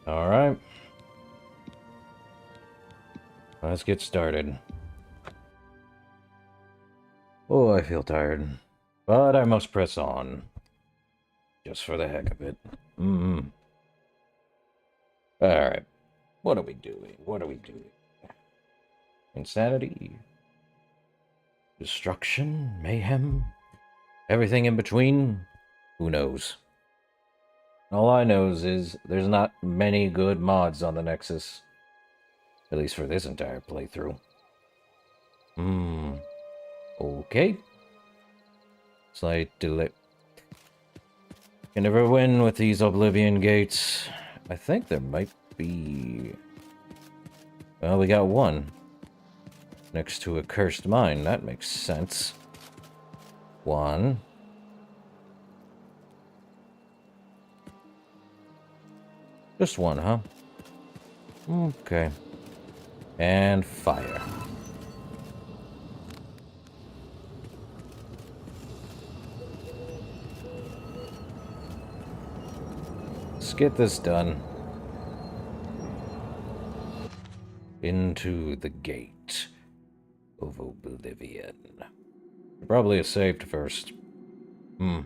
Alright. Let's get started. Oh, I feel tired. But I must press on. Just for the heck of it. Alright. What are we doing? What are we doing? Insanity? Destruction? Mayhem? Everything in between? Who knows? All I know is there's not many good mods on the Nexus. At least for this entire playthrough. Okay. Slight delay. Can never win with these Oblivion gates. I think there might be... Well, we got one. Next to a cursed mine. That makes sense. One. Just one, huh? Okay. And fire. Let's get this done. Into the gate of Oblivion. Probably have saved first. How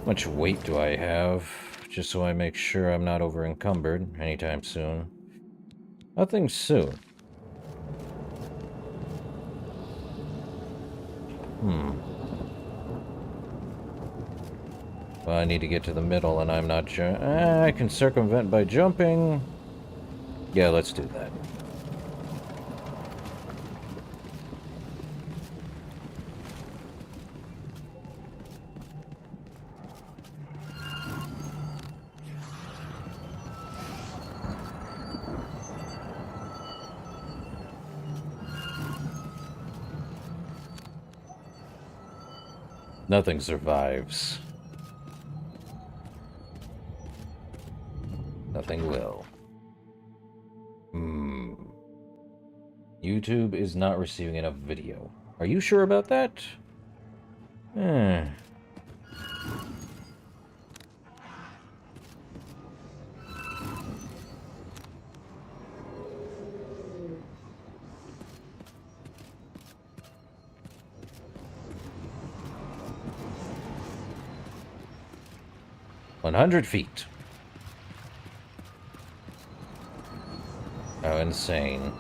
much weight do I have? Just so I make sure I'm not over encumbered anytime soon. Nothing soon. Well, I need to get to the middle, and I'm not sure. I can circumvent by jumping. Yeah, let's do that. Nothing survives. Nothing will. YouTube is not receiving enough video. Are you sure about that? 100 feet. How insane.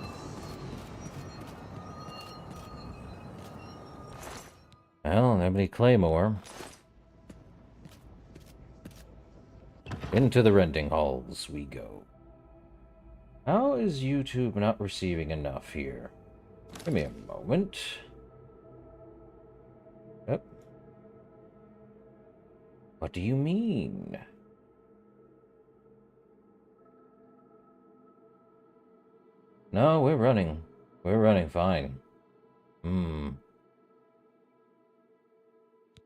Well, an ebony claymore. Into the renting halls we go. How is YouTube not receiving enough here? Give me a moment. Yep. What do you mean? No, we're running. We're running fine.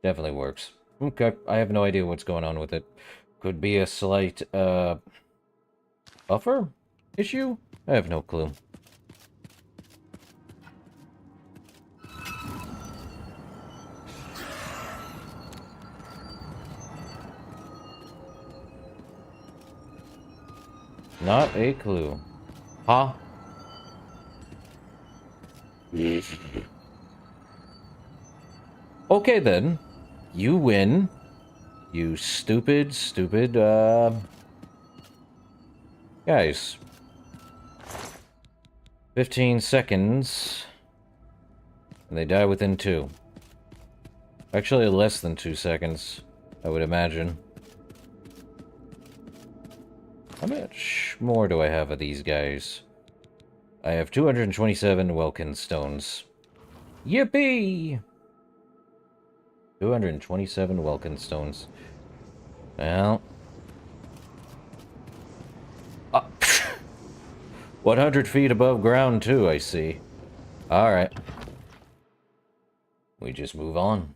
Definitely works. Okay, I have no idea what's going on with it. Could be a slight, buffer issue? I have no clue. Not a clue. Huh? Okay then. You win. You stupid, guys. 15 seconds. And they die within 2. Actually, less than 2 seconds, I would imagine. How much more do I have of these guys? I have 227 Welkin stones. Yippee! 227 Welkin stones. Well... 100 feet above ground, too, I see. Alright. We just move on.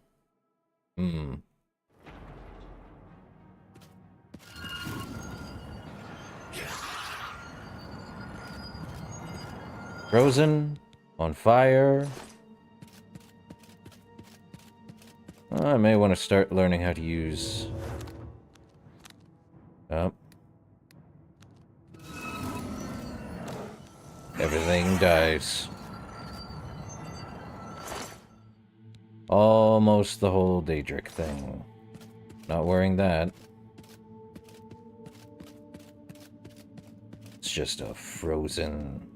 Frozen. On fire. I may want to start learning how to use... Oh. everything dies. Almost the whole Daedric thing. Not wearing that. It's just a frozen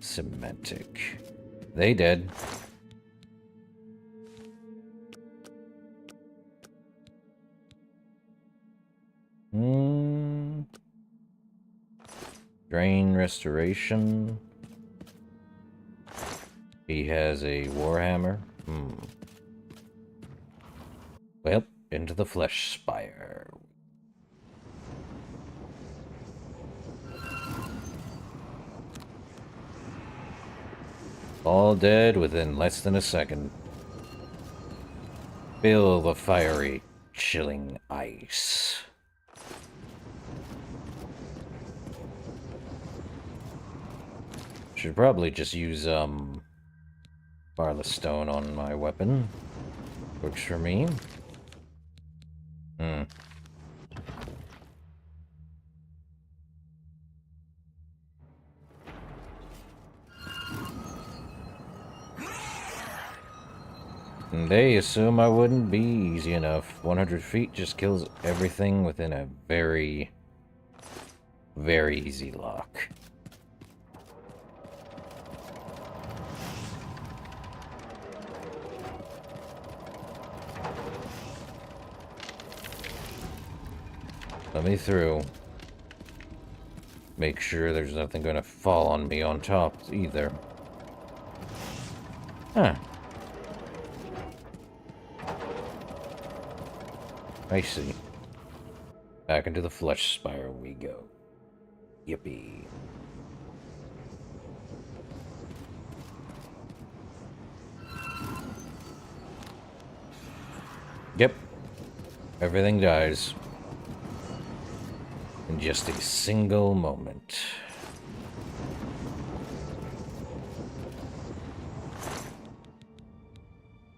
semantic. They dead. Drain restoration. He has a warhammer. Well, into the flesh spire. All dead within less than a second. Feel the fiery, chilling ice. Should probably just use, Barless Stone on my weapon. Works for me. And they assume I wouldn't be easy enough. 100 feet just kills everything within a very, very easy lock. Let me through. Make sure there's nothing gonna fall on me on top either. Huh. I see. Back into the flesh spire we go. Yippee. Yep. Everything dies. In just a single moment.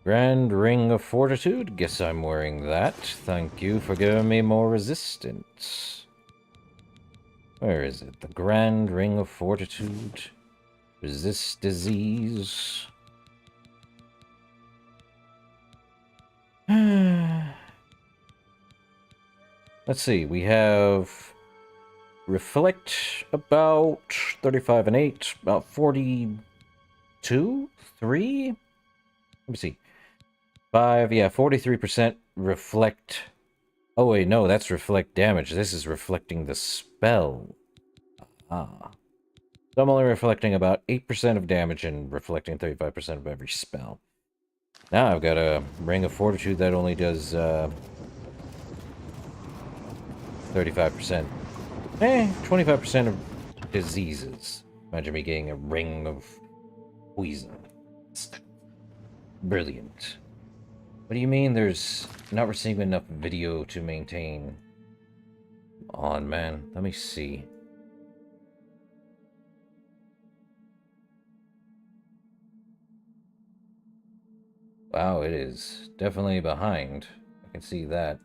Grand Ring of Fortitude. Guess I'm wearing that. Thank you for giving me more resistance. Where is it? The Grand Ring of Fortitude. Resist disease. Let's see. We have Reflect about 35 and 8. About 42? 3? Let me see. 5, yeah, 43% reflect. Oh, wait, no, that's reflect damage. This is reflecting the spell. Ah. So I'm only reflecting about 8% of damage and reflecting 35% of every spell. Now I've got a Ring of Fortitude that only does 35%. 25% of diseases. Imagine me getting a Ring of Poison. Brilliant. What do you mean there's not receiving enough video to maintain? Come on, man. Let me see. Wow, it is definitely behind. I can see that.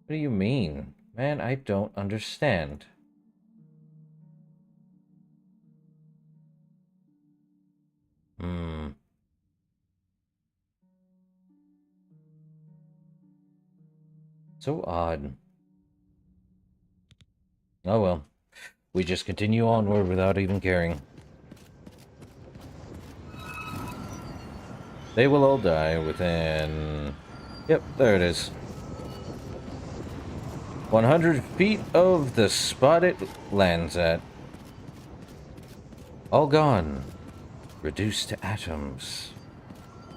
What do you mean? Man, I don't understand. So odd. Oh well. We just continue onward without even caring. They will all die within... Yep, there it is. 100 feet of the spot it lands at. All gone. Reduced to atoms.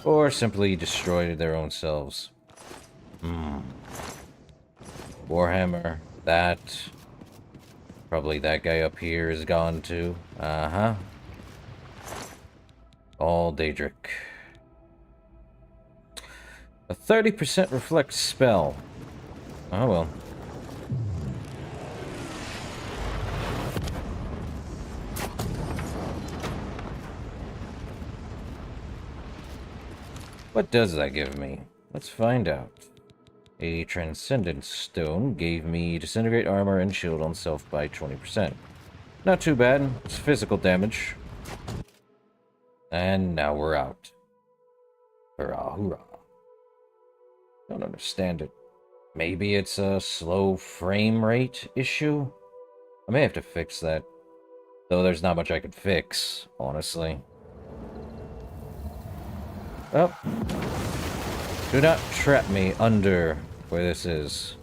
Or simply destroyed their own selves. Warhammer. That. Probably that guy up here is gone too. Uh-huh. All Daedric. A 30% reflect spell. Oh well. What does that give me? Let's find out. A Transcendence Stone gave me Disintegrate Armor and Shield on Self by 20%. Not too bad. It's physical damage. And now we're out. Hurrah, hurrah. Don't understand it. Maybe it's a slow frame rate issue? I may have to fix that. Though there's not much I could fix, honestly. Oh. Do not trap me under where this is.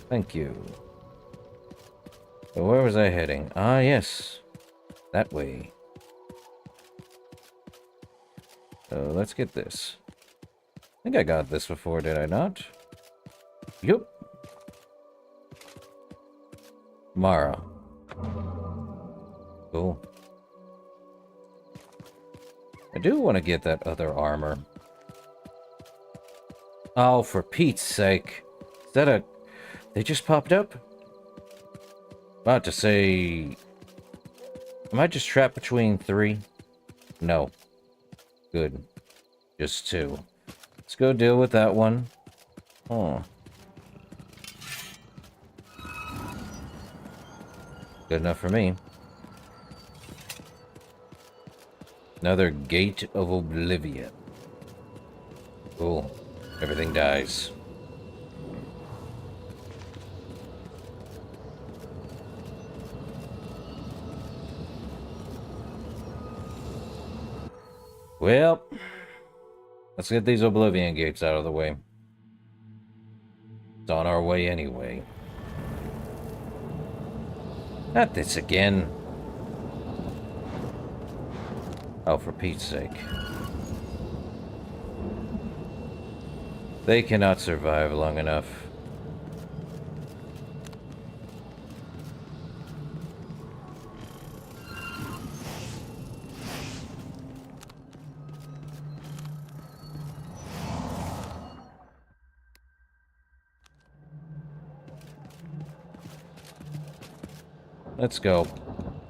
Thank you. So where was I heading? Ah, yes. That way. So let's get this. I think I got this before, did I not? Yup. Mara. Cool. I do want to get that other armor. Oh, for Pete's sake. Is that a... They just popped up? About to say... Am I just trapped between 3? No. Good. Just 2. Let's go deal with that one. Oh. Good enough for me. Another Gate of Oblivion. Cool. Everything dies. Well, let's get these Oblivion gates out of the way. It's on our way anyway. Not this again. Oh, for Pete's sake. They cannot survive long enough. Let's go.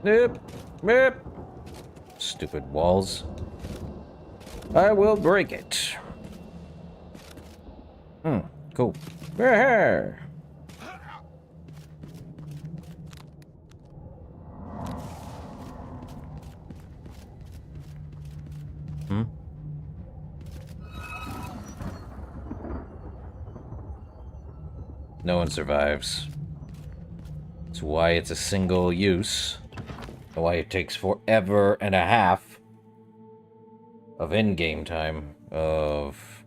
Nip, nip. Stupid walls. I will break it. Cool. Hmm? No one survives. That's why it's a single use. And why it takes forever and a half of in-game time of...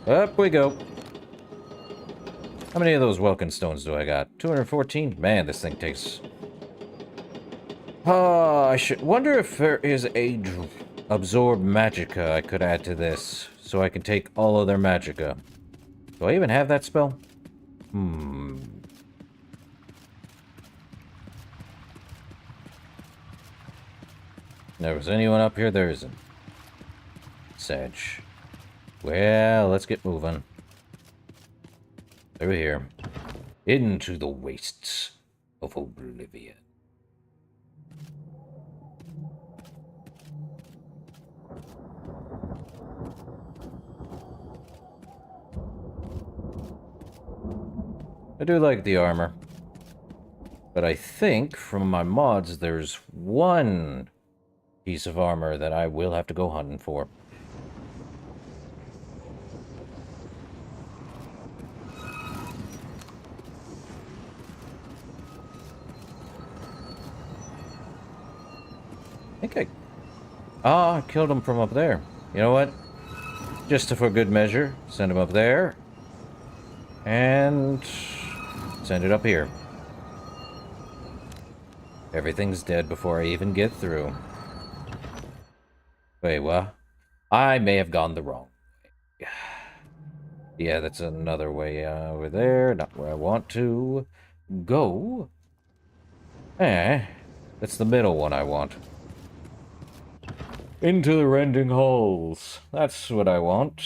Up we go. How many of those Welkin stones do I got? 214? Man, this thing takes... I should wonder if there is a absorb magicka I could add to this, so I can take all of their magicka. Do I even have that spell? There's anyone up here? There isn't. Sedge. Well, let's get moving. Through here. Into the wastes of Oblivion. I do like the armor. But I think from my mods there's one piece of armor that I will have to go hunting for. I killed him from up there. You know what? Just for good measure, send him up there. And send it up here. Everything's dead before I even get through. Wait, what? I may have gone the wrong way. Yeah, that's another way over there. Not where I want to go. That's the middle one I want. Into the rending halls. That's what I want.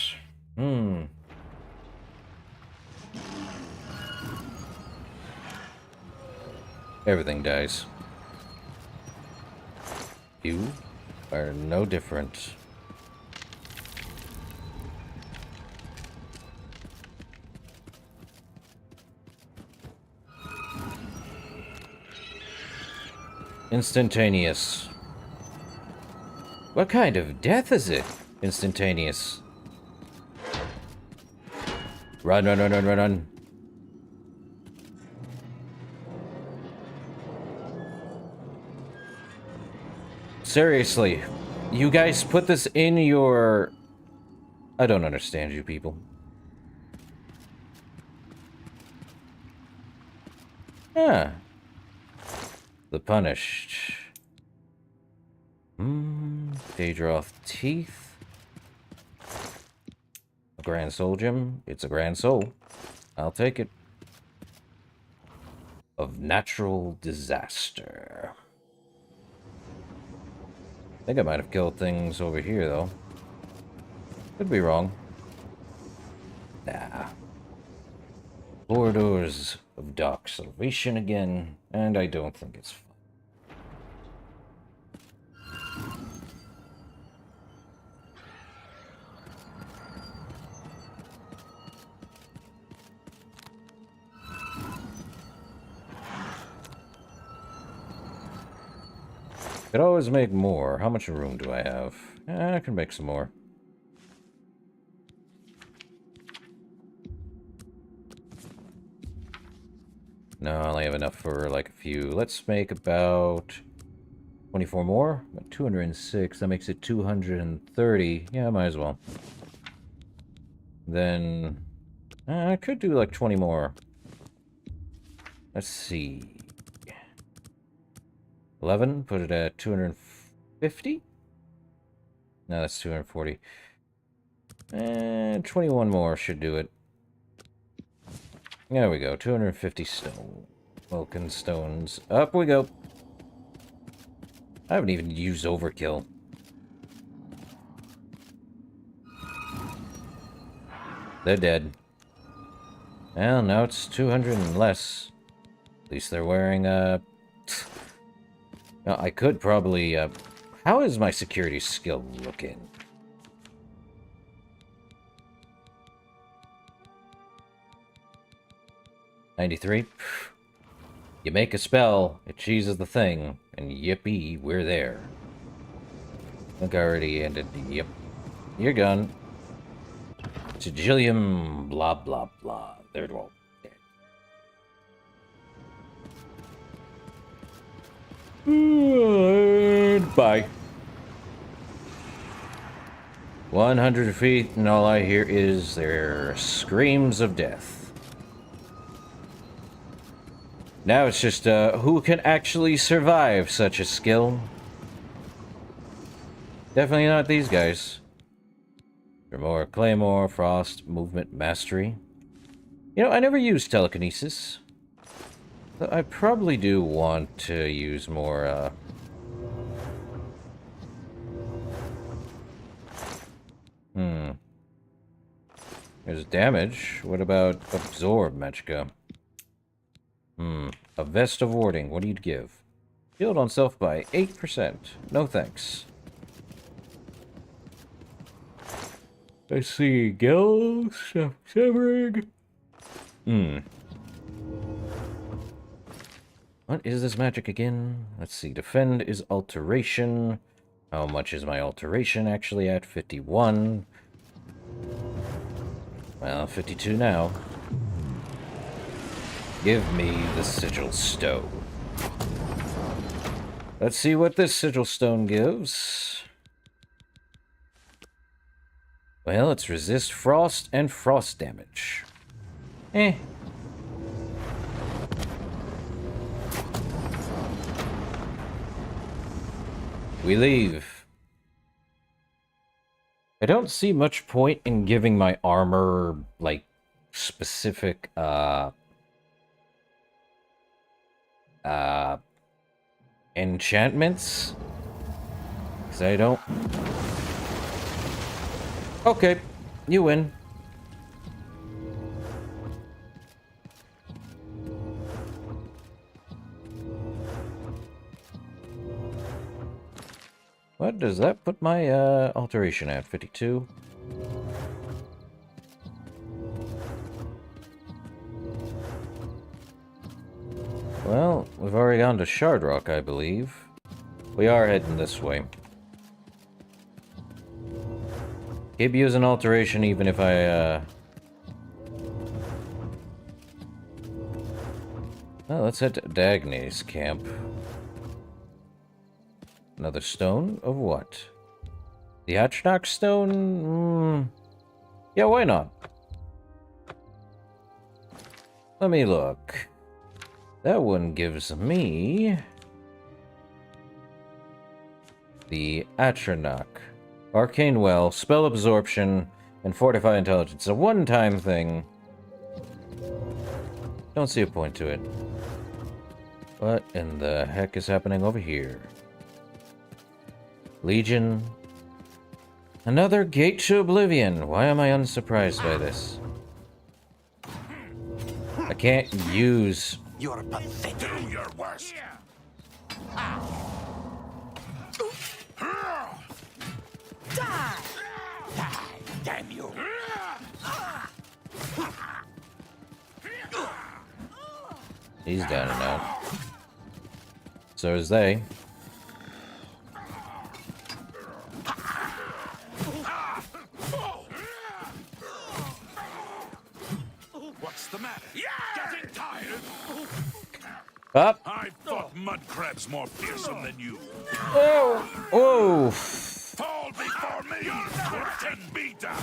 Everything dies. You are no different. Instantaneous. What kind of death is it? Instantaneous. Run, run, run, run, run, run. Seriously, you guys put this in your... I don't understand you people. Ah. The Punished. Daedroth Teeth. A Grand Soul Gem. It's a Grand Soul. I'll take it. Of Natural Disaster. I think I might have killed things over here, though. Could be wrong. Nah. Corridors of Dark Salvation again, and I don't think it's fun. Could always make more. How much room do I have? I can make some more. No, I only have enough for like a few. Let's make about 24 more. 206. That makes it 230. Yeah, might as well. Then I could do like 20 more. Let's see. 11, put it at 250? No, that's 240. And 21 more should do it. There we go, 250 stone. Vulcan stones. Up we go. I haven't even used overkill. They're dead. Well, now it's 200 and less. At least they're wearing, Now, I could probably, how is my security skill looking? $93. You make a spell, it cheeses the thing, and yippee, we're there. I think I already ended the yip. You're gone. Sigillium, blah, blah, blah. They're all dead. Bye. 100 feet, and all I hear is their screams of death. Now it's just, who can actually survive such a skill? Definitely not these guys. More Claymore, Frost, Movement, Mastery. You know, I never used Telekinesis. But I probably do want to use more, There's damage. What about Absorb, Mechka? A Vest of Warding. What do you give? Shield on self by 8%. No thanks. I see Gil, Severing. What is this magic again? Let's see. Defend is Alteration. How much is my Alteration actually at? 51. Well, 52 now. Give me the Sigil Stone. Let's see what this Sigil Stone gives. Well, it's resist frost and frost damage. We leave. I don't see much point in giving my armor, like, specific, enchantments. Because I don't... Okay, you win. What does that put my alteration at? 52? Well, we've already gone to Shardrock, I believe. We are heading this way. Keep using alteration even if I, Oh, let's head to Dagny's camp. Another stone of what? The Atronach stone? Yeah, why not? Let me look. That one gives me the Atronach. Arcane Well, Spell Absorption, and Fortify Intelligence. A one-time thing. Don't see a point to it. What in the heck is happening over here? Legion. Another gate to Oblivion. Why am I unsurprised by this? I can't use... You're pathetic. Do your worst. Die! Die, damn you! He's down and out. So is they. What's the matter? Getting tired? Up! I thought mud crabs more fearsome than you. Oh! Oh! Fall before me! Put me down!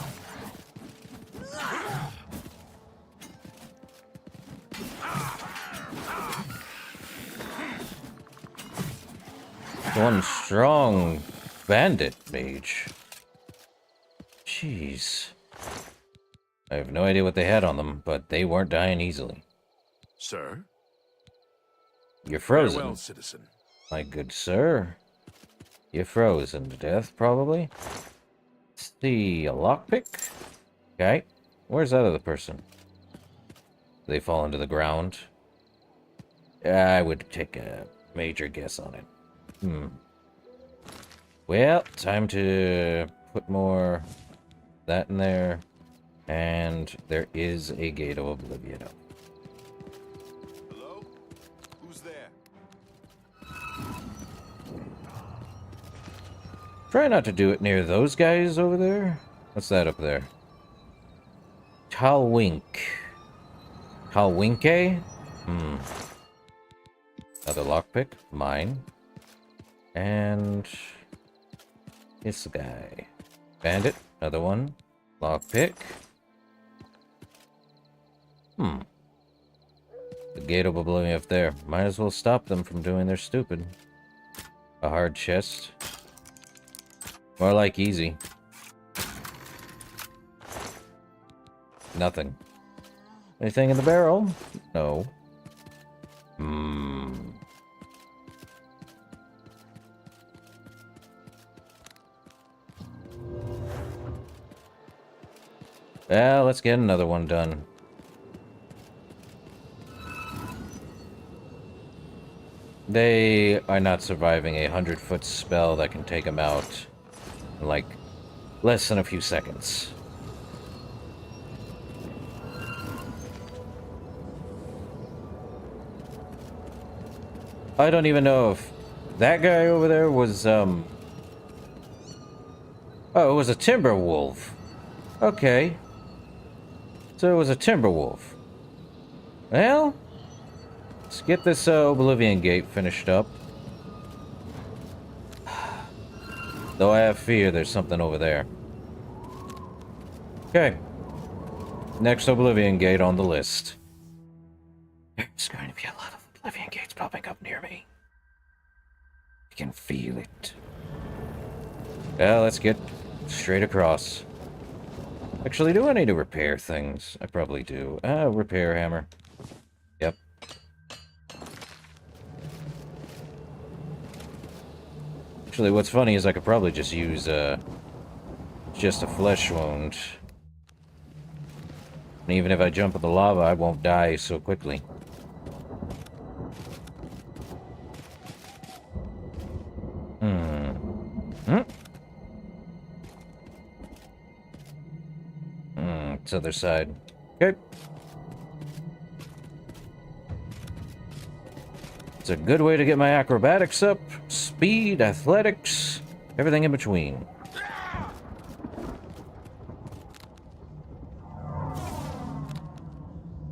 One strong bandit mage. Jeez. I have no idea what they had on them, but they weren't dying easily. Sir? You're frozen. Farewell, citizen. My good sir. You're frozen to death, probably. Let's see, a lockpick? Okay. Where's that other person? They fall into the ground. I would take a major guess on it. Well, time to put more that in there. And there is a gate of Oblivion up. Hello? Who's there? Try not to do it near those guys over there. What's that up there? Talwink. Talwinke? Another lockpick. Mine. And this guy. Bandit. Another one. Lockpick. The gate of Oblivion up there. Might as well stop them from doing their stupid. A hard chest. More like easy. Nothing. Anything in the barrel? No. Well, let's get another one done. They are not surviving a 100-foot spell that can take them out in, like, less than a few seconds. I don't even know if that guy over there was, Oh, it was a timber wolf. Okay. So it was a timber wolf. Well, let's get this Oblivion Gate finished up. Though I have fear there's something over there. Okay. Next Oblivion Gate on the list. There's going to be a lot of Oblivion Gates popping up near me. I can feel it. Well, let's get straight across. Actually, do I need to repair things? I probably do. Repair hammer. Yep. Actually, what's funny is I could probably just use, just a flesh wound. And even if I jump in the lava, I won't die so quickly. It's other side. Okay. It's a good way to get my acrobatics up, speed, athletics, everything in between.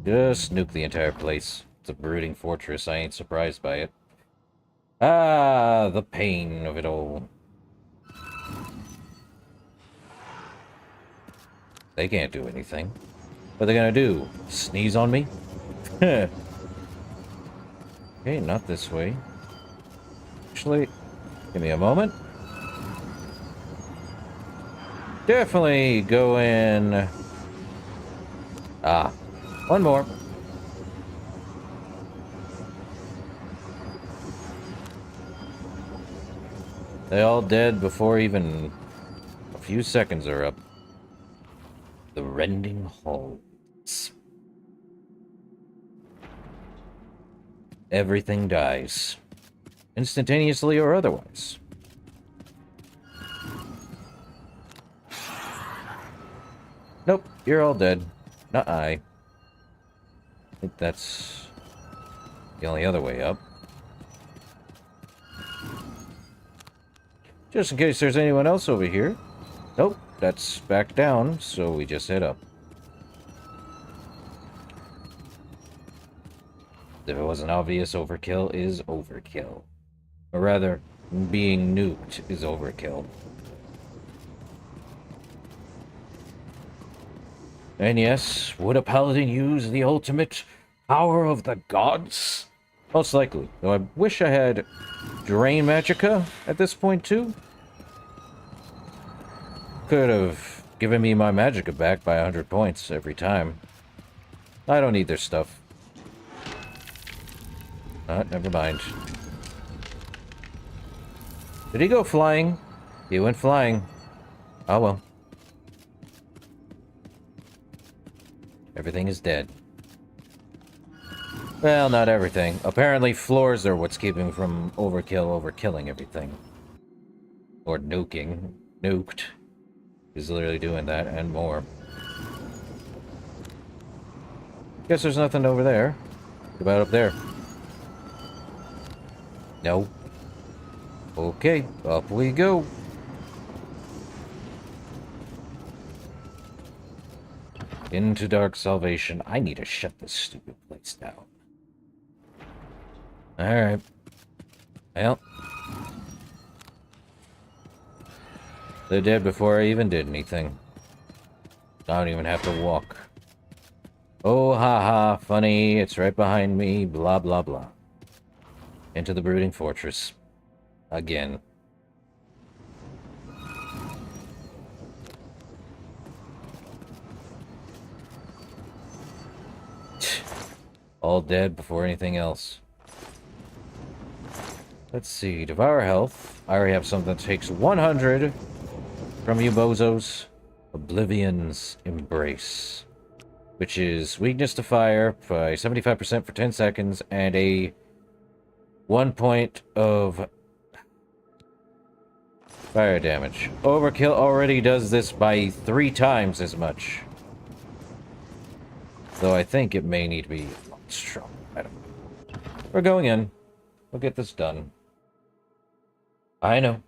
Just nuke the entire place. It's a brooding fortress. I ain't surprised by it. Ah, the pain of it all. They can't do anything. What are they gonna do? Sneeze on me? Okay, not this way. Actually, give me a moment. Definitely go in... Ah, one more. They all dead before even a few seconds are up. The rending halls. Everything dies. Instantaneously or otherwise. Nope, you're all dead. Not I. I think that's the only other way up. Just in case there's anyone else over here. Nope, that's back down, so we just head up. If it wasn't obvious, overkill is overkill. Or rather, being nuked is overkill. And yes, would a paladin use the ultimate power of the gods? Most likely. Though I wish I had Drain Magicka at this point too. Could have given me my Magicka back by 100 points every time. I don't need their stuff. Never mind. Did he go flying? He went flying. Oh well. Everything is dead. Well, not everything. Apparently floors are what's keeping from overkilling everything. Or nuking. Nuked. He's literally doing that and more. Guess there's nothing over there. What about up there? No. Okay, up we go. Into Dark Salvation. I need to shut this stupid place down. Alright. Well. They're dead before I even did anything. I don't even have to walk. Oh, haha, funny, it's right behind me, blah, blah, blah. Into the Brooding Fortress. Again. All dead before anything else. Let's see. Devour health. I already have something that takes 100 from you bozos. Oblivion's Embrace. Which is weakness to fire by 75% for 10 seconds and a 1 point of fire damage. Overkill already does this by 3 times as much. Though I think it may need to be strong. I don't know. We're going in. We'll get this done. I know.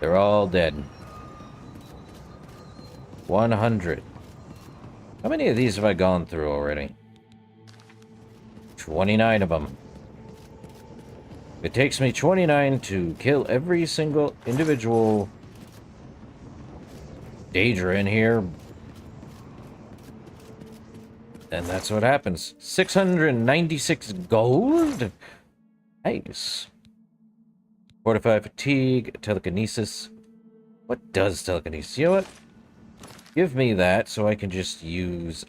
They're all dead. 100. How many of these have I gone through already? 29 of them. It takes me 29 to kill every single individual Daedra in here. And that's what happens. 696 gold? Nice. Fortify fatigue, telekinesis. What does telekinesis? You know what? Give me that so I can just use,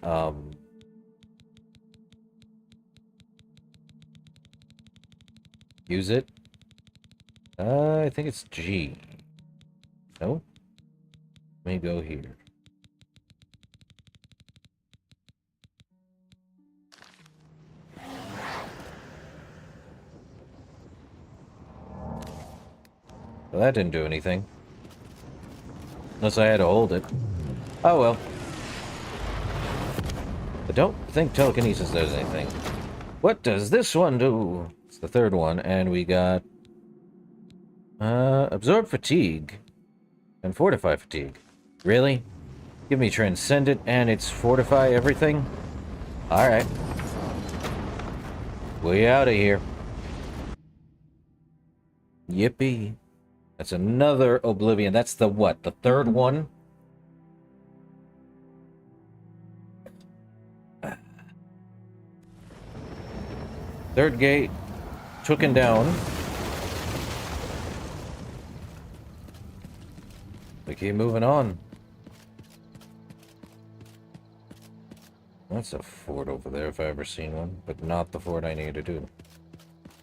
use it. I think it's G. No? Let me go here. Well, that didn't do anything. Unless I had to hold it. Oh well. I don't think telekinesis does anything. What does this one do? It's the third one, and we got... absorb fatigue. And fortify fatigue. Really? Give me transcend it, and it's fortify everything? Alright. We out of here. Yippee. That's another Oblivion. That's the what? The third one? Third gate. Taken down. We keep moving on. That's a fort over there if I ever seen one, but not the fort I need to do.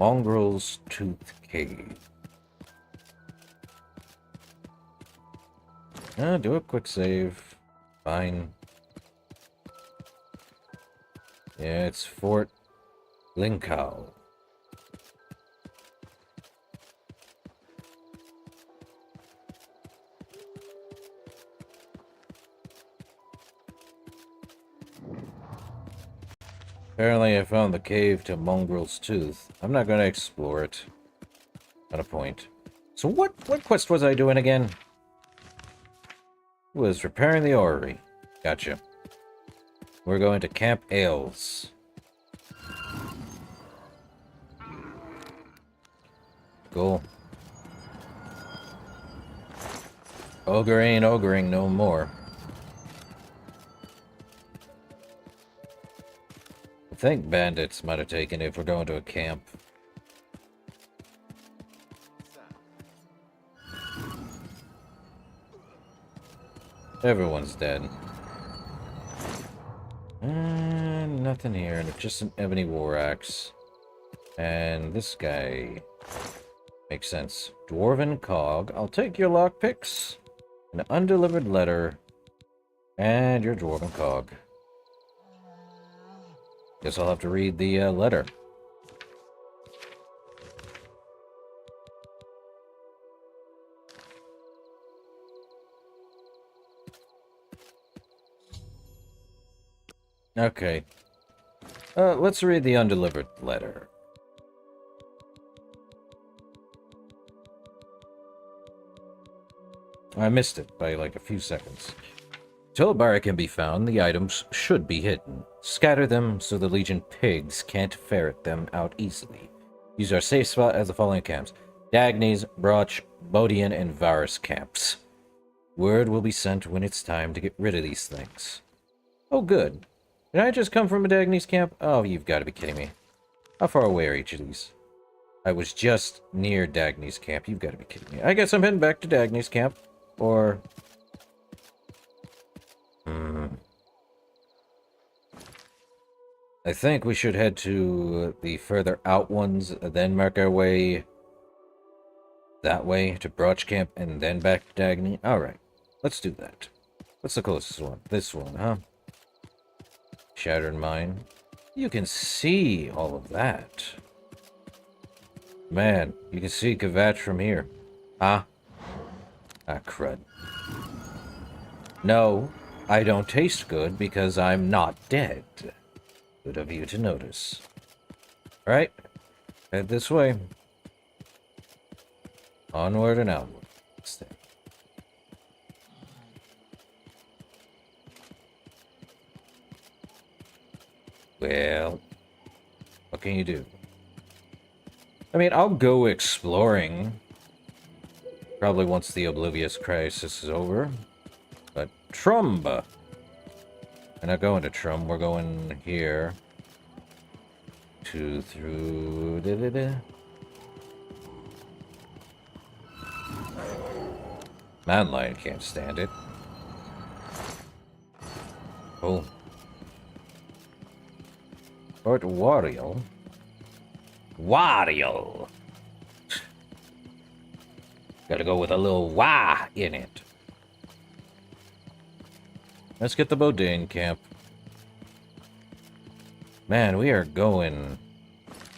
Mongrel's Tooth Cave. Do a quick save. Fine. Yeah, it's Fort Linkau. Apparently I found the cave to Mongrel's Tooth. I'm not gonna explore it. Not a point. So what quest was I doing again? Was repairing the orrery. Gotcha. We're going to Camp Ailes. Cool. Ogre ain't ogring no more. I think bandits might have taken it if we're going to a camp. Everyone's dead. Nothing here. Just an ebony war axe. And this guy... Makes sense. Dwarven cog. I'll take your lockpicks. An undelivered letter. And your dwarven cog. Guess I'll have to read the letter. Okay. Let's read the undelivered letter. I missed it by like a few seconds. Till a bar can be found, the items should be hidden. Scatter them so the Legion pigs can't ferret them out easily. Use our safe spot as the following camps: Dagny's, Broch, Bodian, and Varus camps. Word will be sent when it's time to get rid of these things. Oh, good. Did I just come from a Dagny's camp? Oh, you've got to be kidding me. How far away are each of these? I was just near Dagny's camp. You've got to be kidding me. I guess I'm heading back to Dagny's camp. Or... I think we should head to the further out ones, then mark our way that way to Broch Camp, and then back to Dagny. Alright, let's do that. What's the closest one? This one, huh? Shattered Mine. You can see all of that. Man, you can see Kvatch from here. Huh? Ah, crud. No, I don't taste good because I'm not dead. Good of you to notice. Alright, head this way. Onward and outward. Stay. Well, what can you do? I mean, I'll go exploring. Probably once the Oblivious Crisis is over. But Trumba. We're not going to Trum, we're going here. Through... Manlion can't stand it. Oh. Fort Wario. Wario! Gotta go with a little wah in it. Let's get the Bodine camp. Man, we are going...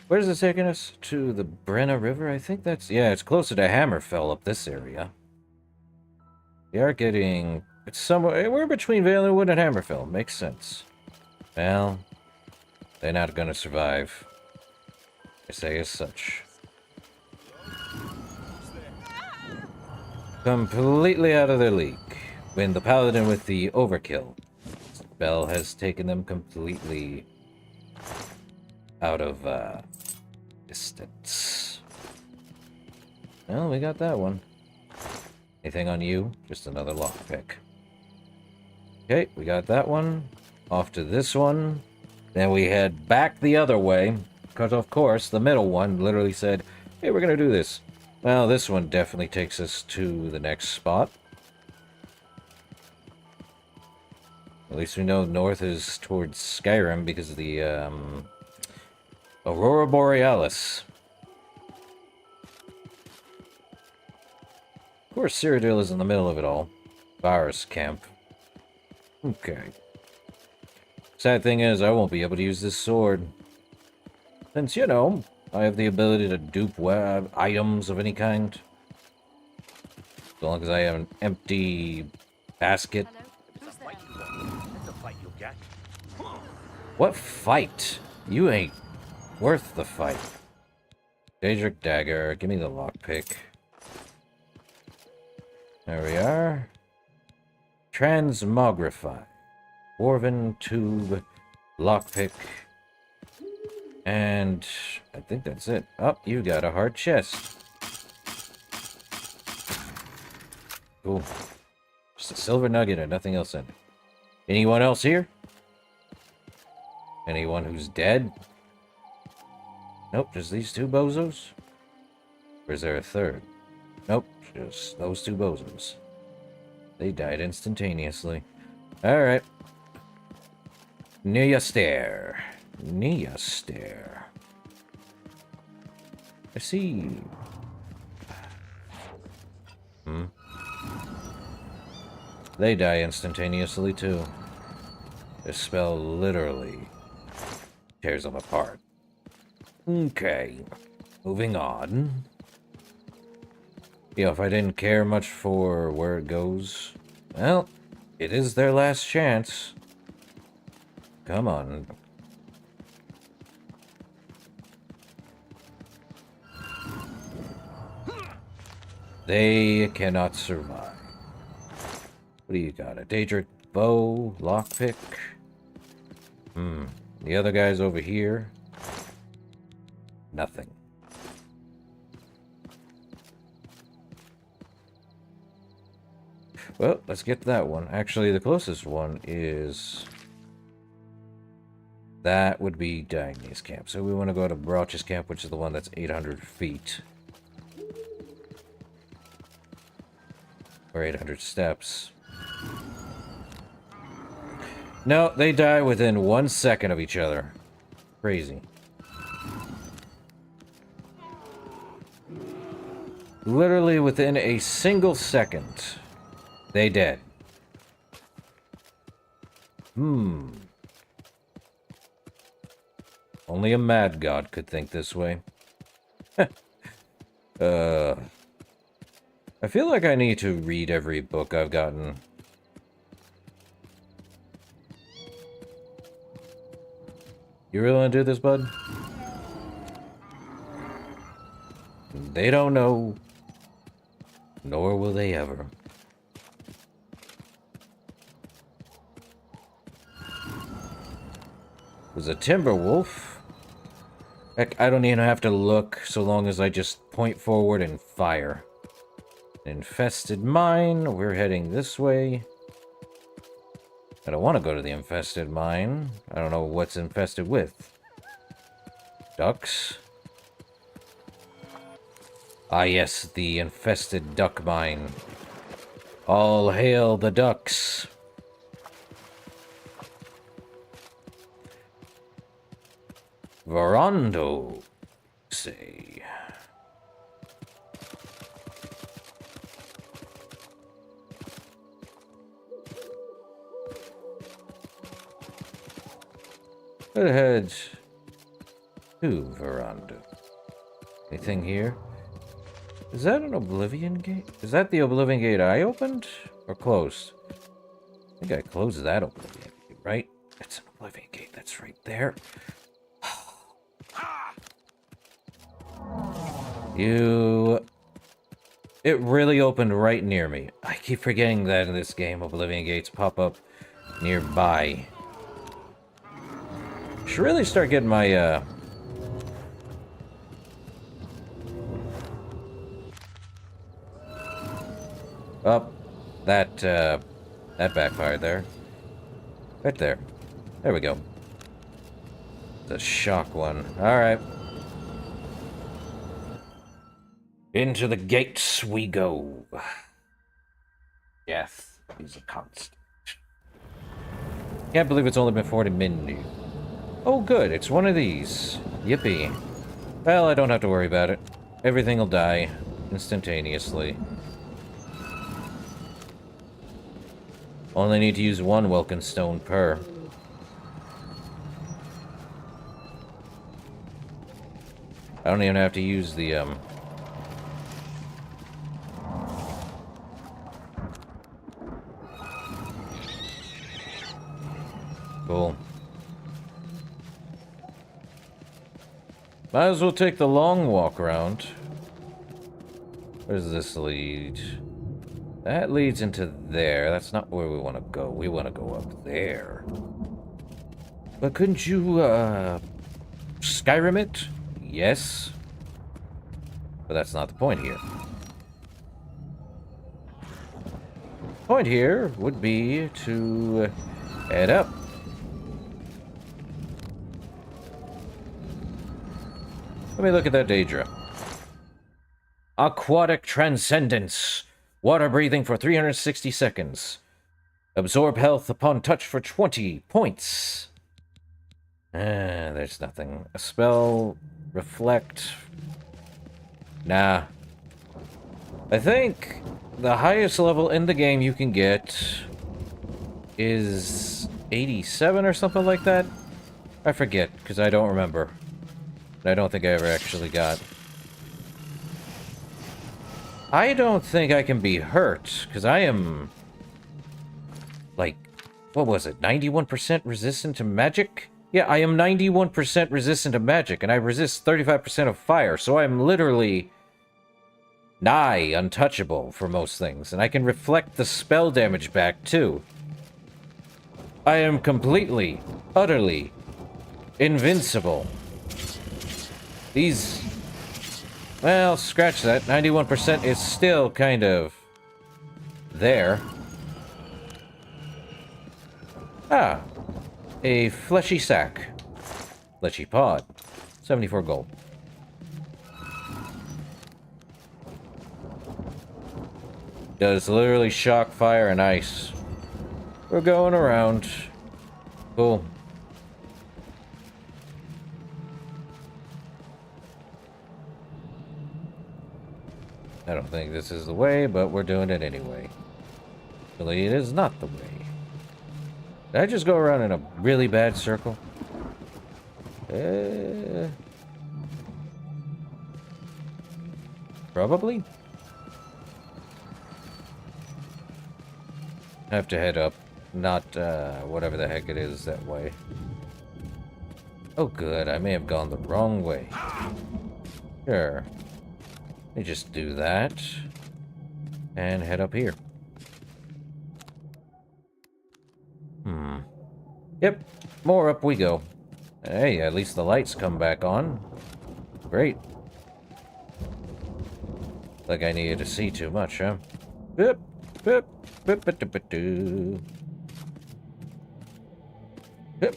Where's it taking us? To the Brenna River? I think that's... Yeah, it's closer to Hammerfell up this area. We are getting... It's somewhere... We're between Valenwood and Hammerfell. Makes sense. Well, they're not gonna survive. I say as such. Completely out of their league. When the Paladin with the overkill spell has taken them completely out of, distance. Well, we got that one. Anything on you? Just another lockpick. Okay, we got that one. Off to this one. Then we head back the other way. Because, of course, the middle one literally said, hey, we're going to do this. Well, this one definitely takes us to the next spot. At least we know north is towards Skyrim because of the, Aurora Borealis. Of course, Cyrodiil is in the middle of it all. Virus camp. Okay. Sad thing is, I won't be able to use this sword. Since, you know, I have the ability to dupe items of any kind. As long as I have an empty basket. What fight? You ain't worth the fight. Daedric Dagger, give me the lockpick. There we are. Transmogrify. Dwarven Tube. Lockpick. And I think that's it. Oh, you got a hard chest. Cool. Just a silver nugget and nothing else in it. Anyone else here? Anyone who's dead? Nope, just these two bozos? Or is there a third? Nope, just those two bozos. They died instantaneously. Alright. Nia Stair. Nia Stair. I see. They die instantaneously too. This spell literally tears them apart. Okay. Moving on. Yeah, if I didn't care much for where it goes, well, it is their last chance. Come on. They cannot survive. What do you got? A Daedric bow, lockpick. The other guy's over here. Nothing. Well, let's get to that one. Actually, the closest one is... That would be Dagny's camp. So we want to go to Broch's camp, which is the one that's 800 feet. Or 800 steps. No, they die within 1 second of each other. Crazy. Literally within a single second. They dead. Only a mad god could think this way. I feel like I need to read every book I've gotten. You really want to do this, bud? They don't know. Nor will they ever. There's a timber wolf. Heck, I don't even have to look so long as I just point forward and fire. Infested mine. We're heading this way. I don't want to go to the infested mine. I don't know what's infested with. Ducks? Ah yes, the infested duck mine. All hail the ducks. Varando, say. Let's head to Varando. Anything here? Is that an Oblivion gate? Is that the Oblivion gate I opened? Or closed? I think I closed that Oblivion gate, right? It's an Oblivion gate. It's right there. It really opened right near me. I keep forgetting that in this game, Oblivion Gates pop up nearby. Should really start getting my, Oh, that backfired there. Right there. There we go. The shock one. Alright. Into the gates we go. Death is a constant. Can't believe it's only been 40 minutes. Oh good, it's one of these. Yippee. Well, I don't have to worry about it. Everything will die instantaneously. Only need to use one Welkin stone per. I don't even have to use the, Cool. Might as well take the long walk around. Where does this lead? That leads into there. That's not where we want to go. We want to go up there. But couldn't you, Skyrim it? Yes. But that's not the point here. Point here would be to head up. Let me look at that Daedra. Aquatic Transcendence. Water breathing for 360 seconds. Absorb health upon touch for 20 points. There's nothing. A spell. Reflect. Nah. I think the highest level in the game you can get is 87 or something like that. I forget, because I don't remember. I don't think I ever actually got. I don't think I can be hurt, because I am, like, what was it, 91% resistant to magic? Yeah, I am 91% resistant to magic, and I resist 35% of fire, so I'm literally nigh untouchable for most things, and I can reflect the spell damage back, too. I am completely, utterly invincible. These... Well, scratch that. 91% is still kind of there. Ah. A fleshy sack. Fleshy pod. 74 gold. Does literally shock, fire, and ice. We're going around. Cool. I don't think this is the way, but we're doing it anyway. Actually, it is not the way. Did I just go around in a really bad circle? Probably. I have to head up, not whatever the heck it is that way. Oh good, I may have gone the wrong way. Sure. Let me just do that. And head up here. Yep, more up we go. Hey, at least the lights come back on. Great. Like I needed to see too much, huh? Boop, boop, boop, boop, boop, boop, boop.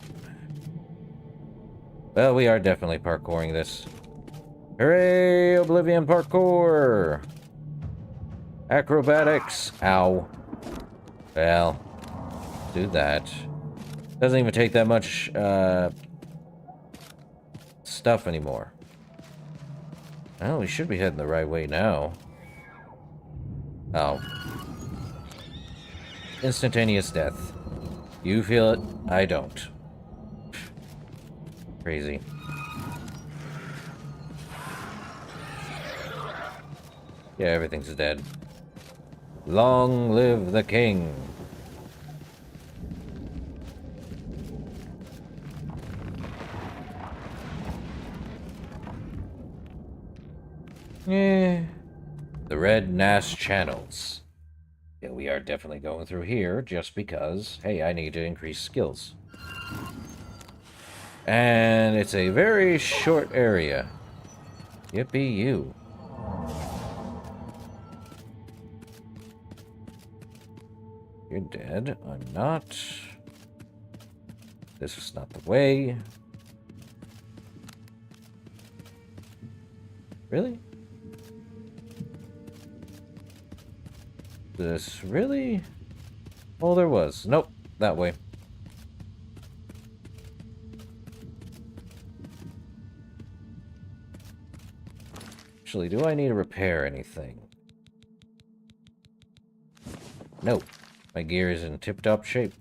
Well, we are definitely parkouring this. Hooray, Oblivion parkour! Acrobatics. Ow. Well, do that. Doesn't even take that much, stuff anymore. Well, we should be heading the right way now. Oh. Instantaneous death. You feel it, I don't. Crazy. Yeah, everything's dead. Long live the king. Eh. The red Nash channels. Yeah, we are definitely going through here just because, hey, I need to increase skills. And it's a very short area. Yippee you. You're dead. I'm not. This is not the way. Really? This really? Oh, there was. Nope. That way. Actually, do I need to repair anything? No. My gear is in tip-top shape.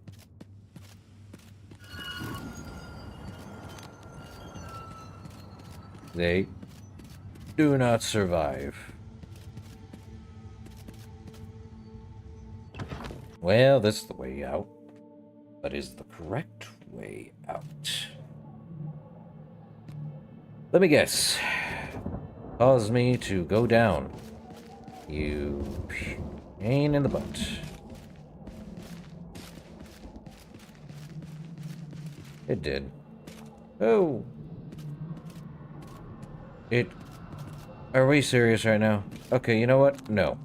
They do not survive. Well, this is the way out. But is the correct way out? Let me guess. Cause me to go down. You pain in the butt. It did. Oh. It... Are we serious right now? Okay, you know what? No.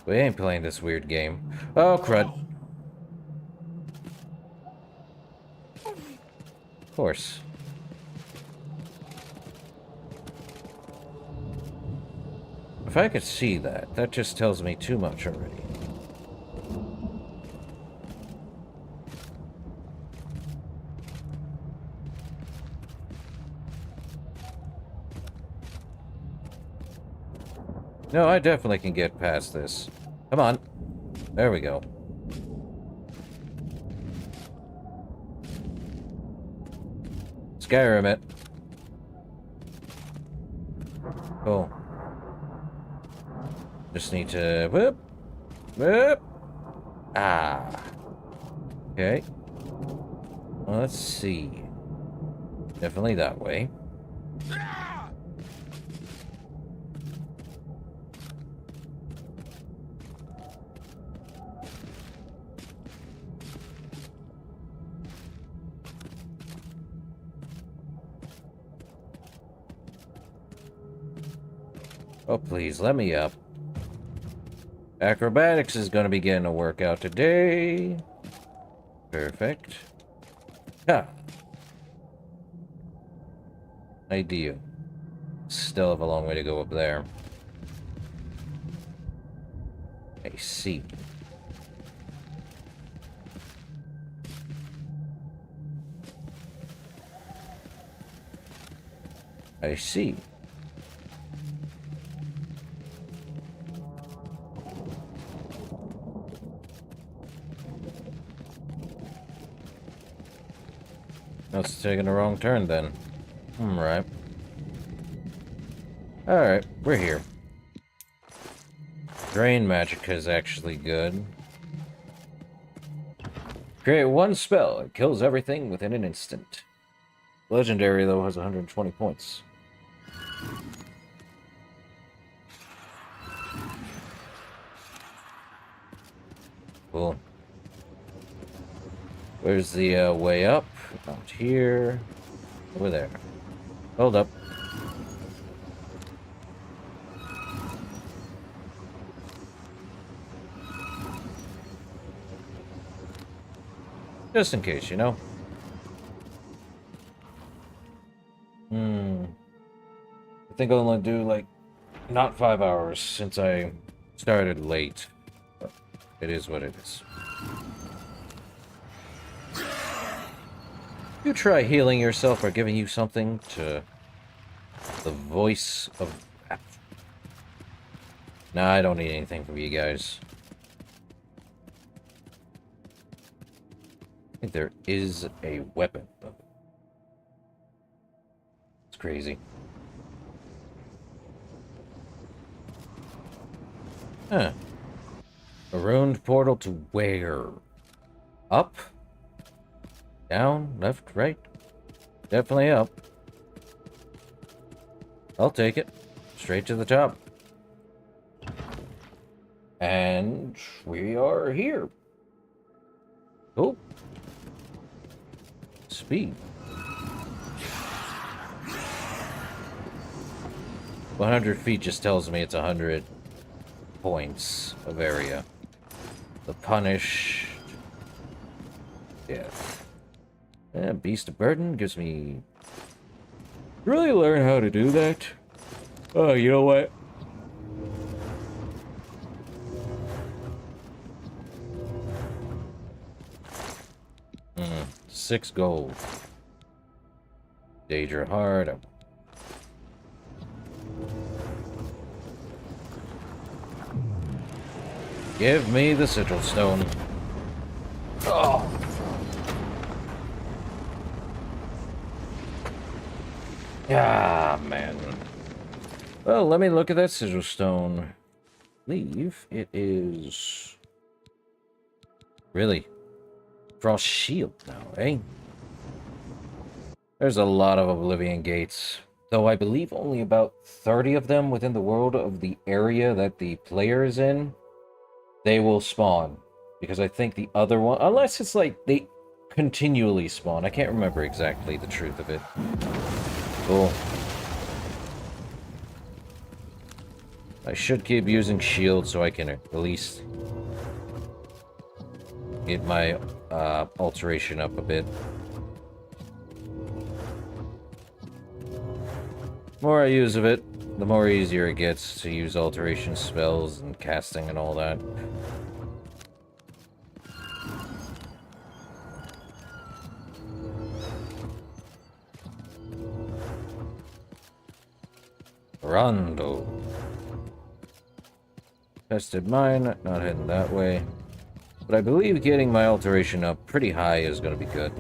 We ain't playing this weird game. Oh, crud. Of course. If I could see that, that just tells me too much already. No, I definitely can get past this. Come on. There we go. Skyrim it. Cool. Just need to... Whoop! Whoop! Ah. Okay. Well, let's see. Definitely that way. Oh, please, let me up. Acrobatics is going to be getting a workout today. Perfect. Ha! Ideal. Still have a long way to go up there. I see. I see. That's taking a wrong turn then. Right. Alright, we're here. Drain magic is actually good. Create one spell. It kills everything within an instant. Legendary, though, has 120 points. Cool. Where's the way up? Out here. Over there. Hold up. Just in case, you know. I think I'll only do, like, not 5 hours since I started late. But it is what it is. You try healing yourself or giving you something to the voice of... Nah, I don't need anything from you guys. I think there is a weapon. It's crazy. Huh. A ruined portal to where? Up? Down? Left? Right? Definitely up. I'll take it. Straight to the top. And we are here. Oh. Speed. 100 feet just tells me it's 100 points of area. The punished death. Yeah, beast of burden gives me... Really learn how to do that? Oh, you know what? Hmm, 6 gold. Danger hard. Give me the sigil stone. Oh. Ah, man. Well, let me look at that sigil stone. Leave. It is... Really? Frost shield now, eh? There's a lot of Oblivion gates. Though I believe only about 30 of them within the world of the area that the player is in. They will spawn. Because I think the other one... Unless it's like they continually spawn. I can't remember exactly the truth of it. Cool. I should keep using shield so I can at least get my alteration up a bit. The more I use of it, the more easier it gets to use alteration spells and casting and all that. Rondo. Tested mine, not heading that way. But I believe getting my alteration up pretty high is going to be good.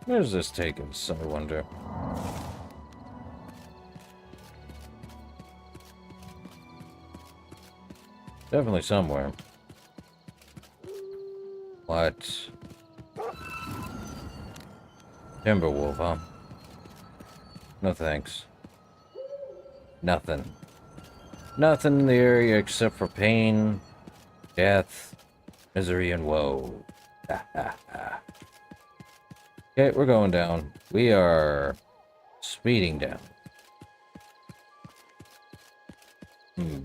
Where's this taking us, I wonder? Definitely somewhere. What? Timberwolf, huh? No thanks. Nothing. Nothing in the area except for pain, death, misery, and woe. Ha ha ha. Okay, we're going down. We are speeding down. Hmm.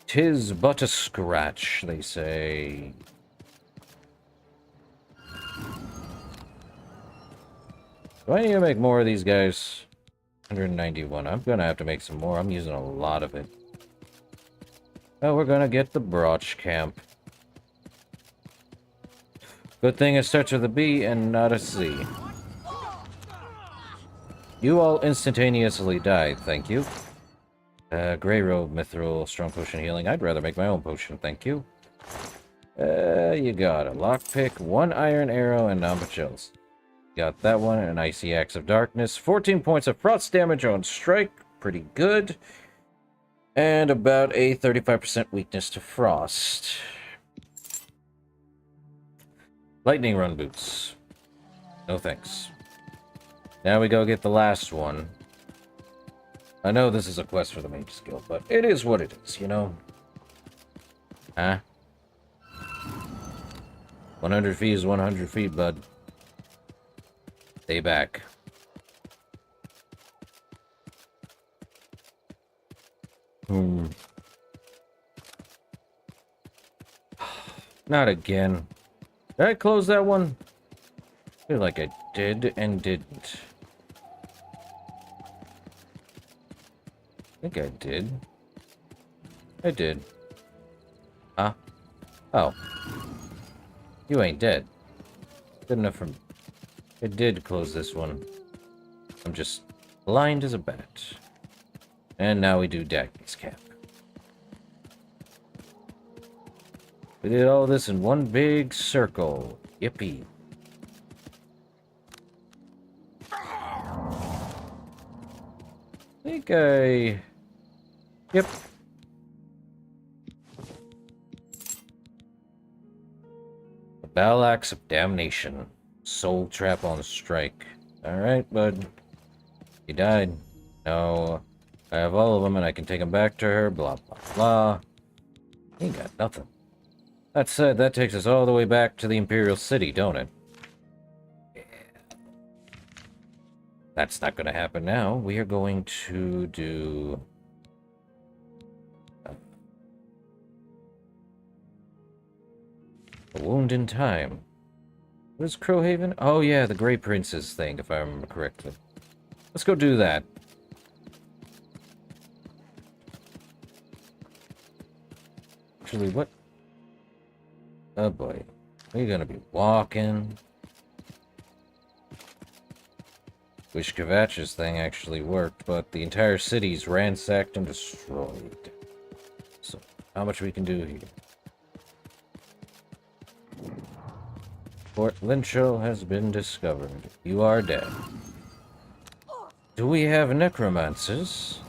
"'Tis but a scratch," they say. Do I need to make more of these guys? 191. I'm gonna have to make some more. I'm using a lot of it. Oh, we're gonna get the Broch camp. Good thing it starts with a B and not a C. You all instantaneously died, thank you. Grey robe, mithril, strong potion healing. I'd rather make my own potion, thank you. You got a lockpick, 1 iron arrow, and Namba chills. Got that one, an icy axe of darkness. 14 points of frost damage on strike, pretty good. And about a 35% weakness to frost. Lightning run boots. No thanks. Now we go get the last one. I know this is a quest for the mage skill, but it is what it is, you know? Huh? 100 feet is 100 feet, bud. Stay back. Not again. Did I close that one? I feel like I did and didn't. I think I did. I did. Huh? Oh. You ain't dead. Good enough for me. It did close this one. I'm just blind as a bat. And now we do Dagny's camp. We did all this in one big circle. Yippee. Yep. The Battle Axe of Damnation. Soul Trap on Strike. Alright, bud. You died. No. I have all of them and I can take them back to her. Blah, blah, blah. Ain't got nothing. That said, that takes us all the way back to the Imperial City, don't it? Yeah. That's not going to happen now. We are going to do... a Wound in Time. What is Crowhaven? Oh yeah, the Grey Prince's thing, if I remember correctly. Let's go do that. Actually, what? Oh boy. We're gonna be walking. Wish Kvatch's thing actually worked, but the entire city's ransacked and destroyed. So, how much we can do here? Fort Lyncho has been discovered. You are dead. Do we have necromancers?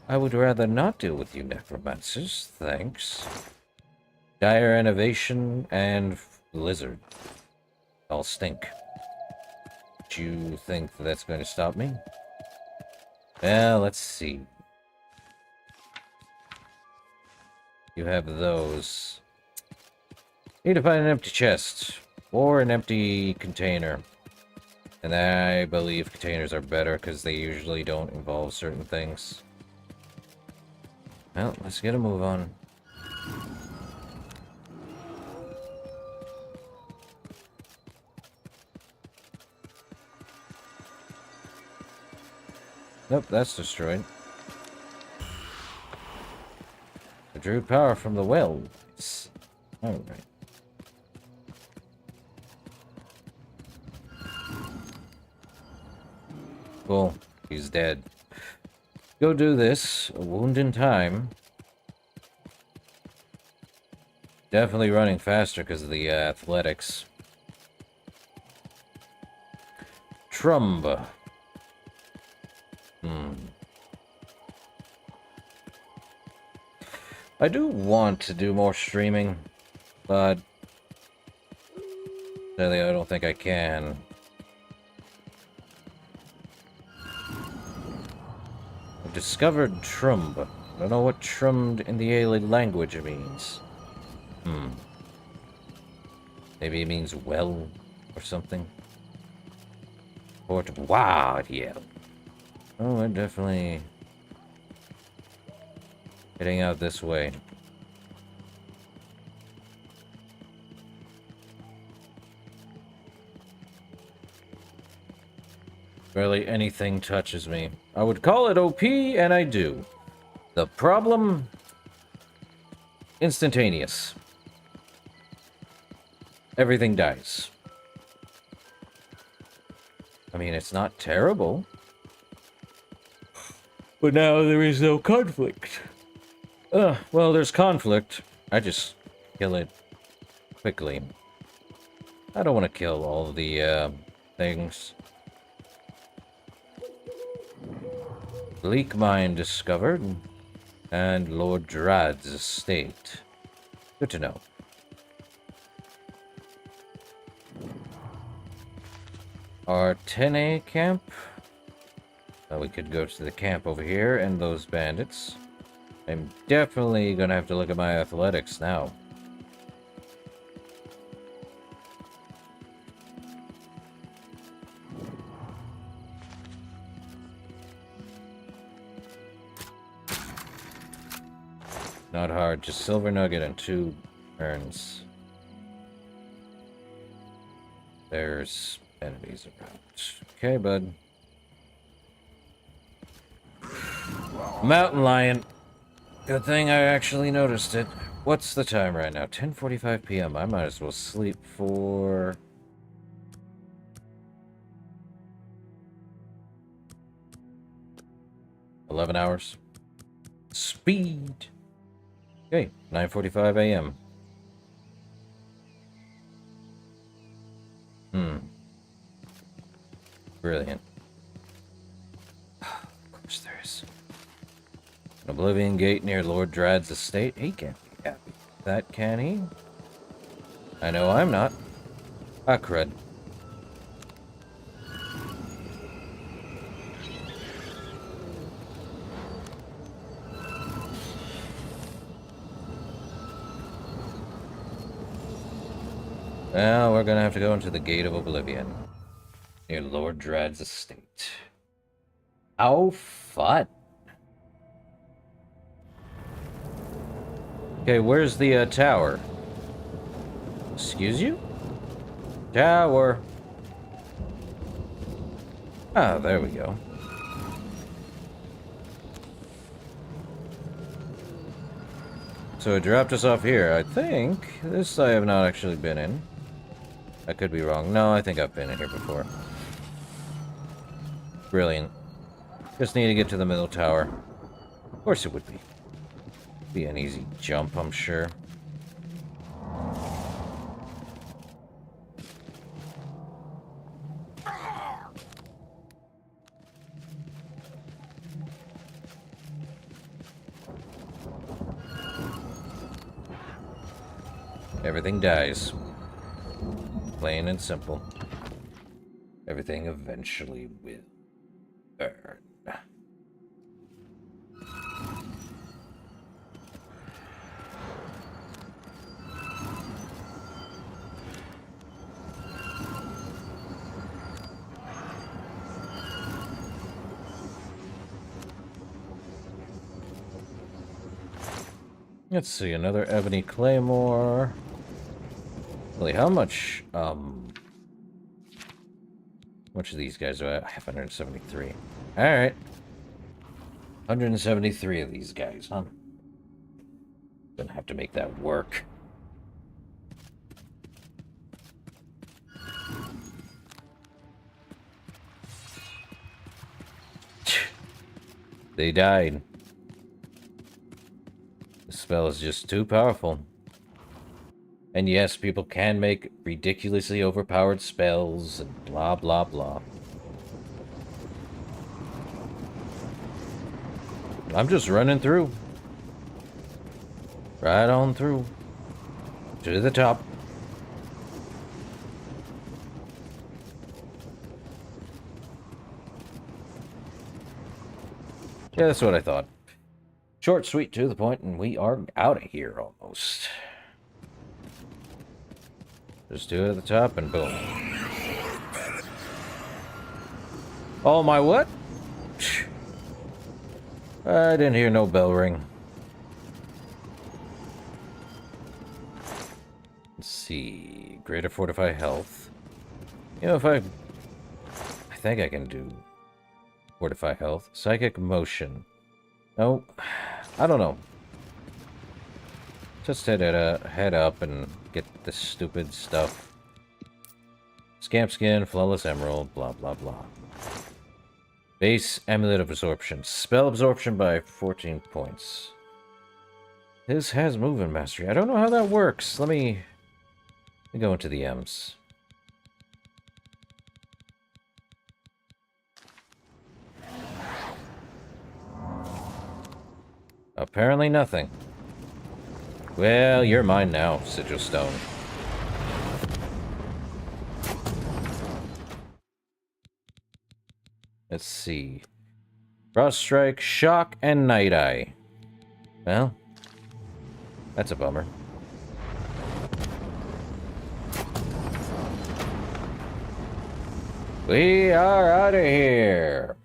I would rather not deal with you necromancers, thanks. Dire Innovation and Blizzard. All stink. Do you think that's going to stop me? Well, let's see. You have those. Need to find an empty chest. Or an empty container. And I believe containers are better because they usually don't involve certain things. Well, let's get a move on. Nope, that's destroyed. I drew power from the wells. Alright. Cool. He's dead. Go do this. A Wound in Time. Definitely running faster because of the athletics. Trumba. I do want to do more streaming, but sadly I don't think I can. I've discovered Trumb. I don't know what Trummed in the alien language means. Maybe it means well or something. Port Wow, yeah. Oh, we're definitely heading out this way. Barely anything touches me. I would call it OP, and I do. The problem? Instantaneous. Everything dies. I mean, it's not terrible. But now there is no conflict. Well, there's conflict. I just kill it quickly. I don't want to kill all the, things. Bleak Mine discovered. And Lord Drad's estate. Good to know. Our 10A camp. We could go to the camp over here and those bandits. I'm definitely gonna have to look at my athletics now. Not hard, just silver nugget and 2 urns. There's enemies around. Okay, bud. Mountain lion. Good thing I actually noticed it. What's the time right now? 10:45 p.m. I might as well sleep for... $11 hours. Speed! Okay, 9:45 a.m. Brilliant. Of course there is. An Oblivion Gate near Lord Drad's estate. He can't be happy with that, can he? I know I'm not. Ah, crud. Well, we're gonna have to go into the Gate of Oblivion near Lord Drad's estate. How fun! Okay, where's the tower? Excuse you? Tower! Ah, there we go. So it dropped us off here. I think this I have not actually been in. I could be wrong. No, I think I've been in here before. Brilliant. Just need to get to the middle tower. Of course it would be. Be an easy jump, I'm sure. Everything dies. Plain and simple. Everything eventually will burn. Let's see, another ebony claymore. Really, how much of these guys do I have? 173. Alright. 173 of these guys, huh? Gonna have to make that work. They died. The spell is just too powerful. And yes, people can make ridiculously overpowered spells and blah blah blah. I'm just running through. Right on through. To the top. Yeah, that's what I thought. Short, sweet, to the point, and we are out of here almost. Just do it at the top and boom. Oh my what? I didn't hear no bell ring. Let's see. Greater fortify health. You know, if I think I can do fortify health. Psychic motion. No, I don't know. Just head up and get this stupid stuff. Scamp skin, flawless emerald, blah blah blah. Base amulet of absorption. Spell absorption by 14 points. This has movement mastery. I don't know how that works. Let me go into the M's. Apparently nothing. Well, you're mine now, Sigil Stone. Let's see. Frost Strike, Shock, and Night Eye. Well, that's a bummer. We are out of here.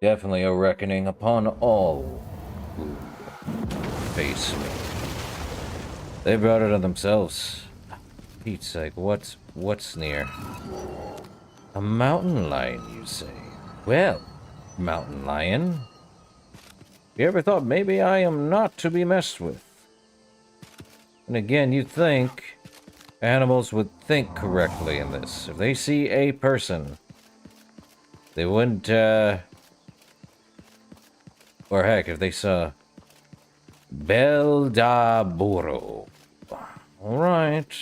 Definitely a reckoning upon all who face me. They brought it on themselves. Pete's sake, what's near? A mountain lion, you say? Well, mountain lion. You ever thought maybe I am not to be messed with? And again, you'd think animals would think correctly in this. If they see a person, they wouldn't, or heck, if they saw Beldaburo. Alright.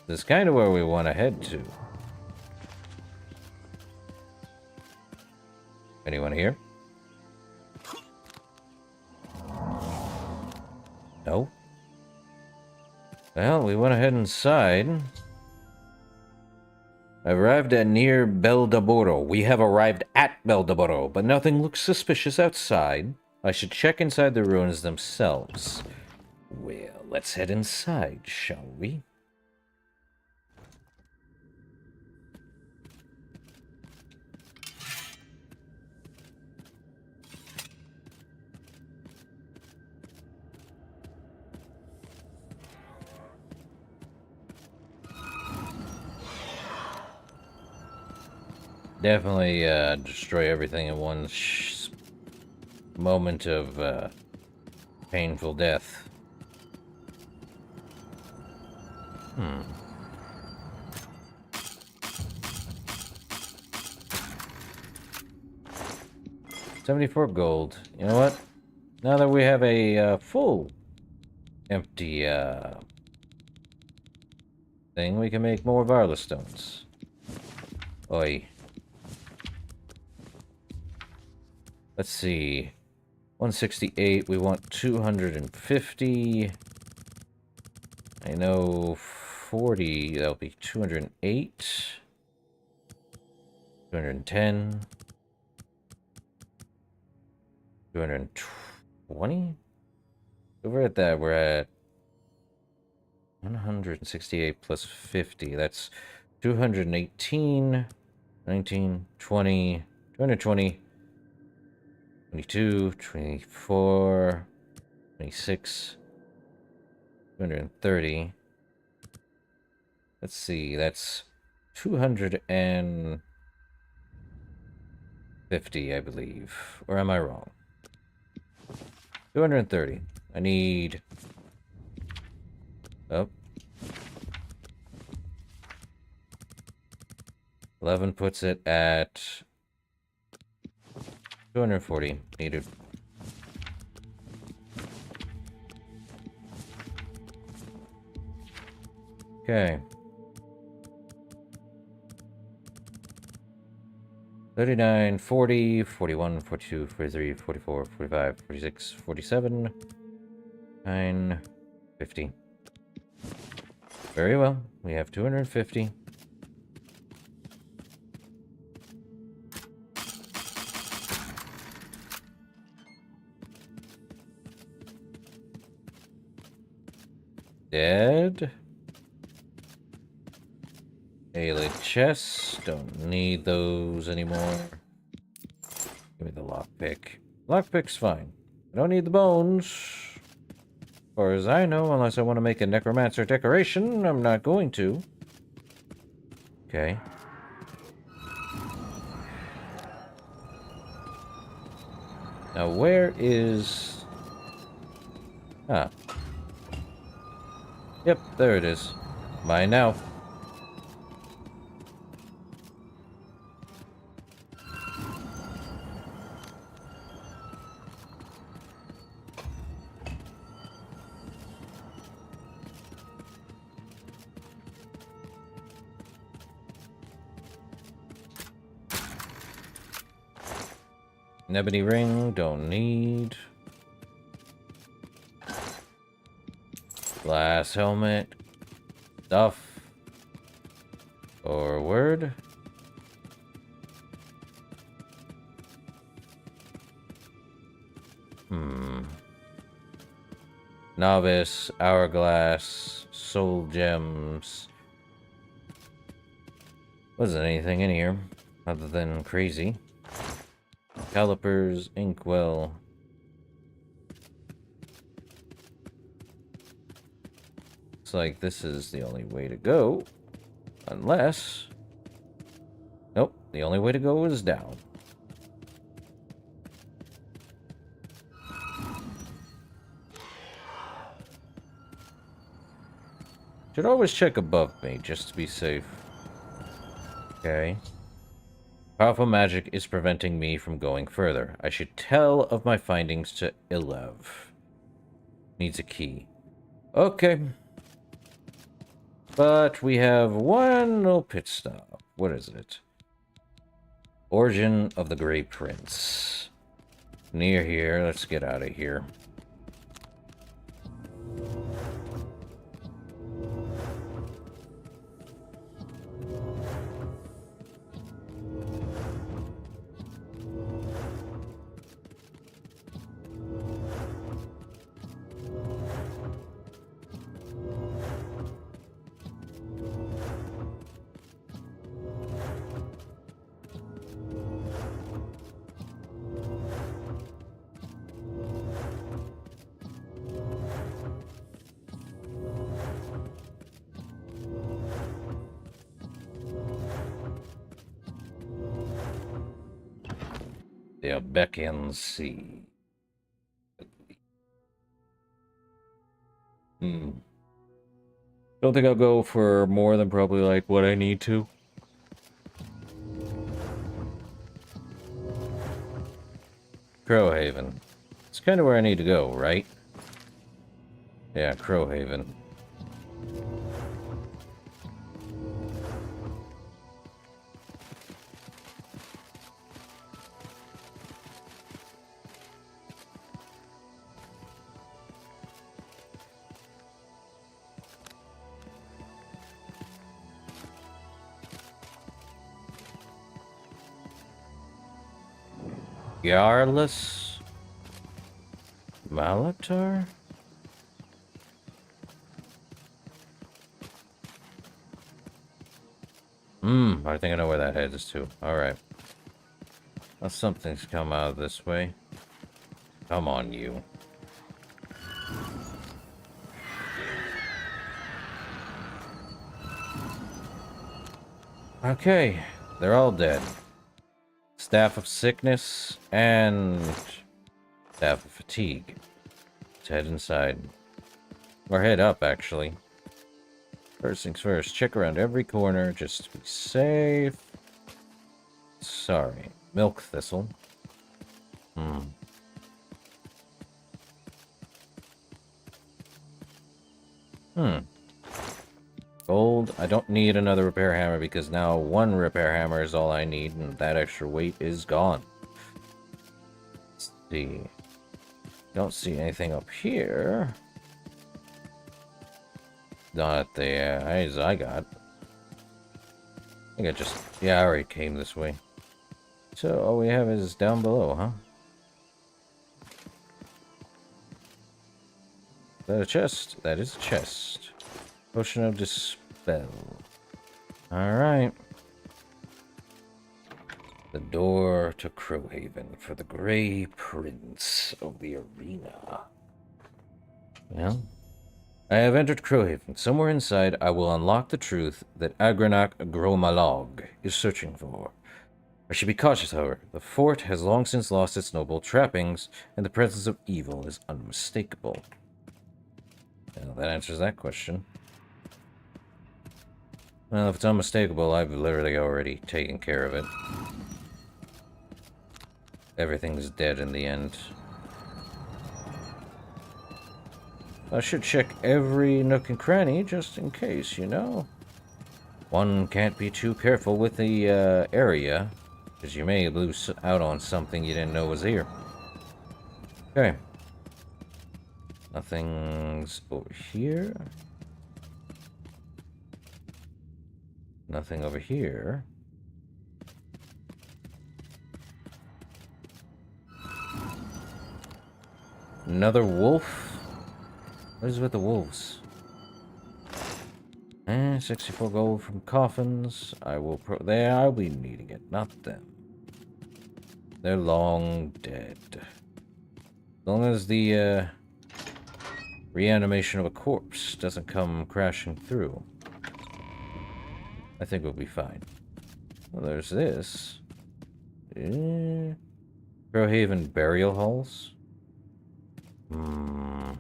This is kind of where we want to head to. Anyone here? No? Well, we went ahead inside. I arrived at near Beldaburo. We have arrived at Beldaburo, but nothing looks suspicious outside. I should check inside the ruins themselves. Well, let's head inside, shall we? Definitely destroy everything in one moment of painful death. 74 gold. You know what? Now that we have a full empty thing, we can make more Varla stones. Oi. Let's see. 168, we want 250. I know 40, that'll be 208. 210. 220? Over at that, we're at 168 plus 50. That's 218, 19, 20, 220, 22, 24, 26, 230. Let's see, that's 250, I believe. Or am I wrong? 230. I need... Oh. 11 puts it at 240 needed. Okay. 39, 40, 41, 42, 43, 44, 45, 46, 47, 9, 50. Very well. We have 250. Dead. Ailey chests. Don't need those anymore. Give me the lockpick. Lockpick's fine. I don't need the bones. As far as I know, unless I want to make a necromancer decoration, I'm not going to. Okay. Now where is... Ah. Yep, there it is. Mine now. An ebony ring, don't need. Glass helmet. Stuff. Forward. Novice, hourglass, soul gems. Wasn't anything in here other than crazy. Calipers, inkwell. Looks like this is the only way to go. Unless... Nope, the only way to go is down. Should always check above me, just to be safe. Okay. Powerful magic is preventing me from going further. I should tell of my findings to Ilev. Needs a key. Okay. But we have one little pit stop. What is it? Origin of the Grey Prince. Near here. Let's get out of here. The Beccan Sea. Don't think I'll go for more than probably like what I need to. Crowhaven. It's kind of where I need to go, right? Yeah, Crowhaven. Yarless? Malatar? I think I know where that heads to. Alright. Well, something's come out this way. Come on, you. Okay, they're all dead. Staff of Sickness and Staff of Fatigue. Let's head inside. Or head up, actually. First things first, check around every corner just to be safe. Sorry. Milk Thistle. Gold. I don't need another repair hammer because now one repair hammer is all I need and that extra weight is gone. Let's see. Don't see anything up here. Not the eyes I got. I think I just... Yeah, I already came this way. So all we have is down below, huh? Is that a chest? That is a chest. Potion of Dispel. Alright. The door to Crowhaven for the Grey Prince of the Arena. Well, I have entered Crowhaven. Somewhere inside, I will unlock the truth that Agranak Gromalog is searching for. I should be cautious, however. The fort has long since lost its noble trappings, and the presence of evil is unmistakable. Well, that answers that question. Well, if it's unmistakable, I've literally already taken care of it. Everything's dead in the end. I should check every nook and cranny, just in case, you know? One can't be too careful with the area, because you may lose out on something you didn't know was here. Okay. Nothing's over here. Nothing over here. Another wolf? What is with the wolves? 64 gold from coffins. I'll be needing it, not them. They're long dead. As long as the Reanimation of a corpse doesn't come crashing through. I think we'll be fine. Well, there's this. Crowhaven burial halls? Hmm.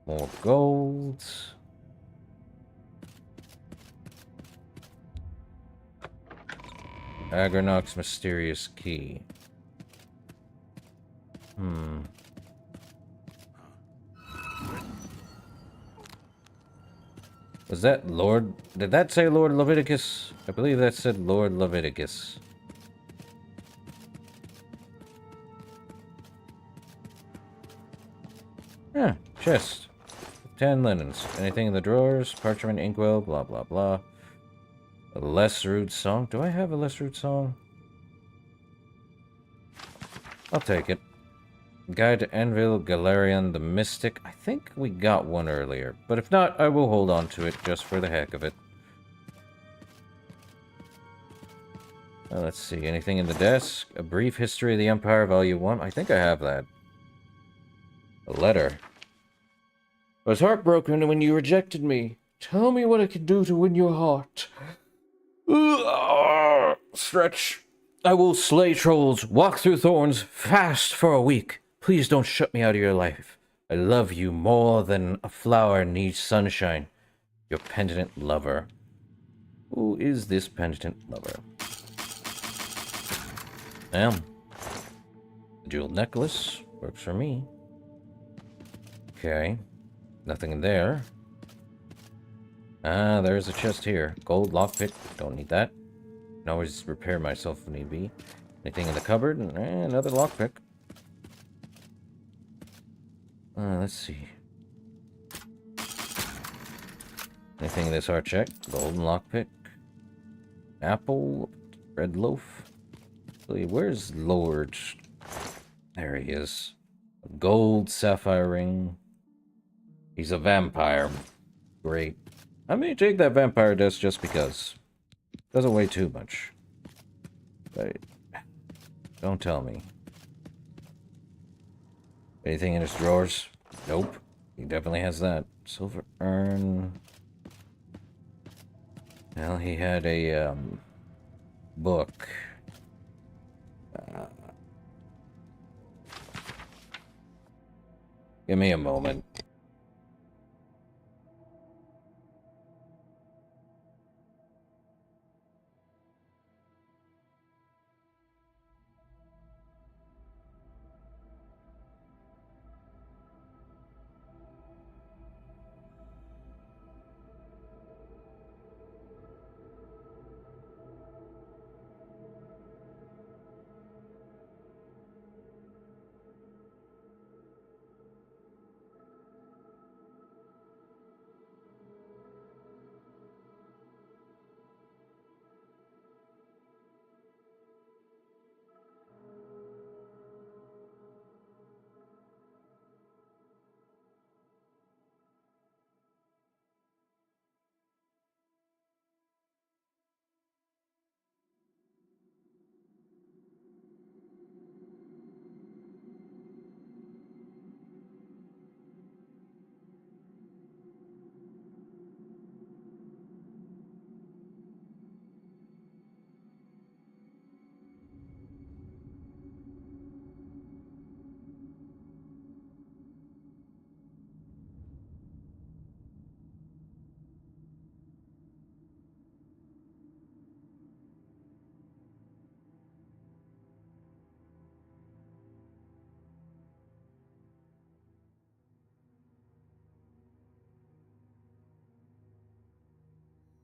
More gold. Agronach's mysterious key. Was that Lord... Did that say Lord Leviticus? I believe that said Lord Leviticus. Ah, chest. 10 linens. Anything in the drawers? Parchment, inkwell, blah, blah, blah. A less rude song. Do I have a less rude song? I'll take it. Guide to Anvil, Galarian, the Mystic. I think we got one earlier, but if not, I will hold on to it just for the heck of it. Let's see, anything in the desk? A Brief History of the Empire, Volume 1. I think I have that. A letter. I was heartbroken when you rejected me. Tell me what I can do to win your heart. Stretch. I will slay trolls, walk through thorns, fast for a week. Please don't shut me out of your life. I love you more than a flower needs sunshine. Your penitent lover. Who is this penitent lover? The jeweled necklace works for me. Okay. Nothing in there. Ah, there's a chest here. Gold lockpick. Don't need that. Can always repair myself if need be. Anything in the cupboard? Another lockpick. Let's see. Anything in this heart check? Golden lockpick. Apple. Red loaf. Where's Lord? There he is. A gold sapphire ring. He's a vampire. Great. I may take that vampire dust just because. Doesn't weigh too much. But don't tell me. Anything in his drawers? Nope. He definitely has that. Silver urn. Well, he had a book. Give me a moment.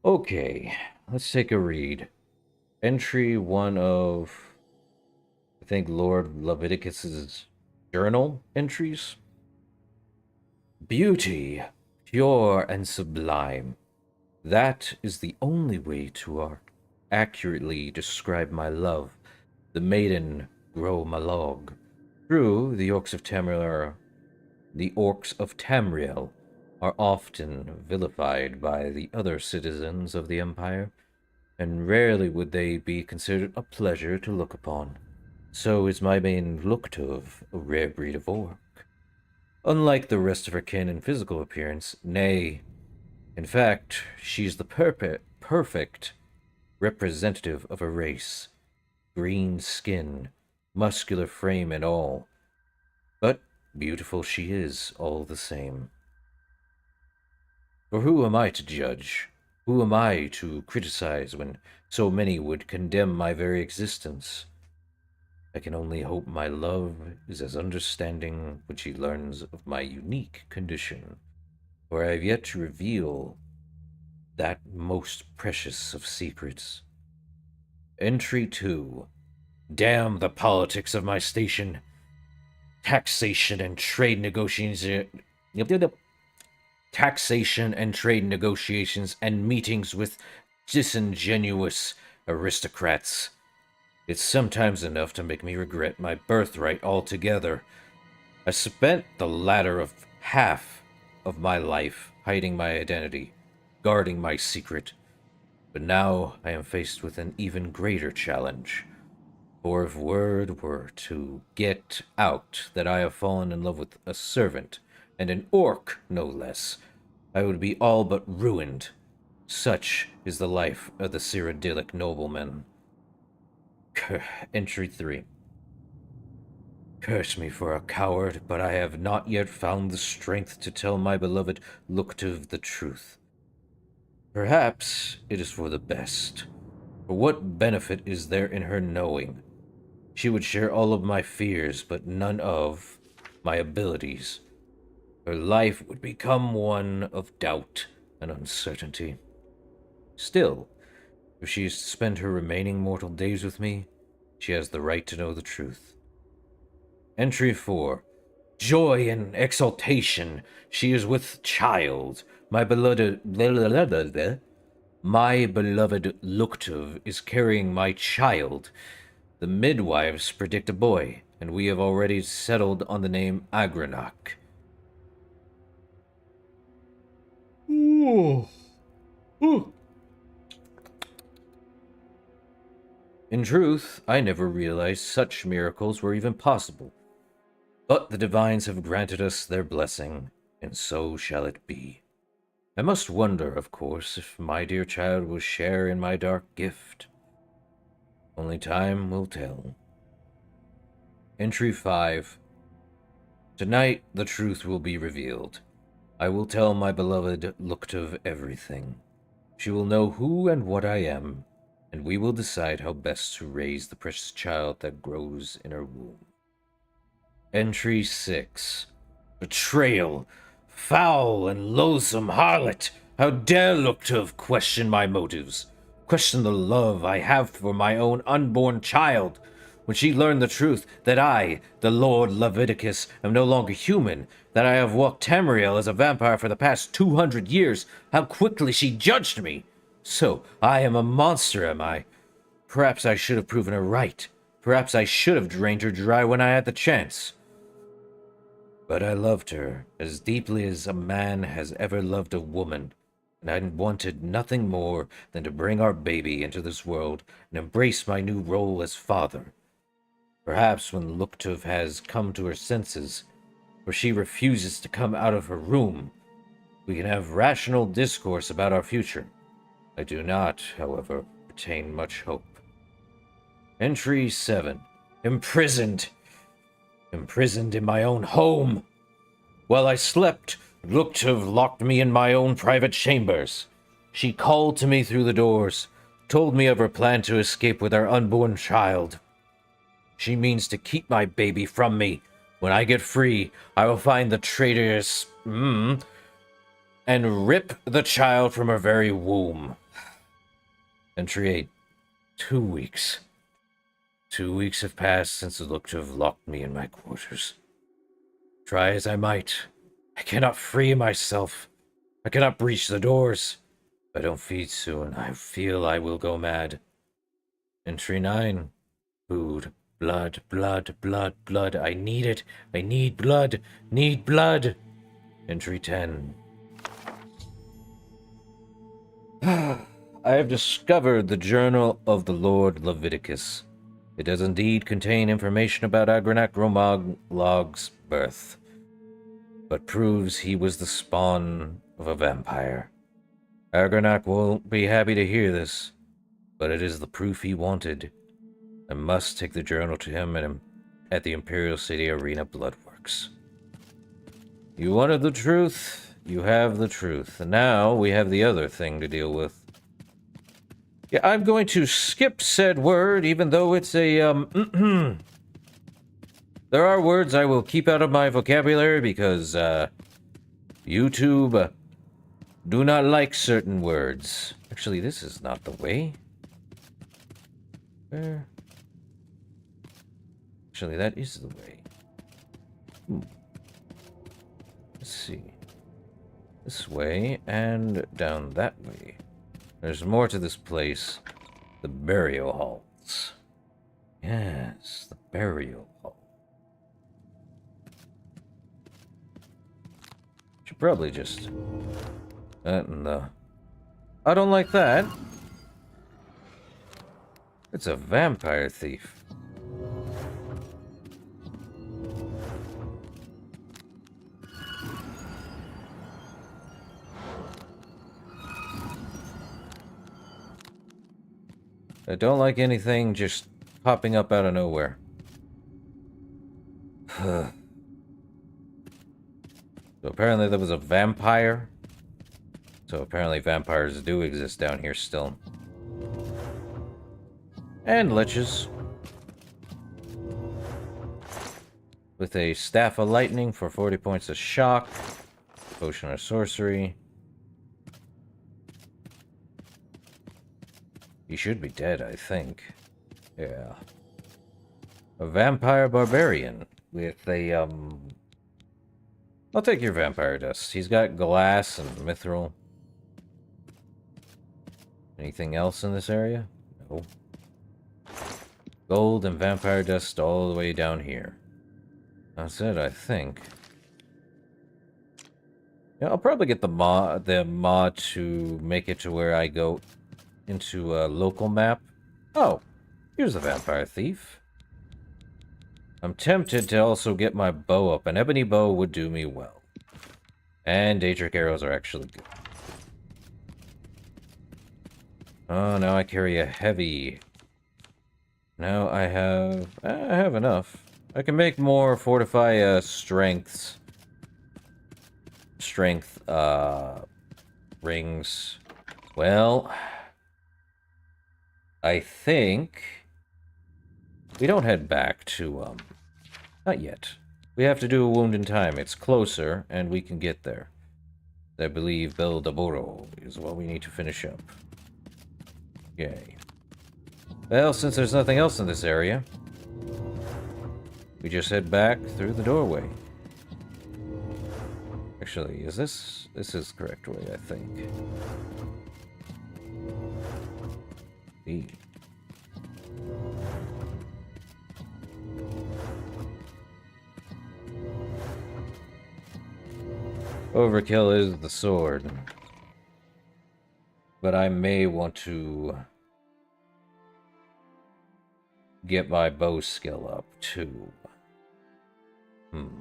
Okay, let's take a read. Entry 1 of, I think, Lord Leviticus's journal entries. Beauty, pure and sublime. That is the only way to accurately describe my love. The maiden grow Malog. True, the orcs of Tamriel are often vilified by the other citizens of the Empire, and rarely would they be considered a pleasure to look upon. So is my main Luktov, a rare breed of orc. Unlike the rest of her kin in physical appearance, nay, in fact, she's the perfect representative of a race. Green skin, muscular frame and all. But beautiful she is, all the same. For who am I to judge? Who am I to criticize when so many would condemn my very existence? I can only hope my love is as understanding when she learns of my unique condition, for I have yet to reveal that most precious of secrets. Entry 2. Damn the politics of my station. Taxation and trade negotiations. Taxation and trade negotiations and meetings with disingenuous aristocrats. It's sometimes enough to make me regret my birthright altogether. I spent the latter of half of my life hiding my identity, guarding my secret. But now I am faced with an even greater challenge. For if word were to get out that I have fallen in love with a servant, and an orc no less, I would be all but ruined. Such is the life of the Cyrodiilic nobleman. Entry 3. Curse me for a coward, but I have not yet found the strength to tell my beloved Luktov the truth. Perhaps it is for the best. For what benefit is there in her knowing? She would share all of my fears, but none of my abilities. Her life would become one of doubt and uncertainty. Still, if she is to spend her remaining mortal days with me, she has the right to know the truth. Entry 4. Joy and exultation. She is with child. My beloved Luktov is carrying my child. The midwives predict a boy, and we have already settled on the name Agranok. Ooh. Ooh. In truth, I never realized such miracles were even possible. But the divines have granted us their blessing, and so shall it be. I must wonder, of course, if my dear child will share in my dark gift. Only time will tell. Entry 5. Tonight the truth will be revealed. I will tell my beloved Luktov everything. She will know who and what I am, and we will decide how best to raise the precious child that grows in her womb. Entry 6. Betrayal! Foul and loathsome harlot! How dare Luktov question my motives? Question the love I have for my own unborn child? When she learned the truth that I, the Lord Leviticus, am no longer human, that I have walked Tamriel as a vampire for the past 200 years, how quickly she judged me! So, I am a monster, am I? Perhaps I should have proven her right. Perhaps I should have drained her dry when I had the chance. But I loved her as deeply as a man has ever loved a woman, and I wanted nothing more than to bring our baby into this world and embrace my new role as father. Perhaps when Luktov has come to her senses, or she refuses to come out of her room, we can have rational discourse about our future. I do not, however, retain much hope. Entry 7. Imprisoned. Imprisoned in my own home. While I slept, Luktov locked me in my own private chambers. She called to me through the doors, told me of her plan to escape with our unborn child. She means to keep my baby from me. When I get free, I will find the traitorous... and rip the child from her very womb. Entry 8. 2 weeks. 2 weeks have passed since Luktov locked me in my quarters. Try as I might, I cannot free myself. I cannot breach the doors. If I don't feed soon, I feel I will go mad. Entry 9. Food. Blood, blood, blood, blood. I need it. I need blood. Need blood. Entry 10. I have discovered the journal of the Lord Leviticus. It does indeed contain information about Agranak Romaglog's birth, but proves he was the spawn of a vampire. Agranak won't be happy to hear this, but it is the proof he wanted. I must take the journal to him at the Imperial City Arena Bloodworks. You wanted the truth, you have the truth. And now we have the other thing to deal with. Yeah, I'm going to skip said word, even though it's a, There are words I will keep out of my vocabulary because, YouTube do not like certain words. Actually, this is not the way. Where? Actually, that is the way. Let's see. This way and down that way. There's more to this place. The burial halls. Yes, the burial hall. Should probably just... that and the... I don't like that. It's a vampire thief. I don't like anything just popping up out of nowhere. So apparently there was a vampire. So apparently vampires do exist down here still. And liches. With a Staff of Lightning for 40 points of shock. Potion of Sorcery. He should be dead, I think. Yeah. A Vampire Barbarian with a, I'll take your Vampire Dust. He's got Glass and Mithril. Anything else in this area? No. Gold and Vampire Dust all the way down here. That's it, I think. Yeah, I'll probably get the mod to make it to where I go into a local map. Oh, here's the Vampire Thief. I'm tempted to also get my bow up. An ebony bow would do me well. And Daedric arrows are actually good. Oh, now I carry a heavy. Now I have enough. I can make more fortify strength rings. Well, I think we don't head back to, not yet. We have to do a wound in time. It's closer, and we can get there. I believe Beldaboro is what we need to finish up. Yay. Well, since there's nothing else in this area, we just head back through the doorway. Actually, is this is the correct way, I think. B. Overkill is the sword. But I may want to get my bow skill up, too. Because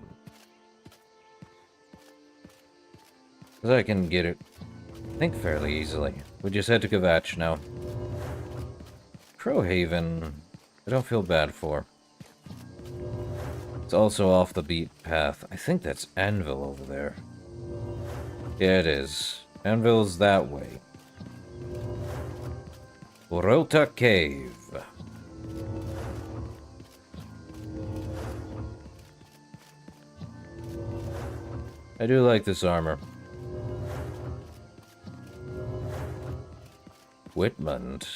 I can get it, I think, fairly easily. We just head to Kvatch now. Crowhaven, I don't feel bad for. It's also off the beat path. I think that's Anvil over there. Yeah, it is. Anvil's that way. Rota Cave. I do like this armor. Whitmund.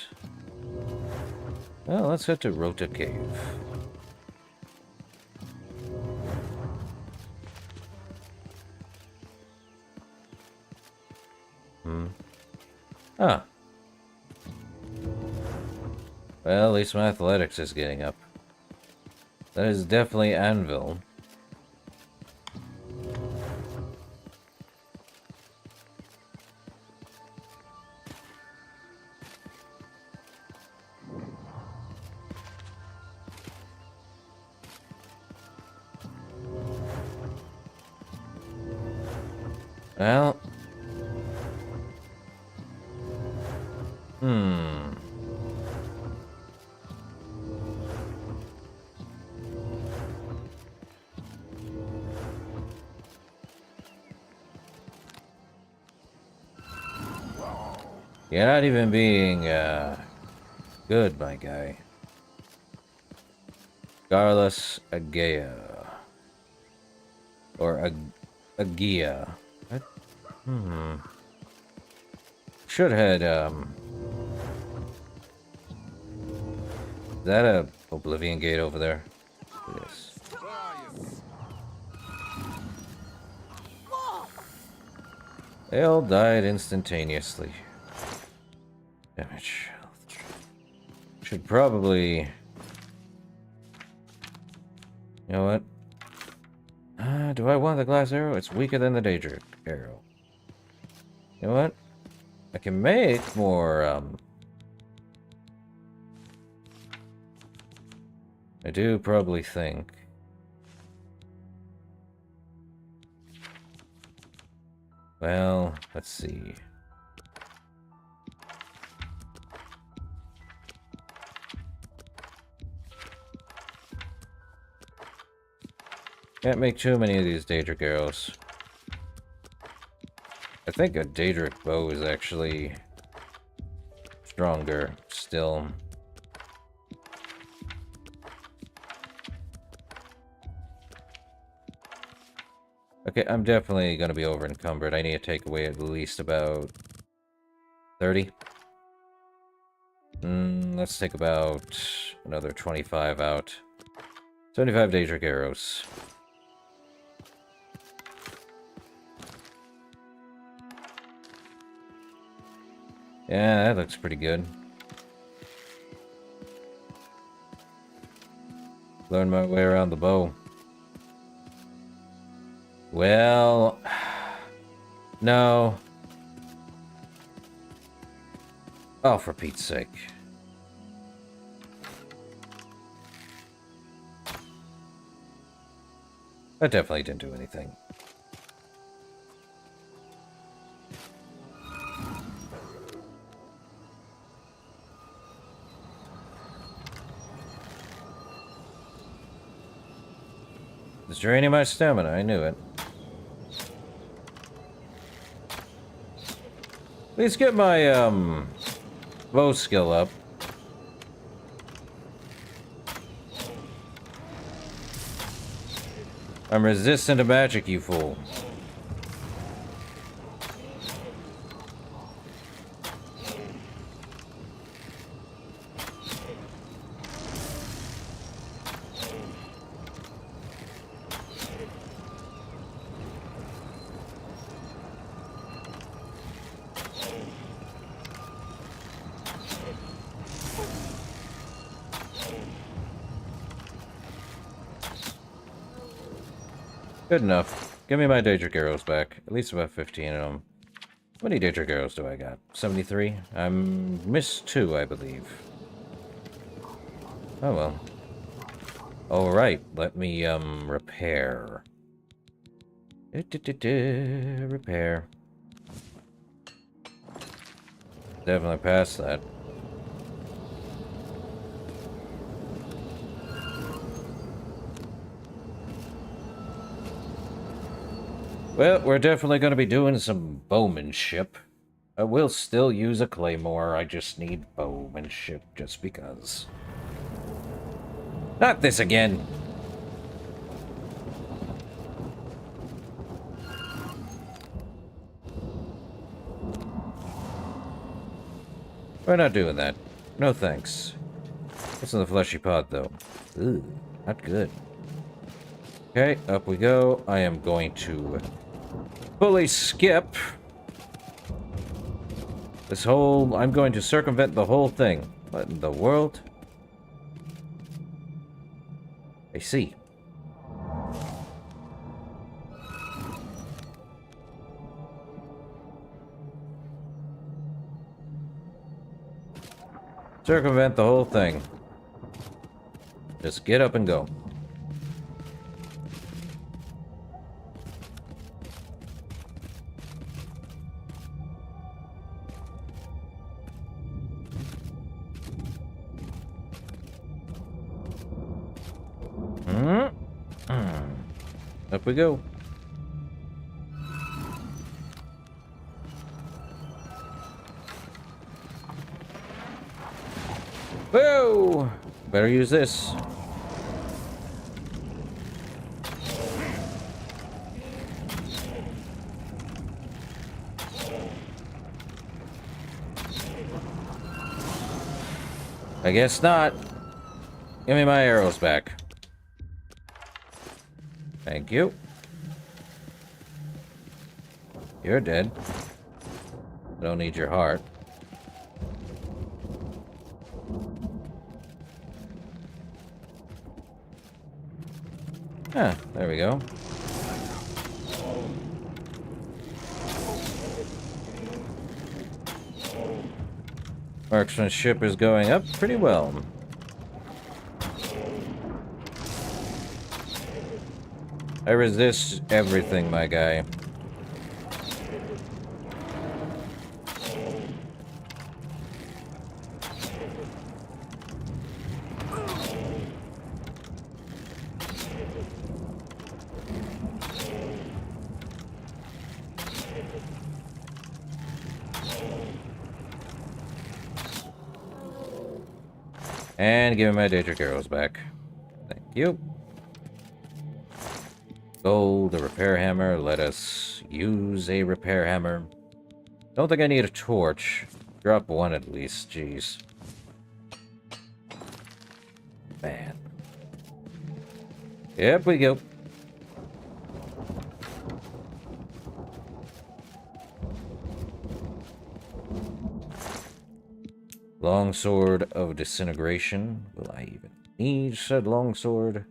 Well, let's head to Rota Cave. Ah. Well, at least my athletics is getting up. That is definitely Anvil. Well. Hmm. You're not even being, good, my guy. Carlos Agea. Or Agia. What? Hmm. Should had, is that a Oblivion gate over there? Yes. They all died instantaneously. Damage. Should probably... You know what? Do I want the glass arrow? It's weaker than the daedric arrow. You know what? I can make more, I do probably think... Well, let's see. Can't make too many of these daedric arrows. I think a daedric bow is actually stronger still. Okay, I'm definitely going to be over encumbered. I need to take away at least about 30. Let's take about another 25 out. 75 daedric arrows. Yeah, that looks pretty good. Learn my way around the bow. Well... No. Oh, for Pete's sake. That definitely didn't do anything. It's draining my stamina, I knew it. Let's get my, bow skill up. I'm resistant to magic, you fool. Good enough. Give me my daedric arrows back. At least about 15 of them. How many daedric arrows do I got? 73? I'm missed 2, I believe. Oh well. Alright, let me, repair. Repair. Definitely past that. Well, we're definitely going to be doing some bowmanship. I will still use a claymore, I just need bowmanship just because. Not this again! We're not doing that. No thanks. What's in the fleshy pod, though? Ooh, not good. Okay, up we go. I am going to fully skip this whole... I'm going to circumvent the whole thing. What in the world? I see. Circumvent the whole thing. Just get up and go. Up we go. Whoa! Better use this. I guess not. Give me my arrows back. Thank you. You're dead. I don't need your heart. Ah, there we go. Marksmanship is going up pretty well. I resist everything, my guy. And give me my Daedric arrows back. Thank you. Gold, a repair hammer. Let us use a repair hammer. Don't think I need a torch. Drop one at least, jeez. Man. Yep, we go. Longsword of Disintegration. Will I even need said longsword?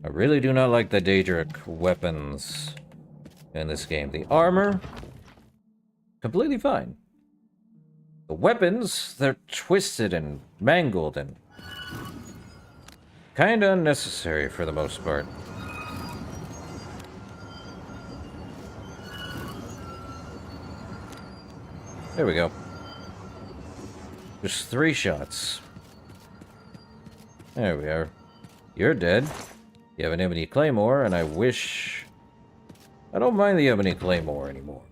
I really do not like the Daedric weapons in this game. The armor, completely fine. The weapons, they're twisted and mangled and kinda unnecessary for the most part. There we go. Just 3 shots. There we are. You're dead. You have an ebony claymore, and I wish... I don't mind the ebony claymore anymore.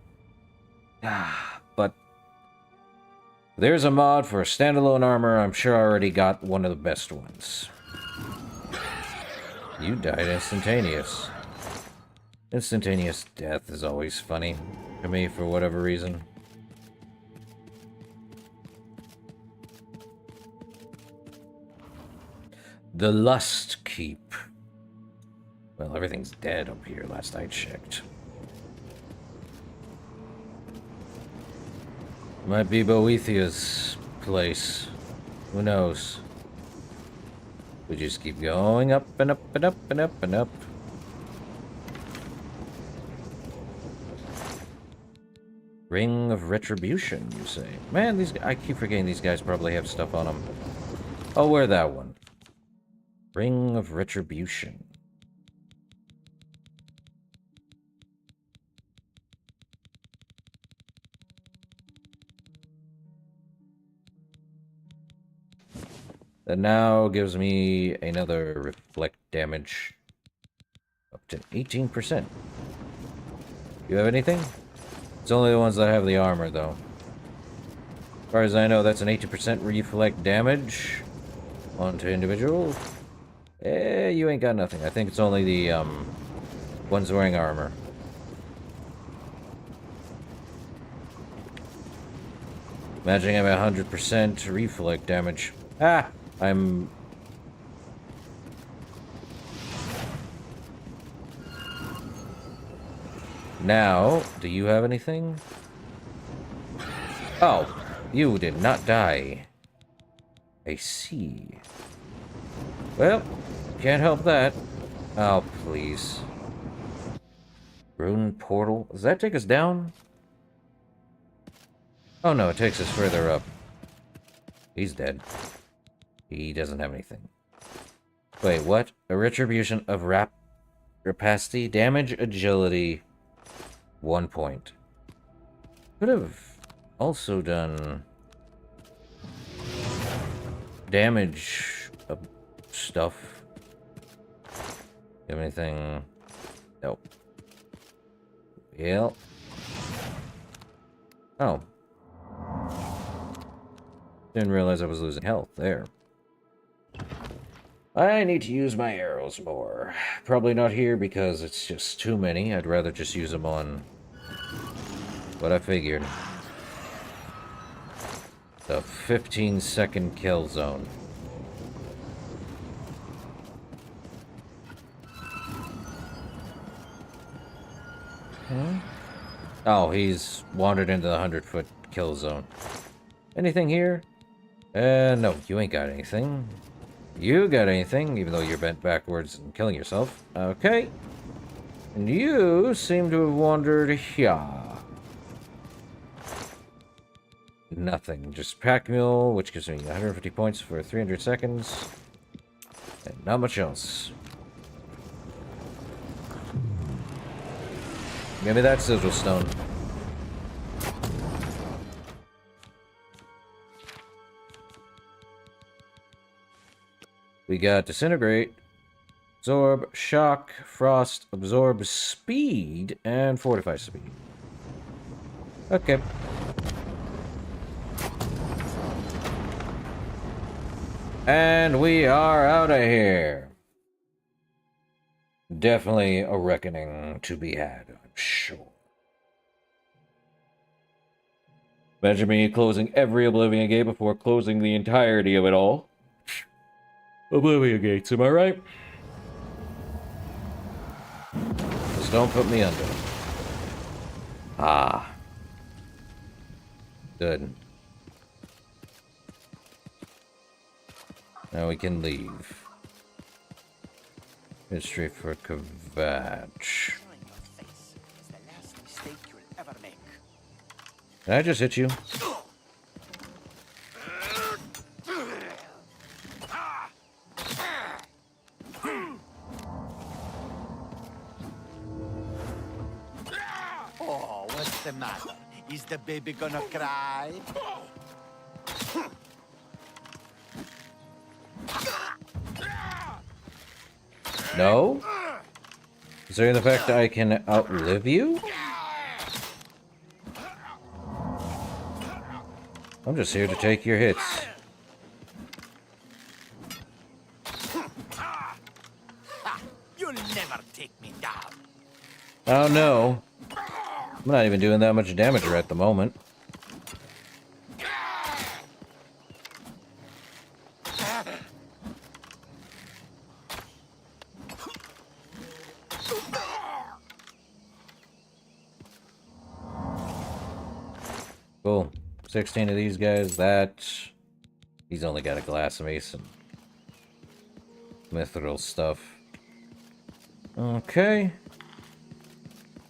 But... there's a mod for standalone armor. I'm sure I already got one of the best ones. You died instantaneous. Instantaneous death is always funny to me for whatever reason. The Lust Keep. Well, everything's dead up here, last I checked. Might be Boethia's place. Who knows? We just keep going up and up and up and up and up. Ring of Retribution, you say? Man, these I keep forgetting these guys probably have stuff on them. I'll wear that one. Ring of Retribution. That now gives me another reflect damage up to 18%. You have anything? It's only the ones that have the armor, though. As far as I know, that's an 80% reflect damage onto individual. You ain't got nothing. I think it's only the ones wearing armor. Imagining I'm at 100% reflect damage. Ah! I'm... Now, do you have anything? Oh, you did not die. I see. Well, can't help that. Oh, please. Rune portal. Does that take us down? Oh no, it takes us further up. He's dead. He doesn't have anything. Wait, what? A retribution of rapacity, damage, agility, 1 point. Could have also done damage of stuff. You have anything? Nope. Well. Oh. Didn't realize I was losing health there. I need to use my arrows more. Probably not here because it's just too many. I'd rather just use them on what I figured. The 15-second kill zone. Okay. Oh, he's wandered into the 100-foot kill zone. Anything here? No, you ain't got anything. You got anything, even though you're bent backwards and killing yourself. Okay. And you seem to have wandered here. Nothing. Just Pack Mule, which gives me 150 points for 300 seconds. And not much else. Maybe that's Sigil Stone. We got Disintegrate, Absorb, Shock, Frost, Absorb Speed, and Fortify Speed. Okay. And we are out of here. Definitely a reckoning to be had, I'm sure. Imagine me closing every Oblivion gate before closing the entirety of it all. Oblivion gates, am I right? Just don't put me under. Ah. Good. Now we can leave. History for Kvatch. Did I just hit you? Oh, what's the matter? Is the baby gonna cry? No? Considering the fact that I can outlive you? I'm just here to take your hits. You'll never take me down. Oh no. I'm not even doing that much damage at the moment. Cool. 16 of these guys. He's only got a glass mace and mithril stuff. Okay.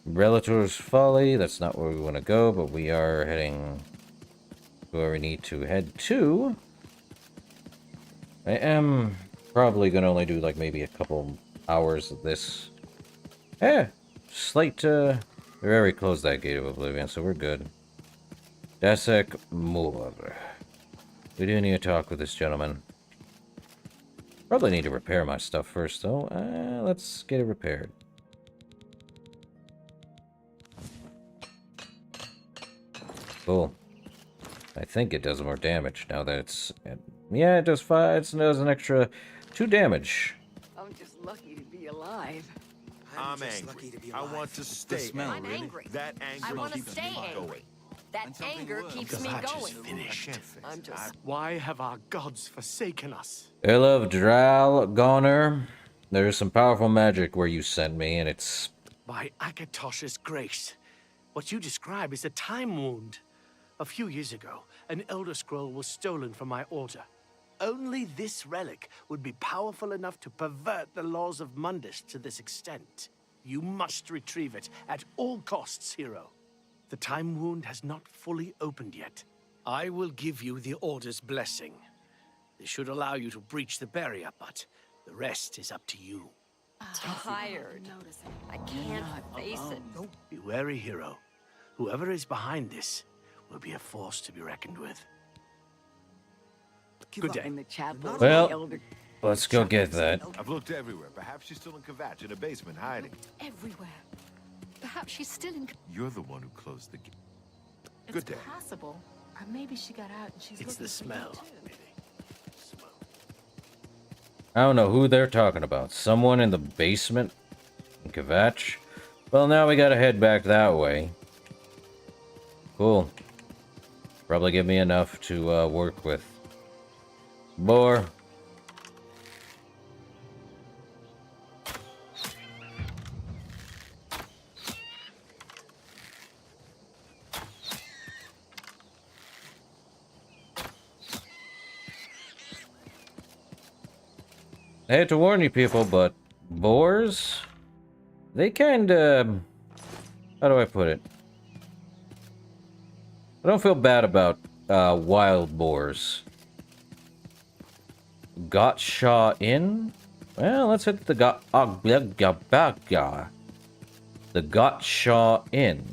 Relator's Folly. That's not where we want to go, but we are heading to where we need to head to. I am probably going to only do like maybe a couple hours of this. Yeah. Slight, we already closed that gate of Oblivion, so we're good. Dasek Moor. We do need to talk with this gentleman. Probably need to repair my stuff first, though. Let's get it repaired. Cool. I think it does more damage now that it's... Yeah, it does 5. It does an extra 2 damage. I'm just lucky to be alive. I'm angry. I want to stay I'm angry. That anger I want to keeps stay me angry. going. That anger keeps me going. I'm just... Why have our gods forsaken us? Earl of Dral Goner. There's some powerful magic where you sent me, and it's... By Akatosh's grace. What you describe is a time wound. A few years ago, an Elder Scroll was stolen from my order. Only this relic would be powerful enough to pervert the laws of Mundus to this extent. You must retrieve it at all costs, hero. The time wound has not fully opened yet. I will give you the Order's blessing. This should allow you to breach the barrier, but the rest is up to you. tired. I can't face it. Be wary, hero. Whoever is behind this will be a force to be reckoned with. Good day. In the chapel, Well, the elder... Let's go get that. I've looked everywhere. Perhaps she's still in Kvatch in a basement hiding. Everywhere. Perhaps she's still in... You're the one who closed the gate. It's Good day. possible. Or maybe she got out and she's It's looking the for you, smell. too. Smell. I don't know who they're talking about. Someone in the basement in Kvatch? Well, now we gotta head back that way. Cool. Probably give me enough to work with. Boar. I hate to warn you people, but boars, they kinda... How do I put it? I don't feel bad about wild boars. Gotcha Inn? Well, let's hit the the Gotcha Inn.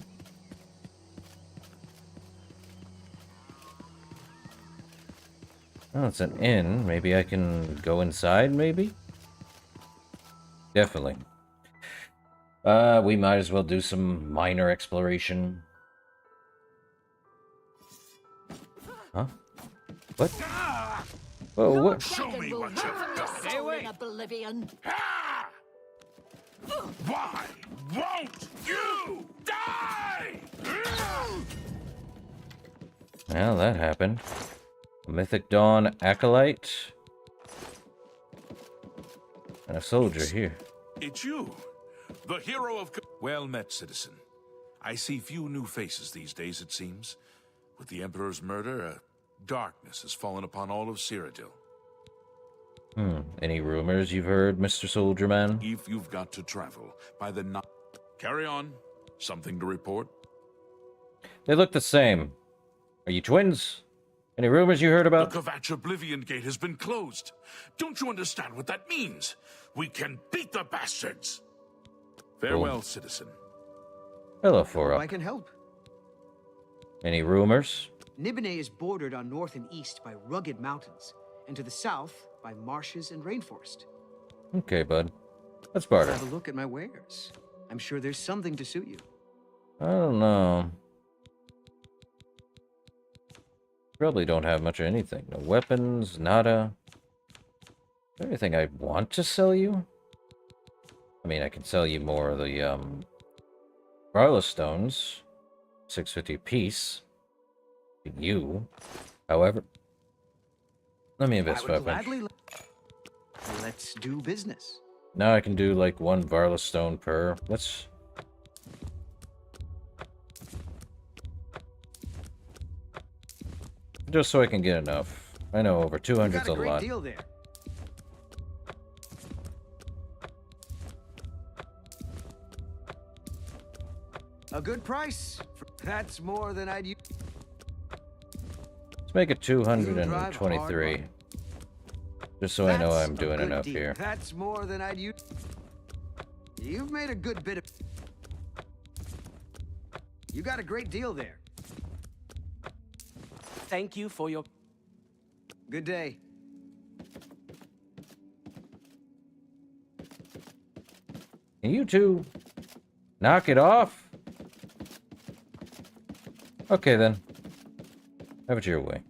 Oh, it's an inn. Maybe I can go inside, maybe? Definitely. We might as well do some minor exploration. Huh? What? Whoa, what? Show me what you've got. Stay away. Oblivion. Ah! Why won't you die? Well, that happened. Mythic Dawn Acolyte. And a soldier here. It's you, the hero of... Well met, citizen. I see few new faces these days, it seems. With the Emperor's murder, darkness has fallen upon all of Cyrodiil. Any rumors you've heard, Mr. Soldier Man? If you've got to travel by the night... Carry on. Something to report? They look the same. Are you twins? Any rumors you heard The about? Kvatch Oblivion Gate has been closed. Don't you understand what that means? We can beat the bastards. Farewell, citizen. Hello, I 4-Up. can help. Any rumors? Nibene is bordered on north and east by rugged mountains, and to the south by marshes and rainforest. Okay, bud. Let's barter. Have a look at my wares. I'm sure there's something to suit you. I don't know. Probably don't have much of anything. No weapons, nada. Is there anything I want to sell you? I mean, I can sell you more of the, Varla stones. 650 a piece. You. However... Let me invest I would 500. gladly. Let's do business. Now I can do, like, one Varla stone per. Let's... Just so I can get enough. I know, over 200 is Got a a great lot. deal there. A good price. That's more than I'd use. Let's make it You drive a hard 223. bargain. Just so I know That's I'm a doing good enough deal. here. That's more than I'd use. You've made a good bit of. You got a great deal there. Thank you for your... Good day. Can you two knock it off? Okay then. Have it your way.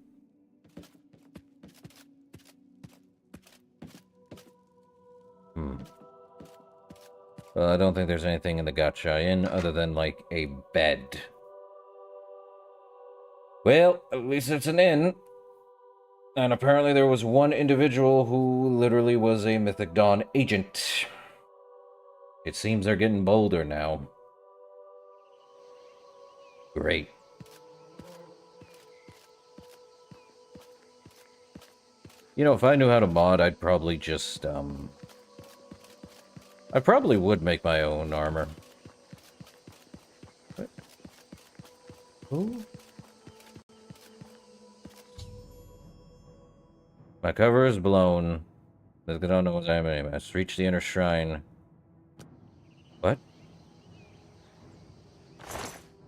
Well, I don't think there's anything in the Gotcha Inn other than, like, a bed. Well, at least it's an inn. And apparently there was one individual who literally was a Mythic Dawn agent. It seems they're getting bolder now. Great. You know, if I knew how to mod, I'd probably just, I probably would make my own armor. What? Who? My cover is blown. I don't know what I'm aiming at. Reach the inner shrine. What?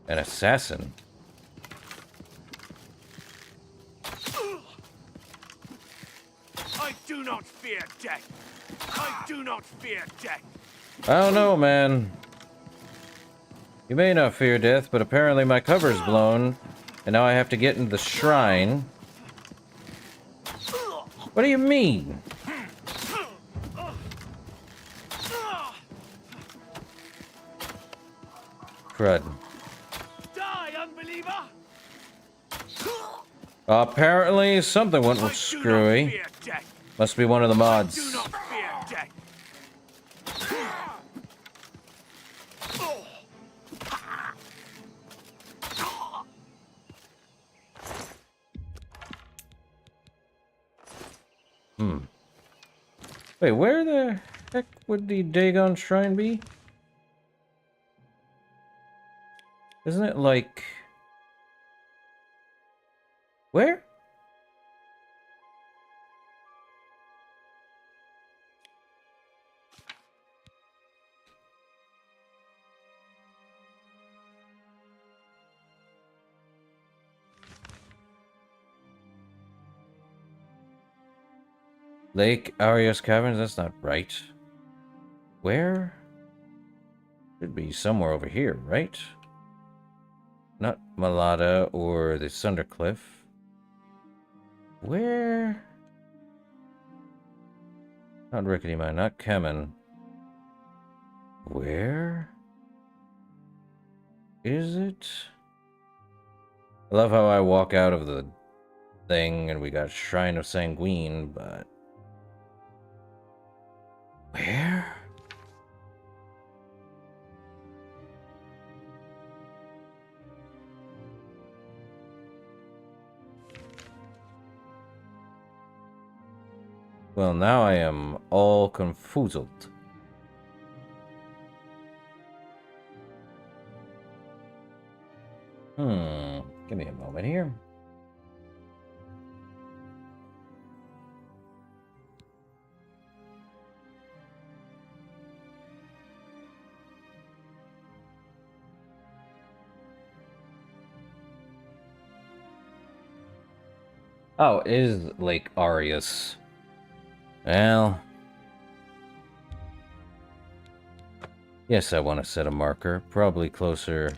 An assassin? I do do not fear death. I do not fear death. I don't know, man. You may not fear death, but apparently my cover's blown, and now I have to get into the shrine. What do you mean? Crud. Die, unbeliever! Apparently something went screwy. Fear death. Must be one of the Do mods. not fear death. Wait, where the heck would the Dagon Shrine be? Isn't it like... Where? Lake Arias Caverns? That's not right. Where? Should be somewhere over here, right? Not Malata or the Sundercliff. Where? Not Rickety Mine, not Kemen. Where is it? I love how I walk out of the thing and we got Shrine of Sanguine, but... Where? Well, now I am all confoozled. Give me a moment here. Oh, it is Lake Arias. Well... Yes, I want to set a marker. Probably closer...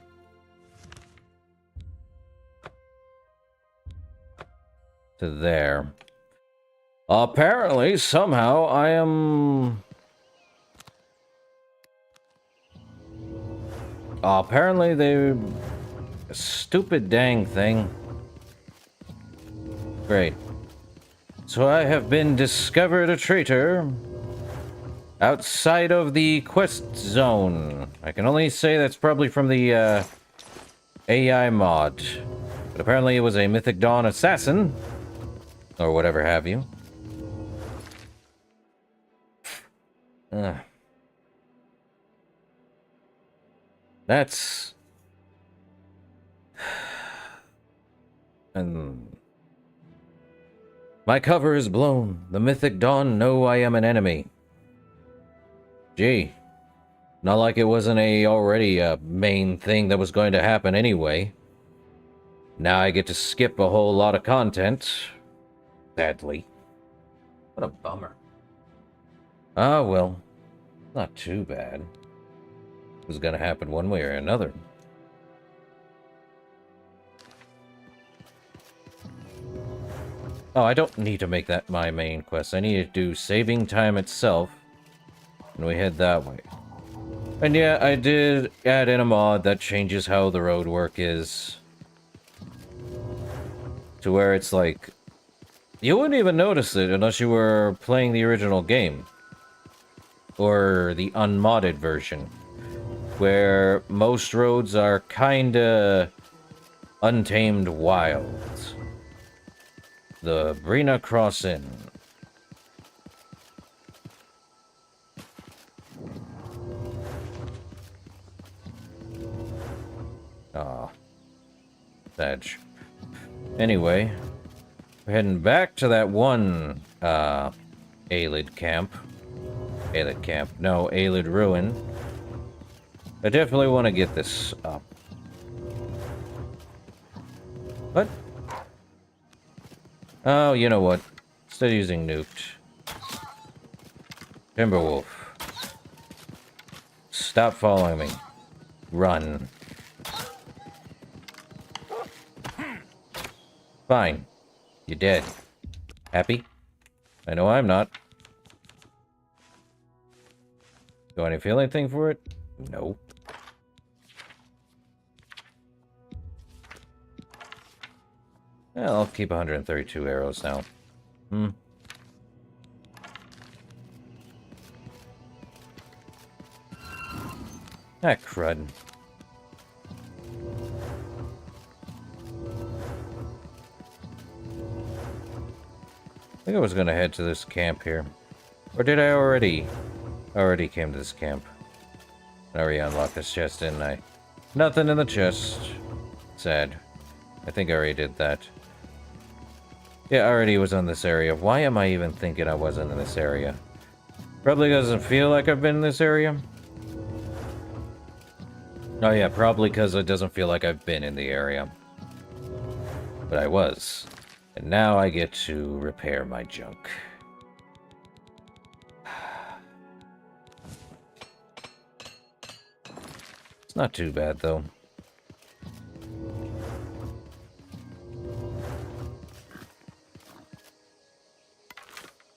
to there. Apparently, somehow, I am... Apparently, they... Stupid dang thing. Great. So I have been discovered a traitor outside of the quest zone. I can only say that's probably from the AI mod. But apparently it was a Mythic Dawn assassin. Or whatever have you. That's... And... My cover is blown. The Mythic Dawn know I am an enemy. Gee. Not like it wasn't already a main thing that was going to happen anyway. Now I get to skip a whole lot of content. Sadly. What a bummer. Ah, well. Not too bad. It was gonna happen one way or another. Oh, I don't need to make that my main quest. I need to do saving time itself. And we head that way. And yeah, I did add in a mod that changes how the road work is. To where it's like... You wouldn't even notice it unless you were playing the original game. Or the unmodded version. Where most roads are kinda... untamed wilds. The Brina Crossing. Ah. Sadge. Anyway. We're heading back to that one, Aelid camp. Aelid camp. No, Aelid ruin. I definitely want to get this up. What? Oh, you know what? Instead of using nuked. Timberwolf. Stop following me. Run. Fine. You're dead. Happy? I know I'm not. Do I feel anything for it? No. Well, I'll keep 132 arrows now. Ah, crud. I think I was gonna head to this camp here. Or did I already? I already came to this camp. I already unlocked this chest, didn't I? Nothing in the chest. Sad. I think I already did that. Yeah, I already was on this area. Why am I even thinking I wasn't in this area? Probably doesn't feel like I've been in this area. Oh yeah, probably because it doesn't feel like I've been in the area. But I was. And now I get to repair my junk. It's not too bad, though.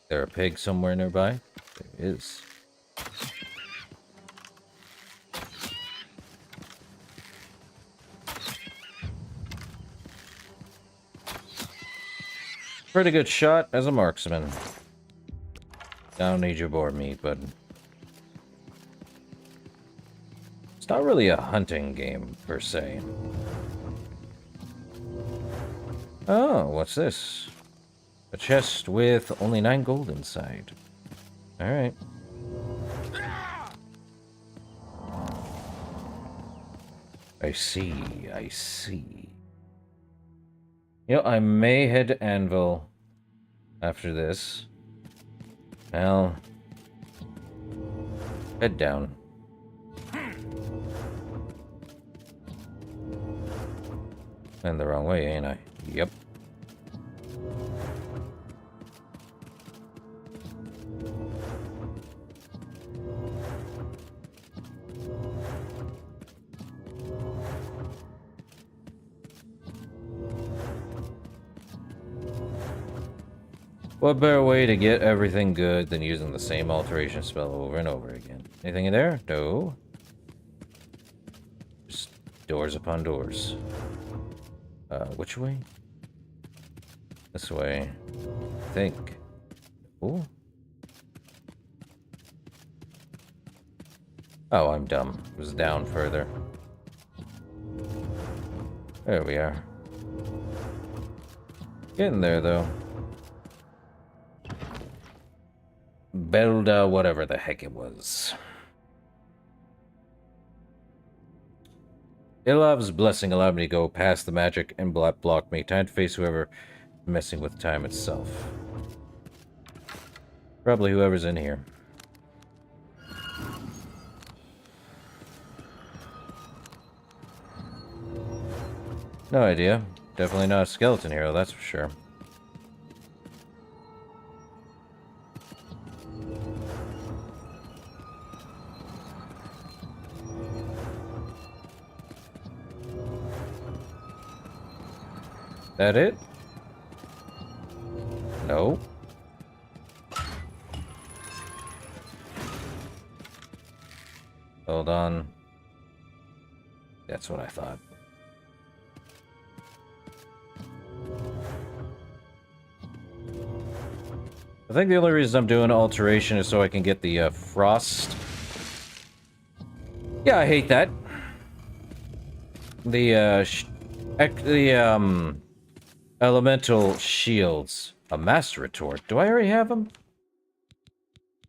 There a pig somewhere nearby? There is. Pretty good shot as a marksman. Don't need your boar meat, but it's not really a hunting game, per se. Oh, what's this? A chest with only 9 gold inside. Alright. I see, I see. You know, I may head to Anvil after this. Well, head down. And the wrong way, ain't I? Yep. What better way to get everything good than using the same alteration spell over and over again? Anything in there? No. Just doors upon doors. Which way? This way. I think. Ooh. Oh, I'm dumb. It was down further. There we are. Getting there, though. Belda, whatever the heck it was. Ilav's blessing allowed me to go past the magic and block me. Time to face whoever messing with time itself. Probably whoever's in here. No idea. Definitely not a skeleton hero, that's for sure. That it? No. Hold on. That's what I thought. I think the only reason I'm doing alteration is so I can get the frost. Yeah, I hate that. The elemental shields. A master retort. Do I already have them?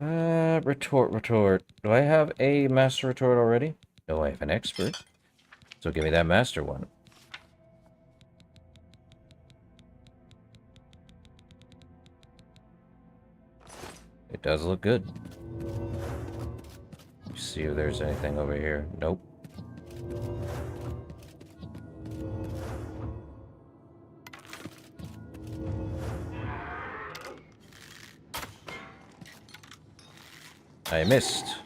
Retort. Do I have a master retort already? No, I have an expert. So give me that master one. It does look good. See if there's anything over here. Nope. I missed.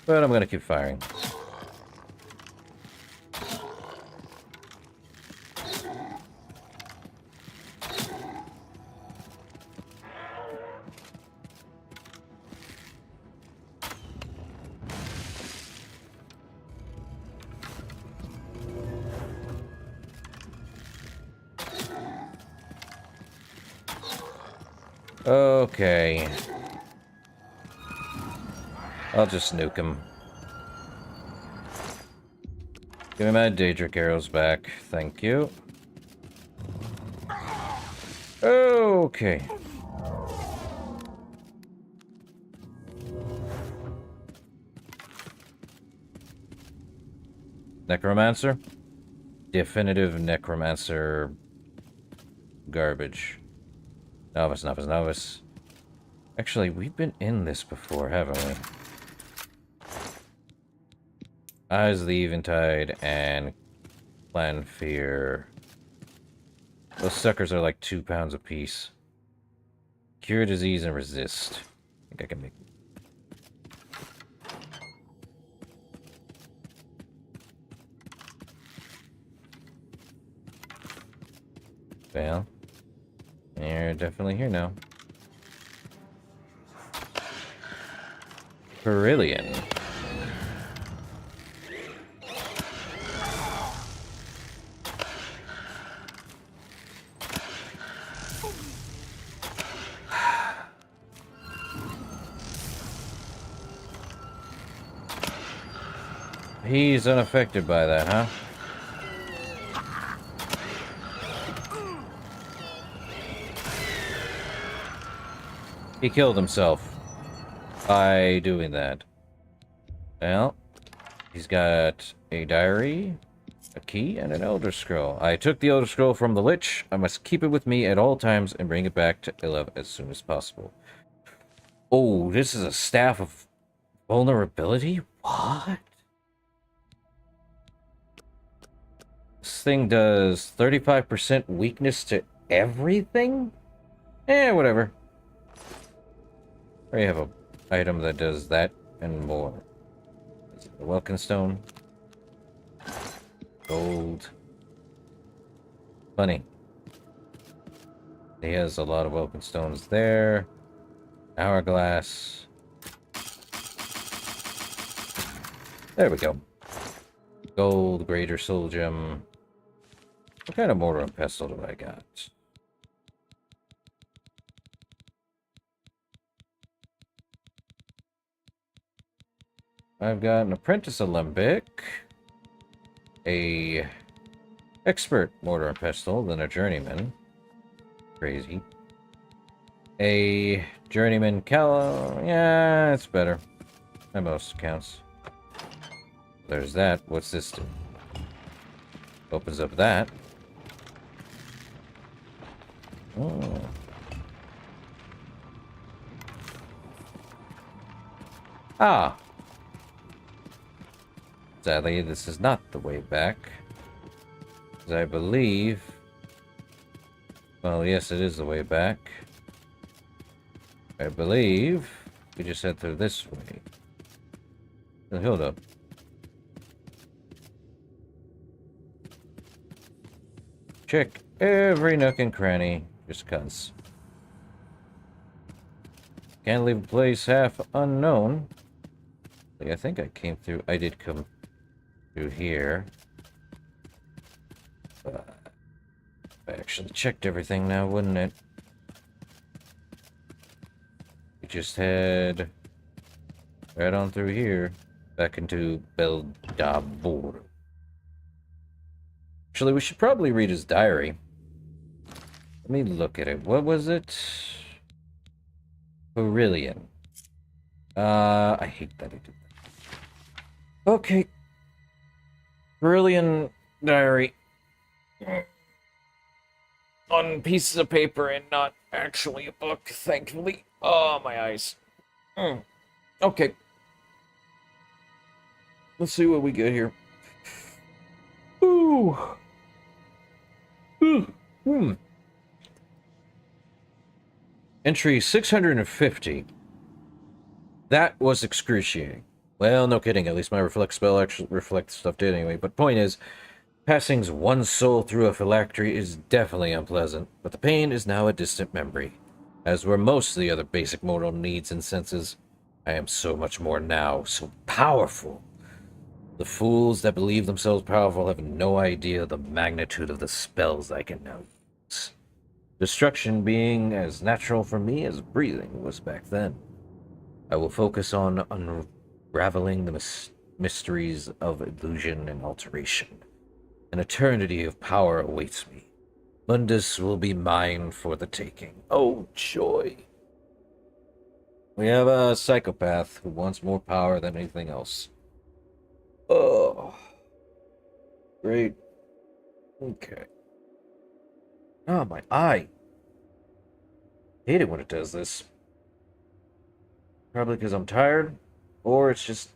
But I'm gonna keep firing. Okay. I'll just nuke him. Give me my Daedric arrows back. Thank you. Okay. Necromancer? Definitive Necromancer garbage. Novice, novice, novice. Actually, we've been in this before, haven't we? Eyes of the Eventide and Clan Fear. Those suckers are like 2 pounds apiece. Cure disease and resist. I think I can make... Well, you're definitely here now. Brilliant. He's unaffected by that, huh? He killed himself by doing that. Well, he's got a diary, a key, and an Elder Scroll. I took the Elder Scroll from the Lich. I must keep it with me at all times and bring it back to Ilev as soon as possible. Oh, this is a Staff of Vulnerability? What? This thing does 35% weakness to everything? Whatever. I have an item that does that and more. Is it the Welkin Stone? Gold. Funny. He has a lot of Welkin Stones there. Hourglass. There we go. Gold, Greater Soul Gem. What kind of mortar and pestle do I got? I've got an Apprentice Alembic, a Expert Mortar and Pestle, then a Journeyman. Crazy. A Journeyman yeah, it's better. By most accounts. There's that. What's this do? Opens up that. Oh. Ah. Sadly, this is not the way back. As I believe... Well, yes, it is the way back. I believe we just head through this way. Hold up. Check every nook and cranny, just cuz. Can't leave a place half unknown. I think I came through. I did come through here. I actually checked everything now, wouldn't it? We just head right on through here, back into Beldabur. Actually, we should probably read his diary. Let me look at it. What was it? Aurelian. I hate that I did that. Okay. Aurelian diary. On pieces of paper and not actually a book, thankfully. Oh, my eyes. Okay. Let's see what we get here. Ooh. Entry 650. That was excruciating. Well, no kidding. At least my reflect spell actually reflects stuff did anyway. But point is, passing one's soul through a phylactery is definitely unpleasant, but the pain is now a distant memory. As were most of the other basic mortal needs and senses, I am so much more now, so powerful. The fools that believe themselves powerful have no idea the magnitude of the spells I can now use. Destruction being as natural for me as breathing was back then. I will focus on unraveling the mysteries of illusion and alteration. An eternity of power awaits me. Mundus will be mine for the taking. Oh, joy. We have a psychopath who wants more power than anything else. Oh. Great. Okay. Oh, my eye. Hate it when it does this. Probably because I'm tired, or it's just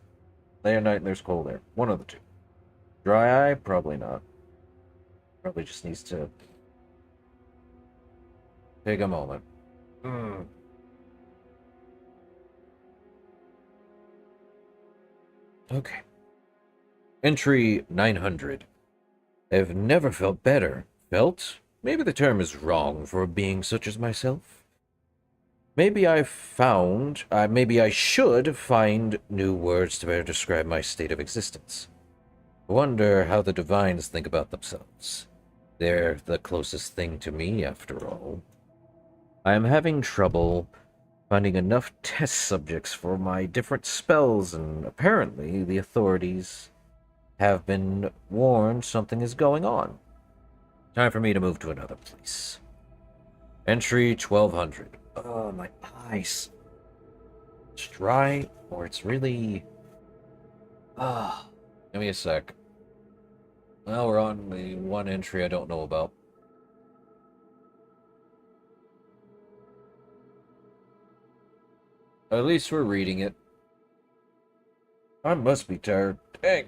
day and night and there's cold air. One of the two. Dry eye? Probably not. Probably just needs to take a moment. Okay. Entry 900. I've never felt better. Felt? Maybe the term is wrong for a being such as myself. Maybe I should find new words to better describe my state of existence. I wonder how the divines think about themselves. They're the closest thing to me, after all. I am having trouble finding enough test subjects for my different spells, and apparently the authorities have been warned something is going on. Time for me to move to another place. Entry 1200. Oh, my eyes. It's dry, or it's really... Give me a sec. Well, we're on the one entry I don't know about. At least we're reading it. I must be tired. Dang.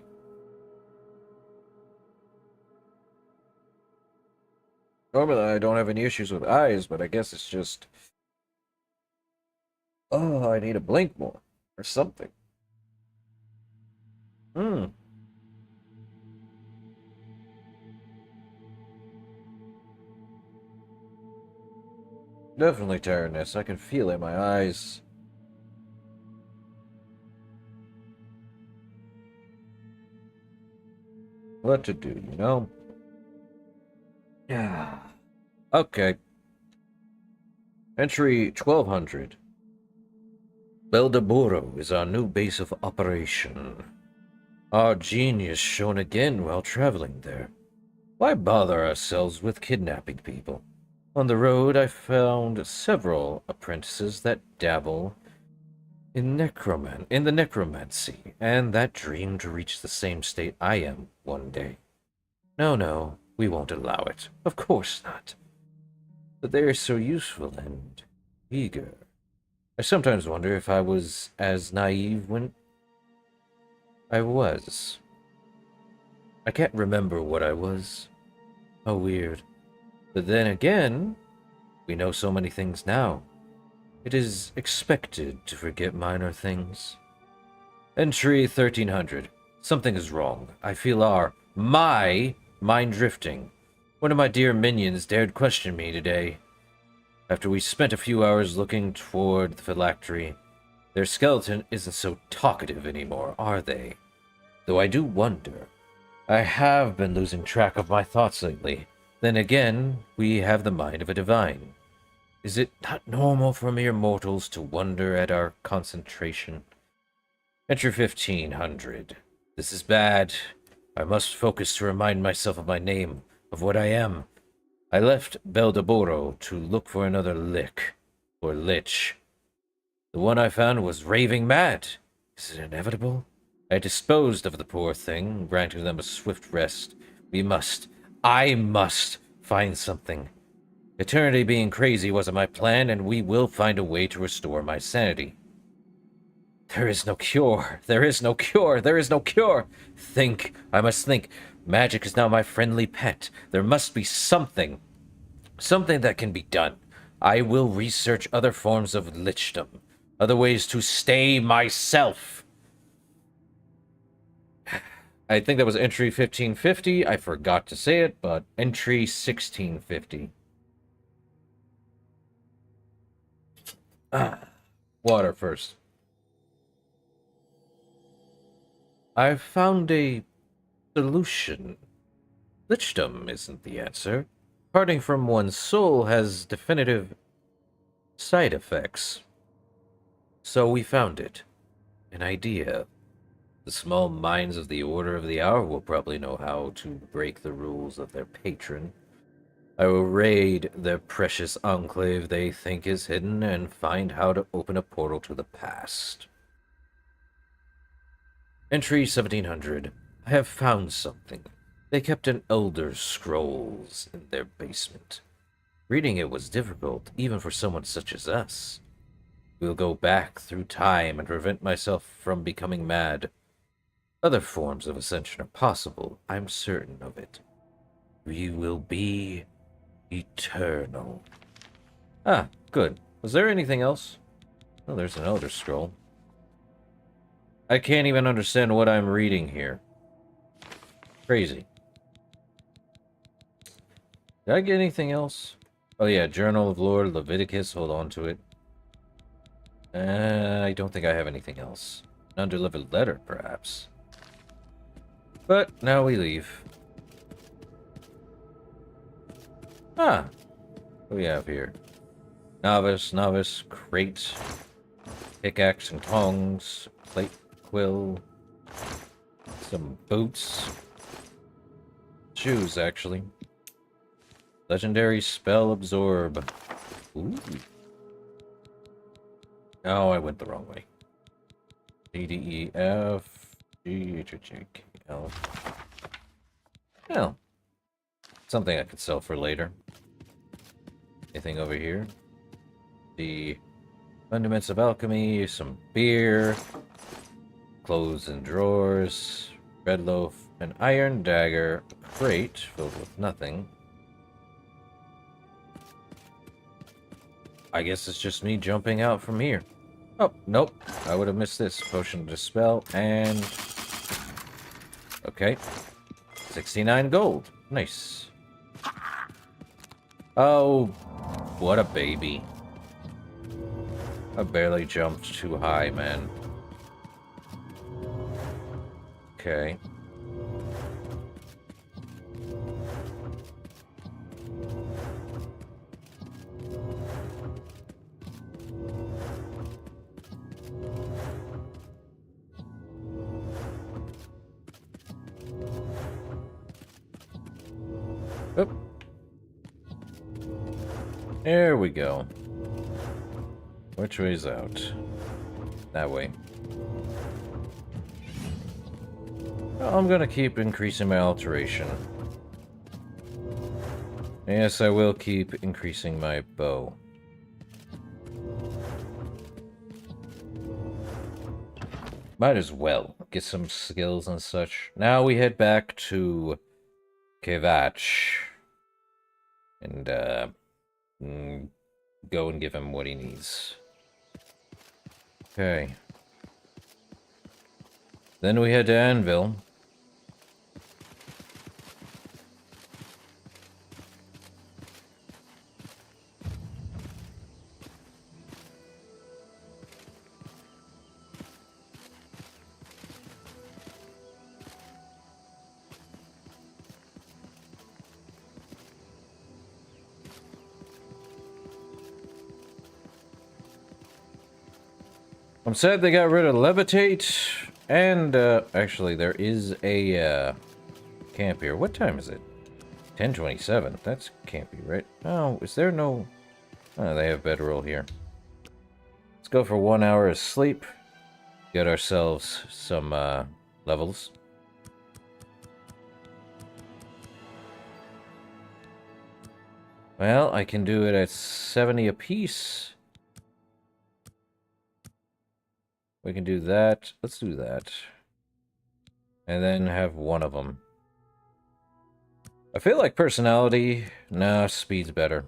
Normally I don't have any issues with eyes, but I guess it's just... Oh, I need to blink more. Or something. Definitely tiredness. I can feel it in my eyes. What to do, you know? Yeah. Okay. Entry 1200. Beldeburo is our new base of operation. Our genius shown again while traveling there. Why bother ourselves with kidnapping people? On the road, I found several apprentices that dabble in the necromancy, and that dream to reach the same state I am one day. No, we won't allow it. Of course not. But they are so useful and eager. I sometimes wonder if I was as naive when I was. I can't remember what I was. How weird. But then again, we know so many things now. It is expected to forget minor things. Entry 1300. Something is wrong. I feel my mind drifting. One of my dear minions dared question me today. After we spent a few hours looking toward the phylactery, their skeleton isn't so talkative anymore, are they? Though I do wonder. I have been losing track of my thoughts lately. Then again, we have the mind of a divine. Is it not normal for mere mortals to wonder at our concentration? Entry 1500. This is bad. I must focus to remind myself of my name, of what I am. I left Beldeburo to look for another lich. The one I found was raving mad. Is it inevitable? I disposed of the poor thing, granting them a swift rest. I must find something. Eternity being crazy wasn't my plan, and we will find a way to restore my sanity. There is no cure. There is no cure. There is no cure. I must think. Magic is now my friendly pet. There must be something. Something that can be done. I will research other forms of lichdom. Other ways to stay myself. I think that was entry 1550. I forgot to say it, but entry 1650. Water first. I've found a solution. Lichdom isn't the answer. Parting from one's soul has definitive side effects. So we found it. An idea. The small minds of the Order of the Hour will probably know how to break the rules of their patron. I will raid their precious enclave they think is hidden and find how to open a portal to the past. Entry 1700. I have found something. They kept an Elder Scrolls in their basement. Reading it was difficult, even for someone such as us. We'll go back through time and prevent myself from becoming mad. Other forms of ascension are possible, I'm certain of it. We will be eternal. Ah, good. Was there anything else? Oh, there's an Elder Scroll. I can't even understand what I'm reading here. Crazy. Did I get anything else? Oh yeah, Journal of Lord Leviticus. Hold on to it. I don't think I have anything else. An undelivered letter, perhaps. But now we leave. Ah, what do we have here? Novice, crate, pickaxe and tongs, plate, quill, some boots, shoes, actually. Legendary spell absorb. Ooh. Oh, I went the wrong way. D, D, E, F, G, H, H, K, L. Well, something I could sell for later. Anything over here? The Fundaments of Alchemy, some beer, clothes and drawers, red loaf, an iron dagger, a crate filled with nothing. I guess it's just me jumping out from here. Oh, nope. I would have missed this. Potion to Dispel, and... okay. 69 gold. Nice. Oh, what a baby. I barely jumped too high, man. Okay. Oop. There we go. Which way's out? That way. Well, I'm gonna keep increasing my alteration. Yes, I will keep increasing my bow. Might as well get some skills and such. Now we head back to Kevach and go and give him what he needs. Okay. Then we head to Anvil. I'm sad they got rid of Levitate, and, actually, there is a, camp here. What time is it? 10:27. That's campy, right? Oh, is there no... oh, they have bedroll here. Let's go for 1 hour of sleep. Get ourselves some, levels. Well, I can do it at 70 apiece. We can do that. Let's do that. And then have one of them. I feel like personality... nah, speed's better.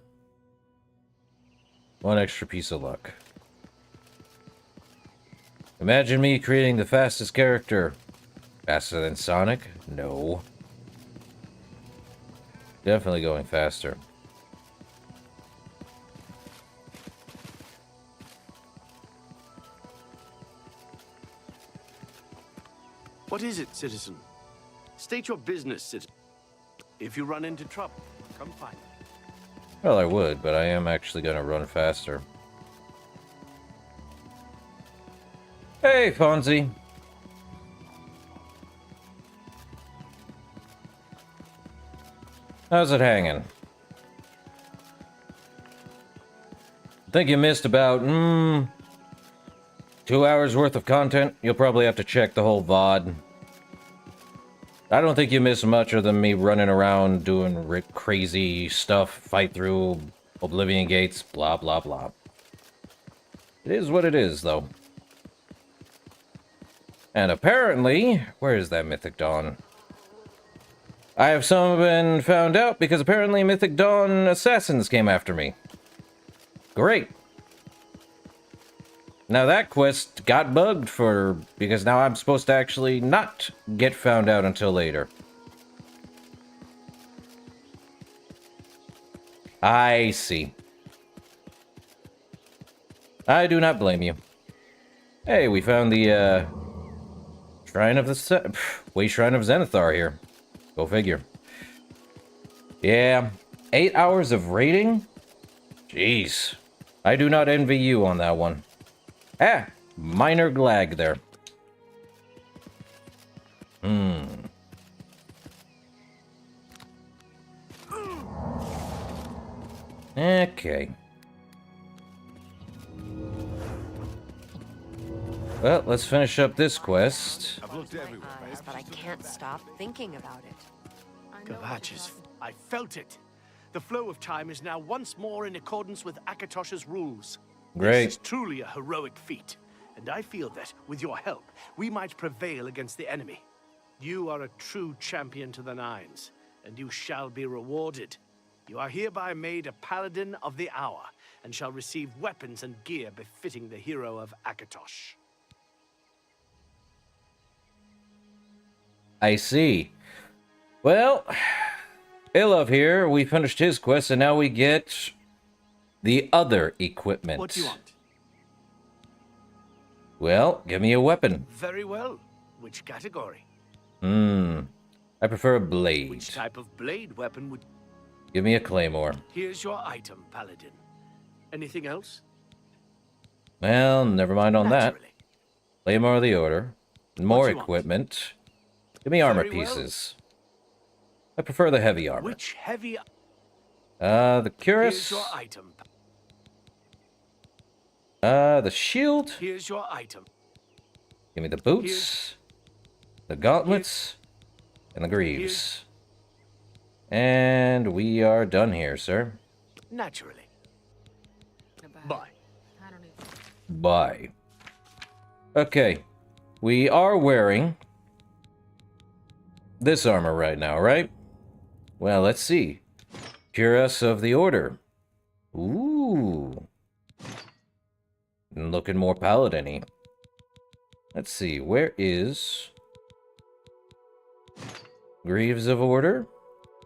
One extra piece of luck. Imagine me creating the fastest character. Faster than Sonic? No. Definitely going faster. What is it, citizen? State your business, citizen. If you run into trouble, come find me. Well, I would, but I am actually going to run faster. Hey, Fonzie. How's it hanging? I think you missed about, 2 hours worth of content. You'll probably have to check the whole VOD. I don't think you missed much other than me running around doing crazy stuff, fight through Oblivion gates, blah, blah, blah. It is what it is, though. And apparently, where is that Mythic Dawn? I have some been found out because apparently Mythic Dawn assassins came after me. Great. Now that quest got bugged because now I'm supposed to actually not get found out until later. I see. I do not blame you. Hey, we found the, Shrine of the... Way Shrine of Zenithar here. Go figure. Yeah. 8 hours of raiding? Jeez. I do not envy you on that one. Ah, minor glag there. Okay. Well, let's finish up this quest. I've looked everywhere. Eyes, but I can't stop thinking about it. Gavaches, I felt it. The flow of time is now once more in accordance with Akatosh's rules. Great. This is truly a heroic feat, and I feel that, with your help, we might prevail against the enemy. You are a true champion to the Nines, and you shall be rewarded. You are hereby made a Paladin of the Hour, and shall receive weapons and gear befitting the hero of Akatosh. I see. Well, Ilov here, we finished his quest, and now we get the other equipment. What do you want? Well, give me a weapon. Very well. Which category? I prefer a blade. Which type of blade weapon would... Give me a claymore. Here's your item, Paladin. Anything else? Well, never mind on that. Naturally. Claymore of the Order. More do you want? equipment. Give me armor Very well. pieces. I prefer the heavy armor. Which heavy... The cuirass. Here's your item. The shield. Here's your item. Give me the boots. The gauntlets. And the greaves. And we are done here, sir. Naturally. Goodbye. Bye. I don't even... Bye. Okay. We are wearing this armor right now, right? Well, let's see. Cuirass of the Order. Ooh. Looking more paladin-y. Let's see, where is Greaves of Order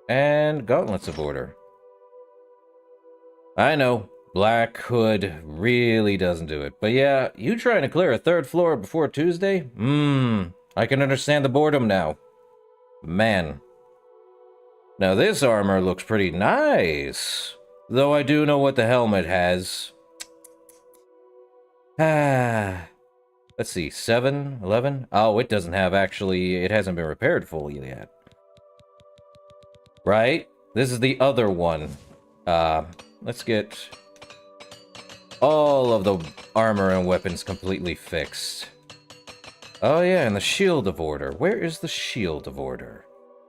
and Gauntlets of Order? I know, Black Hood really doesn't do it. But yeah, you trying to clear a 3rd floor before Tuesday? I can understand the boredom now. Man. Now this armor looks pretty nice. Though I do know what the helmet has. Let's see, 7, 11? Oh, it doesn't have actually, it hasn't been repaired fully yet. Right? This is the other one. Let's get all of the armor and weapons completely fixed. Oh yeah, and the Shield of Order. Where is the Shield of Order?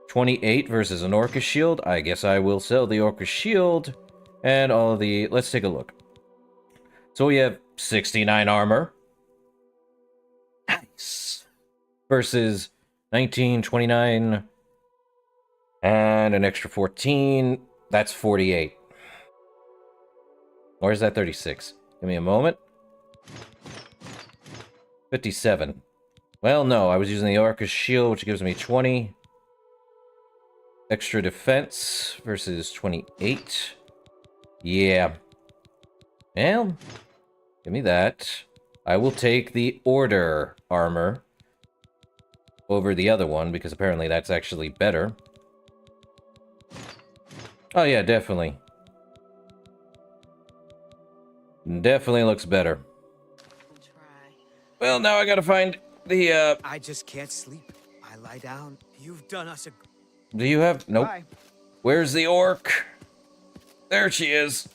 28 versus an Orcish Shield. I guess I will sell the Orcish Shield and all of the... Let's take a look. So we have 69 armor. Nice. Versus 19, 29, and an extra 14. That's 48. Or is that 36? Give me a moment. 57. Well, no, I was using the Orca's Shield, which gives me 20. Extra defense versus 28. Yeah. Well, give me that. I will take the Order armor over the other one, because apparently that's actually better. Oh yeah, definitely. Definitely looks better. Well, now I gotta find the, I just can't sleep. I lie down. You've done us a... Do you have... Nope. Bye. Where's the orc? There she is.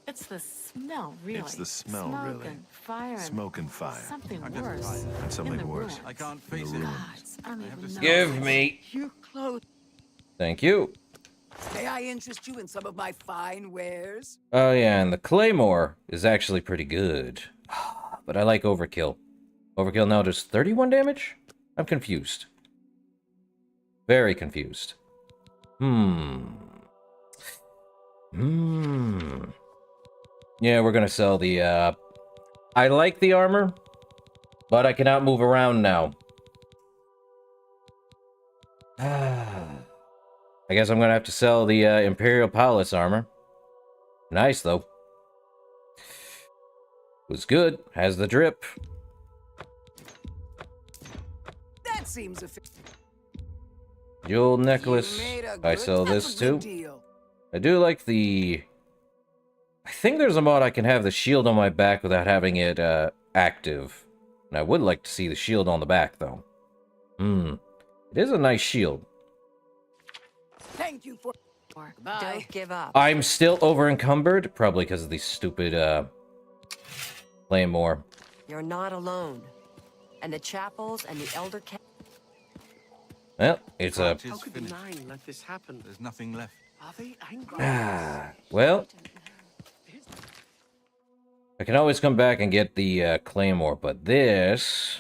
It's the smell, really. It's the smell, Smoke really. And fire and Smoke and fire. something worse. And something in the worse. ruins. I can't face God, it. I don't even know. Give me. You clothes. Thank you. May I interest you in some of my fine wares? Oh yeah, and the claymore is actually pretty good. But I like overkill. Overkill now does 31 damage? I'm confused. Very confused. Yeah, we're gonna sell the, I like the armor, but I cannot move around now. I guess I'm gonna have to sell the, Imperial Palace armor. Nice, though. Was good. Has the drip. That seems a Jewel necklace. I sell this too. deal. I do like the... I think there's a mod I can have the shield on my back without having it, active. And I would like to see the shield on the back, though. It is a nice shield. Thank you for... Bye. Don't give up. I'm still over-encumbered, probably because of these stupid, Claymore. You're not alone. And the chapels and the elder Well, it's a... How could the Nine let this happen? There's nothing left. Are they angry? Well... I can always come back and get the, Claymore, but this...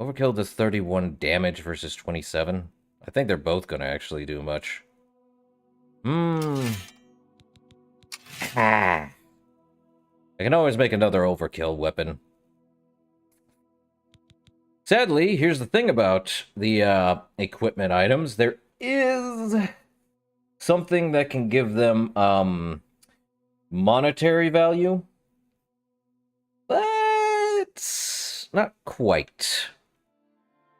Overkill does 31 damage versus 27. I think they're both gonna actually do much. I can always make another overkill weapon. Sadly, here's the thing about the equipment items. There is something that can give them monetary value, but not quite.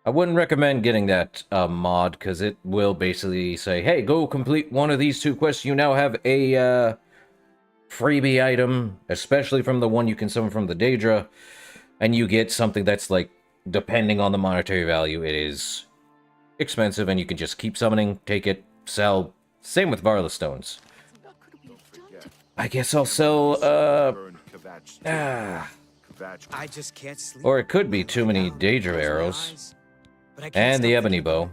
I wouldn't recommend getting that mod, because it will basically say, hey, go complete one of these 2 quests. You now have a freebie item, especially from the one you can summon from the Daedra, and you get something that's, like, depending on the monetary value, it is expensive, and you can just keep summoning, take it, sell. Same with Varla Stones. I guess I'll sell, I just can't sleep. or it could be too many Daedra arrows. And the ebony bow.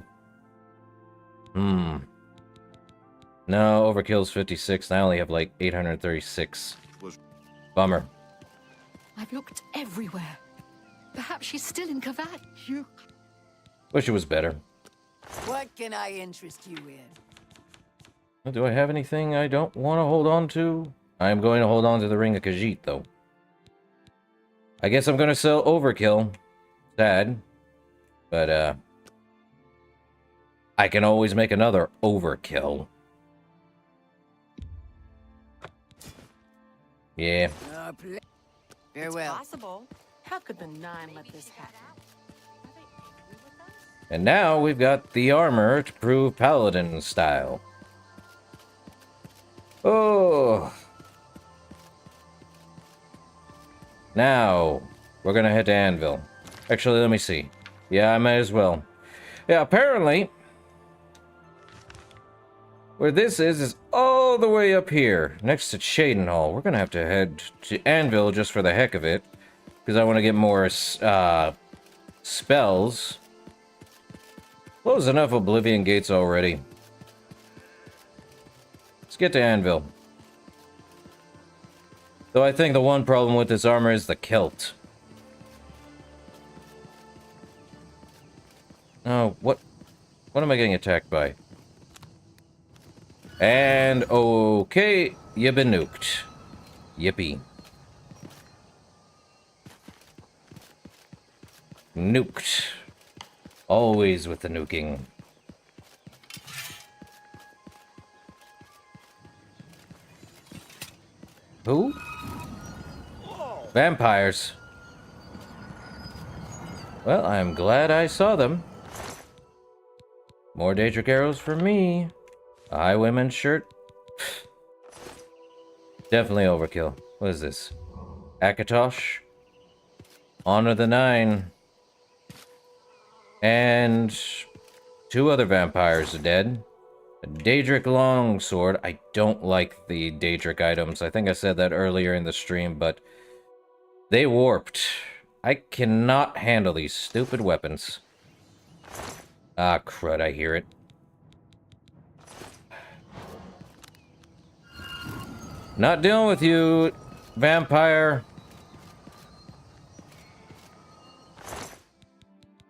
No, overkill's 56, and I only have like 836. Bummer. I've looked everywhere. Perhaps she's still in Kavat. You... Wish it was better. What can I interest you in? Do I have anything I don't want to hold on to? I'm going to hold on to the Ring of Khajiit, though. I guess I'm going to sell overkill. Sad. But, I can always make another overkill. Yeah. Farewell. Possible. How could the Nine let this happen? And now we've got the armor to prove Paladin style. Oh. Now, we're gonna head to Anvil. Actually, let me see. Yeah, I might as well. Yeah, apparently, where this is all the way up here, next to Cheydinhal. We're gonna have to head to Anvil just for the heck of it, because I want to get more, spells. Close enough Oblivion gates already. Let's get to Anvil. Though I think the one problem with this armor is the kilt. Oh, what am I getting attacked by? And, okay, you've been nuked. Yippee. Nuked. Always with the nuking. Who? Vampires. Well, I'm glad I saw them. More Daedric arrows for me. A Highwayman's shirt. Definitely overkill. What is this? Akatosh. Honor the Nine. And 2 other vampires are dead. A Daedric longsword. I don't like the Daedric items. I think I said that earlier in the stream, but they warped. I cannot handle these stupid weapons. Ah, crud, I hear it. Not dealing with you, vampire.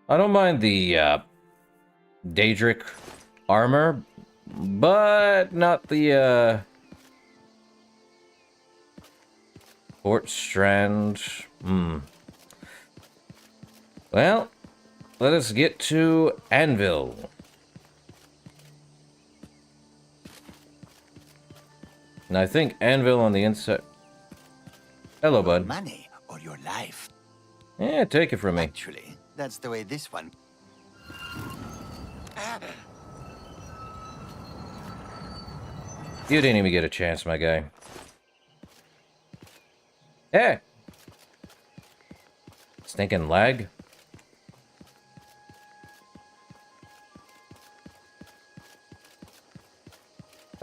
I don't mind the Daedric armor, but not the Port Strand. Well, let us get to Anvil. And I think Anvil on the inside. Hello, bud. Money or your life. Yeah, take it from me. Actually, that's the way this one. You didn't even get a chance, my guy. Hey! Stinking lag.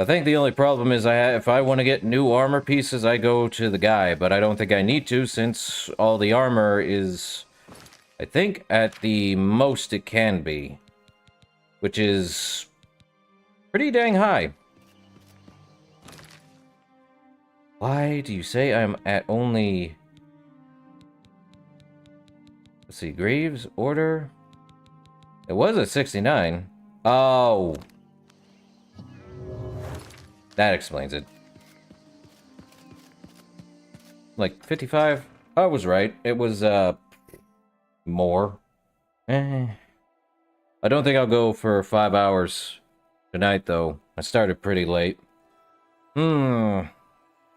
I think the only problem is if I want to get new armor pieces, I go to the guy, but I don't think I need to since all the armor is, I think, at the most it can be, which is pretty dang high. Why do you say I'm at only... Let's see, Greaves, Order... It was at 69. Oh... That explains it. Like, 55? I was right. It was, more. I don't think I'll go for 5 hours tonight, though. I started pretty late. Than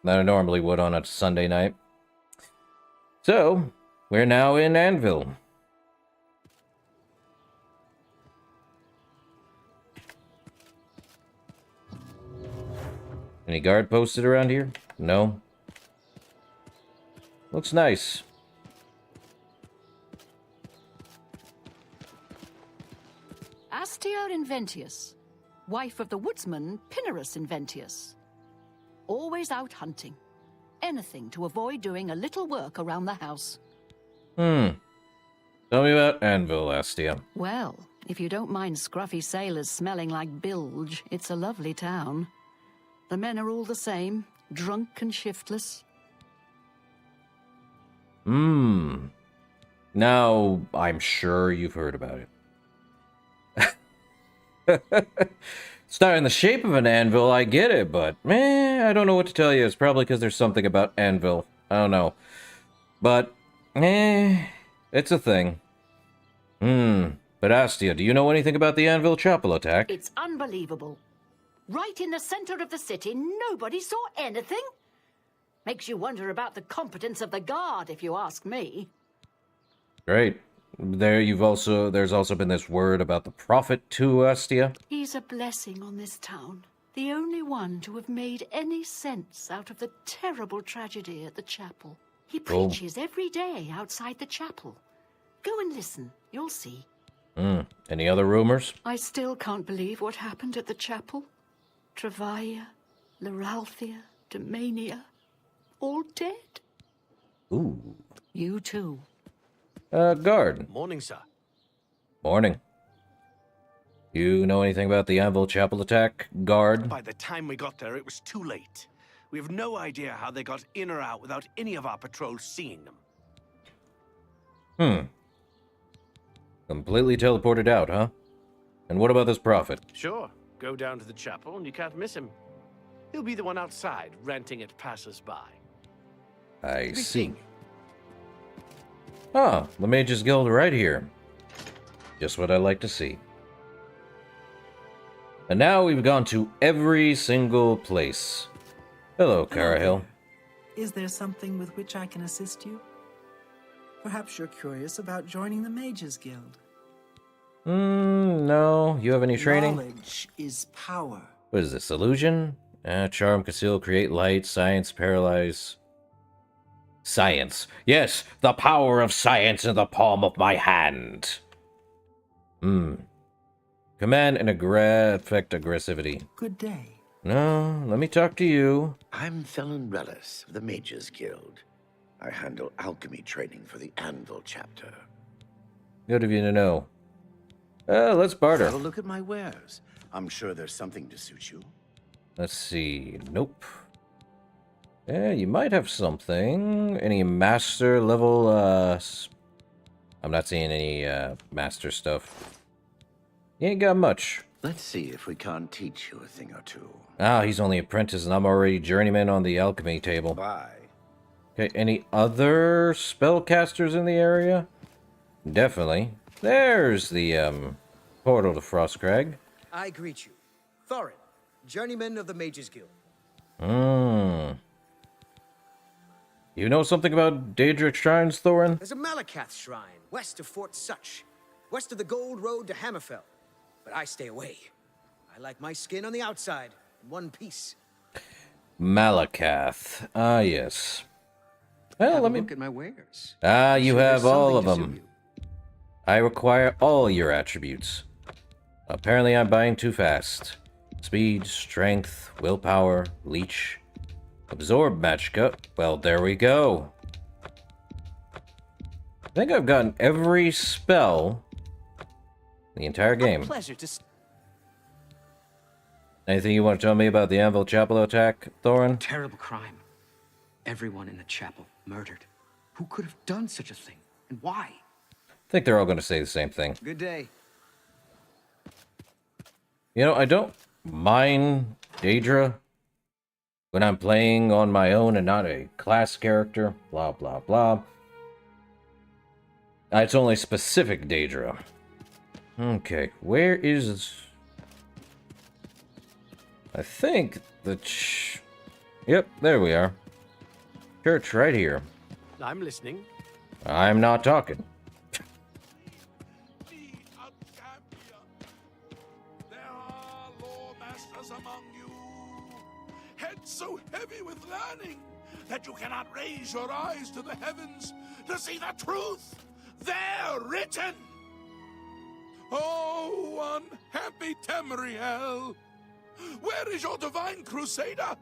I normally would on a Sunday night. So, we're now in Anvil. Any guard posted around here? No. Looks nice. Astia Inventius, wife of the woodsman Pinnerus Inventius. Always out hunting. Anything to avoid doing a little work around the house. Tell me about Anvil, Astia. Well, if you don't mind scruffy sailors smelling like bilge, it's a lovely town. The men are all the same, drunk and shiftless. Now, I'm sure you've heard about it. It's not in the shape of an anvil, I get it, but, I don't know what to tell you. It's probably because there's something about Anvil. I don't know. But, it's a thing. But Astia, do you know anything about the Anvil Chapel attack? It's unbelievable. Right in the center of the city, nobody saw anything? Makes you wonder about the competence of the guard, if you ask me. Great. There's also been this word about the prophet too, Astia. He's a blessing on this town. The only one to have made any sense out of the terrible tragedy at the chapel. He preaches every day outside the chapel. Go and listen, you'll see. Any other rumors? I still can't believe what happened at the chapel. Travaia, Leralthia, Domania, all dead. Ooh. You too. Guard. Morning, sir. Morning. You know anything about the Anvil Chapel attack, Guard? By the time we got there, it was too late. We have no idea how they got in or out without any of our patrols seeing them. Completely teleported out, huh? And what about this prophet? Sure. Go down to the chapel and you can't miss him. He'll be the one outside, ranting at passers-by. I see. Ah, the Mages Guild right here. Just what I like to see. And now we've gone to every single place. Hello, Cyrodiil. Is there something with which I can assist you? Perhaps you're curious about joining the Mages Guild. No. You have any training? Knowledge is power. What is this, illusion? Charm, conceal, create light, science, paralyze. Science. Yes, the power of science in the palm of my hand. Command and affect aggressivity. Good day. No, let me talk to you. I'm Felon Relis of the Mages Guild. I handle alchemy training for the Anvil chapter. Good of you to know. Let's barter. Have a look at my wares. I'm sure there's something to suit you. Let's see. Nope. Yeah, you might have something. Any master level, I'm not seeing any, master stuff. You ain't got much. Let's see if we can't teach you a thing or two. Ah, he's only apprentice and I'm already journeyman on the alchemy table. Bye. Okay, any other spellcasters in the area? Definitely. There's the, portal to Frostcrag. I greet you. Thorin, journeyman of the Mages Guild. You know something about Daedric shrines, Thorin? There's a Malakath shrine west of Fort Such, west of the Gold Road to Hammerfell. But I stay away. I like my skin on the outside, in one piece. Malakath. Ah, yes. Well, let me look at my wares. Ah, you have all of something to them. suit you. I require all your attributes. Apparently I'm buying too fast. Speed, strength, willpower, leech, absorb magicka. Well, there we go. I think I've gotten every spell in the entire game. Pleasure to... Anything you want to tell me about the Anvil Chapel attack, Thorin? Terrible crime. Everyone in the chapel murdered. Who could have done such a thing? And why? I think they're all going to say the same thing. Good day. You know, I don't mind Daedra when I'm playing on my own and not a class character. Blah, blah, blah. It's only specific Daedra. Okay, where is... I think the... Yep, there we are. Church right here. I'm listening. I'm not talking. Need a champion. There are lore masters among you. Heads so heavy with learning that you cannot raise your eyes to the heavens to see the truth there written. Oh, unhappy Tamriel! Where is your divine crusader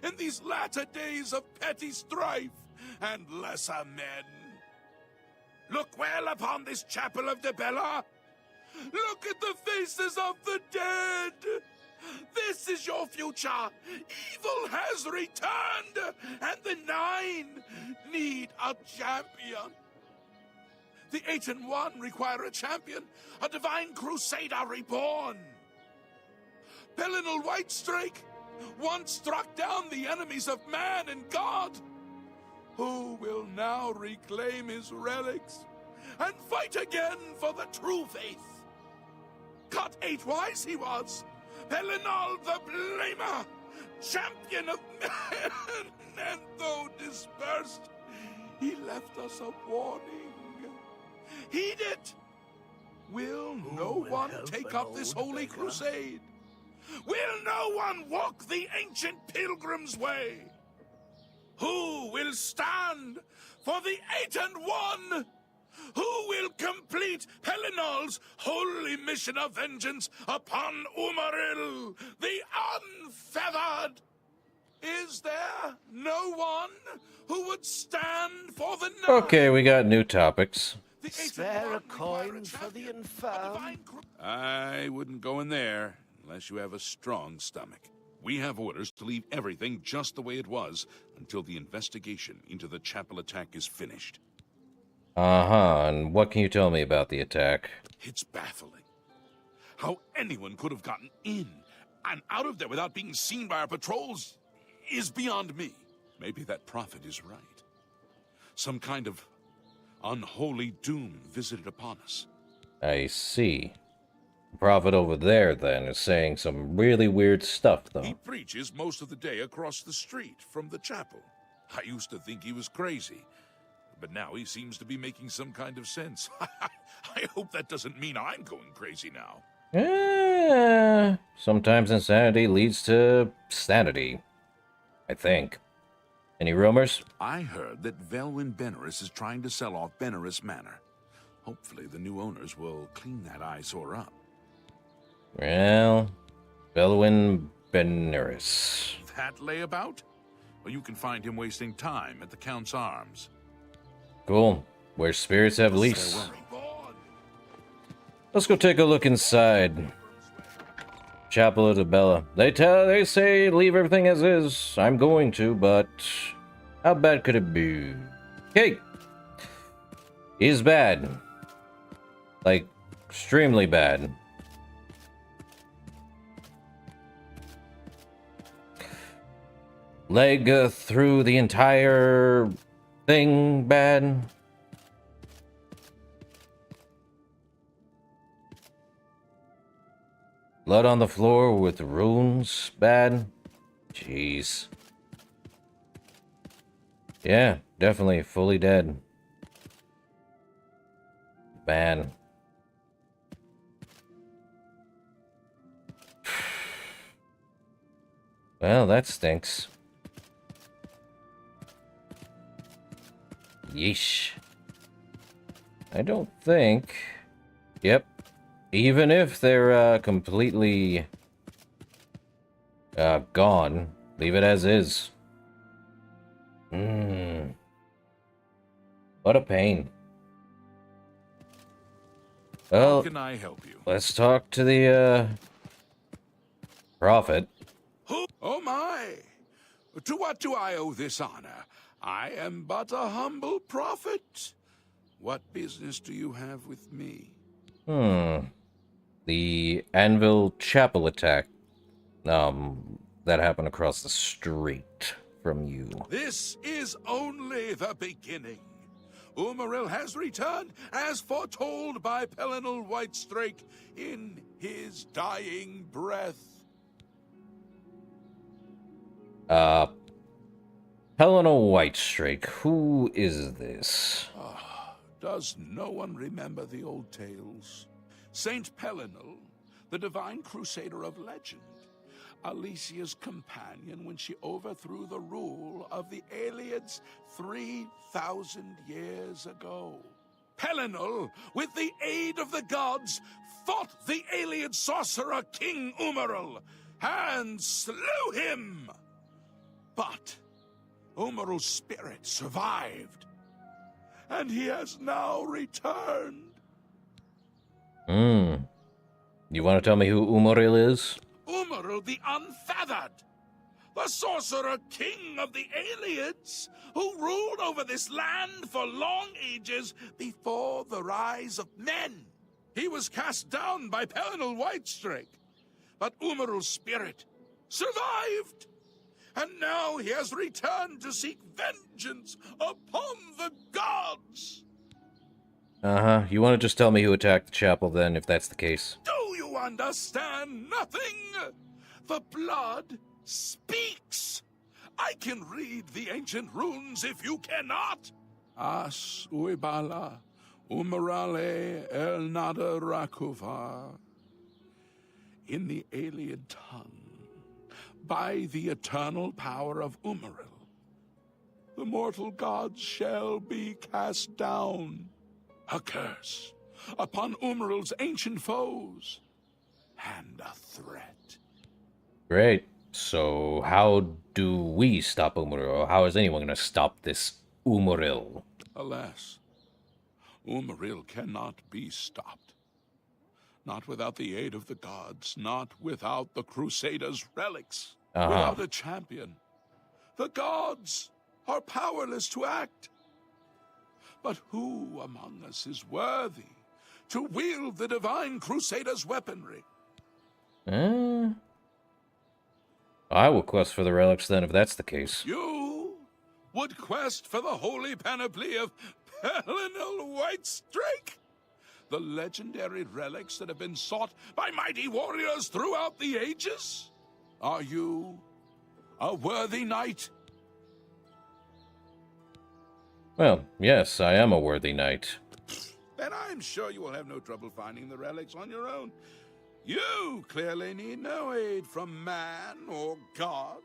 in these latter days of petty strife and lesser men? Look well upon this chapel of Debella. Look at the faces of the dead. This is your future. Evil has returned, and the Nine need a champion. The 8 and 1 require a champion, a divine crusader reborn. Pelinal Whitestrake once struck down the enemies of man and God. Who will now reclaim his relics and fight again for the true faith? Cut 8 wise he was, Pelinal the Blamer, champion of men, and though dispersed, he left us a warning. Heed it! Will no one take up this holy crusade? Will no one walk the ancient pilgrim's way? Who will stand for the 8 and 1? Who will complete Pelinal's holy mission of vengeance upon Umaril, the unfeathered? Is there no one who would stand for the Nine? Okay, we got new topics. Spare a coin for the infirm. I wouldn't go in there unless you have a strong stomach. We have orders to leave everything just the way it was until the investigation into the chapel attack is finished. Uh-huh, and what can you tell me about the attack? It's baffling. How anyone could have gotten in and out of there without being seen by our patrols is beyond me. Maybe that prophet is right. Some kind of Unholy doom visited upon us. I see. The prophet over there, then, is saying some really weird stuff, He though. preaches most of the day across the street from the chapel. I used to think he was crazy, but now he seems to be making some kind of sense. I hope that doesn't mean I'm going crazy now. Sometimes insanity leads to sanity, I think. Any rumors? I heard that Velwyn Benaris is trying to sell off Benaris Manor. Hopefully the new owners will clean that eyesore up. Well, Velwyn Benaris. That layabout? Well, you can find him wasting time at the Count's Arms. Cool. Where spirits have lease. Let's go take a look inside. Chapel of the Bella. They say leave everything as is. I'm going to, but how bad could it be? Okay. Is bad. Like, extremely bad. Leg through the entire thing bad. Blood on the floor with runes bad. Jeez. Yeah, definitely fully dead. Man. Well, that stinks. Yeesh. I don't think... Yep. Even if they're completely gone, leave it as is. What a pain. Well, How can I help you? let's talk to the prophet. Oh my! To what do I owe this honor? I am but a humble prophet. What business do you have with me? The Anvil Chapel attack. That happened across the street from you. This is only the beginning. Umaril has returned as foretold by Pelinal Whitestrake in his dying breath. Helena Whitestrake, who is this? Does no one remember the old tales? Saint Pelinal, the divine crusader of legend, Alicia's companion when she overthrew the rule of the Aelids 3,000 years ago. Pelinal, with the aid of the gods, fought the Aeliad sorcerer King Umaril and slew him. But Umaril's spirit survived, and he has now returned. You want to tell me who Umaril is? Umaril the Unfeathered, the sorcerer king of the Aelids, who ruled over this land for long ages before the rise of men. He was cast down by Pelinal Whitestrake, but Umaril's spirit survived, and now he has returned to seek vengeance upon the gods. You want to just tell me who attacked the chapel then, if that's the case? Do you understand nothing? The blood speaks. I can read the ancient runes if you cannot. As uibala, umarale el nada rakuva. In the Aeliad tongue, by the eternal power of Umaril, the mortal gods shall be cast down. A curse upon Umaril's ancient foes, and a threat. Great. So how do we stop Umaril? Or how is anyone going to stop this Umaril? Alas, Umaril cannot be stopped. Not without the aid of the gods, not without the Crusaders' relics, without a champion. The gods are powerless to act. But who among us is worthy to wield the divine Crusader's weaponry? I will quest for the relics then, if that's the case. You would quest for the holy panoply of Pelennel Whitestrake? The legendary relics that have been sought by mighty warriors throughout the ages? Are you a worthy knight? Well, yes, I am a worthy knight. Then I'm sure you will have no trouble finding the relics on your own. You clearly need no aid from man or God.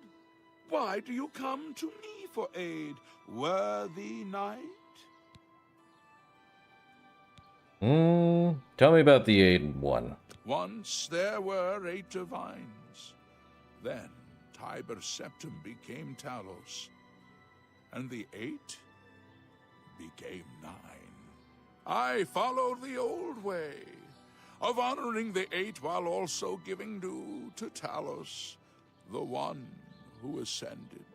Why do you come to me for aid, worthy knight? Tell me about the 8 and 1. Once there were 8 divines. Then Tiber Septim became Talos. And the 8 became 9. I followed the old way of honoring the 8 while also giving due to Talos, the one who ascended.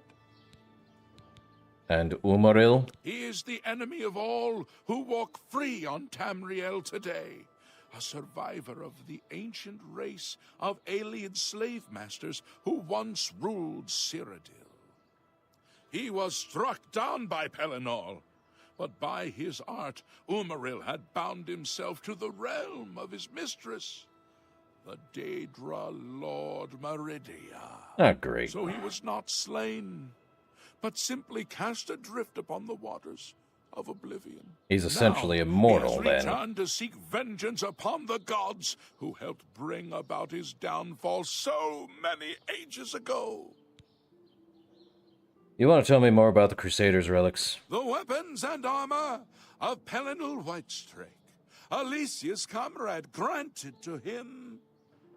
And Umaril? He is the enemy of all who walk free on Tamriel today, a survivor of the ancient race of alien slave masters who once ruled Cyrodiil. He was struck down by Pelennor, but by his art, Umaril had bound himself to the realm of his mistress, the Daedra Lord Meridia. Ah, great. So he was not slain, but simply cast adrift upon the waters of Oblivion. He's essentially now, immortal, he has then. returned to seek vengeance upon the gods who helped bring about his downfall so many ages ago. You want to tell me more about the Crusaders' relics? The weapons and armor of Pelennor Whitestrake, Alicia's comrade, granted to him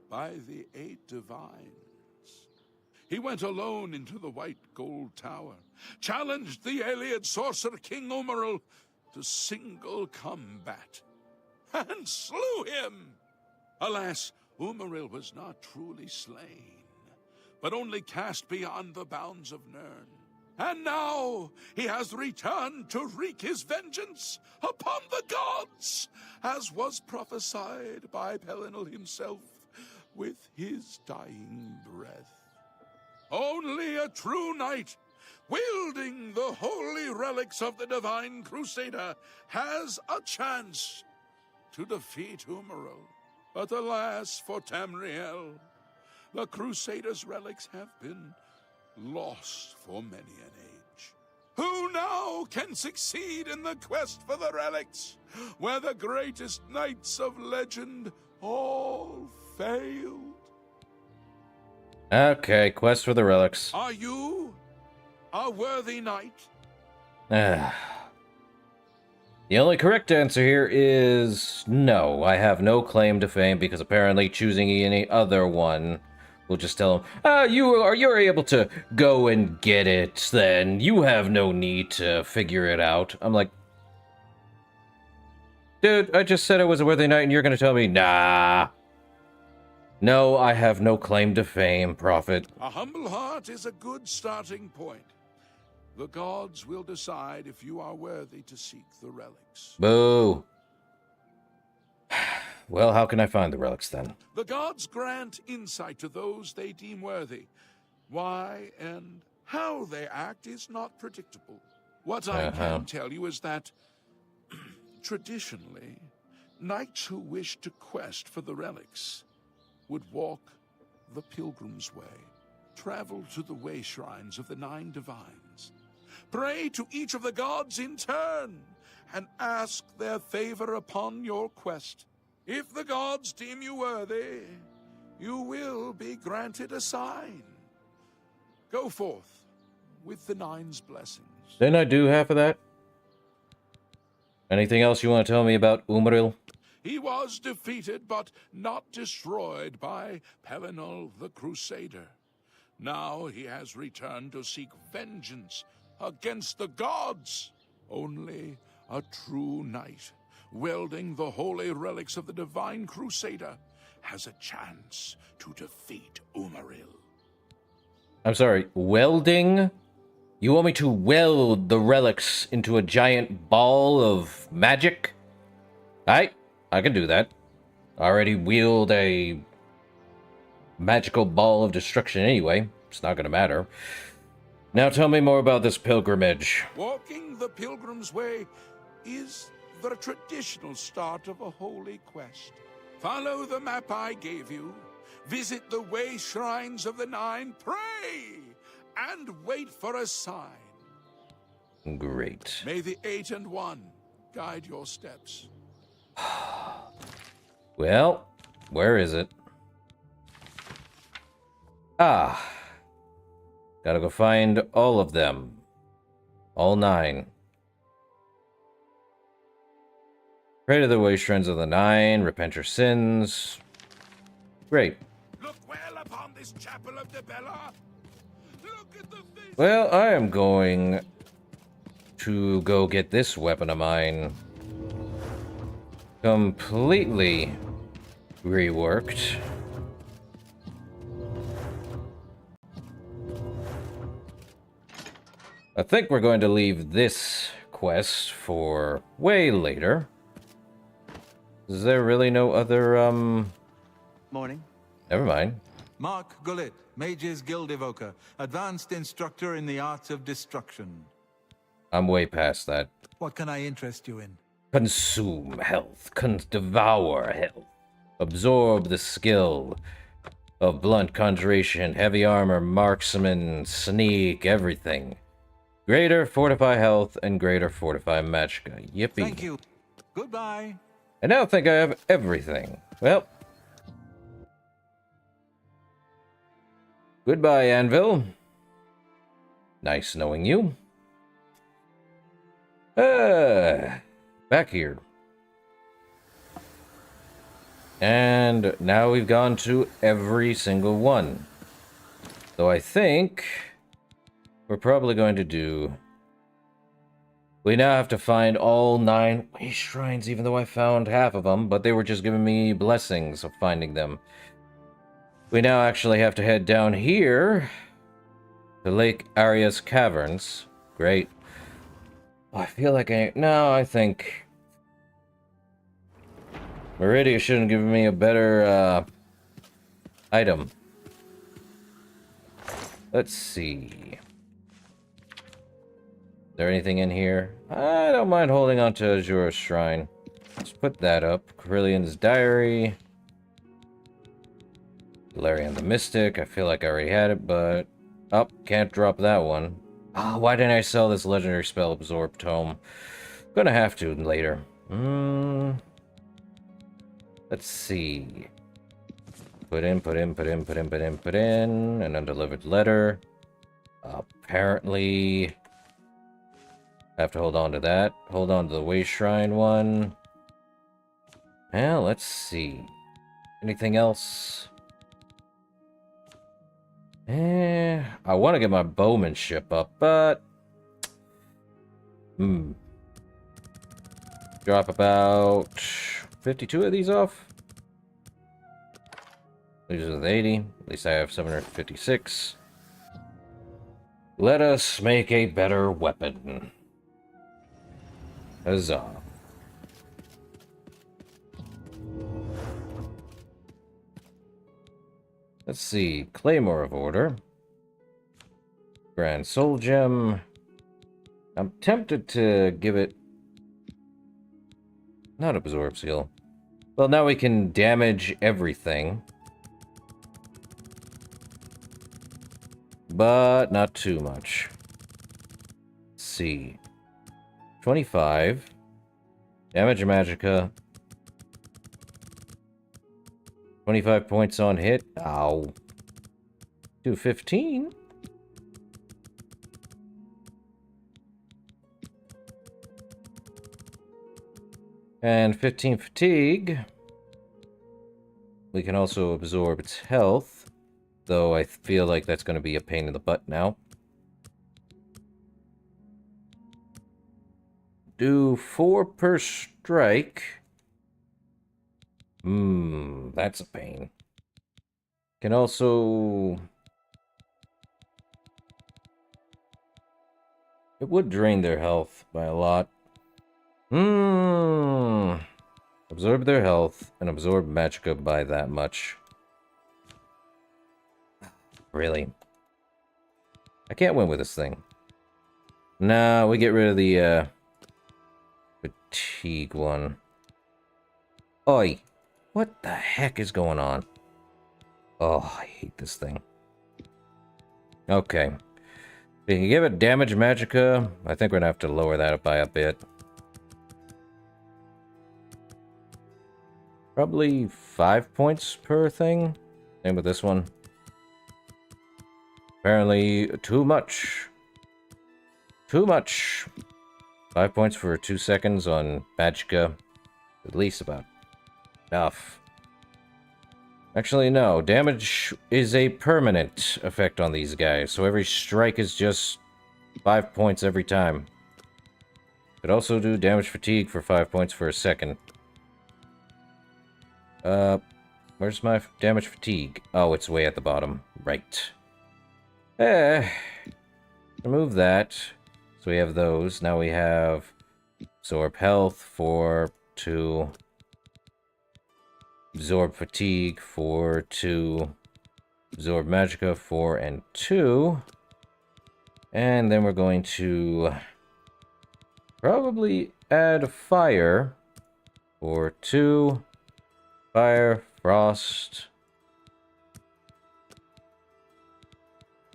by the 8 divines. He went alone into the White Gold Tower, challenged the alien sorcerer King Umaril to single combat, and slew him. Alas, Umaril was not truly slain, but only cast beyond the bounds of Nirn. And now he has returned to wreak his vengeance upon the gods, as was prophesied by Pelennor himself with his dying breath. Only a true knight, wielding the holy relics of the Divine Crusader, has a chance to defeat Umaril. But alas for Tamriel, the Crusader's relics have been lost for many an age. Who now can succeed in the quest for the relics, where the greatest knights of legend all failed? Okay, quest for the relics. Are you a worthy knight? The only correct answer here is no. I have no claim to fame because apparently choosing any other one will just tell him, you're able to go and get it, then you have no need to figure it out. I'm like, dude, I just said I was a worthy knight and you're gonna tell me, nah. No, I have no claim to fame, Prophet. A humble heart is a good starting point. The gods will decide if you are worthy to seek the relics. Boo. Well, how can I find the relics then? The gods grant insight to those they deem worthy. Why and how they act is not predictable. What I can tell you is that, traditionally, knights who wish to quest for the relics would walk the pilgrim's way, travel to the way shrines of the 9 divines, pray to each of the gods in turn, and ask their favor upon your quest. If the gods deem you worthy, you will be granted a sign. Go forth with the 9's blessings. Didn't I do half of that? Anything else you want to tell me about Umaril? He was defeated but not destroyed by Pelennor the Crusader. Now he has returned to seek vengeance against the gods. Only a true knight, wielding the holy relics of the Divine Crusader, has a chance to defeat Umaril. I'm sorry, welding? You want me to weld the relics into a giant ball of magic? I can do that. I already wield a magical ball of destruction anyway. It's not gonna matter. Now tell me more about this pilgrimage. Walking the pilgrim's way is the traditional start of a holy quest. Follow the map I gave you, visit the way shrines of the Nine, pray, and wait for a sign. Great. May the 8 and 1 guide your steps. Well, where is it? Ah. Gotta go find all of them. All 9. Pray to the way shrines of the 9, repent your sins. Great. Look well upon this chapel of Debella. Look at the face. Well, I am going to go get this weapon of mine completely reworked. I think we're going to leave this quest for way later. Is there really no other, Morning. Never mind. Mark Gullet, Mage's Guild Evoker, Advanced Instructor in the Arts of Destruction. I'm way past that. What can I interest you in? Consume health. Devour health. Absorb the skill of blunt conjuration, heavy armor, marksman, sneak, everything. Greater fortify health and greater fortify magicka. Yippee. Thank you. Goodbye. I now think I have everything. Well. Goodbye, Anvil. Nice knowing you. Back here. And now we've gone to every single one. So I think we're probably going to do... We now have to find all 9 way shrines, even though I found half of them, but they were just giving me blessings of finding them. We now actually have to head down here to Lake Aria's Caverns. Great. Oh, I feel like I think Meridia shouldn't give me a better item. Let's see. Is there anything in here? I don't mind holding on to Azura's Shrine. Let's put that up. Coryllian's Diary. Valerian the Mystic. I feel like I already had it, but... Oh, can't drop that one. Oh, why didn't I sell this legendary spell Absorb Tome? Gonna have to later. Let's see. Put in. An undelivered letter. Apparently... I have to hold on to that. Hold on to the Way Shrine one. Well, let's see. Anything else? I want to get my bowmanship up, but... Drop about 52 of these off. Leaves us with 80. At least I have 756. Let us make a better weapon. Huzzah. Let's see. Claymore of Order. Grand Soul Gem. I'm tempted to give it... Not Absorb Seal. Well, now we can damage everything. But not too much. Let's see. 25. Damage Magicka. 25 points on hit. Ow. Do 15. And 15 fatigue. We can also absorb its health. Though I feel like that's going to be a pain in the butt now. Do 4 per strike. That's a pain. Can also... It would drain their health by a lot. Absorb their health and absorb Magicka by that much. Really? I can't win with this thing. Nah, we get rid of the fatigue one. Oi! What the heck is going on? Oh, I hate this thing. Okay. We can give it damage magicka. I think we're gonna have to lower that by a bit. Probably 5 points per thing. Same with this one. Apparently, too much. Too much. 5 points for 2 seconds on magicka. At least about enough. Actually, no. Damage is a permanent effect on these guys, so every strike is just 5 points every time. Could also do damage fatigue for 5 points for a second. Where's my damage fatigue? Oh, it's way at the bottom. Right. Remove that. So we have those. Now we have absorb health for 2. Absorb fatigue for 2. Absorb magicka 4 and 2. And then we're going to probably add fire for 2. Fire, frost,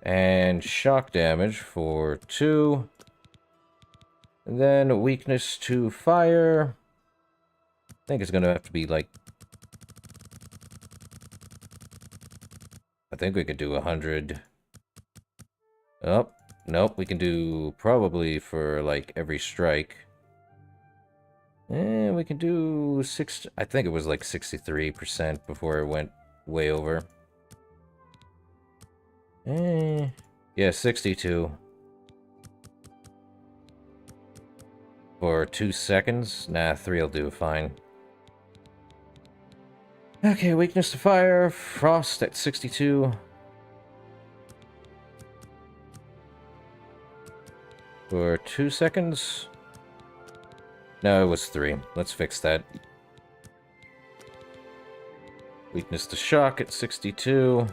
and shock damage for 2. And then weakness to fire. I think it's gonna have to be like... I think we could do 100. Oh, nope, we can do probably for like every strike. And we can do 6... I think it was like 63% before it went way over. Yeah, 62. For 2 seconds? Nah, 3 will do fine. Okay, weakness to fire. Frost at 62. For 2 seconds? No, it was 3. Let's fix that. Weakness to shock at 62.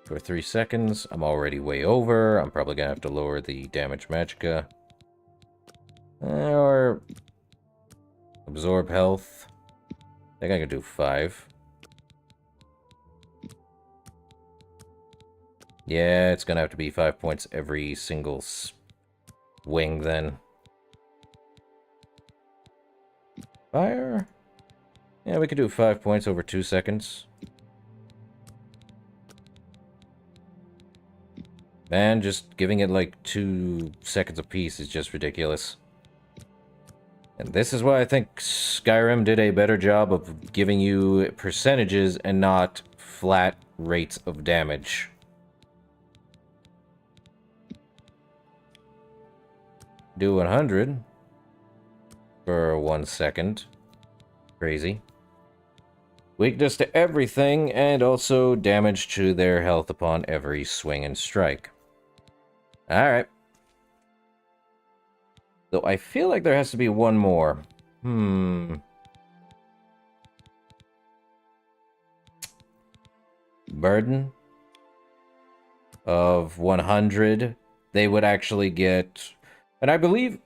For 3 seconds. I'm already way over. I'm probably gonna have to lower the damage magicka. Or... absorb health. I think I can do 5. Yeah, it's gonna have to be 5 points every single swing then. Fire? Yeah, we could do 5 points over 2 seconds. Man, just giving it like 2 seconds apiece is just ridiculous. And this is why I think Skyrim did a better job of giving you percentages and not flat rates of damage. Do 100 for 1 second. Crazy. Weakness to everything, and also damage to their health upon every swing and strike. Alright. Though I feel like there has to be one more. Burden of 100. They would actually get... And I believe...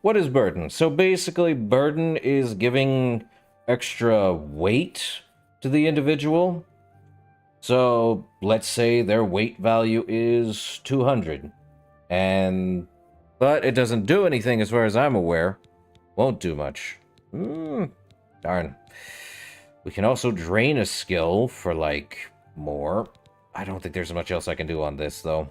What is burden? So basically, burden is giving extra weight to the individual. So let's say their weight value is 200. But it doesn't do anything as far as I'm aware. Won't do much. Darn. We can also drain a skill for, like, more. I don't think there's much else I can do on this, though.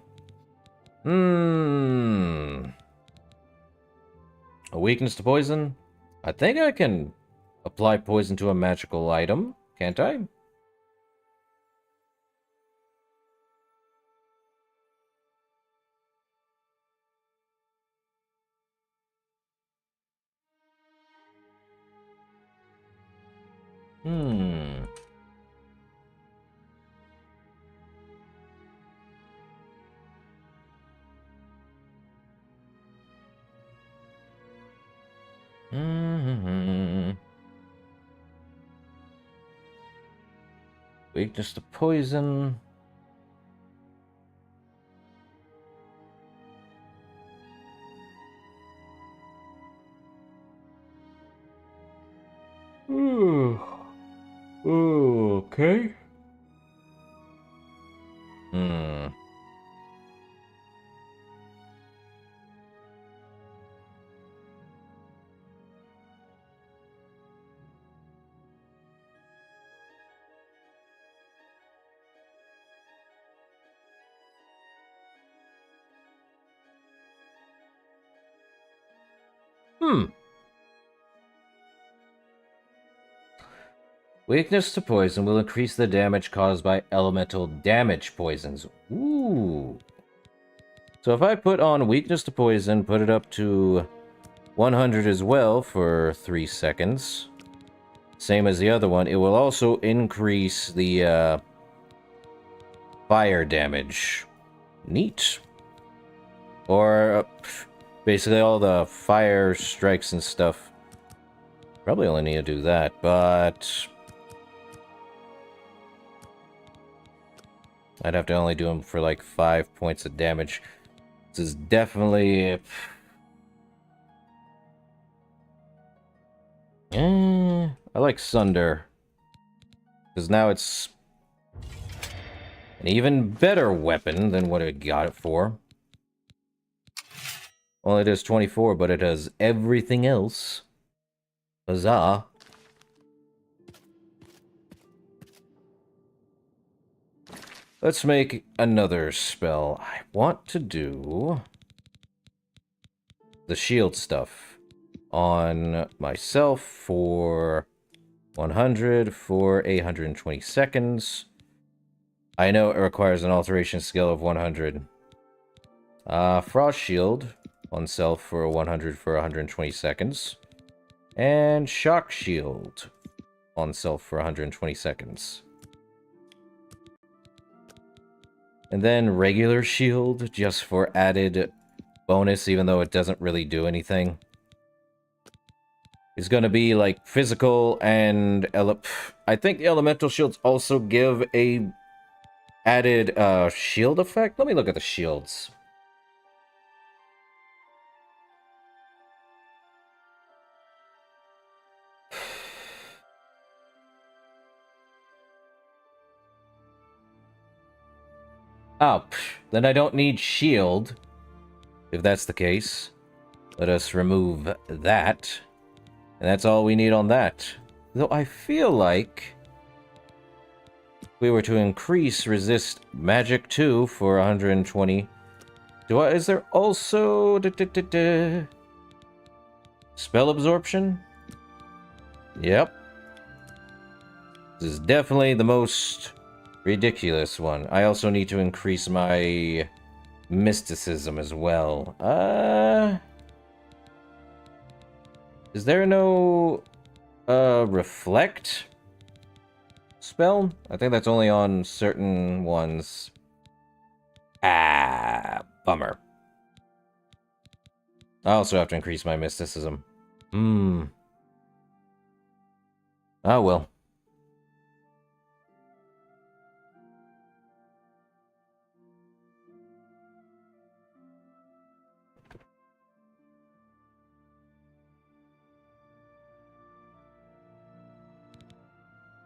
A weakness to poison? I think I can apply poison to a magical item, can't I? Weakness to poison. Okay. Hmm. Weakness to poison will increase the damage caused by elemental damage poisons. Ooh. So if I put on weakness to poison, put it up to 100 as well for 3 seconds. Same as the other one. It will also increase the fire damage. Neat. Or basically all the fire strikes and stuff. Probably only need to do that, but I'd have to only do them for like 5 points of damage. This is definitely... I like Sunder. Because now it's an even better weapon than what I got it for. Well, it is 24, but it has everything else. Huzzah. Let's make another spell. I want to do the shield stuff on myself for 100 for 820 seconds. I know it requires an alteration skill of 100. Frost shield on self for 100 for 120 seconds. And shock shield on self for 120 seconds. And then regular shield, just for added bonus, even though it doesn't really do anything. It's gonna be like physical and... I think the elemental shields also give a added shield effect. Let me look at the shields. Oh, then I don't need shield. If that's the case, let us remove that. And that's all we need on that. Though I feel like if we were to increase resist magic 2 for 120. Is there also spell absorption? Yep. This is definitely the most ridiculous one. I also need to increase my mysticism as well. Is there no reflect spell? I think that's only on certain ones. Bummer. I also have to increase my mysticism. Oh well.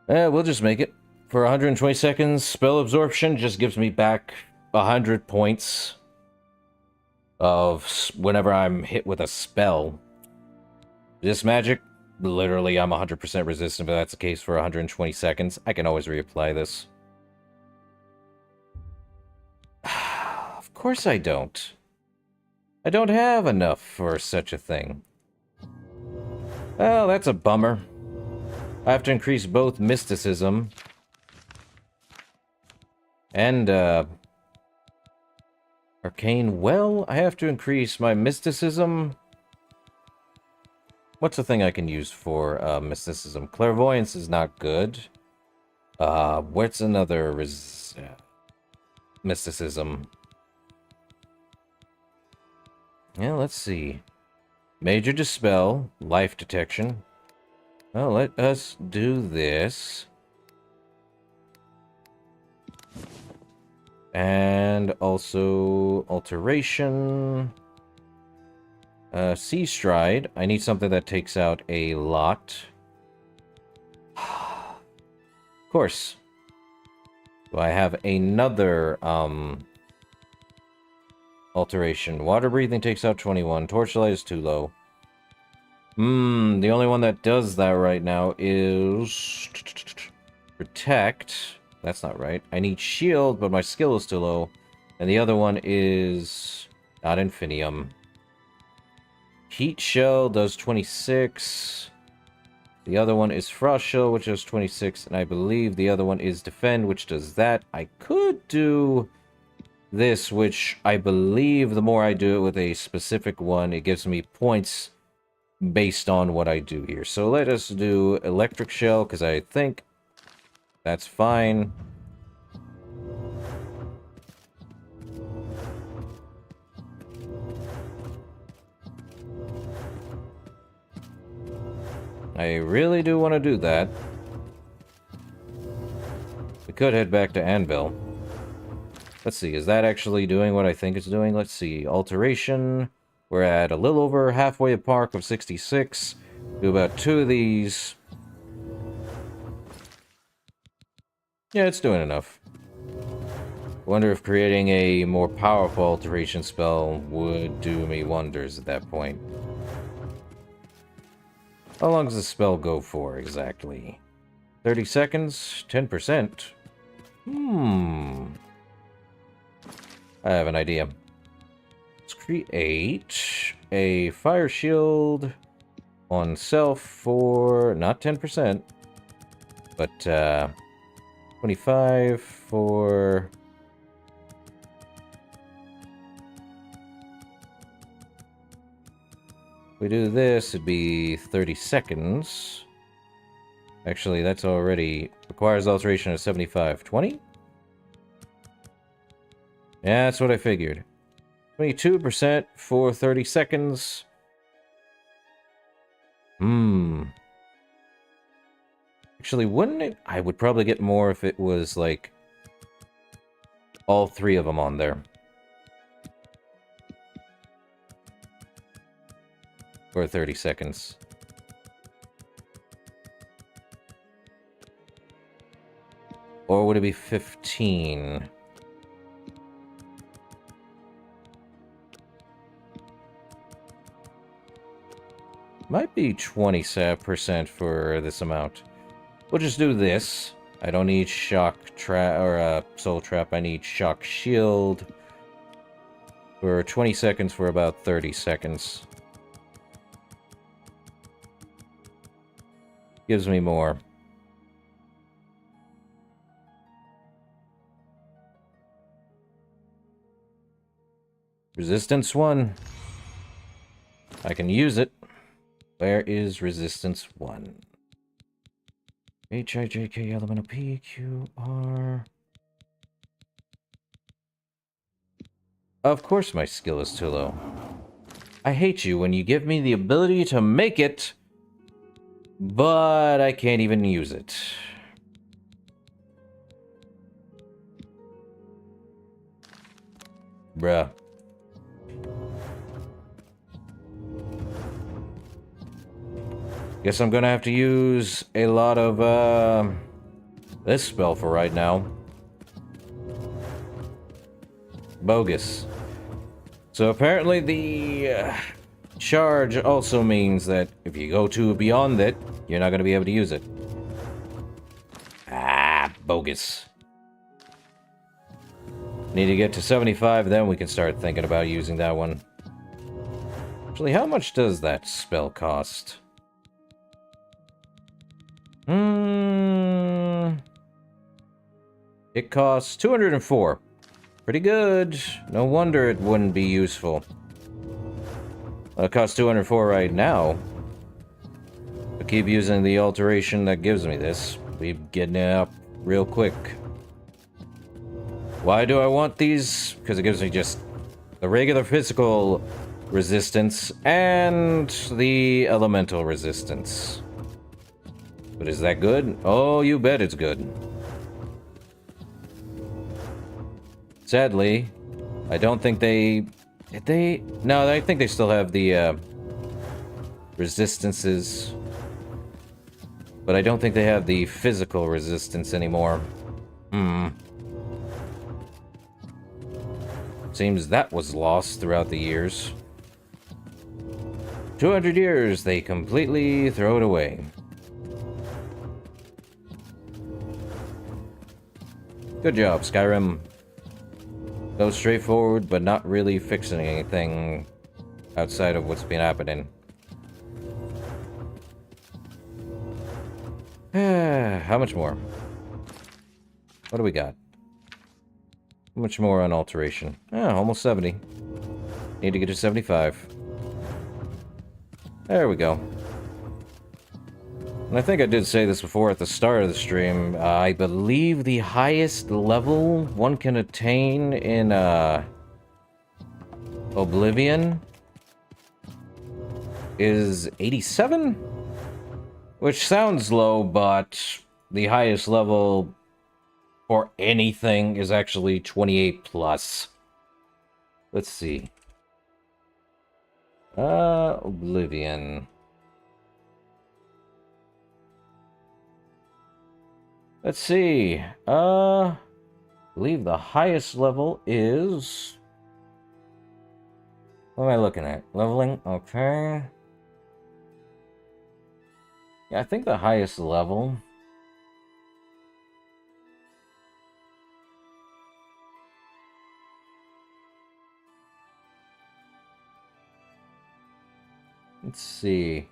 We'll just make it. For 120 seconds, spell absorption just gives me back 100 points of whenever I'm hit with a spell. This magic, literally I'm 100% resistant, but that's the case for 120 seconds. I can always reapply this. Of course I don't. I don't have enough for such a thing. Well, that's a bummer. I have to increase both mysticism and arcane. Well, I have to increase my mysticism. What's the thing I can use for mysticism? Clairvoyance is not good. What's another mysticism? Yeah, let's see. Major dispel, life detection. Well, let us do this. And also alteration. Sea Stride. I need something that takes out a lot. Of course. Do I have another, alteration? Water breathing takes out 21. Torchlight is too low. The only one that does that right now is... Protect. That's not right. I need shield, but my skill is too low. And the other one is... not Infinium. Heat Shell does 26. The other one is Frost Shell, which does 26. And I believe the other one is Defend, which does that. I could do this, which I believe the more I do it with a specific one, it gives me points based on what I do here. So let us do Electric Shell, because I think that's fine. I really do want to do that. We could head back to Anvil. Let's see, is that actually doing what I think it's doing? Let's see, Alteration. We're at a little over halfway a park of 66. Do about 2 of these. Yeah, it's doing enough. Wonder if creating a more powerful alteration spell would do me wonders at that point. How long does the spell go for, exactly? 30 seconds? 10%? I have an idea. Let's create a fire shield on self for not 10%, but 25 for... If we do this, it'd be 30 seconds. Actually, that's already... requires alteration of 75. 20? Yeah, that's what I figured. 22% for 30 seconds. Actually, wouldn't it... I would probably get more if it was, like... all 3 of them on there. For 30 seconds. Or would it be 15? Might be 20% for this amount. We'll just do this. I don't need shock trap or soul trap. I need shock shield for 20 seconds for about 30 seconds. Gives me more. Resistance 1. I can use it. Where is Resistance 1? H-I-J-K, elemental P, Q, R... Of course my skill is too low. I hate you when you give me the ability to make it, but I can't even use it. Bruh. Guess I'm gonna have to use a lot of, this spell for right now. Bogus. So apparently the charge also means that if you go too beyond it, you're not gonna be able to use it. Ah, bogus. Need to get to 75, then we can start thinking about using that one. Actually, how much does that spell cost? It costs 204. Pretty good. No wonder it wouldn't be useful. Well, it costs 204 right now. But keep using the alteration that gives me this. We're getting it up real quick. Why do I want these? Because it gives me just the regular physical resistance and the elemental resistance. But is that good? Oh, you bet it's good. Sadly, I don't think they... Did they? No, I think they still have the resistances. But I don't think they have the physical resistance anymore. Seems that was lost throughout the years. 200 years, they completely throw it away. Good job, Skyrim. That was straightforward, but not really fixing anything outside of what's been happening. How much more? What do we got? How much more on alteration? Almost 70. Need to get to 75. There we go. And I think I did say this before at the start of the stream. I believe the highest level one can attain in Oblivion is 87? Which sounds low, but the highest level for anything is actually 28 plus. Let's see. Oblivion. Let's see. I believe the highest level is... What am I looking at? Leveling? Okay. Yeah, I think the highest level... Let's see.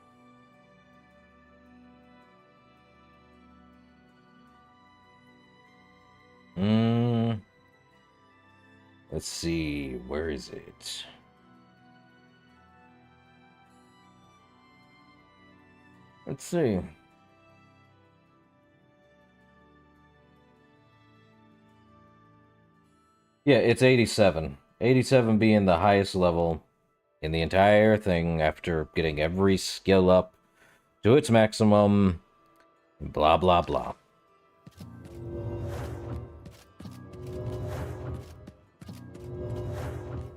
Let's see. Where is it? Let's see. Yeah, it's 87. 87 being the highest level in the entire thing after getting every skill up to its maximum. Blah, blah, blah.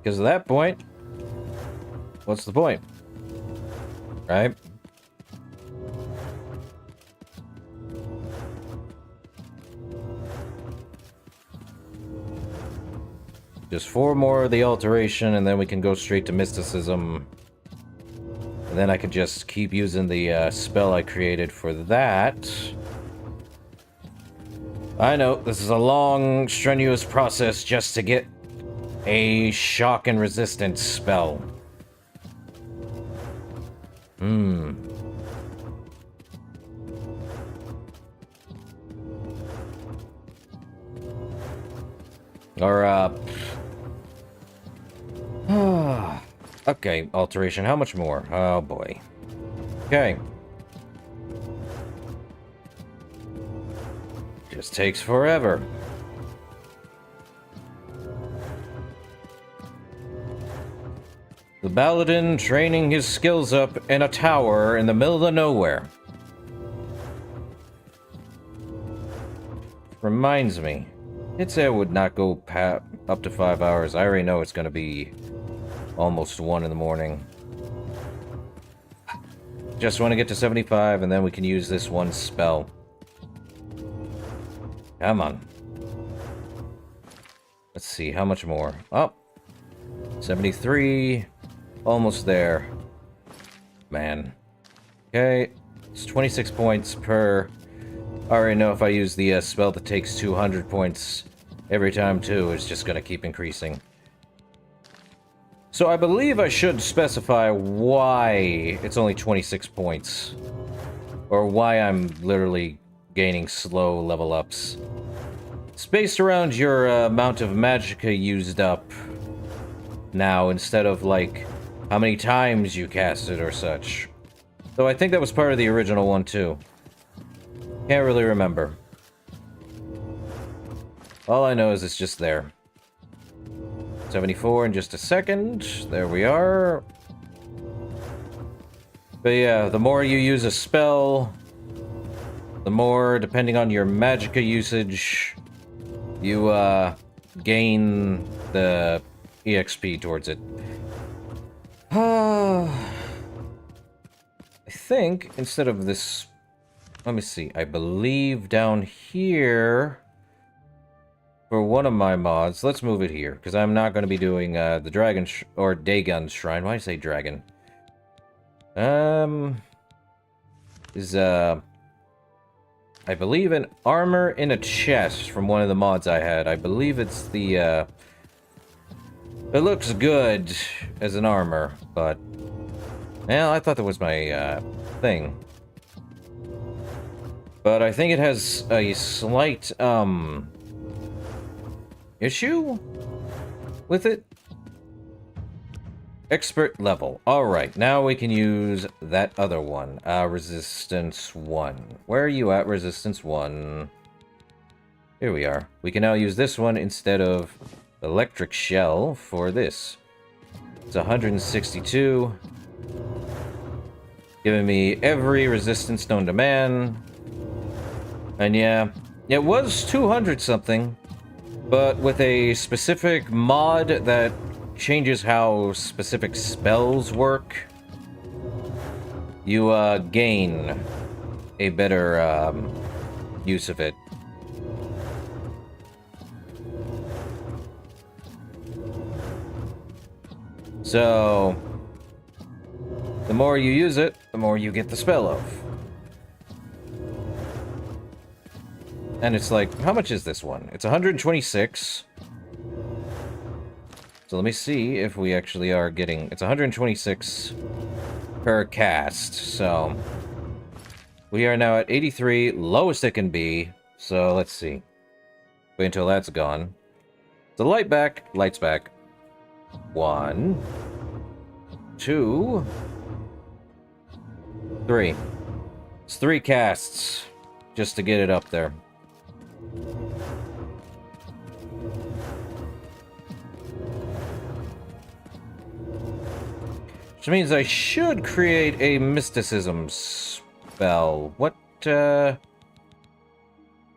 Because at that point, what's the point? Right? Just 4 more of the alteration, and then we can go straight to mysticism. And then I can just keep using the spell I created for that. I know, this is a long, strenuous process just to get a shock and resistance spell. Or, okay, alteration. How much more? Oh, boy. Okay. Just takes forever. The Paladin training his skills up in a tower in the middle of nowhere. Reminds me. I'd say I would not go up to 5 hours. I already know it's going to be almost 1 in the morning. Just want to get to 75, and then we can use this one spell. Come on. Let's see, how much more? Oh, 73. Almost there. Man. Okay, it's 26 points per... I already know if I use the spell that takes 200 points every time, too, it's just going to keep increasing. So I believe I should specify why it's only 26 points. Or why I'm literally gaining slow level ups. It's based around your amount of magicka used up now, instead of, like, how many times you cast it or such. Though I think that was part of the original one, too. Can't really remember. All I know is it's just there. 74 in just a second. There we are. But yeah, the more you use a spell, the more, depending on your magicka usage, you gain the EXP towards it. I think instead of this, let me see, I believe down here for one of my mods, let's move it here, because I'm not going to be doing the Dragon or Dagon Shrine. Why do I say Dragon? Is I believe an armor in a chest from one of the mods I had. I believe it's the it looks good as an armor, but well, I thought that was my thing. But I think it has a slight issue with it. Expert level. Alright, now we can use that other one. Resistance 1. Where are you at, Resistance 1? Here we are. We can now use this one instead of Electric Shell for this. It's 162. Giving me every resistance known to man. And yeah, it was 200 something. But with a specific mod that changes how specific spells work, you gain a better use of it. So the more you use it, the more you get the spell of. And it's like, how much is this one? It's 126. So let me see if we actually are getting... It's 126 per cast, so... We are now at 83, lowest it can be. So let's see. Wait until that's gone. So light back, lights back. 1, 2, 3. It's 3 casts just to get it up there. Which means I should create a mysticism spell. What does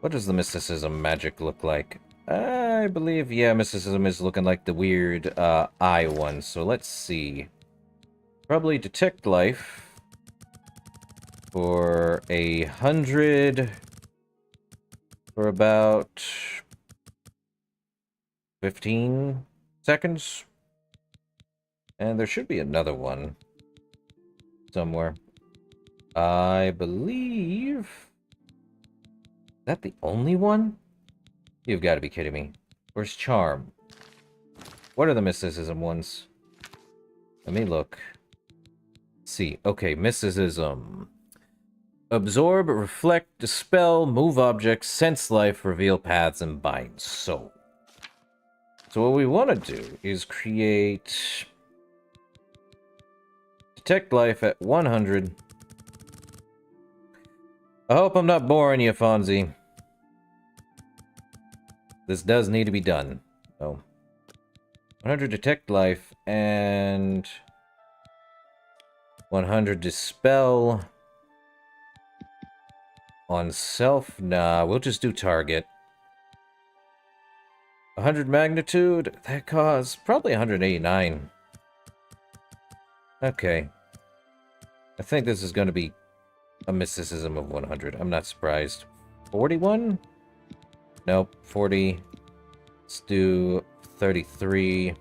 the mysticism magic look like? I believe, yeah, mysticism is looking like the weird eye one. So let's see. Probably detect life for 100 for about 15 seconds. And there should be another one somewhere. I believe... Is that the only one? You've got to be kidding me. Where's Charm? What are the mysticism ones? Let me look. Let's see. Okay, mysticism. Absorb, reflect, dispel, move objects, sense life, reveal paths, and bind soul. So what we want to do is create... Detect life at 100. I hope I'm not boring you, Fonzie. This does need to be done. Oh. 100 detect life and 100 dispel on self. Nah, we'll just do target. 100 magnitude. That costs probably 189. Okay. I think this is going to be a mysticism of 100. I'm not surprised. 41? Nope. 40. Let's do 33.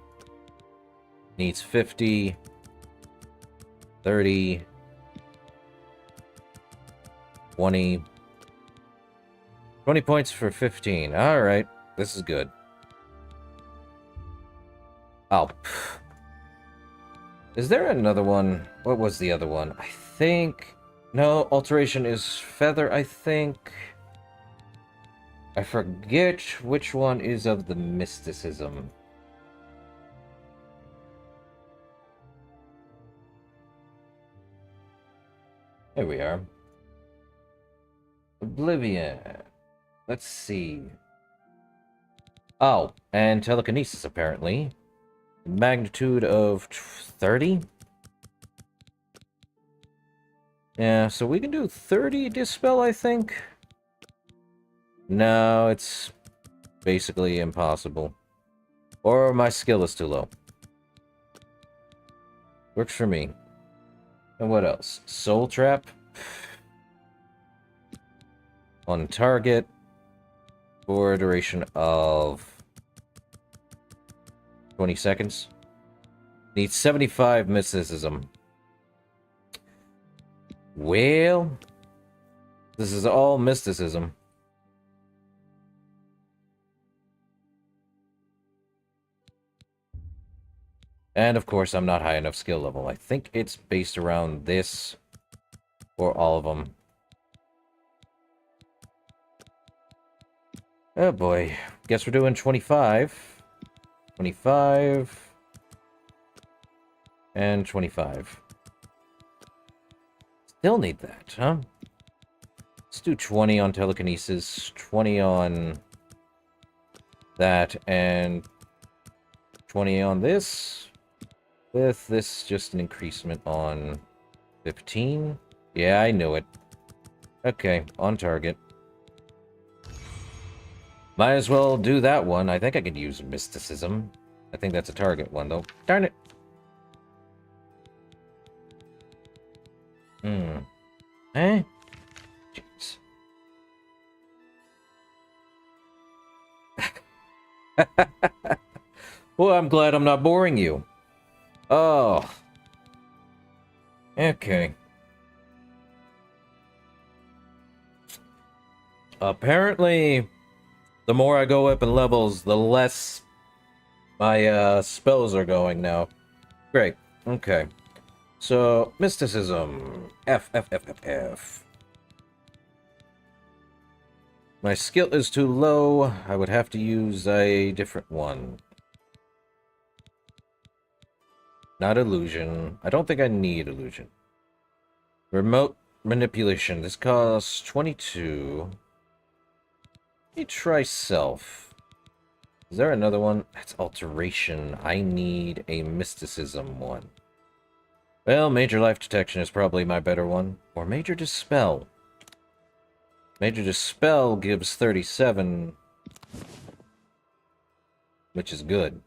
Needs 50. 30. 20. 20 points for 15. Alright. This is good. Oh. Is there another one? What was the other one? I think... No, alteration is feather, I think. I forget which one is of the mysticism. Here we are. Oblivion. Let's see. Oh, and telekinesis, apparently. Magnitude of 30? Yeah, so we can do 30 dispel, I think. No, it's basically impossible. Or my skill is too low. Works for me. And what else? Soul Trap. On target. for a duration of 20 seconds. Needs 75 mysticism. Well, this is all mysticism. And of course, I'm not high enough skill level. I think it's based around this for all of them. Oh boy. Guess we're doing 25. 25. And 25. Still need that, huh? Let's do 20 on telekinesis, 20 on that, and 20 on this. With this, just an increasement on 15. Yeah, I knew it. Okay, on target. Might as well do that one. I think I could use mysticism. I think that's a target one, though. Darn it. Eh? Jeez. Well, I'm glad I'm not boring you. Oh. Okay. Apparently, the more I go up in levels, the less my spells are going now. Great. Okay. So, mysticism. F. My skill is too low. I would have to use a different one. Not illusion. I don't think I need illusion. Remote manipulation. This costs 22. Let me try self. Is there another one? That's alteration. I need a mysticism one. Well, major life detection is probably my better one. Or major dispel. Major dispel gives 37. Which is good.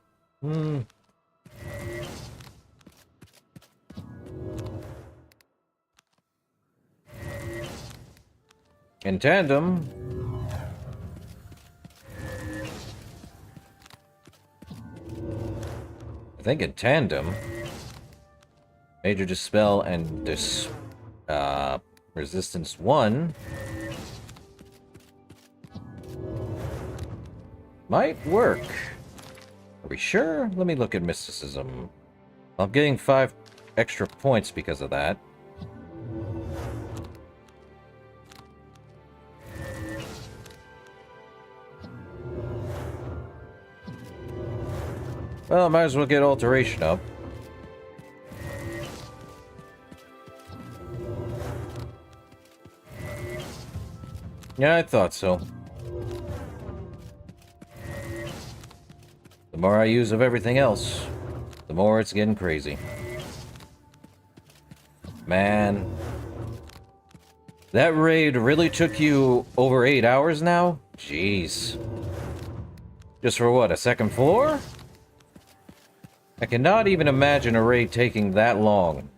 In tandem, I think in tandem, major dispel and resistance 1 might work. Are we sure? Let me look at mysticism. I'm getting 5 extra points because of that. Well, might as well get alteration up. Yeah, I thought so. The more I use of everything else, the more it's getting crazy. Man. That raid really took you over 8 hours now? Jeez. Just for what, a second floor? I cannot even imagine a raid taking that long.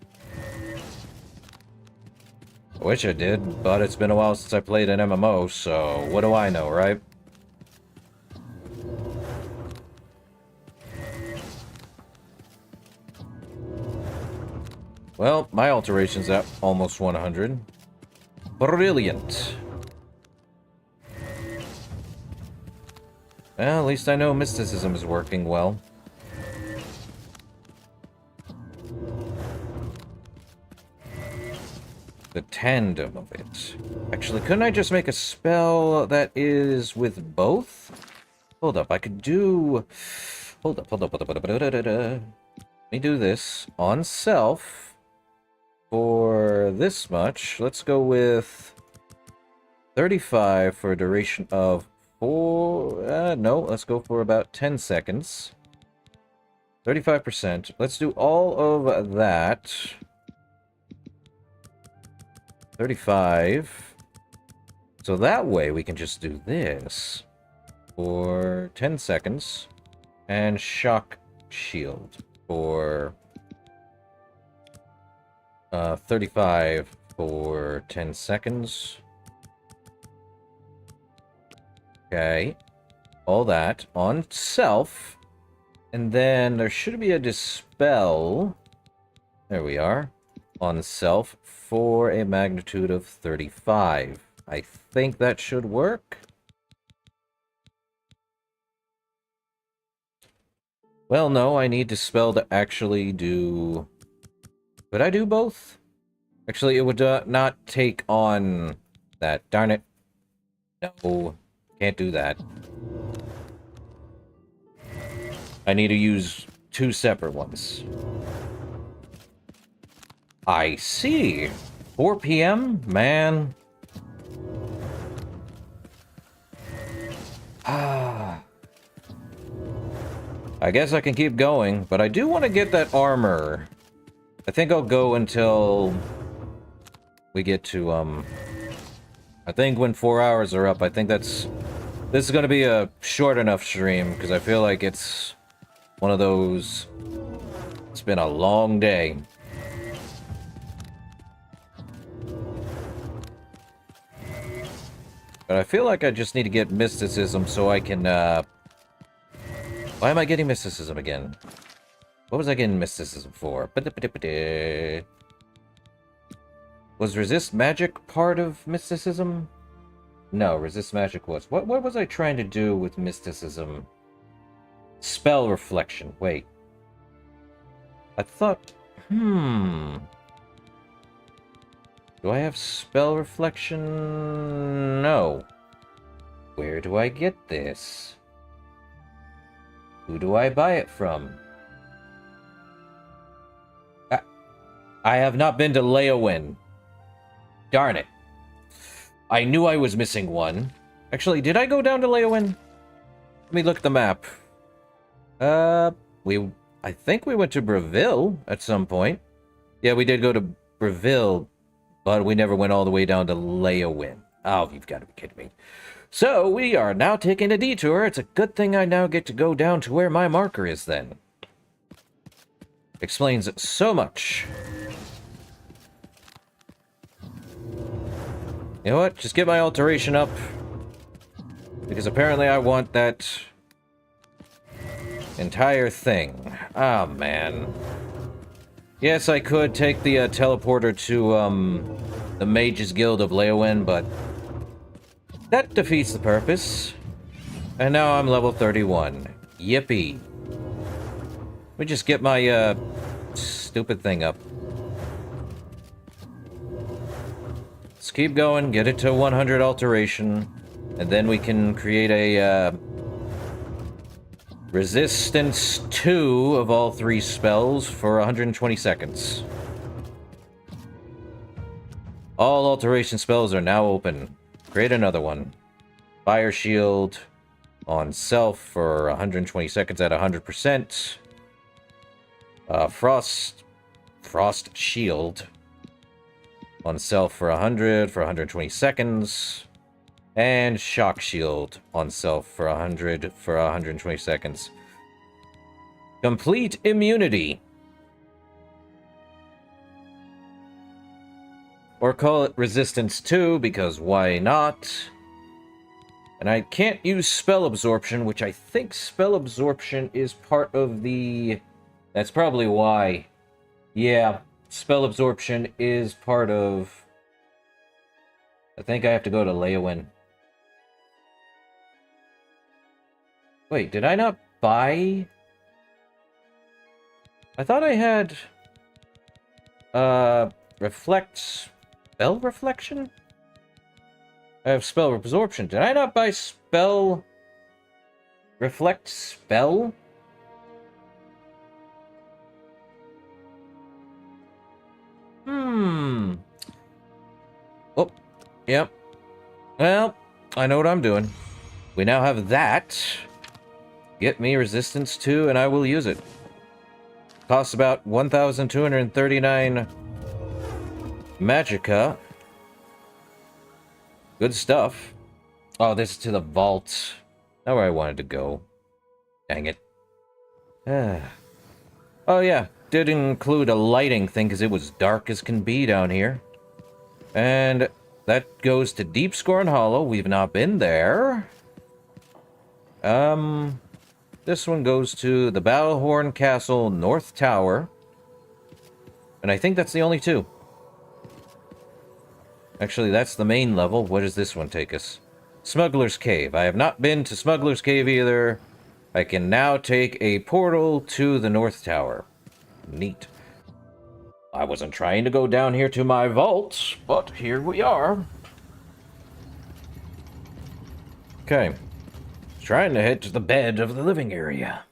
I wish I did, but it's been a while since I played an MMO, so what do I know, right? Well, my alteration's at almost 100. Brilliant. Well, at least I know mysticism is working well. The tandem of it. Actually, couldn't I just make a spell that is with both? Hold up, I could do... Hold up. Let me do this on self for this much. Let's go with 35 for a duration of 4... no, let's go for about 10 seconds. 35%. Let's do all of that. 35. So that way we can just do this for 10 seconds and shock shield for 35 for 10 seconds. Okay. All that on self. And then there should be a dispel. There we are. On self for a magnitude of 35. I think that should work. Well, no, I need dispel to actually do... Would I do both? Actually, it would not take on that. Darn it. No, can't do that. I need to use 2 separate ones. I see. 4 p.m.? Man. I guess I can keep going, but I do want to get that armor. I think I'll go until we get to, I think when 4 hours are up, I think this is going to be a short enough stream, because I feel like it's one of those, it's been a long day. But I feel like I just need to get mysticism so I can, why am I getting mysticism again? What was I getting mysticism for? Was resist magic part of mysticism? No, resist magic was. What was I trying to do with mysticism? Spell reflection. Wait. I thought... Do I have spell reflection? No. Where do I get this? Who do I buy it from? I have not been to Leowin. Darn it. I knew I was missing one. Actually, did I go down to Leowin? Let me look at the map. I think we went to Breville at some point. Yeah, we did go to Breville, but we never went all the way down to Leowin. Oh, you've got to be kidding me. So, we are now taking a detour. It's a good thing I now get to go down to where my marker is then. Explains so much. You know what? Just get my alteration up. Because apparently I want that entire thing. Ah, man. Yes, I could take the teleporter to the Mages Guild of Leowin, but that defeats the purpose. And now I'm level 31. Yippee. Let me just get my stupid thing up. Let's keep going, get it to 100 alteration, and then we can create a resistance 2 of all 3 spells for 120 seconds. All alteration spells are now open. Create another one. Fire shield on self for 120 seconds at 100%. Frost shield on self for 100 for 120 seconds. And shock shield on self for 100 for 120 seconds. Complete immunity. Or call it resistance 2, because why not? And I can't use spell absorption, which I think spell absorption is part of the... That's probably why. Yeah, spell absorption is part of... I think I have to go to Leowin. Wait, did I not buy... I thought I had... Reflect... Spell reflection? I have spell absorption. Did I not buy spell... Reflect spell? Oh, yep. Well, I know what I'm doing. We now have that. Get me resistance 2, and I will use it. Costs about 1,239 Magicka. Good stuff. Oh, this is to the vault. Not where I wanted to go. Dang it. Oh, yeah. Did include a lighting thing because it was dark as can be down here. And that goes to Deep Scorn Hollow. We've not been there. This one goes to the Battlehorn Castle North Tower. And I think that's the only two. Actually, that's the main level. What does this one take us? Smuggler's Cave. I have not been to Smuggler's Cave either. I can now take a portal to the North Tower. Neat. I wasn't trying to go down here to my vault, but here we are. Okay. Trying to head to the bed of the living area.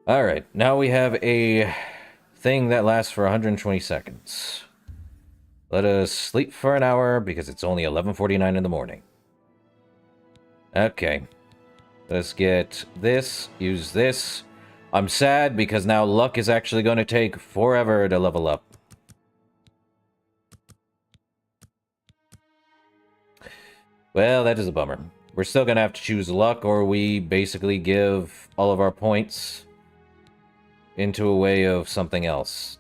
Alright, now we have a thing that lasts for 120 seconds. Let us sleep for an hour because it's only 11:49 in the morning. Okay. Let's get this, use this. I'm sad because now luck is actually going to take forever to level up. Well, that is a bummer. We're still going to have to choose luck, or we basically give all of our points into a way of something else.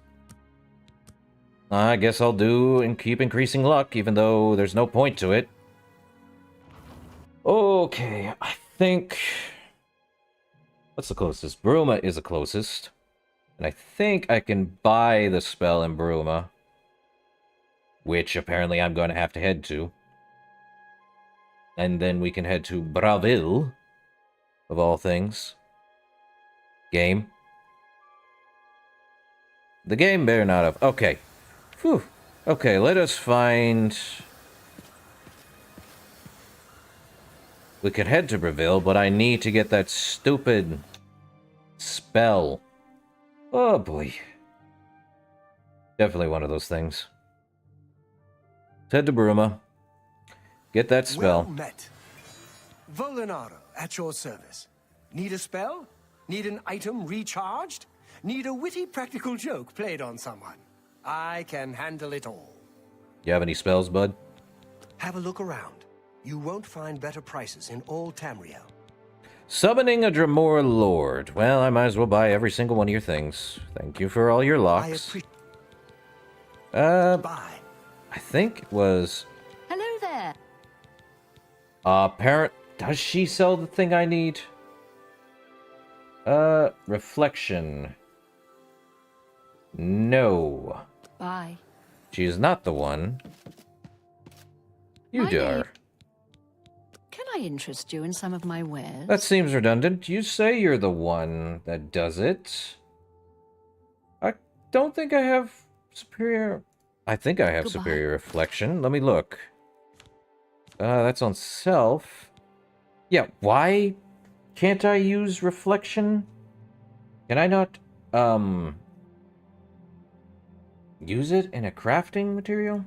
I guess I'll do and keep increasing luck, even though there's no point to it. Okay, I think... What's the closest? Bruma is the closest. And I think I can buy the spell in Bruma. Which apparently I'm going to have to head to. And then we can head to Bravil, of all things. Game. The game better not have... Okay. Whew. Okay, let us find... We could head to Bravil, but I need to get that stupid spell. Oh boy. Definitely one of those things. Let's head to Bruma. Get that spell. Well met. Volinaro, at your service. Need a spell? Need an item recharged? Need a witty practical joke played on someone? I can handle it all. You have any spells, bud? Have a look around. You won't find better prices in all Tamriel. Summoning a Dremor Lord. Well, I might as well buy every single one of your things. Thank you for all your locks. Bye. I think it was... Hello there. Parent... Does she sell the thing I need? Reflection. No. Bye. She is not the one. You are. Can I interest you in some of my wares? That seems redundant. You say you're the one that does it. I don't think I have superior... I think I have superior reflection. Let me look. That's on self. Yeah, why can't I use reflection? Can I not, use it in a crafting material?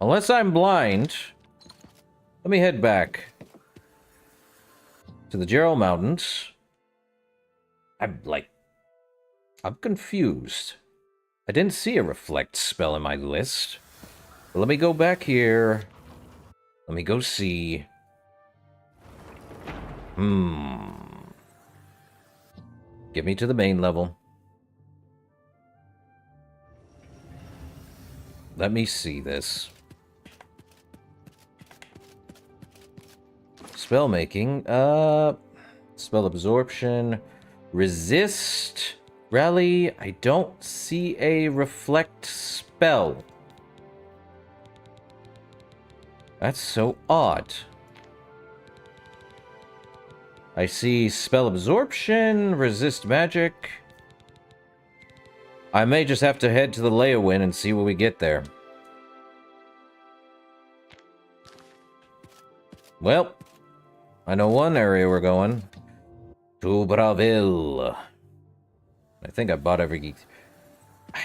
Unless I'm blind, let me head back to the Gerald Mountains. I'm confused. I didn't see a reflect spell in my list. But let me go back here. Let me go see. Get me to the main level. Let me see this. Spell making. Spell absorption. Resist. Rally. I don't see a reflect spell. That's so odd. I see spell absorption, resist magic. I may just have to head to the Leowin and see what we get there. Well, I know one area we're going. To Bravil. I think I bought every... I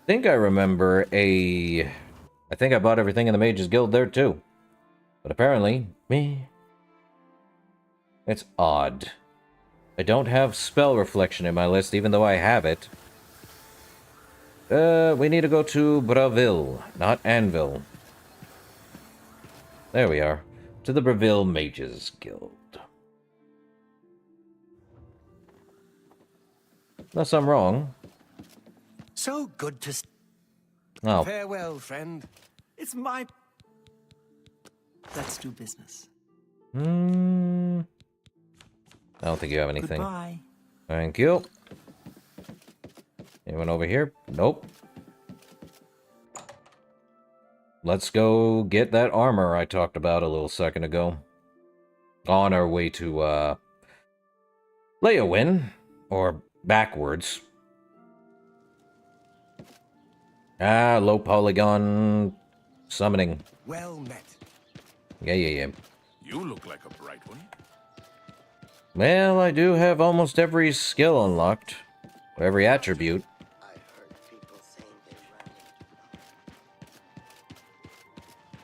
think I remember a... I think I bought everything in the Mages Guild there too. But apparently, me... It's odd. I don't have spell reflection in my list, even though I have it. We need to go to Bravil, not Anvil. There we are. To the Bravil Mages Guild. Unless I'm wrong. So good to... Oh. Farewell, friend. It's my... Let's do business. I don't think you have anything. Goodbye. Thank you. Anyone over here? Nope. Let's go get that armor I talked about a little second ago. On our way to, Leowin. Or backwards. Ah, low polygon summoning. Well met. Yeah. You look like a bright one. Well, I do have almost every skill unlocked. Every attribute.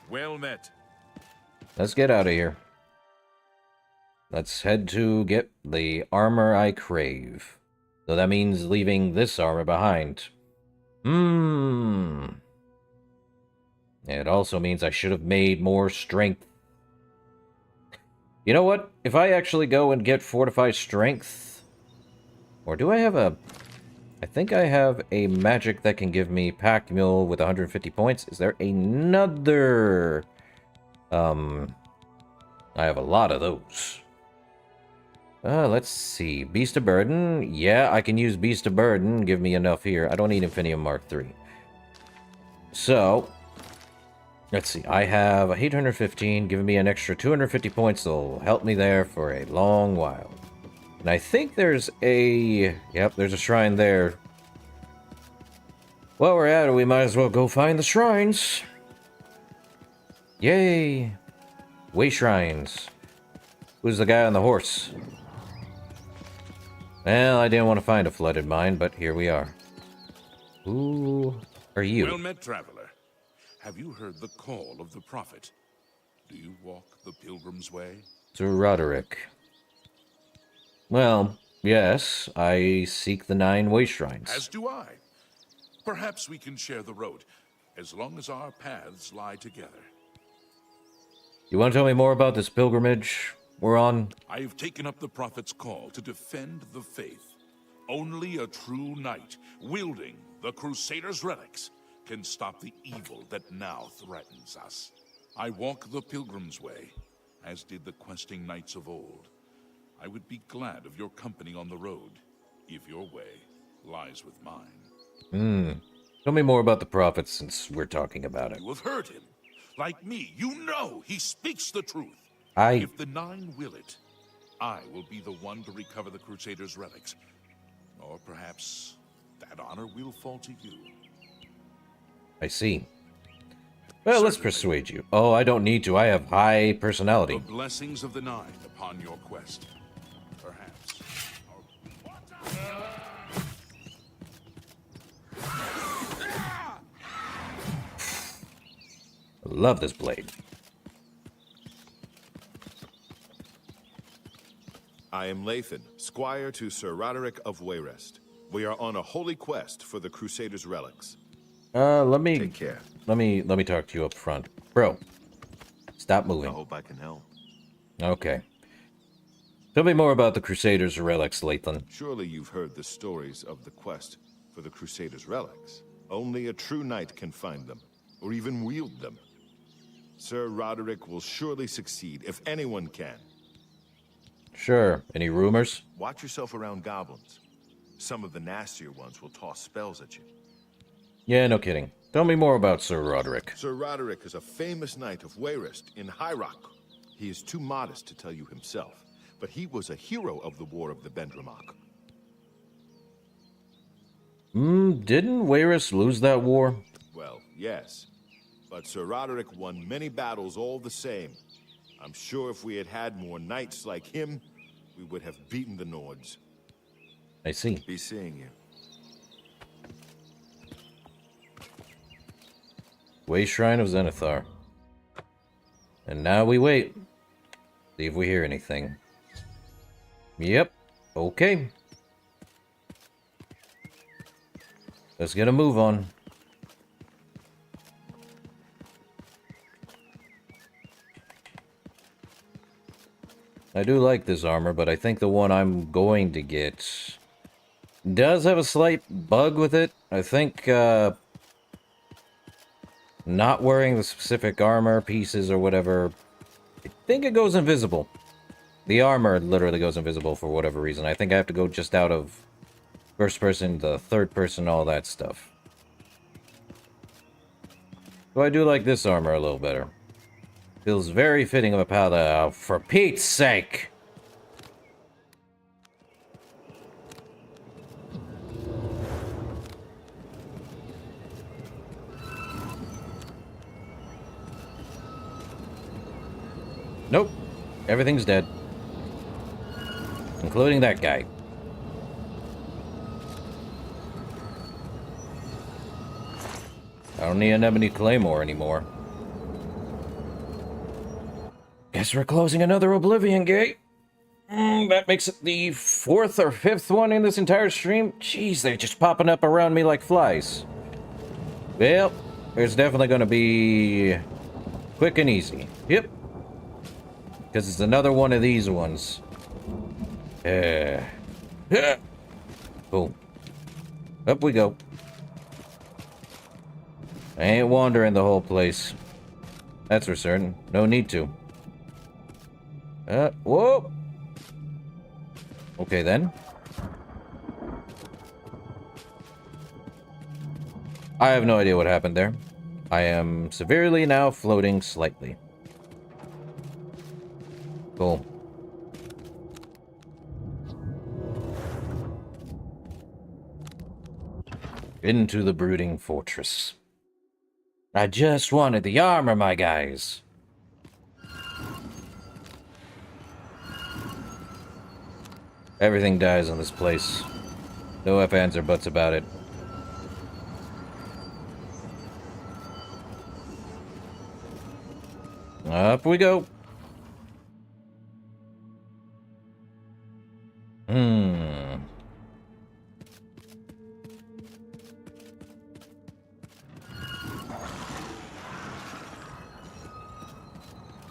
Well met. Let's get out of here. Let's head to get the armor I crave. So that means leaving this armor behind. It also means I should have made more strength. You know what? If I actually go and get fortified strength... Or do I have a... I think I have a magic that can give me Pack Mule with 150 points. Is there another... I have a lot of those. Let's see. Beast of Burden. Yeah, I can use Beast of Burden. Give me enough here. I don't need Infinium Mark III. So, let's see. I have 815, giving me an extra 250 points. That'll help me there for a long while. And I think there's a... Yep, there's a shrine there. While we're at it, we might as well go find the shrines. Yay! Way shrines. Who's the guy on the horse? Well, I didn't want to find a flooded mine, but here we are. Who are you? Well met, traveler. Have you heard the call of the prophet? Do you walk the pilgrim's way? Cyrodiil. Well, yes, I seek the 9 way shrines. As do I. Perhaps we can share the road, as long as our paths lie together. You want to tell me more about this pilgrimage we're on? I have taken up the prophet's call to defend the faith. Only a true knight, wielding the Crusader's relics, can stop the evil that now threatens us. I walk the pilgrim's way, as did the questing knights of old. I would be glad of your company on the road, if your way lies with mine. Tell me more about the prophet since we're talking about it. You have heard him. Like me, you know he speaks the truth. If the 9 will it, I will be the one to recover the Crusader's relics. Or perhaps that honor will fall to you. I see. Well, let's persuade you. Oh, I don't need to. I have high personality. The blessings of the 9 upon your quest. Perhaps. I love this blade. I am Lathan, squire to Sir Roderick of Wayrest. We are on a holy quest for the Crusader's relics. Let me... Take care. Let me talk to you up front. Bro, stop moving. I hope I can help. Okay. Tell me more about the Crusader's relics, Lathan. Surely you've heard the stories of the quest for the Crusader's relics. Only a true knight can find them, or even wield them. Sir Roderick will surely succeed if anyone can. Sure. Any rumors? Watch yourself around goblins. Some of the nastier ones will toss spells at you. Yeah, no kidding. Tell me more about Sir Roderick. Sir Roderick is a famous knight of Wayrest in High Rock. He is too modest to tell you himself, but he was a hero of the War of the Bendramach. Didn't Wayrest lose that war? Well, yes. But Sir Roderick won many battles all the same. I'm sure if we had had more knights like him, we would have beaten the Nords. I see. Be seeing you. Way Shrine of Zenithar. And now we wait. See if we hear anything. Yep. Okay. Let's get a move on. I do like this armor, but I think the one I'm going to get does have a slight bug with it. I think, not wearing the specific armor pieces or whatever, I think it goes invisible. The armor literally goes invisible for whatever reason. I think I have to go just out of first person to third person, all that stuff. So I do like this armor a little better. Feels very fitting of a Paladin, for Pete's sake! Nope. Everything's dead. Including that guy. I don't need an ebony claymore anymore. Guess we're closing another Oblivion gate. That makes it the 4th or 5th one in this entire stream. Jeez, they're just popping up around me like flies. Well, there's definitely going to be quick and easy. Yep. Because it's another one of these ones. Boom. Up we go. I ain't wandering the whole place. That's for certain. No need to. Whoa! Okay, then. I have no idea what happened there. I am severely now floating slightly. Cool. Into the brooding fortress. I just wanted the armor, my guys. Everything dies in this place. No ifs, ands, or buts about it. Up we go.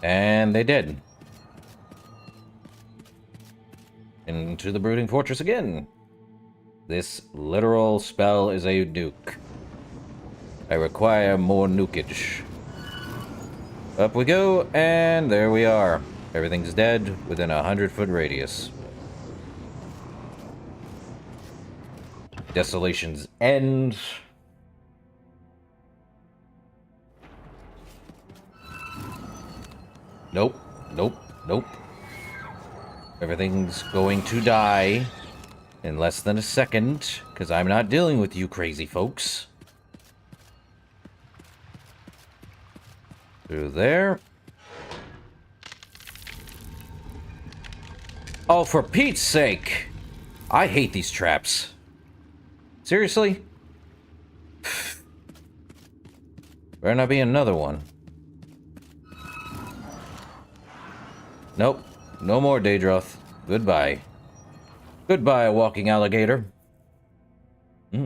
And they did. Into the brooding fortress again. This literal spell is a nuke. I require more nukage. Up we go, and there we are. Everything's dead within a 100-foot radius. Desolation's end. Nope, nope, nope. Everything's going to die in less than a second, because I'm not dealing with you crazy folks. Through there. Oh, for Pete's sake! I hate these traps. Seriously? Better not be another one. Nope. No more Daedroth. Goodbye. Goodbye, walking alligator. I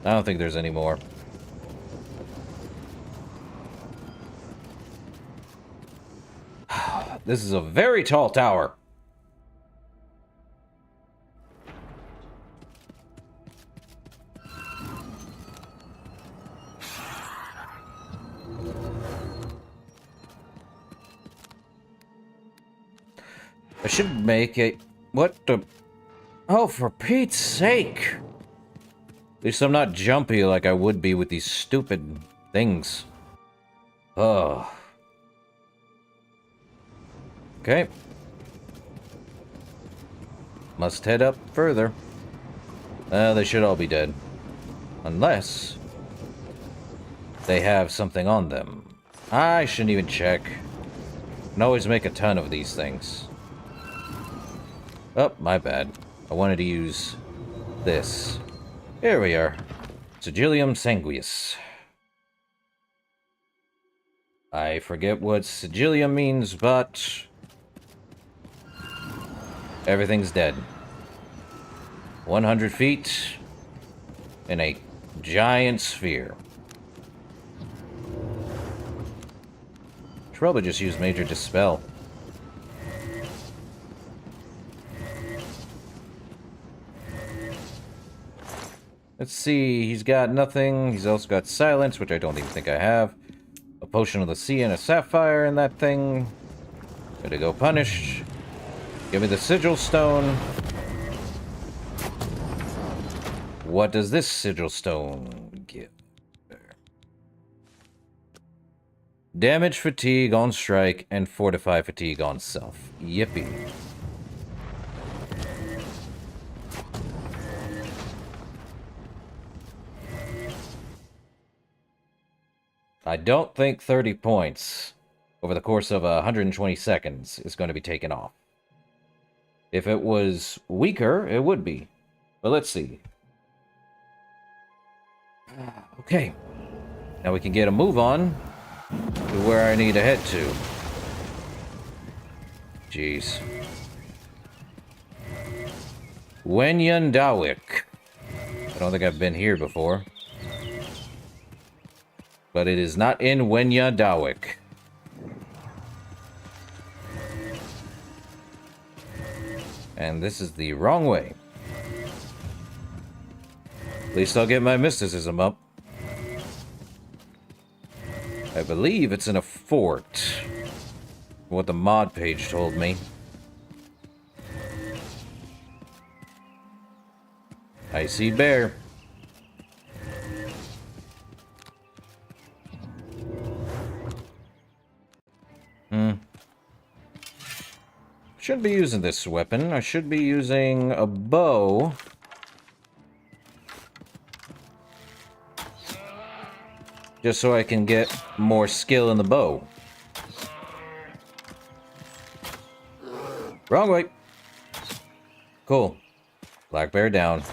don't think there's any more. This is a very tall tower. I should make a... What the... Oh, for Pete's sake! At least I'm not jumpy like I would be with these stupid things. Oh. Okay. Must head up further. They should all be dead. Unless... they have something on them. I shouldn't even check. Can always make a ton of these things. Oh, my bad. I wanted to use this. Here we are. Sigillium Sanguius. I forget what Sigillium means, but Everything's dead. 100 feet in a giant sphere. Should probably just use Major Dispel. Let's see, he's got nothing. He's also got Silence, which I don't even think I have. A Potion of the Sea and a Sapphire in that thing. Gotta go Punished. Give me the Sigil Stone. What does this Sigil Stone give? Damage Fatigue on Strike and Fortify Fatigue on Self. Yippee. I don't think 30 points over the course of 120 seconds is going to be taken off. If it was weaker, it would be. But let's see. Okay. Now we can get a move on to where I need to head to. Jeez. Wenyandawik. I don't think I've been here before. But it is not in Wenyandawik. And this is the wrong way. At least I'll get my mysticism up. I believe it's in a fort. What the mod page told me. I see bear. Shouldn't be using this weapon. I should be using a bow. Just so I can get more skill in the bow. Wrong way. Cool. Black bear down.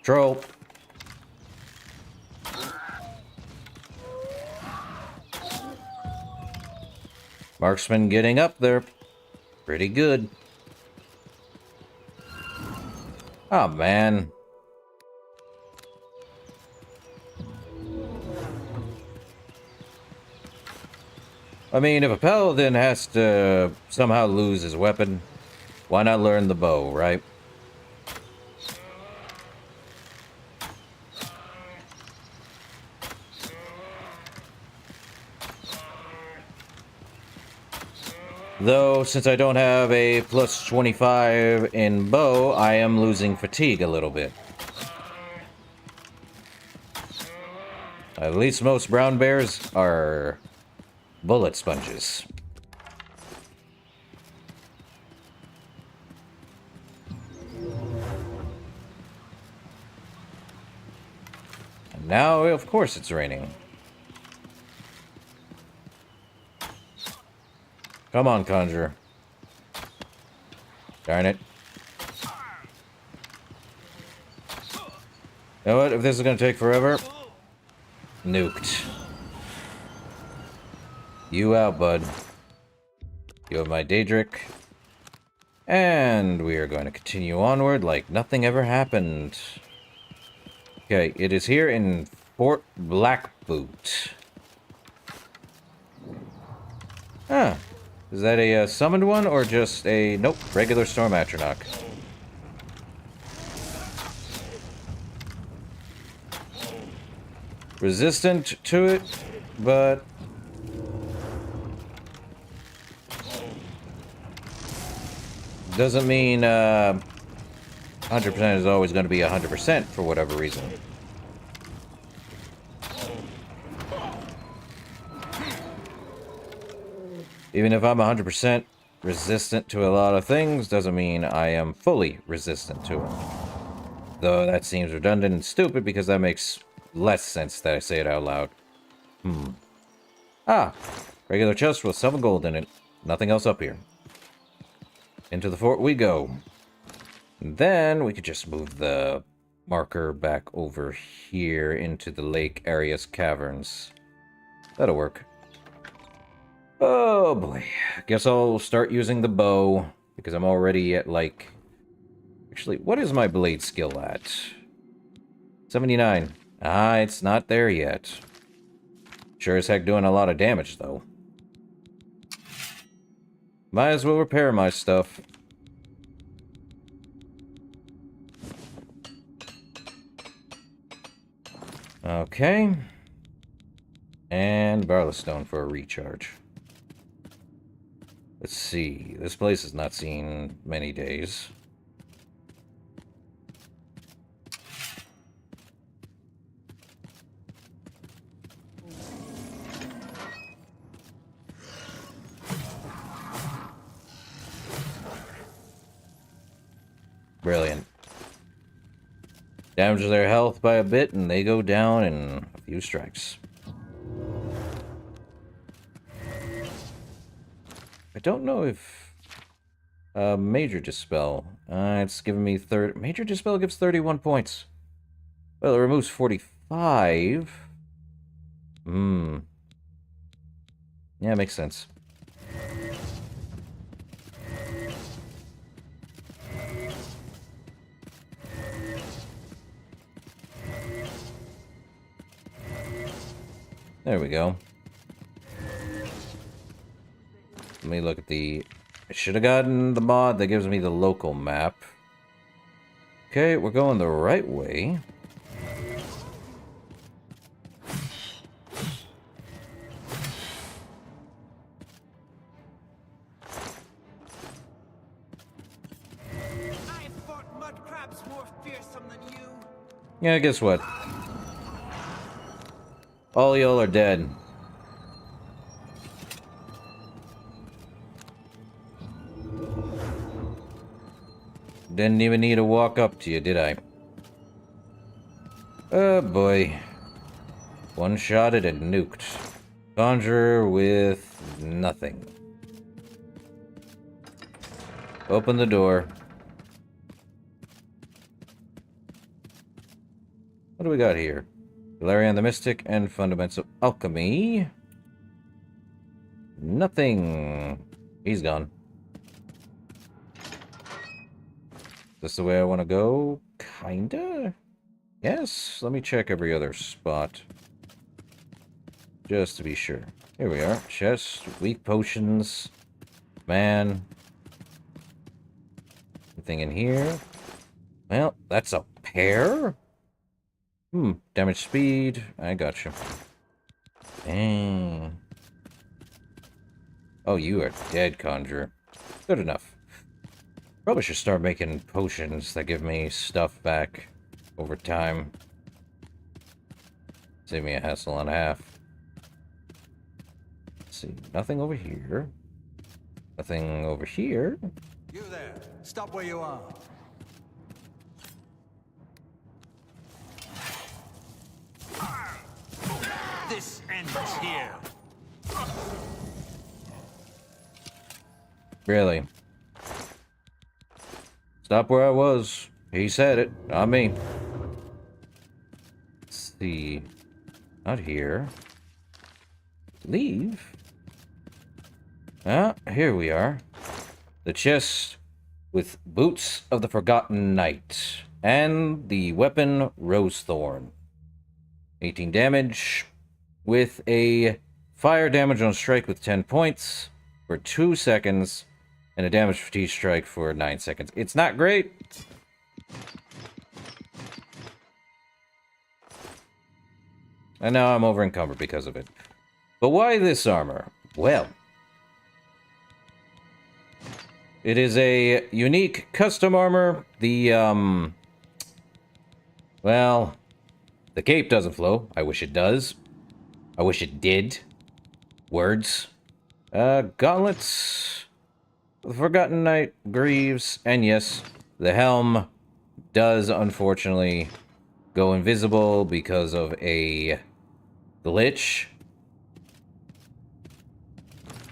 Troll. Marksman getting up there. Pretty good. Oh, man. I mean, if a paladin has to somehow lose his weapon, why not learn the bow, right? Though, since I don't have a plus 25 in bow, I am losing fatigue a little bit. At least most brown bears are bullet sponges. And now, of course, it's raining. Come on, Conjurer. Darn it. You know what? If this is going to take forever... Nuked. You out, bud. You have my Daedric. And we are going to continue onward like nothing ever happened. Okay, it is here in Fort Blackboot. Huh. Is that a summoned one, or just a... Nope, regular Storm Atronach. Resistant to it, but... Doesn't mean 100% is always going to be 100% for whatever reason. Even if I'm 100% resistant to a lot of things, doesn't mean I am fully resistant to them. Though that seems redundant and stupid because that makes less sense that I say it out loud. Ah, regular chest with 7 gold in it. Nothing else up here. Into the fort we go. And then we could just move the marker back over here into the Lake Arius Caverns. That'll work. Oh boy. Guess I'll start using the bow, because I'm already at, like... Actually, what is my blade skill at? 79. Ah, it's not there yet. Sure as heck doing a lot of damage, though. Might as well repair my stuff. Okay. And Barley Stone for a recharge. Let's see. This place has not seen many days. Brilliant. Damages their health by a bit, and they go down in a few strikes. I don't know if... Major Dispel. It's giving me Major Dispel gives 31 points. Well, it removes 45. Yeah, makes sense. There we go. Let me look at the... I should have gotten the mod that gives me the local map. Okay, we're going the right way. I fought mud crabs more fearsome than you. Yeah, guess what? All y'all are dead. Didn't even need to walk up to you, did I? Oh boy. One-shotted and nuked. Conjurer with nothing. Open the door. What do we got here? Valerian the Mystic and Fundamentals of Alchemy. Nothing. He's gone. Is this the way I want to go? Kinda? Yes. Let me check every other spot. Just to be sure. Here we are. Chest, weak potions. Man. Anything in here? Well, that's a pair? Damage speed. I gotcha. Dang. Oh, you are dead, Conjurer. Good enough. Probably should start making potions that give me stuff back over time. Save me a hassle and a half. Let's see. Nothing over here. Nothing over here. You there. Stop where you are. This ends here. Really? Stop where I was. He said it, not me. Let's see. Not here. Leave? Ah, here we are. The chest with Boots of the Forgotten Knight. And the weapon Rosethorn. 18 damage. With a fire damage on strike with 10 points for 2 seconds. And a damage fatigue strike for 9 seconds. It's not great. And now I'm over encumbered because of it. But why this armor? Well, it is a unique custom armor. The, well, the cape doesn't flow. I wish it does. I wish it did. Words. Gauntlets. The Forgotten Knight, Greaves, and yes, the helm does unfortunately go invisible because of a glitch.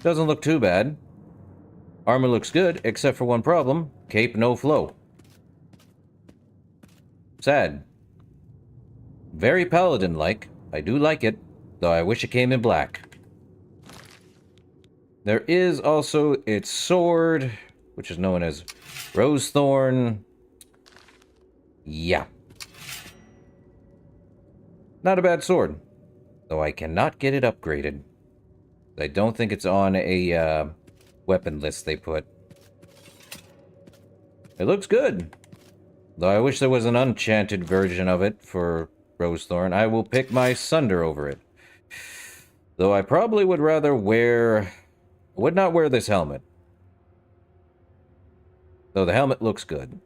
Doesn't look too bad. Armor looks good, except for one problem. Cape no flow. Sad. Very Paladin-like. I do like it, though I wish it came in black. There is also its sword, which is known as Rosethorn. Yeah. Not a bad sword. Though I cannot get it upgraded. I don't think it's on a weapon list they put. It looks good. Though I wish there was an enchanted version of it for Rosethorn. I will pick my Sunder over it. Though I probably would rather wear... would not wear this helmet. Though the helmet looks good.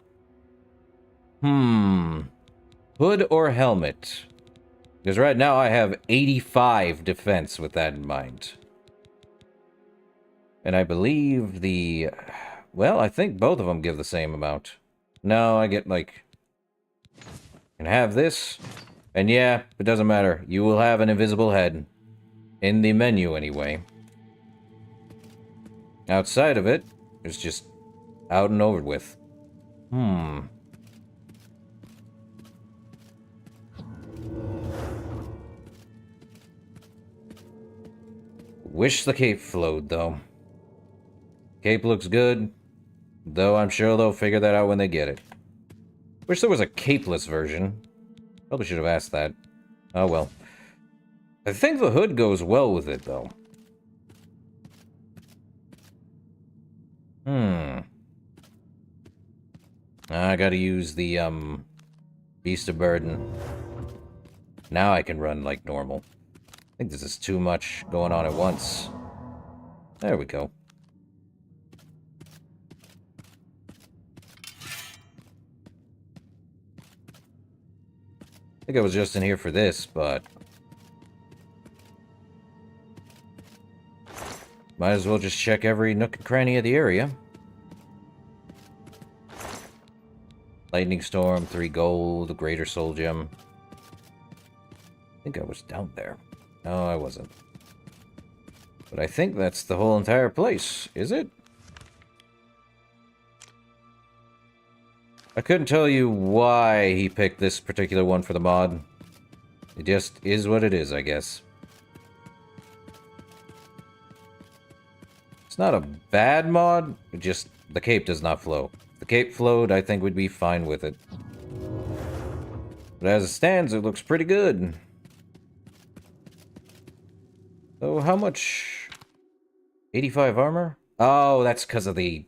Hood or helmet? Because right now I have 85 defense with that in mind. And I believe the... well, I think both of them give the same amount. No, I get, like... can have this. And yeah, it doesn't matter. You will have an invisible head. In the menu, anyway. Outside of it, it's just out and over with. Wish the cape flowed, though. Cape looks good, though I'm sure they'll figure that out when they get it. Wish there was a capeless version. Probably should have asked that. Oh well. I think the hood goes well with it, though. I gotta use the, Beast of Burden. Now I can run like normal. I think this is too much going on at once. There we go. I think I was just in here for this, but... might as well just check every nook and cranny of the area. Lightning Storm, 3 gold, Greater Soul Gem. I think I was down there. No, I wasn't. But I think that's the whole entire place, is it? I couldn't tell you why he picked this particular one for the mod. It just is what it is, I guess. It's not a bad mod, it just the cape does not flow. If the cape flowed, I think we'd be fine with it. But as it stands, it looks pretty good. So how much? 85 armor? Oh, that's because of the...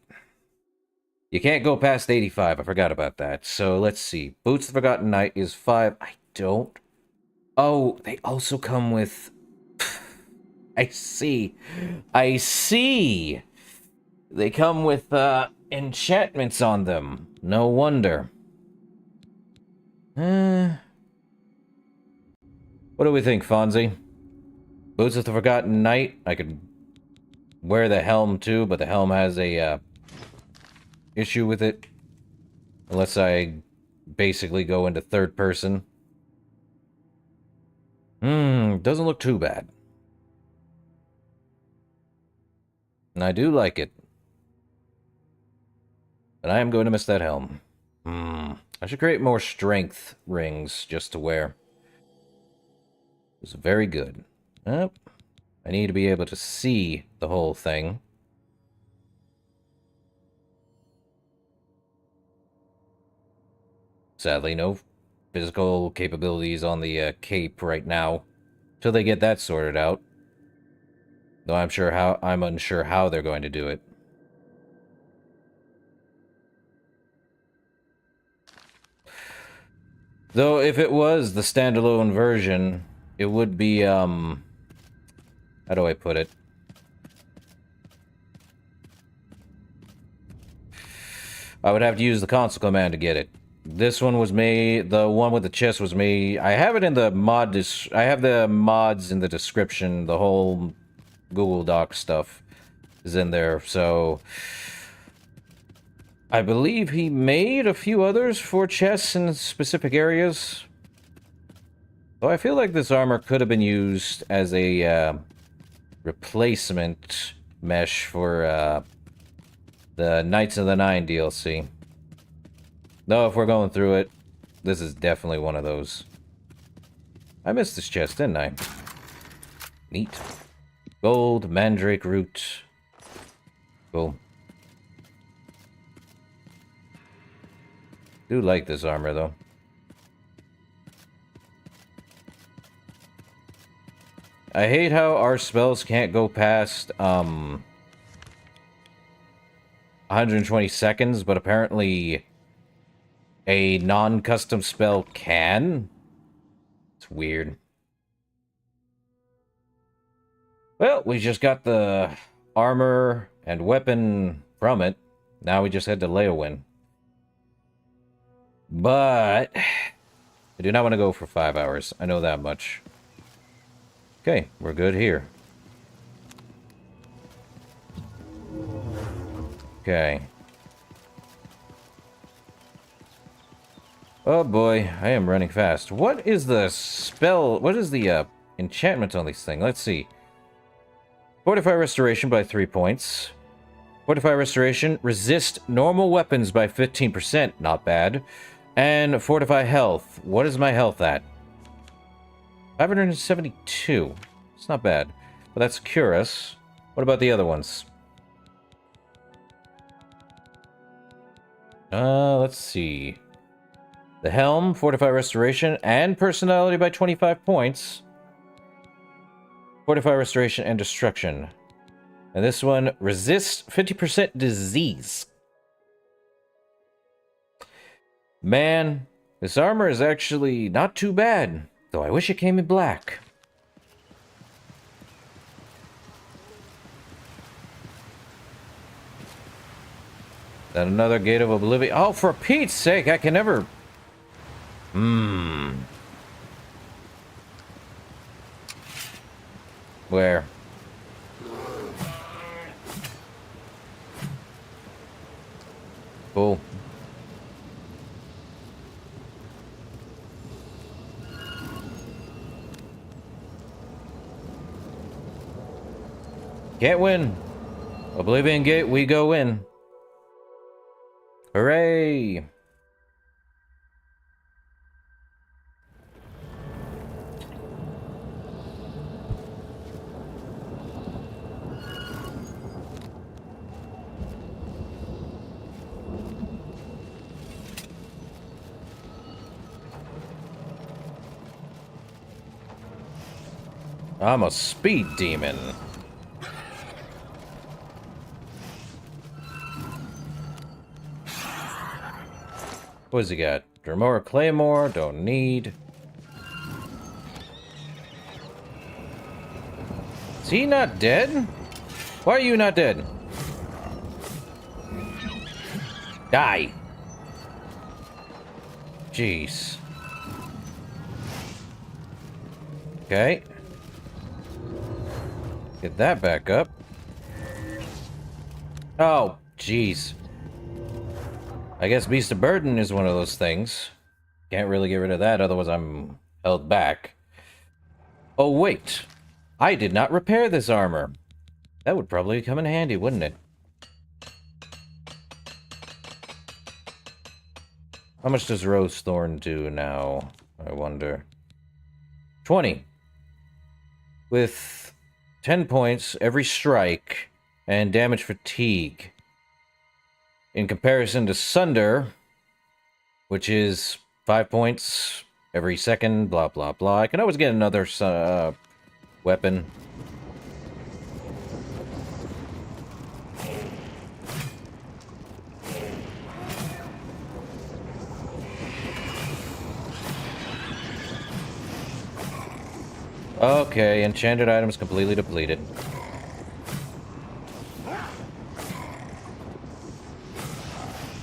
you can't go past 85, I forgot about that. So let's see. Boots of the Forgotten Knight is 5. I don't... oh, they also come with... I see. I see! They come with, enchantments on them. No wonder. What do we think, Fonzie? Boots of the Forgotten Knight. I could wear the helm too, but the helm has a, issue with it. Unless I basically go into third person. Doesn't look too bad. And I do like it. But I am going to miss that helm. I should create more strength rings just to wear. It's very good. I need to be able to see the whole thing. Sadly, no physical capabilities on the cape right now. Till they get that sorted out. Though I'm unsure how they're going to do it. Though if it was the standalone version, it would be how do I put it? I would have to use the console command to get it. This one was made, the one with the chest was made. I have it in the mod I have the mods in the description, the whole Google Doc stuff is in there, so I believe he made a few others for chests in specific areas. Though I feel like this armor could have been used as a replacement mesh for the Knights of the Nine DLC. Though if we're going through it, this is definitely one of those. I missed this chest, didn't I? Neat. Gold, mandrake root, Cool. Do like this armor, though. I hate how our spells can't go past, 120 seconds, but apparently a non-custom spell can. It's weird. Well, we just got the armor and weapon from it. Now we just head to Leowin. But I do not want to go for 5 hours. I know that much. Okay, we're good here. Okay. Oh boy, I am running fast. What is the spell? What is the enchantment on this thing? Let's see. Fortify Restoration by 3 points. Fortify Restoration, resist normal weapons by 15%. Not bad. And Fortify Health. What is my health at? 572. It's not bad. But that's Cure Us. What about the other ones? Let's see. The Helm, Fortify Restoration, and Personality by 25 points. Fortify Restoration and Destruction. And this one, resist 50% disease. Man, this armor is actually not too bad. Though I wish it came in black. Then another Gate of Oblivion. Oh, for Pete's sake, I can never... Where? Cool. Can't win. Oblivion Gate, we go in. Hooray! I'm a speed demon. What's he got? Dremora Claymore, don't need. Is he not dead? Why are you not dead? Die! Jeez. Okay. Get that back up. Oh, jeez. I guess Beast of Burden is one of those things. Can't really get rid of that, otherwise I'm held back. Oh, wait. I did not repair this armor. That would probably come in handy, wouldn't it? How much does Rose Thorn do now? I wonder. 20. With 10 points every strike and damage fatigue. In comparison to Sunder, which is 5 points every second, blah, blah, blah. I can always get another weapon. Okay, enchanted items completely depleted.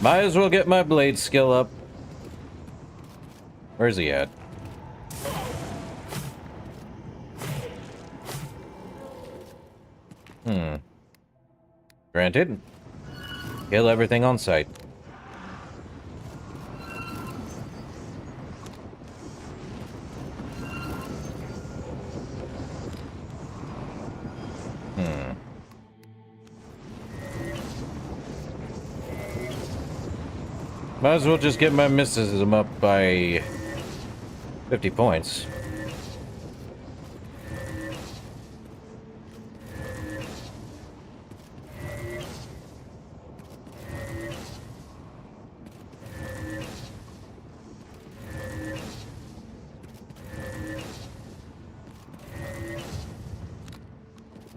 Might as well get my blade skill up. Where's he at? Granted. Kill everything on sight. Might as well just get my mysticism up by 50 points.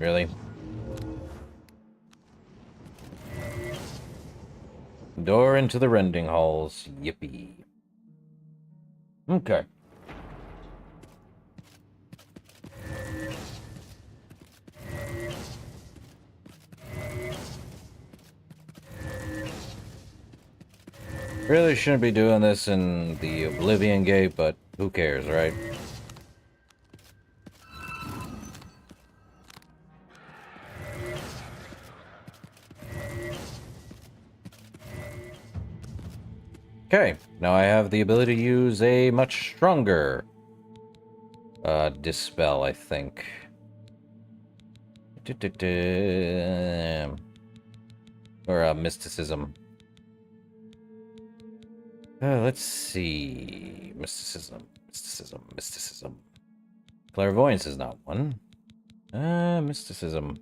Really? Door into the rending halls. Yippee. Okay. Really shouldn't be doing this in the Oblivion Gate, but who cares, right? Okay, now I have the ability to use a much stronger Dispel, I think. Or Mysticism. Let's see. Mysticism. Clairvoyance is not one. Mysticism.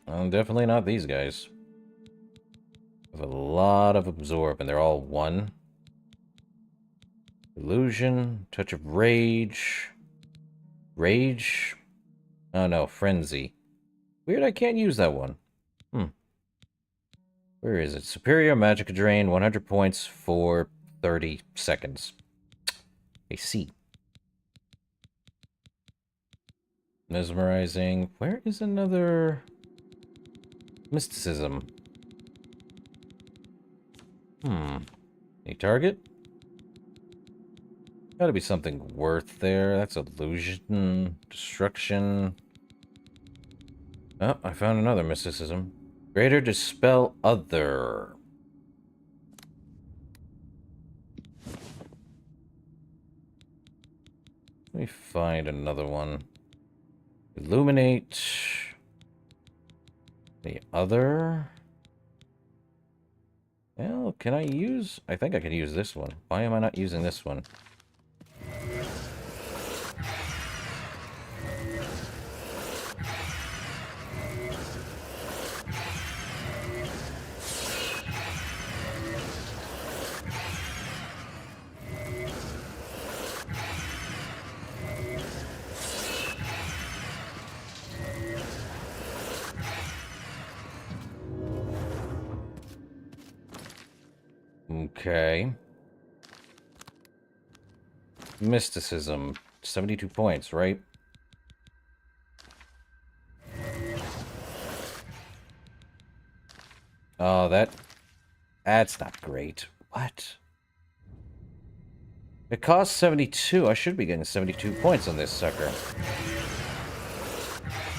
Definitely not these guys. I have a lot of Absorb, and they're all one. Illusion, Touch of Rage. Rage? Oh no, Frenzy. Weird, I can't use that one. Where is it? Superior Magic Drain, 100 points for 30 seconds. I see. Mesmerizing. Where is another Mysticism? Any target? Gotta be something worth there. That's Illusion. Destruction. Oh, I found another Mysticism. Greater Dispel Other. Let me find another one. Illuminate. The other. Well, can I use... I think I can use this one. Why am I not using this one? Okay. Mysticism. 72 points, right? Oh, that's not great. What? It costs 72. I should be getting 72 points on this sucker.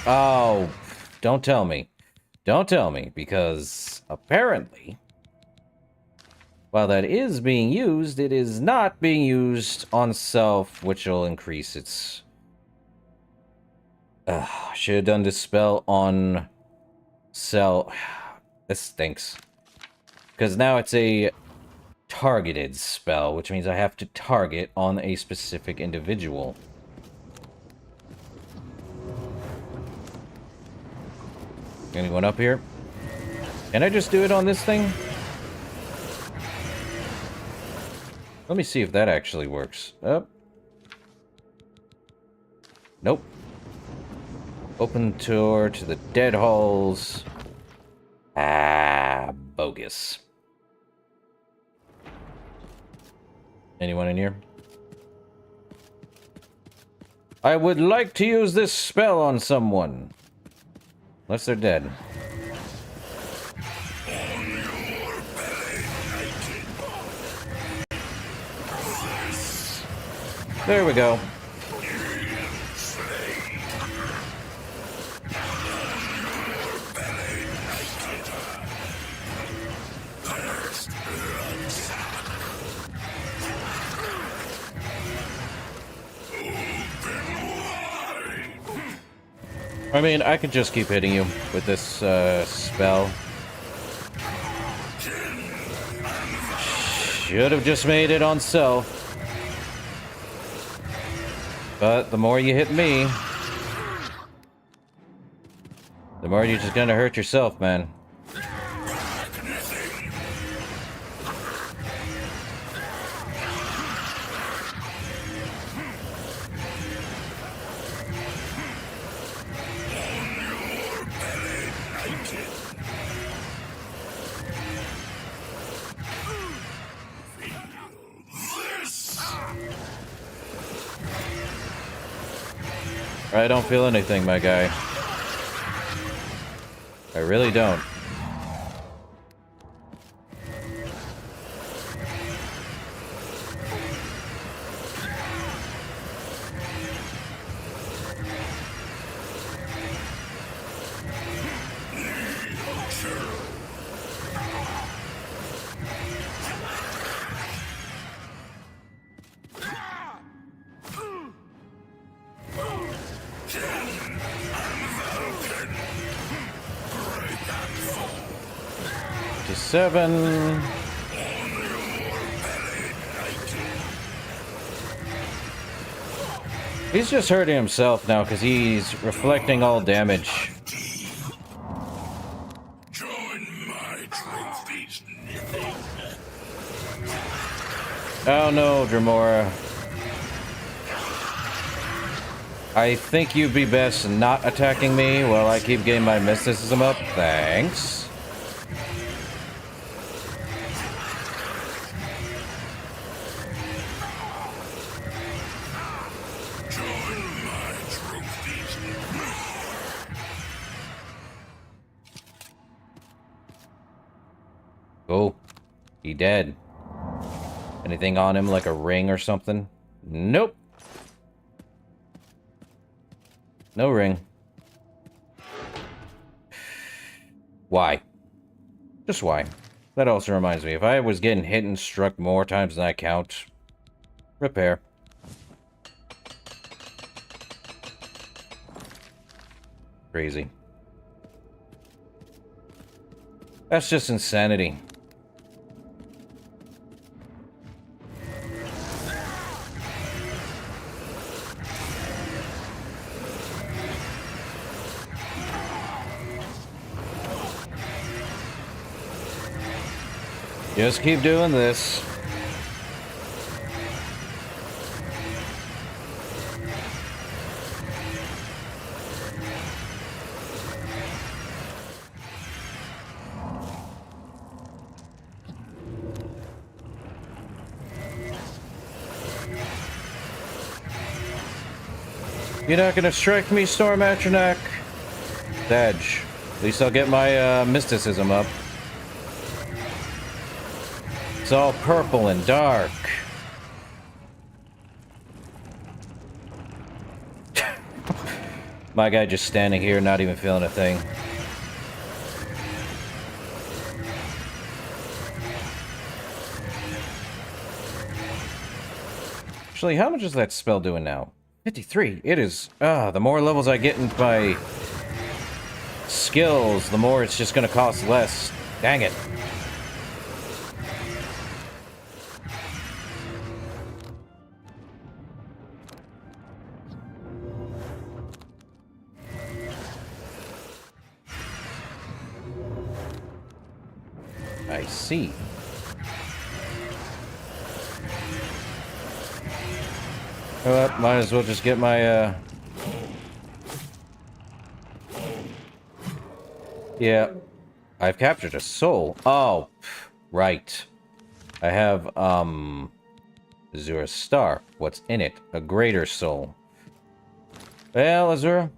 Oh, don't tell me. Don't tell me, because apparently... while that is being used, it is not being used on self, which will increase its... should have done Dispel on self. This stinks. Because now it's a targeted spell, which means I have to target on a specific individual. Anyone up here? Can I just do it on this thing? Let me see if that actually works. Nope. Open tour to the dead halls. Bogus. Anyone in here? I would like to use this spell on someone. Unless they're dead. There we go. I mean, I could just keep hitting you with this spell. Should have just made it on self. But the more you hit me, the more you're just gonna hurt yourself, man. I don't feel anything, my guy. I really don't. To 7. He's just hurting himself now because he's reflecting all damage. Oh no, Dremora. I think you'd be best not attacking me while I keep getting my mysticism up. Thanks. Oh, he dead. Anything on him like a ring or something? Nope. No ring. Why? Just why? That also reminds me, if I was getting hit and struck more times than I count, repair. Crazy. That's just insanity. Just keep doing this. You're not gonna strike me, Storm Atronach? Dodge. At least I'll get my mysticism up. It's all purple and dark. My guy just standing here, not even feeling a thing. Actually, how much is that spell doing now? 53. It is. The more levels I get in my skills, the more it's just gonna cost less. Dang it. I see. Well, might as well just get my, Yeah. I've captured a soul. Oh, right. I have, Azura's Star. What's in it? A greater soul. Well, Azura.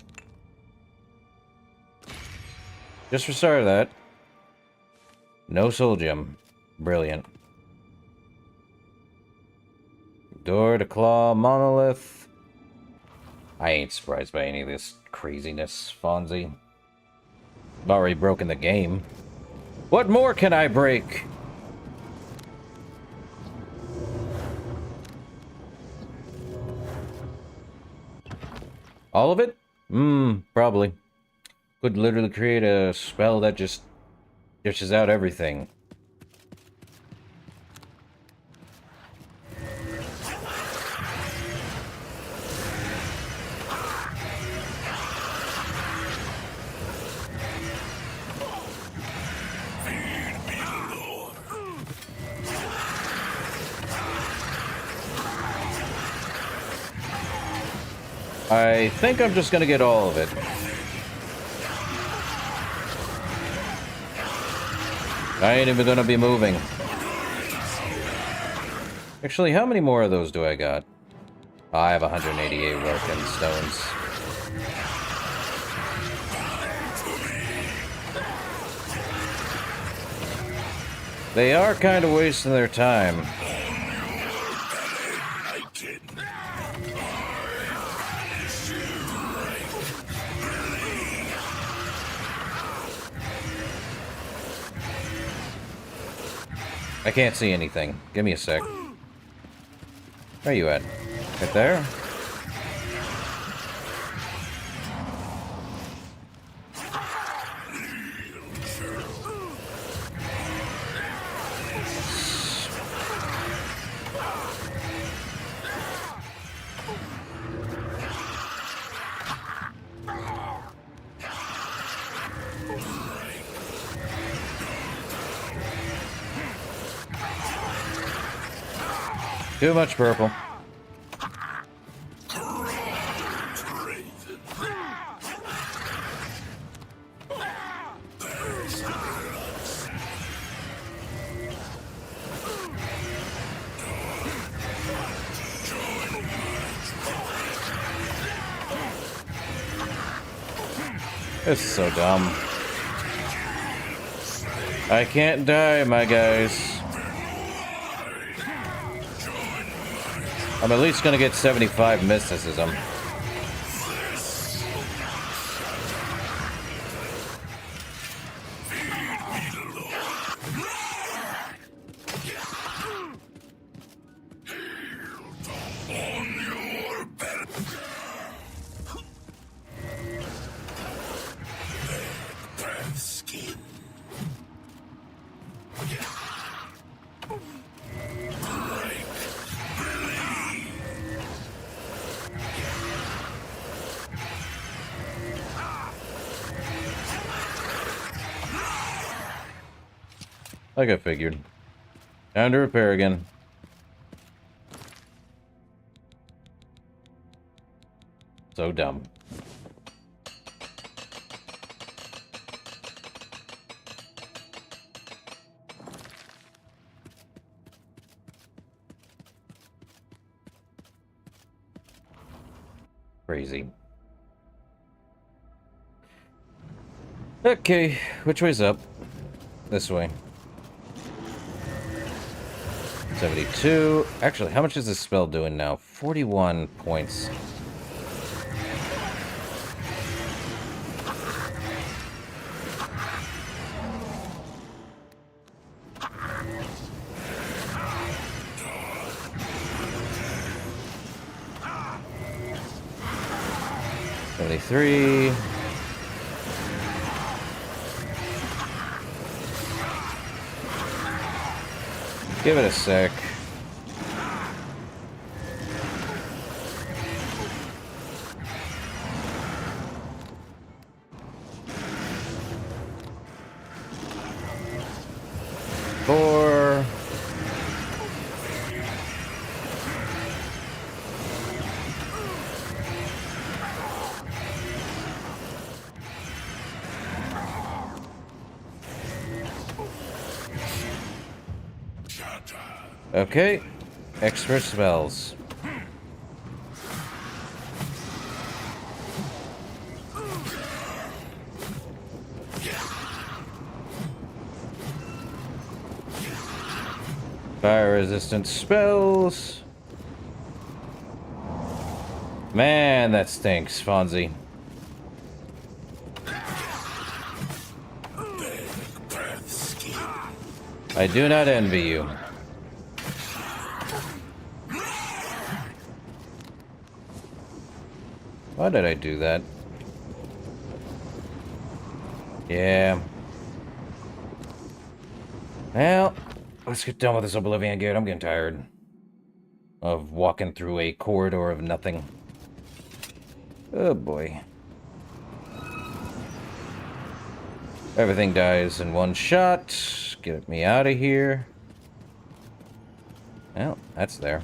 Just for start of that. No soul gem. Brilliant. Door to Claw Monolith. I ain't surprised by any of this craziness, Fonzie. I've already broken the game. What more can I break? All of it? Probably. Could literally create a spell that just dishes out everything. I think I'm just gonna get all of it. I ain't even gonna be moving. Actually, how many more of those do I got? I have 188 working stones. They are kind of wasting their time. I can't see anything. Give me a sec. Where are you at? Right there? Too much purple. This is so dumb. I can't die, my guys. I'm at least gonna get 75 mysticism. Like I figured. Time to repair again. So dumb. Crazy. Okay, which way's up? This way. 72. Actually, how much is this spell doing now? 41 points. $73. Give it a sec. Four. Okay, extra spells. Fire resistant spells. Man, that stinks, Fonzie. I do not envy you. Why did I do that? Yeah. Well, let's get done with this Oblivion Gate. I'm getting tired of walking through a corridor of nothing. Oh boy. Everything dies in one shot. Get me out of here. Well, that's there.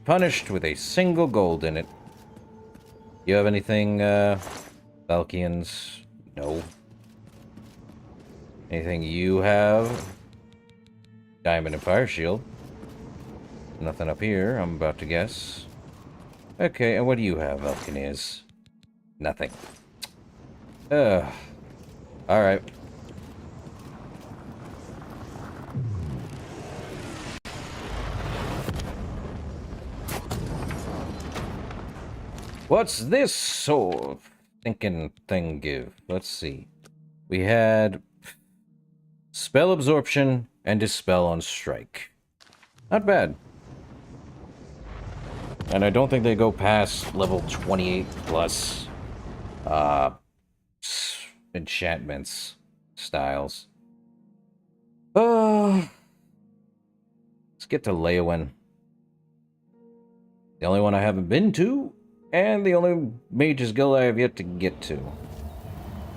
Punished with a single gold in it. You have anything, Valkyans? No. Anything you have? Diamond and Fire Shield. Nothing up here, I'm about to guess. Okay, and what do you have, Valkynias? Nothing. Alright. What's this sort of thinking thing give? Let's see. We had spell absorption and dispel on strike. Not bad. And I don't think they go past level 28 plus enchantments styles. Let's get to Leyawen. The only one I haven't been to, and the only Mage's Guild I have yet to get to.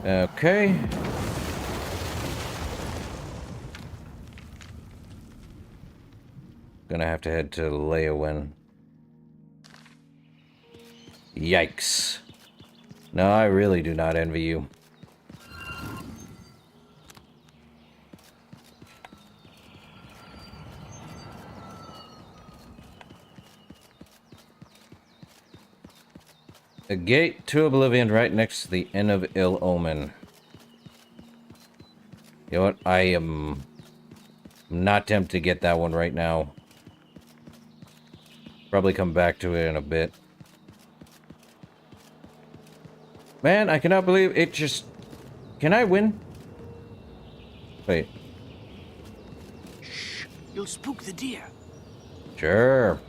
Okay. Gonna have to head to Leyawen. Yikes. No, I really do not envy you. A gate to Oblivion right next to the Inn of Ill Omen. You know what? I am not tempted to get that one right now. Probably come back to it in a bit. Man, I cannot believe it just... Can I win? Wait. Shh! You'll spook the deer. Sure.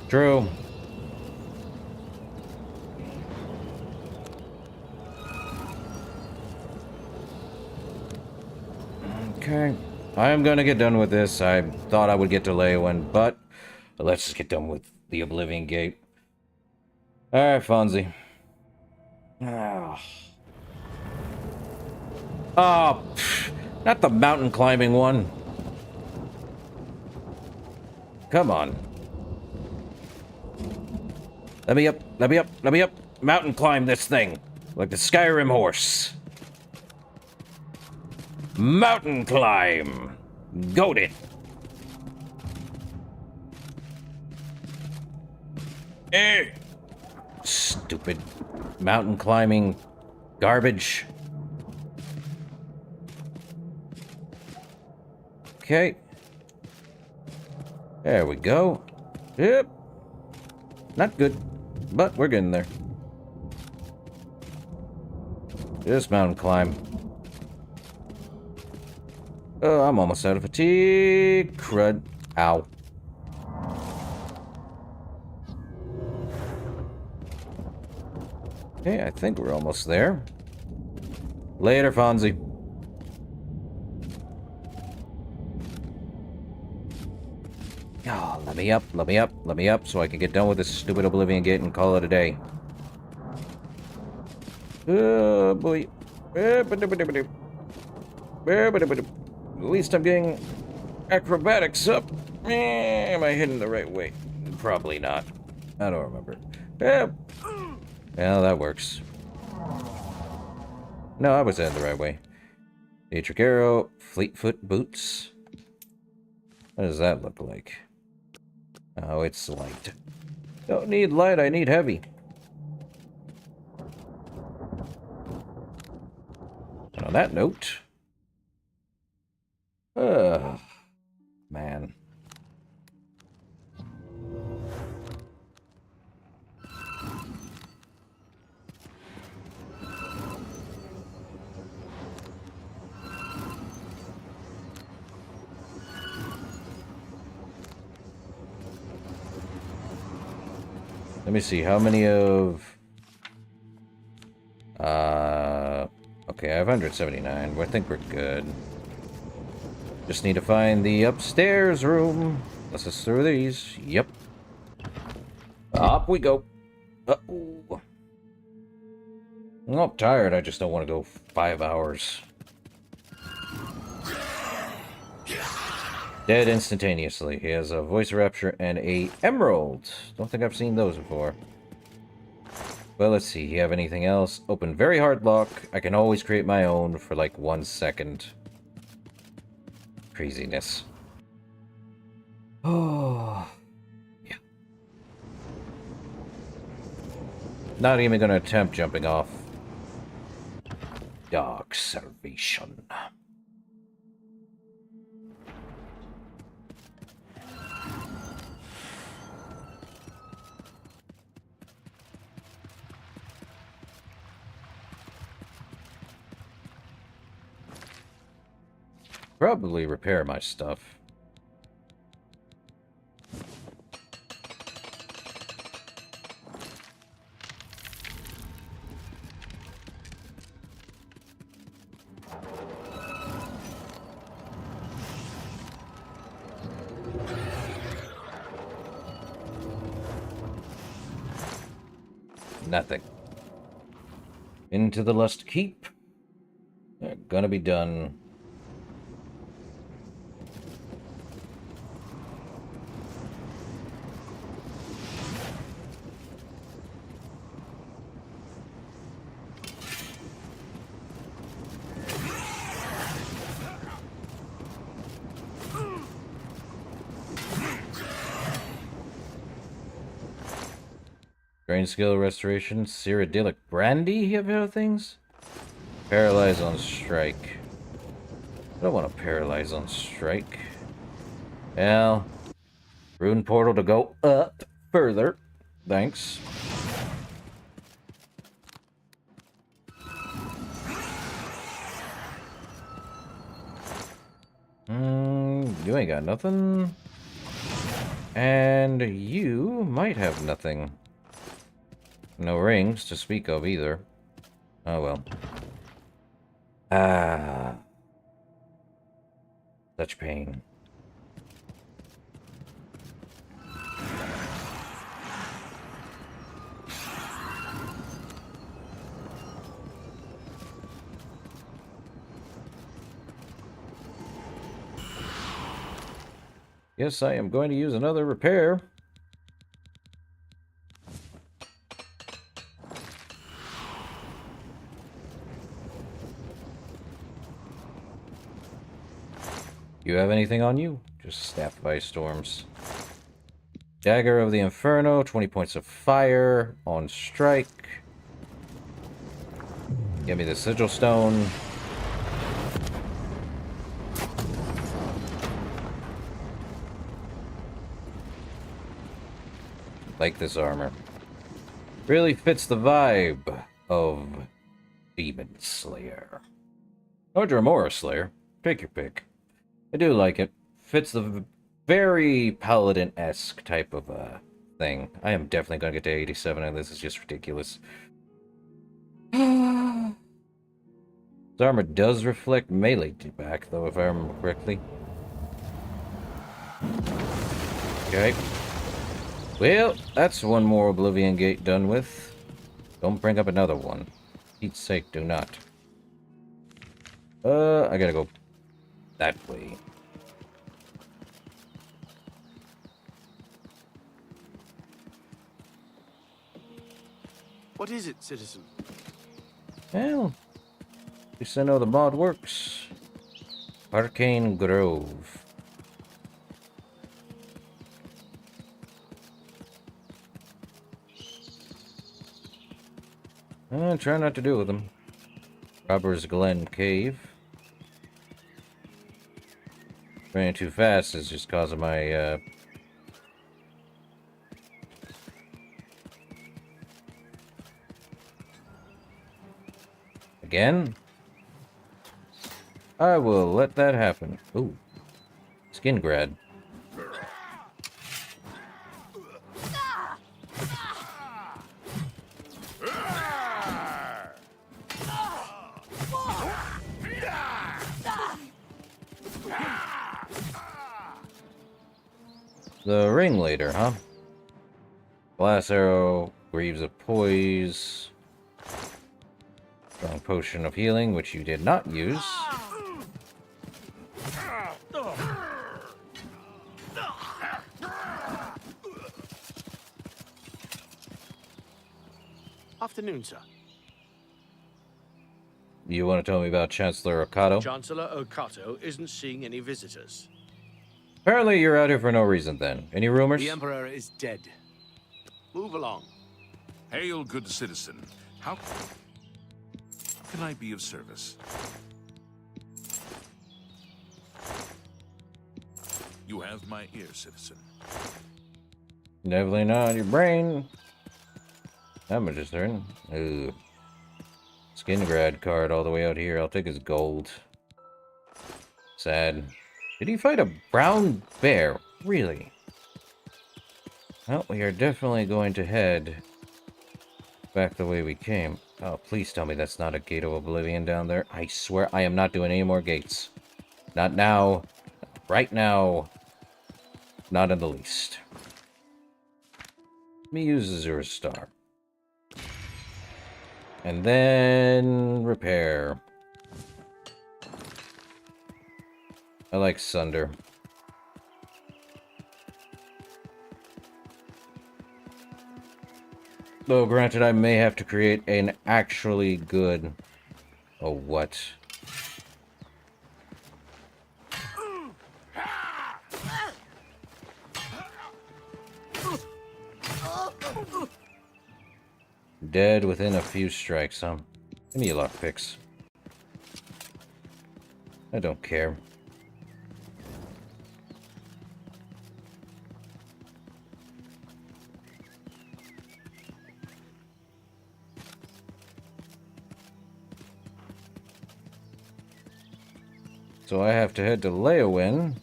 True. Okay. I am gonna get done with this. I thought I would get to Leyawen, but let's just get done with the Oblivion Gate. Alright, Fonzie. Oh, not the mountain climbing one. Come on. Let me up, let me up, let me up. Mountain climb this thing. Like the Skyrim horse. Mountain climb. Goat it. Eh. Stupid mountain climbing garbage. Okay. There we go. Yep. Not good, but we're getting there. Just mountain climb. Oh, I'm almost out of fatigue. Crud. Ow. Okay, I think we're almost there. Later, Fonzie. Oh, let me up, let me up, let me up, so I can get done with this stupid Oblivion Gate and call it a day. Oh, boy. At least I'm getting acrobatics up. Am I heading the right way? Probably not. I don't remember. Well, that works. No, I was heading the right way. Atric Arrow, Fleetfoot Boots. What does that look like? Oh, it's light. Don't need light, I need heavy. And on that note... man. Let me see, how many of... okay, I have 179. I think we're good. Just need to find the upstairs room. Let's just through these. Yep. Up we go. Uh-oh. I'm not tired, I just don't want to go 5 hours. Dead instantaneously. He has a voice rapture and a emerald. Don't think I've seen those before. Well, let's see. You have anything else? Open very hard lock. I can always create my own for like 1 second. Craziness. Oh. Yeah. Not even gonna attempt jumping off. Dark Salvation. probably repair my stuff. Nothing. Into the Lust Keep. They're gonna be done. Drain skill restoration, Cyrodiilic brandy of all things? Paralyze on strike. I don't want to paralyze on strike. Well, rune portal to go up further. Thanks. You ain't got nothing. And you might have nothing. No rings to speak of either. Oh well. Ah. Such pain. Yes, I am going to use another repair. You have anything on you? Just staffed by storms. Dagger of the Inferno, 20 points of fire on strike. Give me the Sigil Stone. Like this armor. Really fits the vibe of Demon Slayer. Or Dremora Slayer. Take your pick. I do like it. Fits the very Paladin-esque type of thing. I am definitely going to get to 87, and this is just ridiculous. This armor does reflect melee back, though, if I remember correctly. Okay. Well, that's one more Oblivion Gate done with. Don't bring up another one. For Pete's sake, do not. I gotta go that way. What is it, citizen? Well, at least I know the mod works. Arcane Grove. Try not to deal with them. Robber's Glen Cave. Running too fast is just causing my, Again? I will let that happen. Ooh. Skin grad. The ringleader, huh? Glass arrow, Greaves of Poise, strong potion of healing, which you did not use. Afternoon, sir. You want to tell me about Chancellor Okato? Chancellor Okato isn't seeing any visitors. Apparently you're out here for no reason then. Any rumors? The Emperor is dead. Move along. Hail, good citizen. How can I be of service? You have my ear, citizen. Definitely not your brain. That much is certain. Ooh. Skin grad card all the way out here. I'll take his gold. Sad. Did he fight a brown bear? Really? Well, we are definitely going to head back the way we came. Oh, please tell me that's not a gate of Oblivion down there. I swear I am not doing any more gates. Not now. Right now. Not in the least. Let me use Azure Star. And then repair. I like Sunder. Though, granted, I may have to create an actually good... Oh, what? Dead within a few strikes, huh? Give me lockpicks. I don't care. So I have to head to Leowin,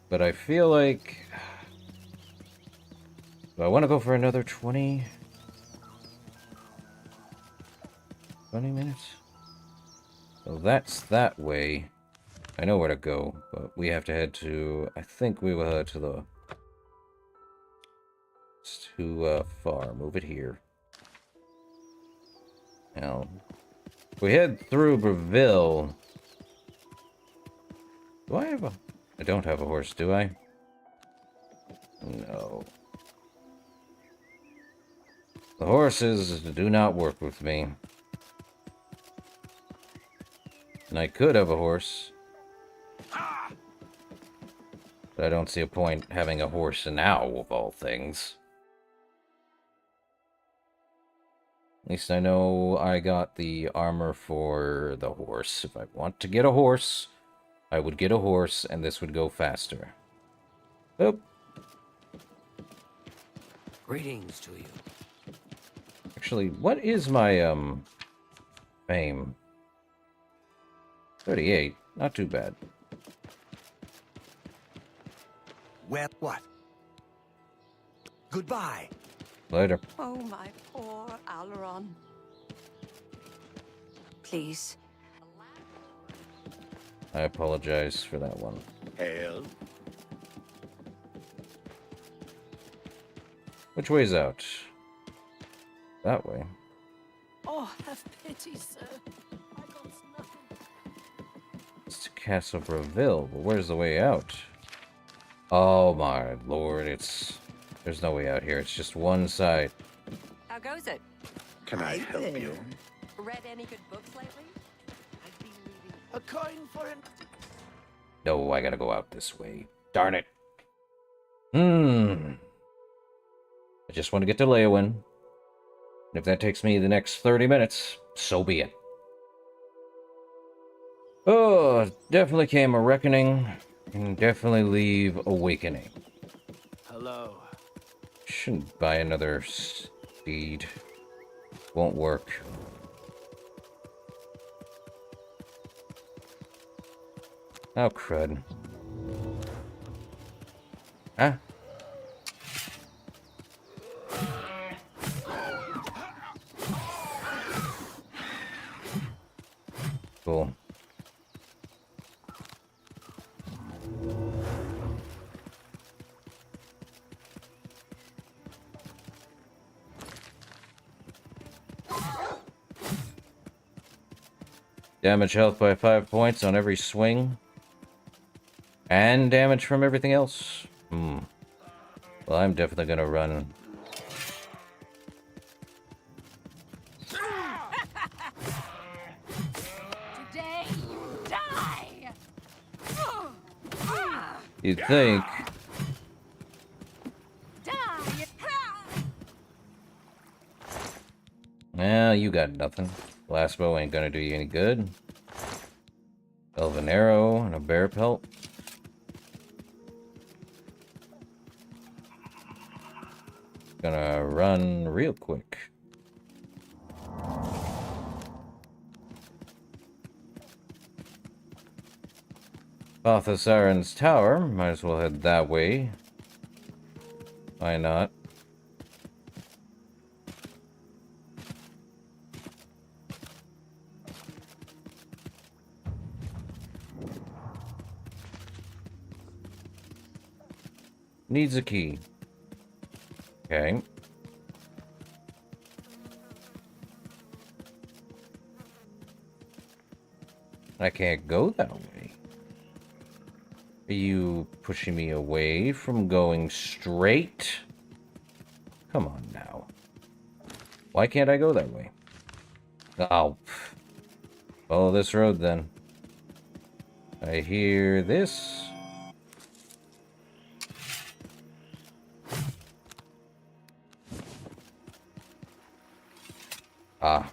but I feel like... Do I want to go for another 20 minutes? So that's that way. I know where to go, but we have to head to... I think we will head to the... It's too far. Move it here. Now, if we head through Breville... Do I have a... I don't have a horse, do I? No. The horses do not work with me. And I could have a horse. But I don't see a point having a horse now, of all things. At least I know I got the armor for the horse. If I want to get a horse... I would get a horse, and this would go faster. Oop. Greetings to you. Actually, what is my, fame? 38. Not too bad. Well, what? Goodbye. Later. Oh, my poor Alaron. Please. I apologize for that one. Hail. Which way's out? That way. Oh, have pity, sir. I got nothing. It's to Castle Breville, but where's the way out? Oh my lord, it's... There's no way out here, it's just one side. How goes it? Can I help you? Read any good books lately? A coin for an... No, I gotta go out this way. Darn it. I just want to get to Leowin. And if that takes me the next 30 minutes, so be it. Oh, definitely came a reckoning. And definitely leave awakening. Hello. Shouldn't buy another steed. Won't work. Oh, crud. Huh? Cool. Damage health by 5 points on every swing. And damage from everything else. Well, I'm definitely gonna run. Today you die. You'd think. Die. Well, you got nothing. Blast bow ain't gonna do you any good. Elven arrow and a bear pelt. Gonna run real quick. Balthasar's tower. Might as well head that way. Why not? Needs a key. Okay. I can't go that way. Are you pushing me away from going straight? Come on now. Why can't I go that way? Oh. Follow this road then. I hear this. Ah.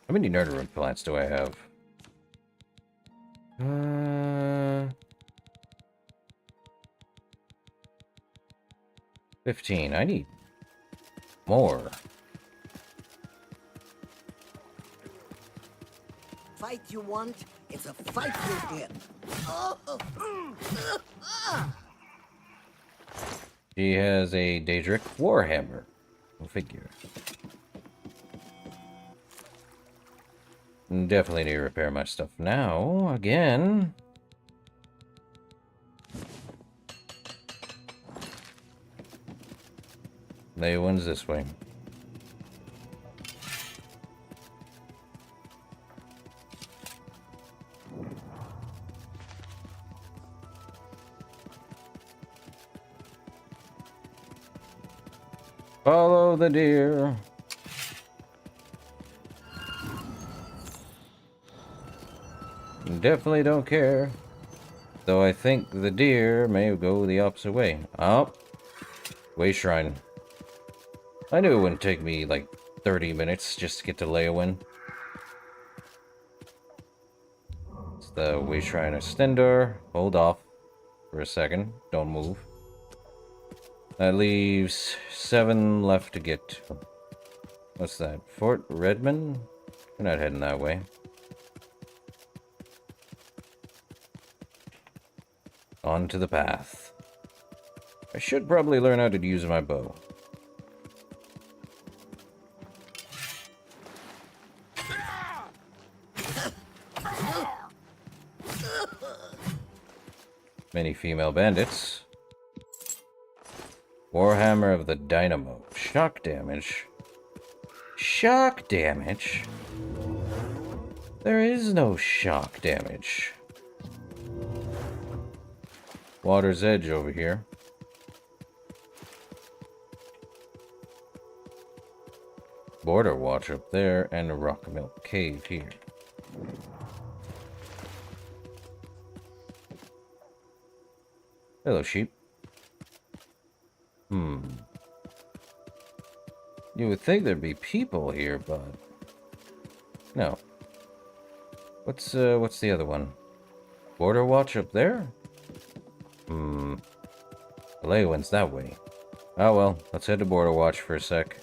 How many nerdroom plants do I have? 15. I need more. Fight you want? It's a fight you get. She has a Daedric Warhammer. Go figure. Definitely need to repair my stuff now. Again. Lay one's this way. Follow the deer. Definitely don't care. Though I think the deer may go the opposite way. Oh. Way Shrine. I knew it wouldn't take me like 30 minutes just to get to Leowyn. It's the Way Shrine Extender. Hold off for a second. Don't move. That leaves 7 left to get to. What's that? Fort Redmond? We're not heading that way. On to the path. I should probably learn how to use my bow. Many female bandits. Warhammer of the Dynamo. Shock damage. Shock damage? There is no shock damage. Water's Edge over here. Border Watch up there, and a Rock Milk Cave here. Hello, sheep. You would think there'd be people here, but no. What's the other one? Border Watch up there? Leowyn's that way. Oh well, let's head to Border Watch for a sec.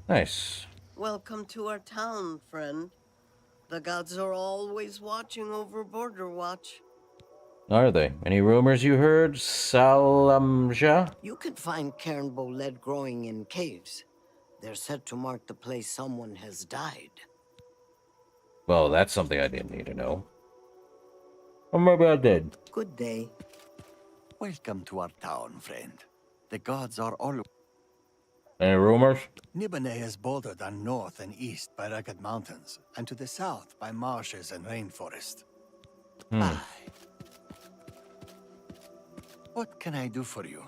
Nice. Welcome to our town, friend. The gods are always watching over Border Watch. Are they? Any rumors you heard, Salamja? You could find Cairnbow lead growing in caves. They're said to mark the place someone has died. Well, that's something I didn't need to know. Or maybe I did. Good day. Welcome to our town, friend. The gods are all... Any rumors? Nibane is bordered on north and east by rugged mountains, and to the south by marshes and rainforest. Aye. What can I do for you?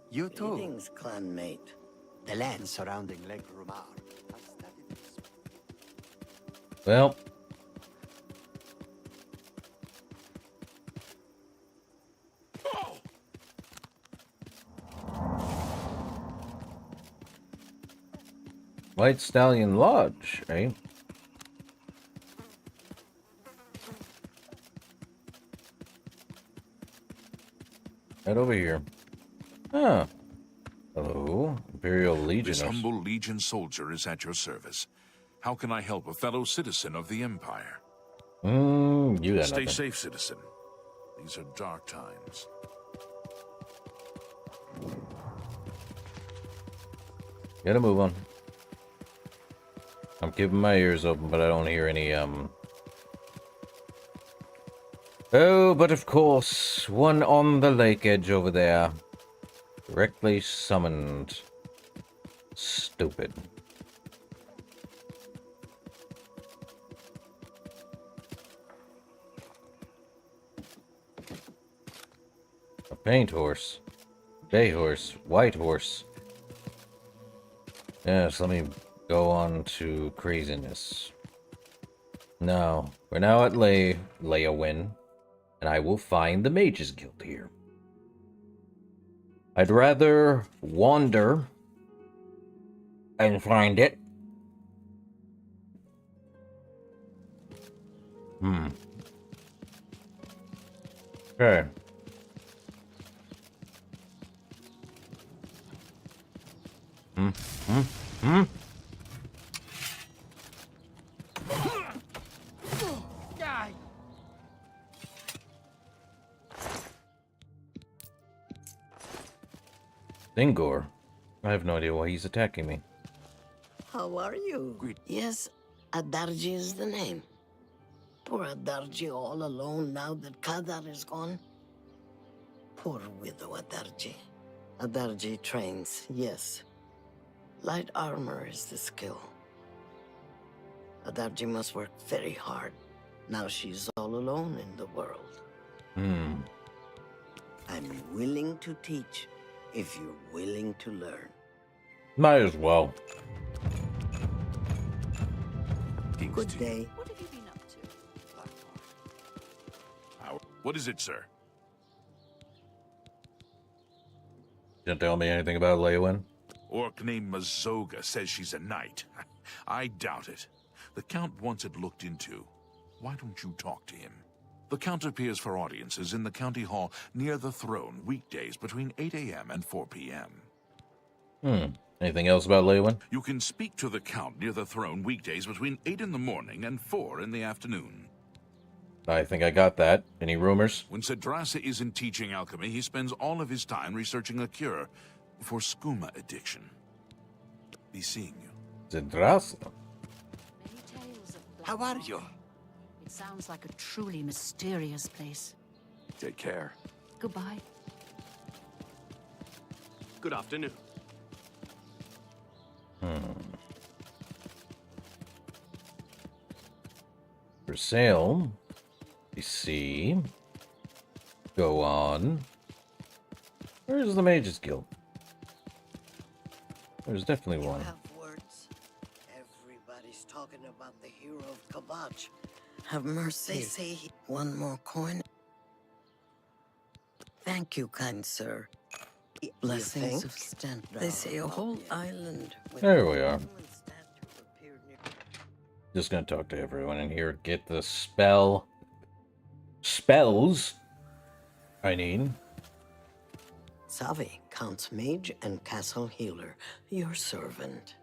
You too. Greetings, clanmate. The land surrounding Lake Rumar. Well. White Stallion Lodge, eh? Right over here. Ah. Hello, Imperial Legion. This humble Legion soldier is at your service. How can I help a fellow citizen of the Empire? You got Stay nothing. safe, citizen. These are dark times. Gotta move on. I'm keeping my ears open, but I don't hear any, Oh, but of course, one on the lake edge over there. Directly summoned. Stupid. A paint horse. Bay horse. White horse. Yes, let me go on to craziness. No, we're now at Leyawiin, and I will find the Mages Guild here. I'd rather wander and find it. Okay. Thingor. I have no idea why he's attacking me. How are you? Yes, Adarji is the name. Poor Adarji all alone now that Kadar is gone. Poor widow Adarji. Adarji trains, yes. Light armor is the skill. Adarji must work very hard. Now she's all alone in the world. I'm willing to teach if you're willing to learn. Might as well. Good day. What have you been up to? What is it, sir? Didn't tell me anything about Leyawiin. Orc named Mazoga says she's a knight. I doubt it. The Count wants it looked into. Why don't you talk to him? The Count appears for audiences in the county hall near the throne weekdays between 8 a.m. and 4 p.m. Anything else about Leyawiin? You can speak to the Count near the throne weekdays between 8 in the morning and 4 in the afternoon. I think I got that. Any rumors? When Cedrasa isn't teaching alchemy, he spends all of his time researching a cure for skooma addiction. Be seeing you. Cedrasa? How are you? It sounds like a truly mysterious place. Take care. Goodbye. Good afternoon. For sale. We see. Go on. Where's the Mages Guild? There's definitely one. Have words. Everybody's talking about the hero of Kabach. Have mercy. They say one more coin. Thank you, kind sir. Blessings of Stand. They say a whole island. There we are. Just gonna talk to everyone in here. Get the spells. I need. Savi, Count's mage and castle healer. Your servant.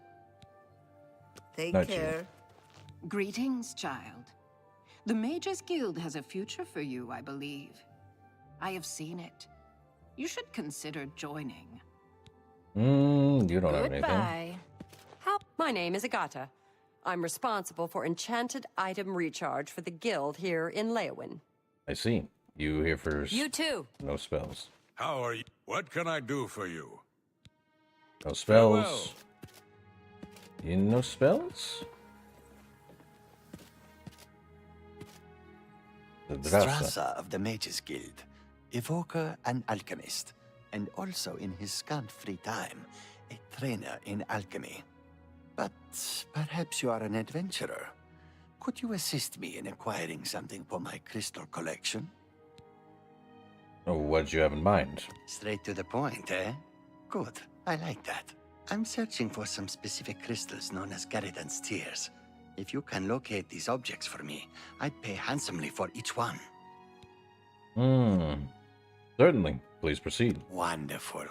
Take Not care. Greetings, child. The Mages Guild has a future for you, I believe. I have seen it. You should consider joining. You don't have anything. Goodbye. My name is Agata. I'm responsible for enchanted item recharge for the guild here in Leyawiin. I see. You here for You too. no spells. How are you? What can I do for you? No spells. You no spells? Strasa of the Mages Guild, evoker and alchemist, and also in his scant free time, a trainer in alchemy. But perhaps you are an adventurer. Could you assist me in acquiring something for my crystal collection? Oh, what did you have in mind? Straight to the point, eh? Good. I like that. I'm searching for some specific crystals known as Garridan's Tears. If you can locate these objects for me, I'd pay handsomely for each one. Certainly. Please proceed. Wonderful.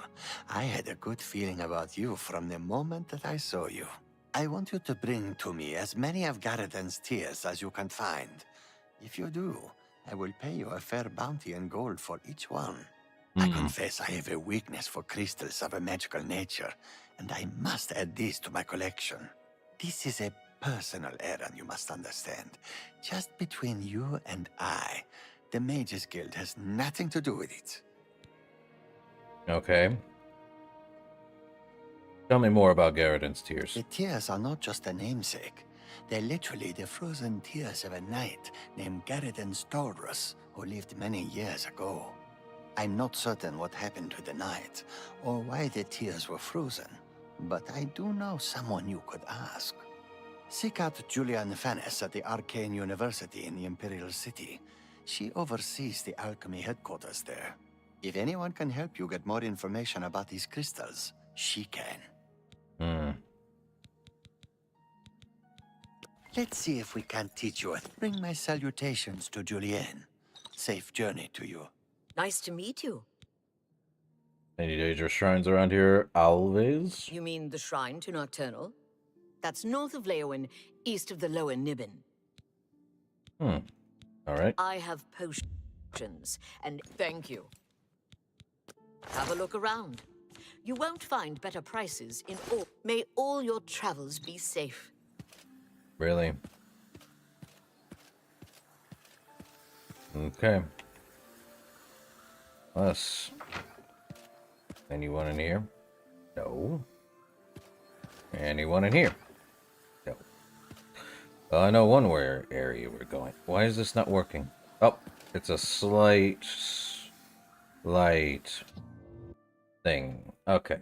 I had a good feeling about you from the moment that I saw you. I want you to bring to me as many of Garridan's Tears as you can find. If you do, I will pay you a fair bounty in gold for each one. I confess I have a weakness for crystals of a magical nature, and I must add these to my collection. This is a personal errand, you must understand. Just between you and I. The Mages Guild has nothing to do with it. Okay. Tell me more about Garridan's Tears. The tears are not just a namesake. They're literally the frozen tears of a knight named Garridan Stolrus, who lived many years ago. I'm not certain what happened to the knight, or why the tears were frozen, but I do know someone you could ask. Seek out Julian Fannis at the Arcane University in the Imperial City. She oversees the alchemy headquarters there. If anyone can help you get more information about these crystals, she can. Let's see if we can't teach you. Bring my salutations to Julienne. Safe journey to you. Nice to meet you. Any dangerous shrines around here, Alves? You mean the shrine to Nocturnal? That's north of Leowyn, east of the Lower Nibbin. Alright. I have potions, and thank you. Have a look around. You won't find better prices in all. May all your travels be safe. Really? Okay. Us. Anyone in here? No. Anyone in here? No. I know one area we're going. Why is this not working? Oh, it's a slight thing. Okay.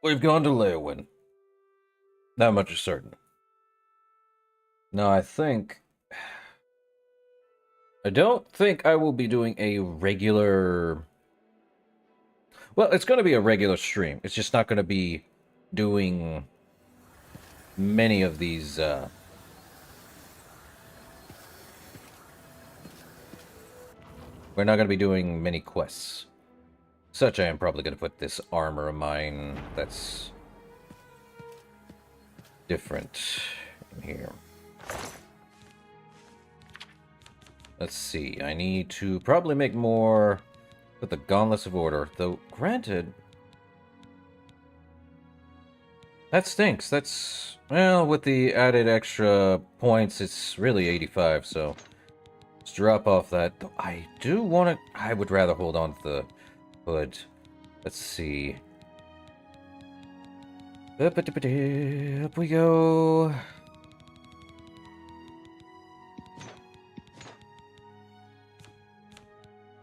We've gone to Leowyn. That much is certain. Now, I don't think I will be doing a regular... Well, it's going to be a regular stream. It's just not going to be doing many of these... We're not going to be doing many quests. Such I am probably going to put this armor of mine that's different in here. Let's see, I need to probably make more with the Gauntlets of Order, though granted... That stinks, that's... Well, with the added extra points, it's really 85, so... Let's drop off that. Though I do want to... I would rather hold on to the hood. Let's see... Up we go...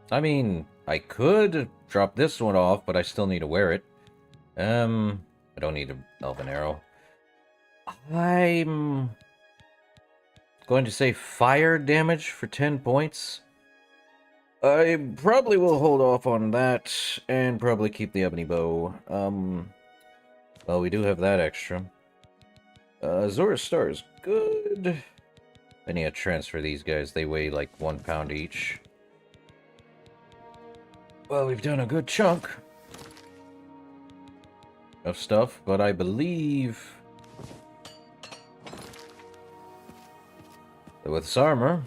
I mean, I could drop this one off, but I still need to wear it. I don't need an elven arrow. I'm going to say fire damage for 10 points. I probably will hold off on that and probably keep the ebony bow. Well, we do have that extra. Zora's Star is good. I need to transfer these guys. They weigh like 1 pound each. Well, we've done a good chunk of stuff, but I believe that with this armor,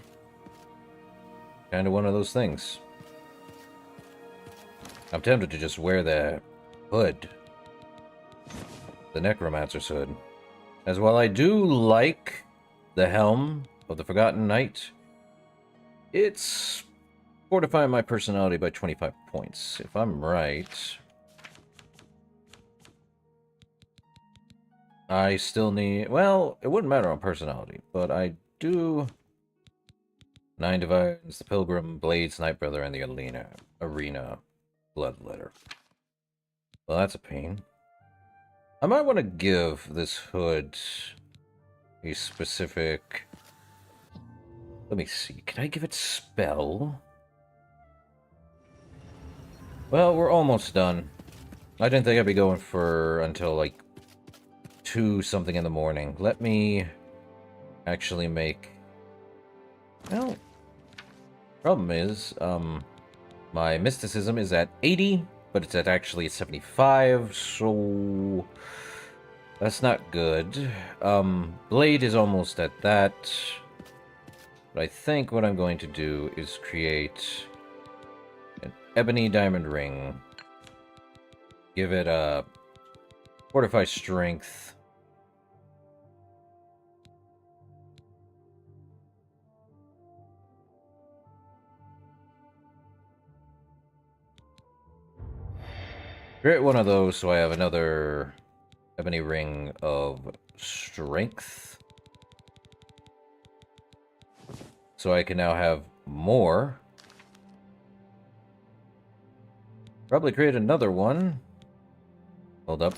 kind of one of those things. I'm tempted to just wear the hood, the Necromancer's hood. As well, I do like the helm of the Forgotten Knight. It's fortifying my personality by 25 points, if I'm right. I still need... Well, it wouldn't matter on personality, but I do... 9 Divines, the Pilgrim, Blades, Nightbrother, and the Arena Bloodletter. Well, that's a pain. I might want to give this hood a specific... Let me see, can I give it spell? Well, we're almost done. I didn't think I'd be going for until like 2 something in the morning. Let me actually make... Well, problem is, my mysticism is at 80, but it's at actually 75, so that's not good. Blade is almost at that. But I think what I'm going to do is create an ebony diamond ring. Give it a fortify strength. Create one of those so I have another ebony ring of strength. So I can now have more. Probably create another one. Hold up.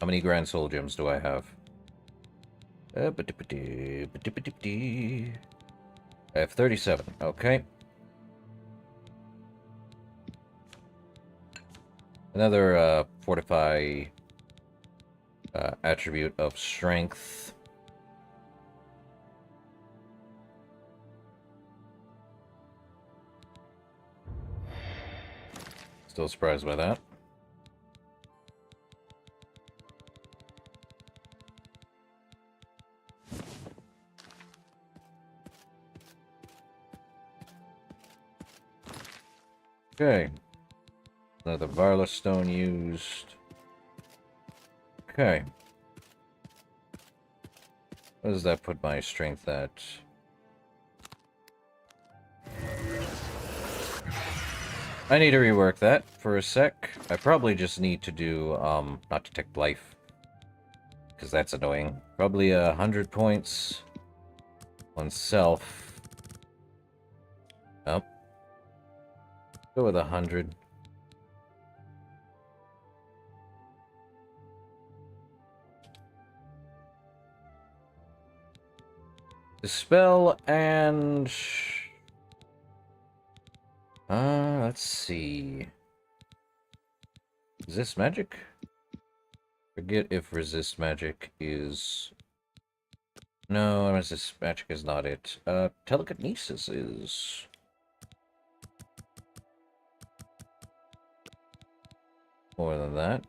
How many Grand Soul Gems do I have? I have 37. Okay. Another fortify attribute of strength. Still surprised by that. Okay. Another Varla stone used. Okay. What does that put my strength at? I need to rework that for a sec. I probably just need to do, not detect life. Because that's annoying. Probably 100 points on self. Oh. Go with 100. Dispel and... let's see. Resist magic? Forget if resist magic is... No, resist magic is not it. Telekinesis is... more than that.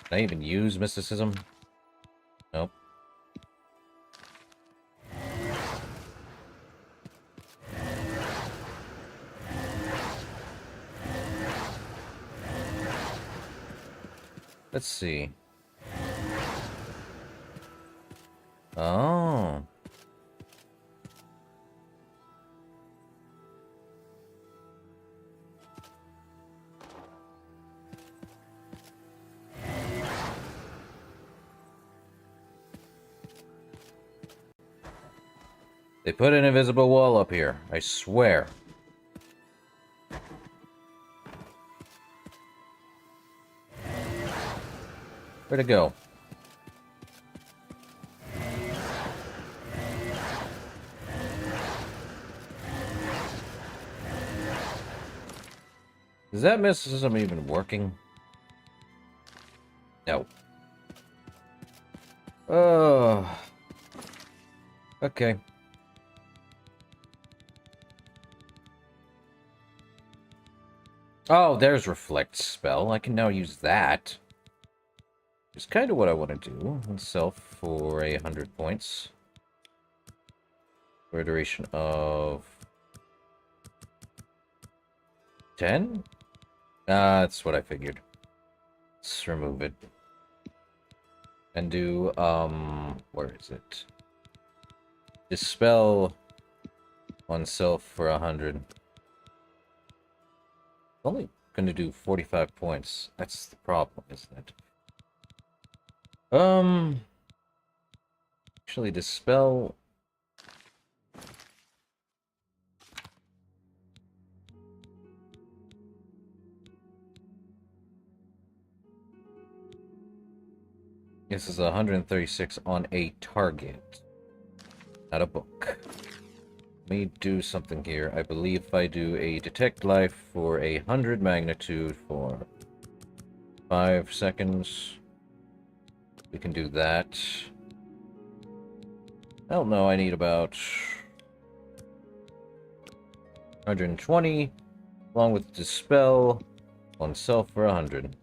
Can I even use mysticism? Nope. Let's see. Oh. They put an invisible wall up here, I swear. Where'd it go? Is that mysticism even working? No. Oh. Okay. Oh, there's Reflect spell. I can now use that. It's kind of what I want to do. Self for 100 points. For a duration of 10? That's what I figured. Let's remove it. And do, where is it? Dispel on self for 100. Only gonna do 45 points. That's the problem, isn't it? Actually, dispel. This is 136 on a target, not a book. Let me do something here. I believe if I do a detect life for 100 magnitude for 5 seconds, we can do that. I don't know, I need about 120, along with Dispel on self for 100.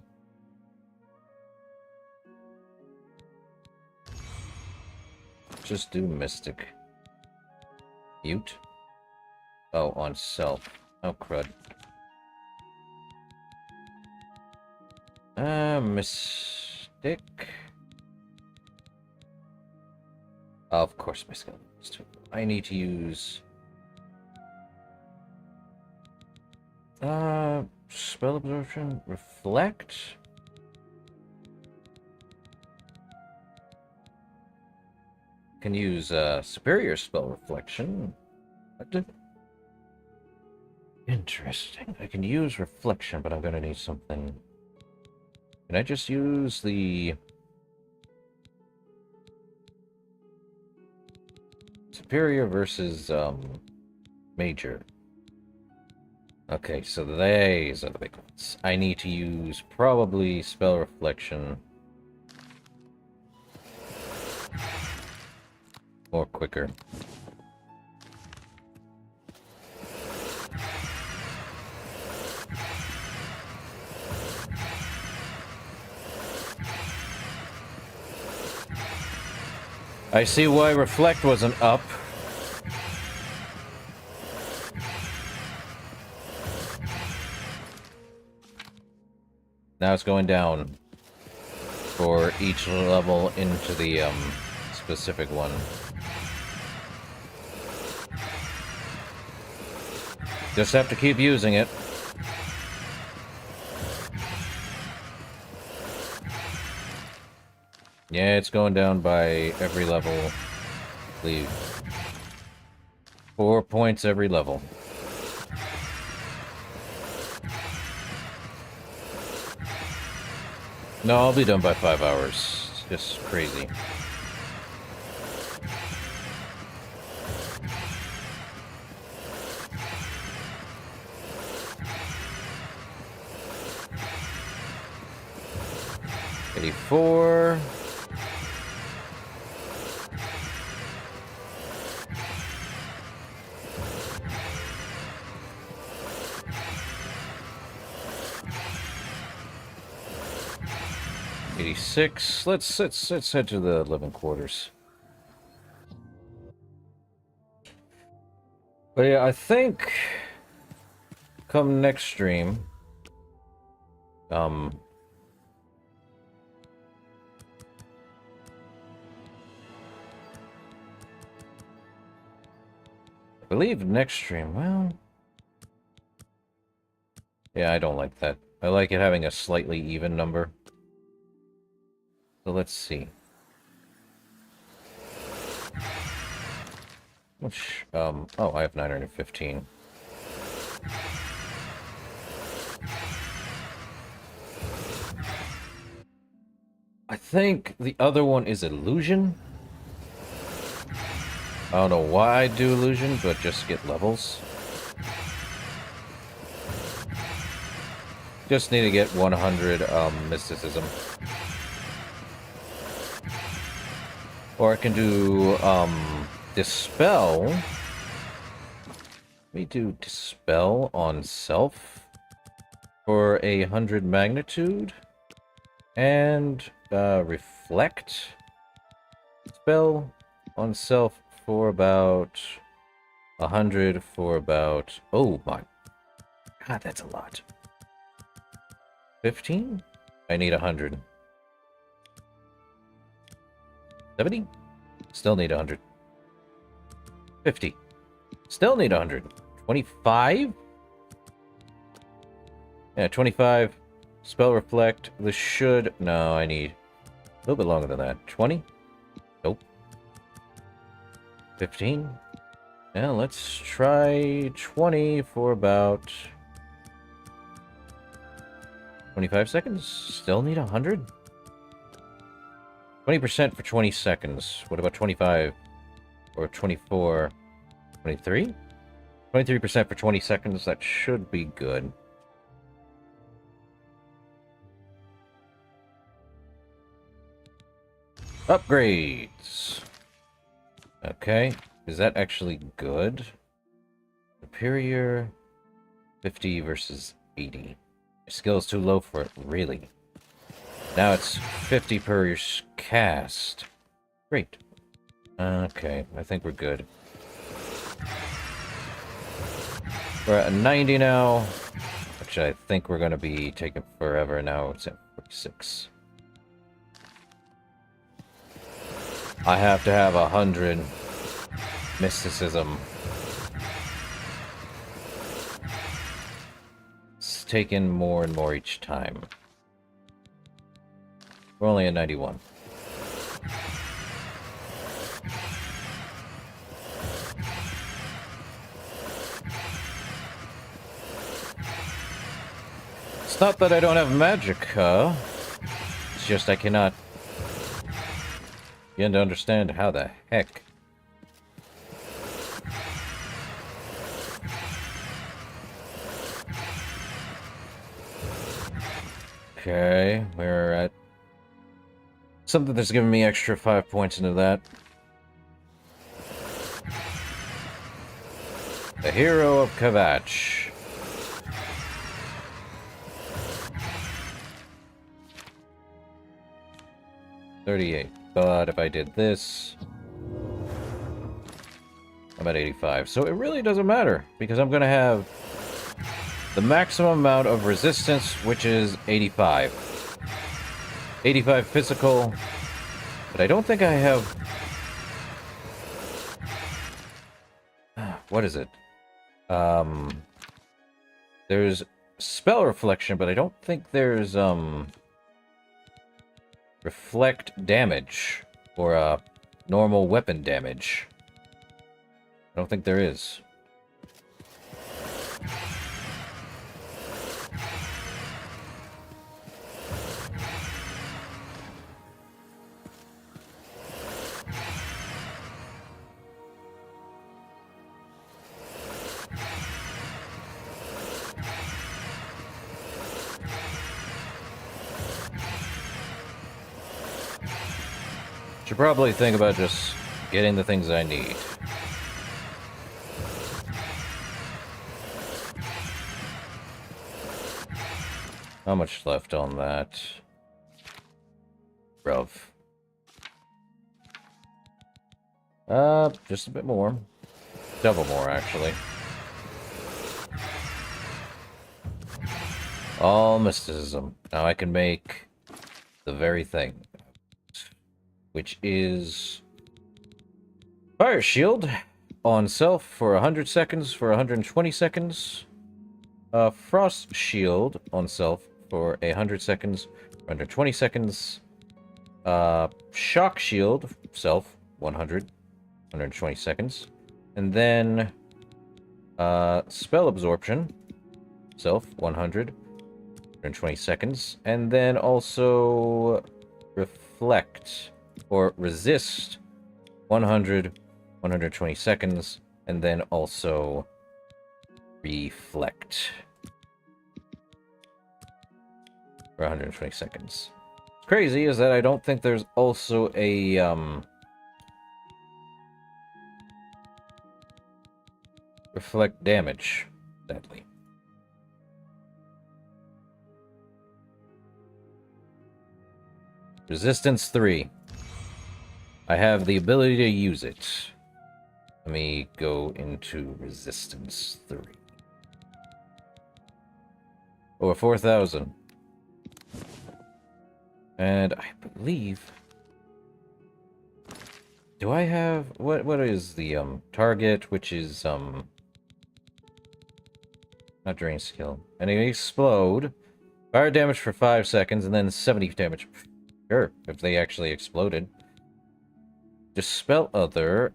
Just do Mystic. Mute? Oh, on self. Oh, crud. Mystic. Of course, my skill is too. I need to use spell absorption, reflect. Can use superior spell reflection. Interesting. I can use reflection, but I'm gonna need something. Can I just use the superior versus major? Okay, so these are the big ones. I need to use probably spell reflection more quicker. I see why reflect wasn't up. Now it's going down for each level into the specific one. Just have to keep using it. Yeah, it's going down by every level. Leave. 4 points every level. No, I'll be done by 5 hours. It's just crazy. $84. $86. Let's head to the living quarters. But yeah, I think come next stream, I believe next stream, well, yeah, I don't like that. I like it having a slightly even number. So let's see. Which, oh, I have 915. I think the other one is illusion. I don't know why I do illusion, but just get levels. Just need to get 100 mysticism. Or I can do dispel. Let me do dispel on self for 100 magnitude. And reflect spell on self for about 100 for about, oh my god, that's a lot. 15? I need 100. 70? Still need 100. 50. Still need 100. 25? Yeah, 25. Spell reflect. This should... No, I need a little bit longer than that. 20? Nope. 15? Yeah, let's try 20 for about 25 seconds. Still need 100? 20% for 20 seconds. What about 25? Or 24? 23? 23% for 20 seconds, that should be good. Upgrades! Okay, is that actually good? Superior 50 versus 80. Your skill is too low for it, really. Now it's 50 per your cast. Great. Okay, I think we're good. We're at 90 now, which I think we're going to be taking forever now. It's at 46. I have to have 100 mysticism. It's taking more and more each time. We're only at 91. It's not that I don't have magic, it's just I cannot begin to understand how the heck. Okay, we're at something that's giving me extra 5 points into that. The Hero of Kavach. $38. But if I did this, I'm at 85. So it really doesn't matter, because I'm going to have the maximum amount of resistance, which is 85. 85 physical, but I don't think I have... What is it? There's spell reflection, but I don't think there's, reflect damage, or, normal weapon damage. I don't think there is. Should probably think about just getting the things I need. How much left on that? Rough. Just a bit more. Double more, actually. All mysticism. Now I can make the very thing, which is Fire Shield on self for 100 seconds for 120 seconds. Frost Shield on self for 100 seconds for 120 seconds. Shock Shield self 120 seconds. And then Spell Absorption self 120 seconds. And then also Reflect or Resist 120 seconds, and then also Reflect for 120 seconds. Crazy is that I don't think there's also a reflect damage, sadly. Resistance 3. I have the ability to use it. Let me go into Resistance 3. Over 4,000. And I believe... Do I have... What is the, target, which is, not drain skill. And it explode. Fire damage for 5 seconds, and then 70 damage. Sure, if they actually exploded. Dispel other,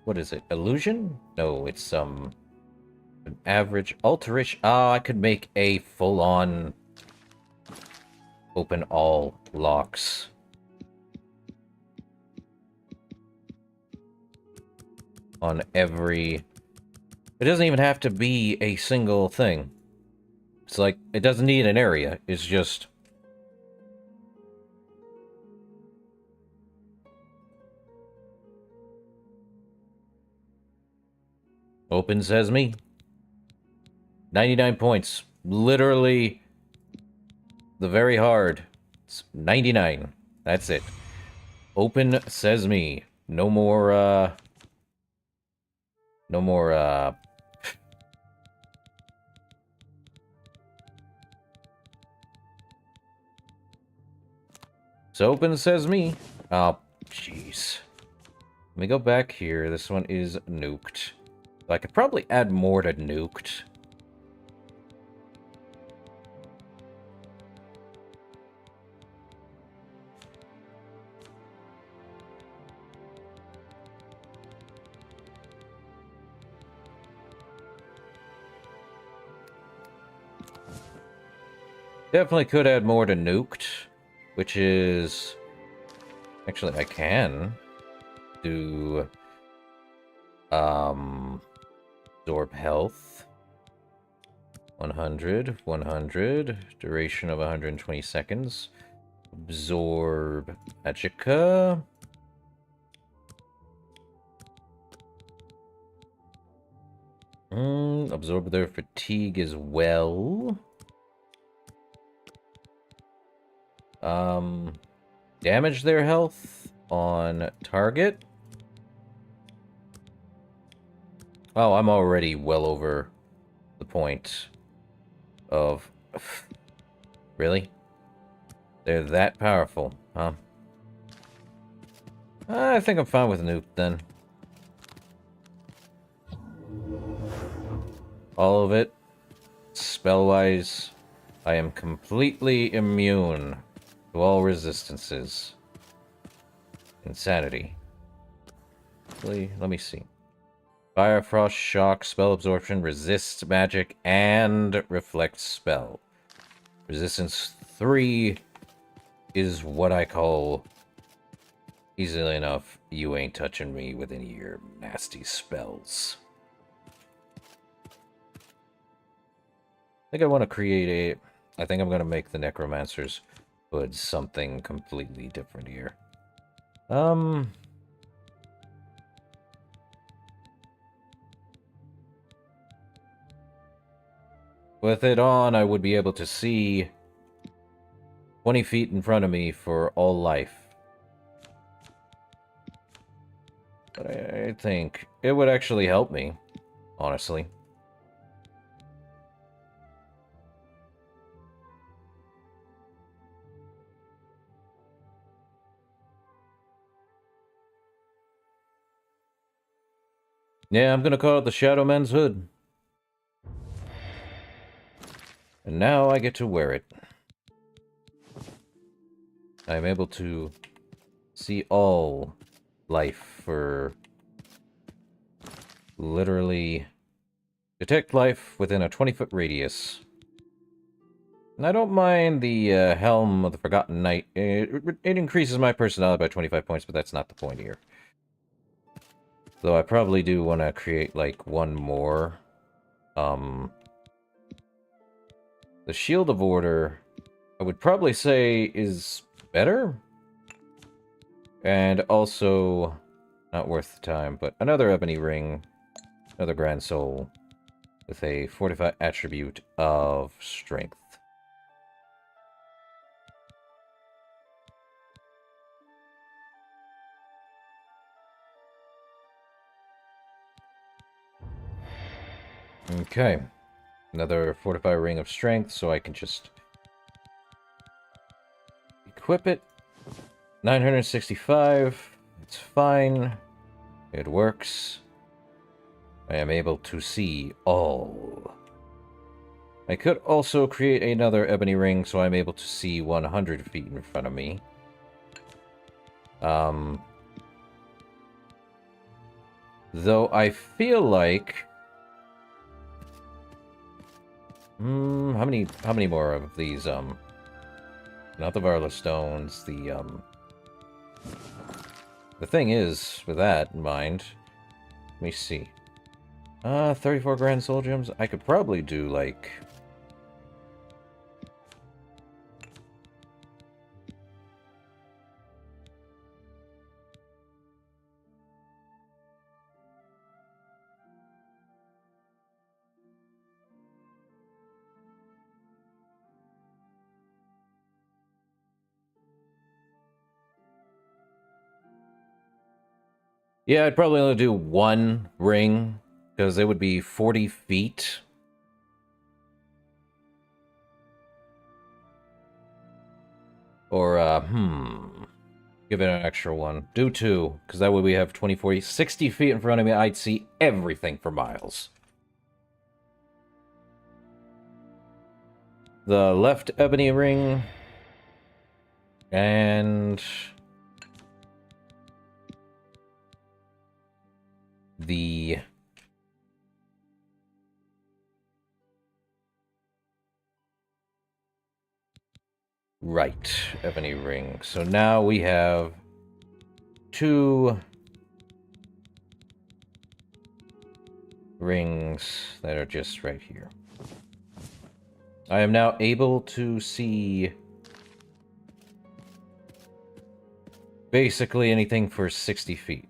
what is it? Illusion? No, it's, an average alterish. Ah, I could make a full-on open all locks. on every... It doesn't even have to be a single thing. It's like, it doesn't need an area. It's just... Open Sesame. 99 points. Literally the very hard. It's 99. That's it. Open Sesame. No more, No more, So Open Sesame. Oh, jeez. Let me go back here. This one is nuked. I could probably add more to nuked. Definitely could add more to nuked, which is... Actually, I can do... Absorb health. 100, 100. Duration of 120 seconds. Absorb magicka. Absorb their fatigue as well. Damage their health on target. Oh, I'm already well over the point of... Really? They're that powerful, huh? I think I'm fine with nuke, then. All of it, spell-wise, I am completely immune to all resistances. Insanity. Let me see. Fire, Frost, Shock, Spell Absorption, Resists Magic, and Reflects Spell. Resistance 3 is what I call, easily enough, you ain't touching me with any of your nasty spells. I think I want to create a... I think I'm going to make the Necromancer's Hood something completely different here. With it on, I would be able to see 20 feet in front of me for all life. But I think it would actually help me, honestly. Yeah, I'm gonna call it the Shadow Man's Hood. And now I get to wear it. I'm able to see all life for literally detect life within a 20-foot radius. And I don't mind the Helm of the Forgotten Knight. It increases my personality by 25 points, but that's not the point here. Though I probably do want to create, like, one more. The Shield of Order, I would probably say, is better. And also, not worth the time, but another Ebony Ring, another Grand Soul, with a fortified attribute of Strength. Okay. Another Fortified Ring of Strength, so I can just equip it. 965. It's fine. It works. I am able to see all. I could also create another Ebony Ring, so I'm able to see 100 feet in front of me. Though I feel like... how many more of these, not the Varla Stones, the thing is, with that in mind, me see. 34 grand soul gems. I could probably do, like... Yeah, I'd probably only do one ring, because it would be 40 feet. Or, give it an extra one. Do two, because that way we have 20, 40, 60 feet in front of me. I'd see everything for miles. The left ebony ring. And... the... right ebony ring. So now we have 2 rings that are just right here. I am now able to see basically anything for 60 feet.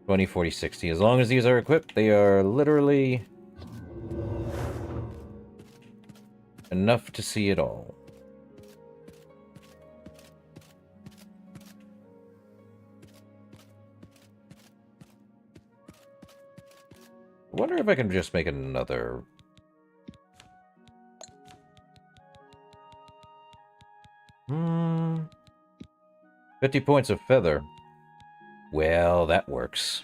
20, 40, 60. As long as these are equipped, they are literally enough to see it all. I wonder if I can just make another... 50 points of feather. Well, that works.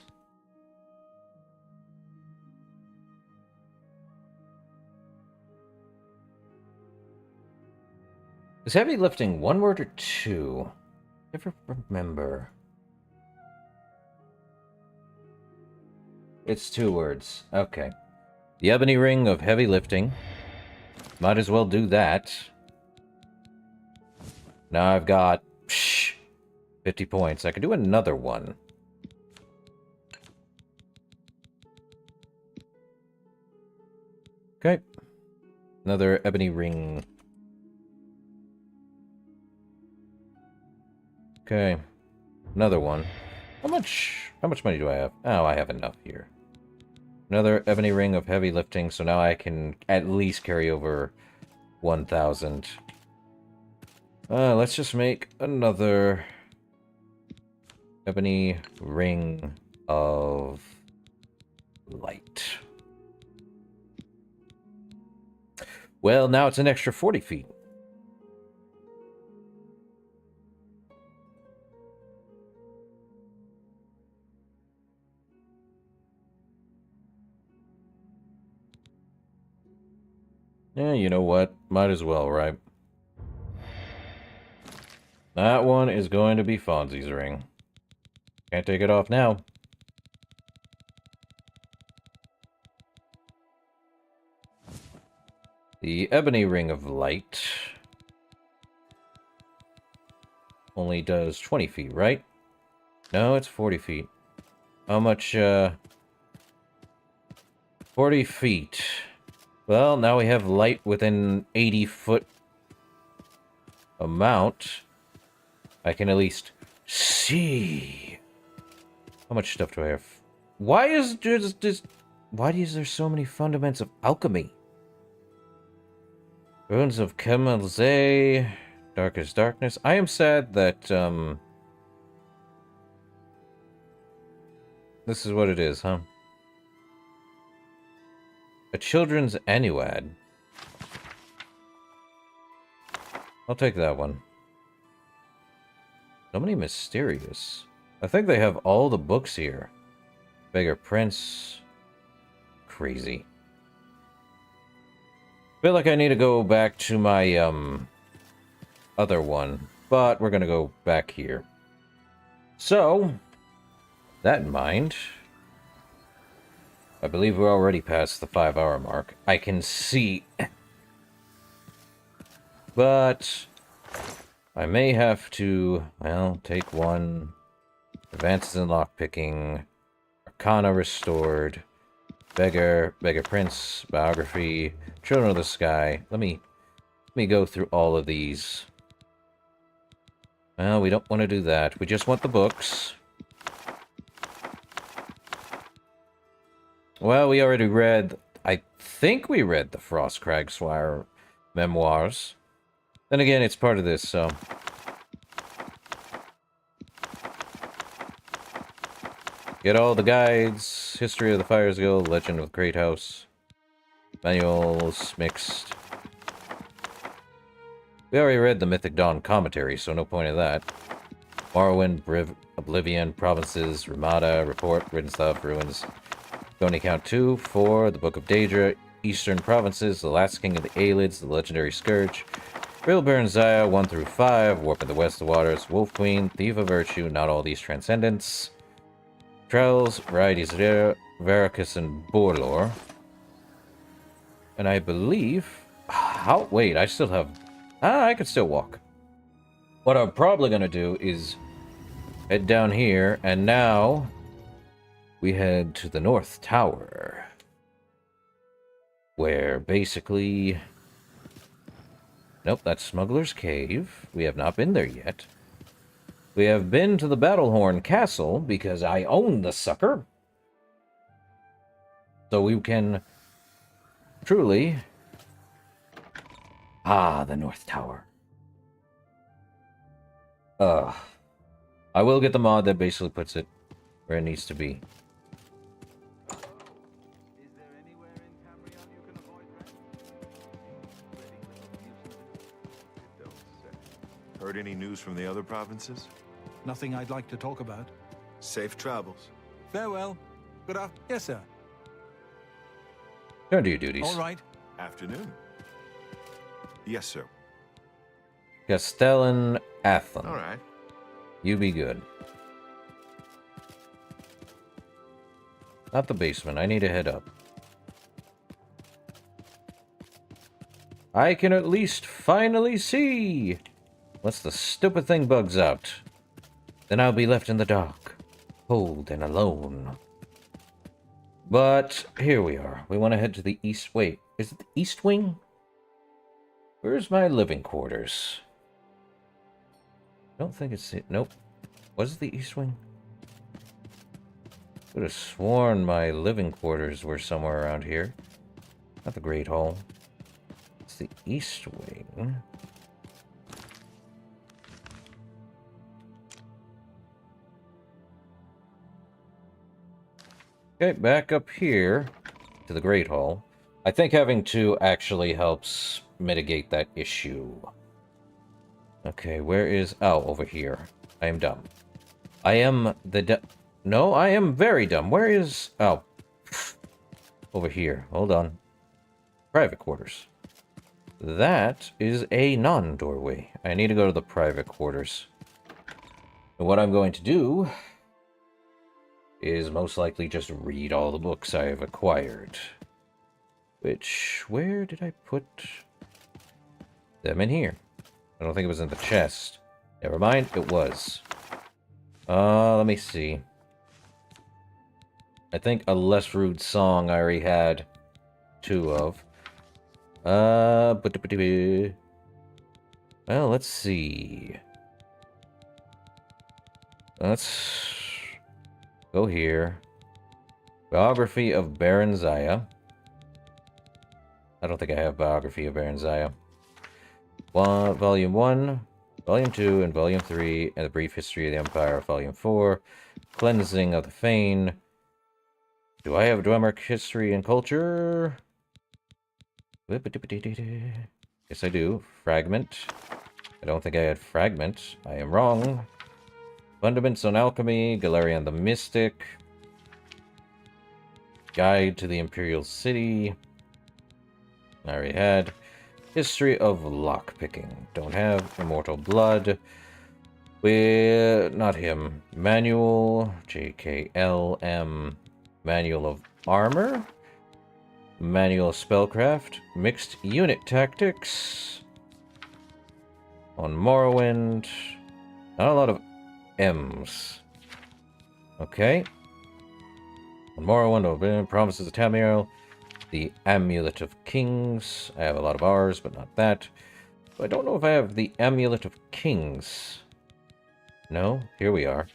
Is heavy lifting one word or two? Never remember. It's 2 words. Okay. The ebony ring of heavy lifting. Might as well do that. Now I've got 50 points. I could do another one. Okay. Another ebony ring. Okay. Another one. How much money do I have? Oh, I have enough here. Another ebony ring of heavy lifting, so now I can at least carry over 1,000. Let's just make another ebony ring of light. Well, now it's an extra 40 feet. Yeah, you know what? Might as well, right? That one is going to be Fonzie's ring. Can't take it off now. The ebony ring of light only does 20 feet, right? No, it's 40 feet. How much, 40 feet. Well, now we have light within 80-foot amount. I can at least see. How much stuff do I have? Why is there so many fundaments of alchemy? Ruins of Kemalze, Darkest Darkness. I am sad that, this is what it is, huh? A children's annuad. I'll take that one. So many mysterious. I think they have all the books here. Beggar Prince. Crazy. Feel like I need to go back to my, other one. But we're gonna go back here. So, that in mind... I believe we're already past the 5-hour mark. I can see... But... I may have to, well, take one. Advances in lockpicking. Arcana restored. Beggar Prince, biography, Children of the Sky. Let me go through all of these. Well, we don't want to do that. We just want the books. Well, we already read... I think we read the Frost Cragswire memoirs. Then again, it's part of this, so... Get all the guides, History of the Fires Guild, Legend of the Great House, manuals mixed. We already read the Mythic Dawn commentary, so no point of that. Morrowind, Oblivion, Provinces, Ramada, Report, Written Stuff, Ruins. Stony Count 2, 4, The Book of Daedra, Eastern Provinces, The Last King of the Aelids, The Legendary Scourge, Real Baron Zaya, 1 through 5, Warp in the West of Waters, Wolf Queen, Thief of Virtue, Not All These Transcendents. Trials, Varieties of Veracus, and Borlor. And I believe... Wait, I still have... I could still walk. What I'm probably going to do is head down here, and now we head to the North Tower. Where basically... Nope, that's Smuggler's Cave. We have not been there yet. We have been to the Battlehorn Castle, because I own the sucker. So we can truly... the North Tower. I will get the mod that basically puts it where it needs to be. Heard any news from the other provinces? Nothing I'd like to talk about. Safe travels. Farewell. Good afternoon. Yes, sir. Turn to your duties. All right. Afternoon. Yes, sir. Castellan Athen. All right. You be good. Not the basement. I need to head up. I can at least finally see. Once the stupid thing bugs out, then I'll be left in the dark, cold and alone. But here we are. We want to head to the east. Wait, is it the east wing? Where's my living quarters? I don't think it's it. Nope. Was it the east wing? Could have sworn my living quarters were somewhere around here. Not the Great Hall. It's the east wing. Okay, back up here to the Great Hall. I think having two actually helps mitigate that issue. Okay, where is... Oh, over here. I am dumb. I am the... No, I am very dumb. Where is... Oh. Over here. Hold on. Private quarters. That is a non-doorway. I need to go to the private quarters. And what I'm going to do is most likely just read all the books I have acquired. Which, where did I put them? In here. I don't think it was in the chest. Never mind, it was. Let me see. I think A Less Rude Song I already had two of. Well, let's see. Let's go here. Biography of Baron Zaya. I don't think I have Biography of Baron Zaya. Volume 1, Volume 2, and Volume 3, and The Brief History of the Empire, Volume 4. Cleansing of the Fane. Do I have Dwemer History and Culture? Yes, I do. Fragment. I don't think I had Fragment. I am wrong. Fundaments on Alchemy, Galerion the Mystic, Guide to the Imperial City. I already had. History of Lockpicking. Don't have. Immortal Blood. Not him. Manual. JKLM. Manual of Armor. Manual of Spellcraft. Mixed Unit Tactics. On Morrowind. Not a lot of M's. Okay. On Morrowind, Promises of Tamriel, the Amulet of Kings. I have a lot of R's, but not that. So I don't know if I have the Amulet of Kings. No? Here we are.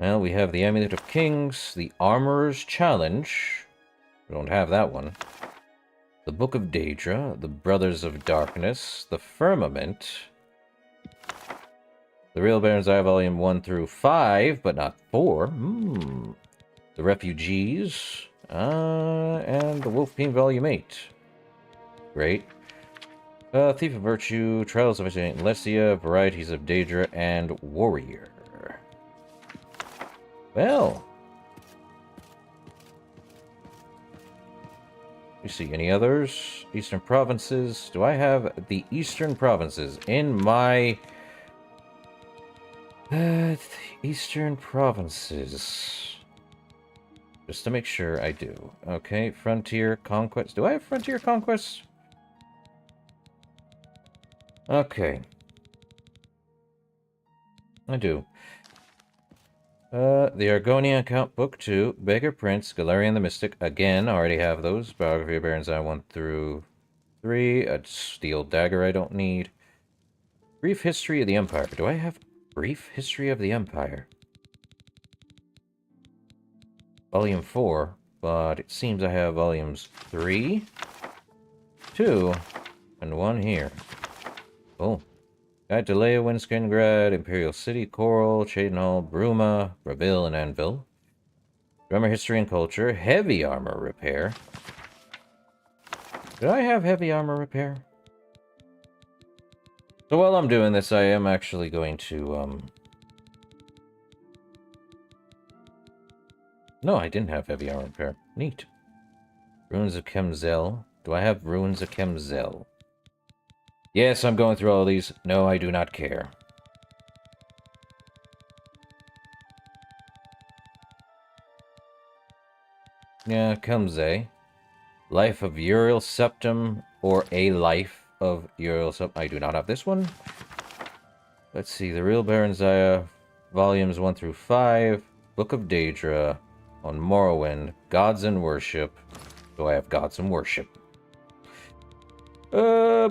Well, we have the Amulet of Kings, the Armorer's Challenge. We don't have that one. The Book of Daedra, the Brothers of Darkness, the Firmament, the Real Baron's Eye Volume 1 through 5, but not 4. The Refugees, and the Wolf King Volume 8. Great. Thief of Virtue, Trials of Saint Lesia, Varieties of Daedra, and Warrior. Well. You see any others? Eastern Provinces. Do I have the Eastern Provinces in my... Eastern Provinces. Just to make sure I do. Okay, Frontier Conquest. Do I have Frontier Conquest? Okay. I do. The Argonian Account, Book 2, Beggar Prince, Galarian the Mystic. Again, I already have those. Biography of Baron's Eye 1 through 3. A Steel Dagger I don't need. Brief History of the Empire. Do I have Brief History of the Empire? Volume 4, but it seems I have volumes 3, 2, and 1 here. Oh. Guide to Leia, Windskingrad, Imperial City, Coral, Cheydinhal, Bruma, Brabil, and Anvil. Drummer History and Culture, Heavy Armor Repair. Did I have Heavy Armor Repair? So while I'm doing this, I am actually going to, No, I didn't have Heavy Armor Repair. Neat. Ruins of Kemzel. Do I have Ruins of Kemzel? Yes, I'm going through all these. No, I do not care. Yeah, Kemze. Life of Uriel Septim, or A Life of Uriel Septim. I do not have this one. Let's see, The Real Baron's Eye, Volumes 1 through 5, Book of Daedra, on Morrowind, Gods and Worship. Do I have Gods and Worship? Yeah,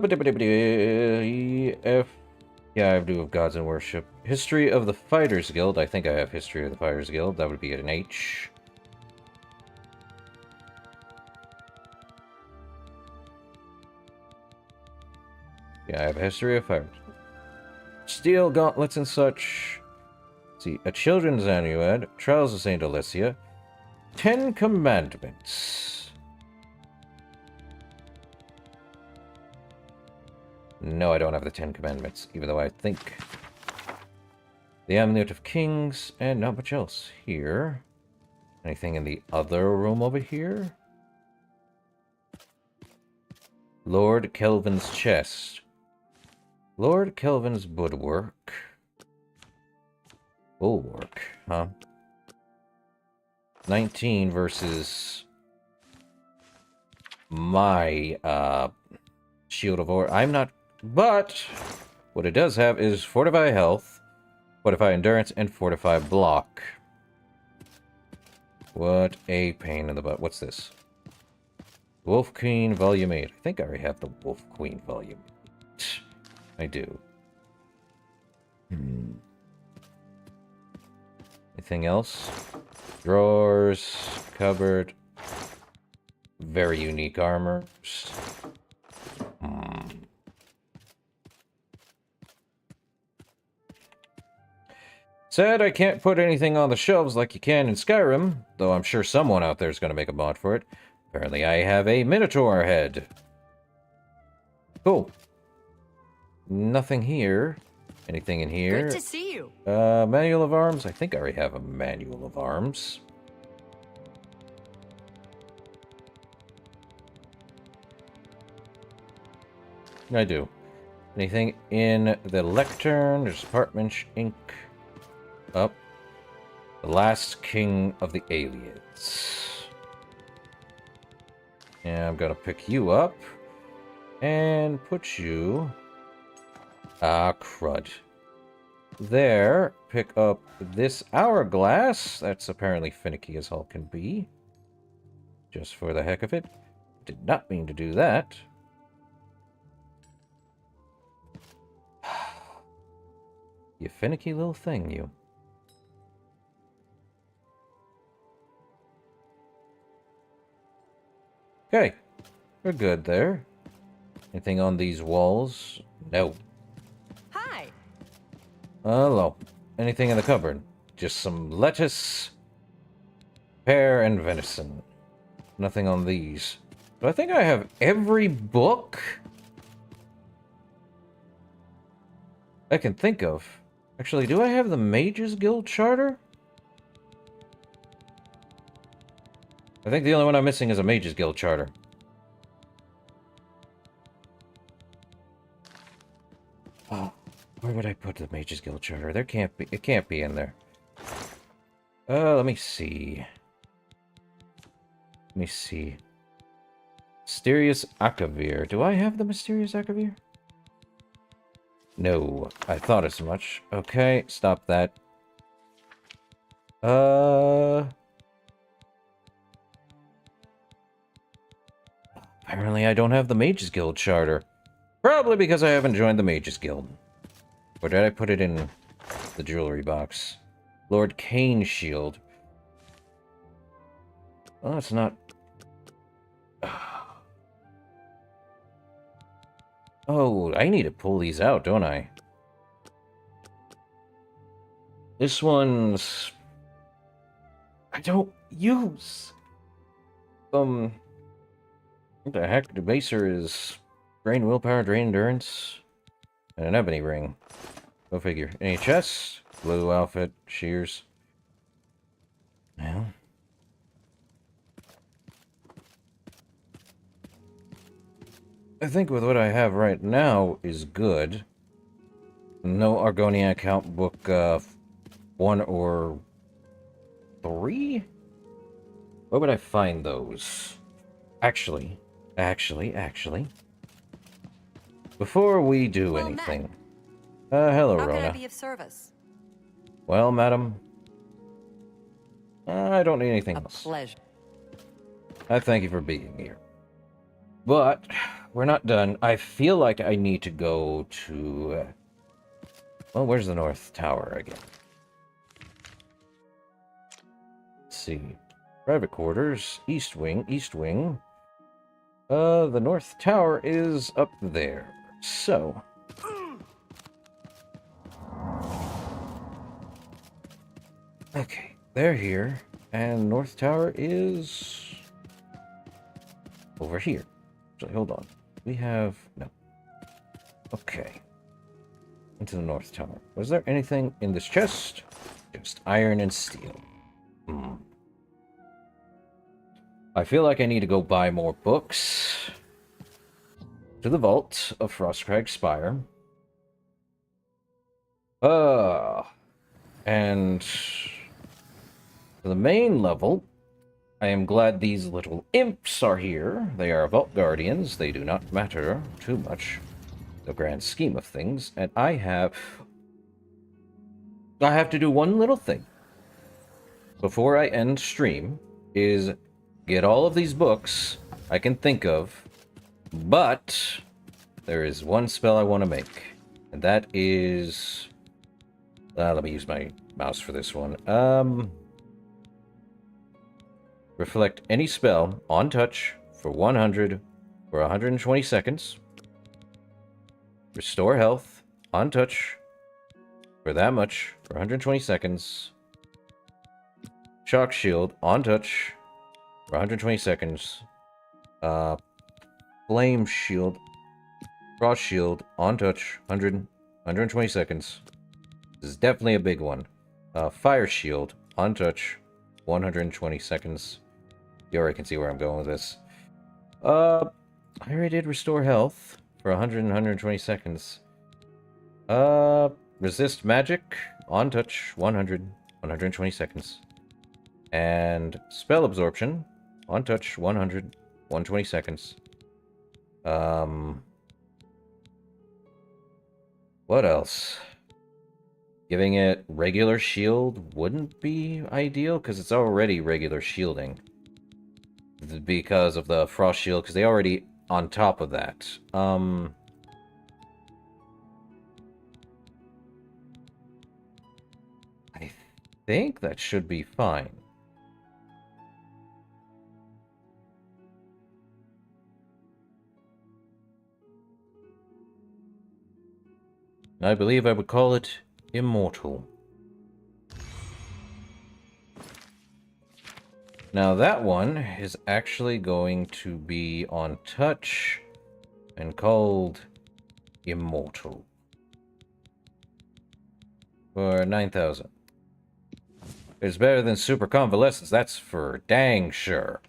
I do have Gods and Worship. History of the Fighters Guild. I think I have History of the Fighters Guild. That would be an H. Yeah, I have History of Fighters. Steel Gauntlets and such. Let's see, a Children's Annuad, Trials of Saint Alessia, 10 Commandments. No, I don't have the 10 Commandments, even though I think the Amulet of Kings, and not much else here. Anything in the other room over here? Lord Kelvin's Chest. Lord Kelvin's Bulwark. Bulwark, huh? 19 versus my, Shield of Ore. I'm not... But what it does have is Fortify Health, Fortify Endurance, and Fortify Block. What a pain in the butt. What's this? Wolf Queen Volume 8. I think I already have the Wolf Queen Volume 8. I do. Anything else? Drawers, cupboard. Very unique armors. Sad I can't put anything on the shelves like you can in Skyrim, though I'm sure someone out there is going to make a mod for it. Apparently I have a Minotaur head. Cool. Nothing here. Anything in here? Good to see you. Manual of Arms? I think I already have a Manual of Arms. I do. Anything in the lectern? There's Parchment Ink. Up. The Last King of the Aliens. And I'm gonna pick you up. And put you... Ah, crud. there, pick up this hourglass. That's apparently finicky as hell can be. Just for the heck of it. Did not mean to do that. You finicky little thing, you. Okay. We're good there. Anything on these walls? No. Hi. Hello. Anything in the cupboard? Just some lettuce, pear, and venison. Nothing on these. But I think I have every book I can think of. Actually, do I have the Mages Guild Charter? I think the only one I'm missing is a Mages Guild Charter. Oh, where would I put the Mages Guild Charter? There can't be. It can't be in there. Let me see. Let me see. Mysterious Akavir. Do I have the Mysterious Akavir? No, I thought as much. Okay, stop that. Apparently I don't have the Mages Guild Charter. Probably because I haven't joined the Mages Guild. Or did I put it in the jewelry box? Lord Cain Shield. Oh, it's not... Oh, I need to pull these out, don't I? This one's... I don't use... What the heck? Debaser is... Drain Willpower, Drain Endurance, and an Ebony Ring. Go figure. Any chests? Blue outfit, shears. Well... I think with what I have right now is good. No Argonia account book 1 or 3? Where would I find those? Actually. Before we do anything. Hello, How Rona. can I be of service? Well, madam. I don't need anything else. Pleasure. I thank you for being here. But... we're not done. I feel like I need to go to... well, where's the North Tower again? Let's see. Private quarters. East wing. The North Tower is up there. So... okay. They're here. And North Tower is... over here. Actually, hold on. We have... no. Okay. Into the North Tower. Was there anything in this chest? Just iron and steel. I feel like I need to go buy more books. To the vault of Frostcrag Spire. And... to the main level... I am glad these little imps are here. They are Vault Guardians. They do not matter too much. The grand scheme of things. And I have to do one little thing. Before I end stream. Is get all of these books I can think of. But there is one spell I want to make. And that is... let me use my mouse for this one. Reflect any spell on touch for 100 or 120 seconds. Restore health on touch for that much for 120 seconds. Shock shield on touch for 120 seconds. Flame shield, frost shield on touch 120 seconds. This is definitely a big one. Fire shield on touch 120 seconds. You already can see where I'm going with this. I already did restore health for 100 and 120 seconds. Resist magic on touch 100, 120 seconds. And spell absorption on touch 100, 120 seconds. What else? Giving it regular shield wouldn't be ideal, because it's already regular shielding. Because of the frost shield, because they already on top of that. I think that should be fine. I believe I would call it immortal. Now that one is actually going to be on touch and called immortal. For 9,000. It's better than super convalescence, that's for dang sure.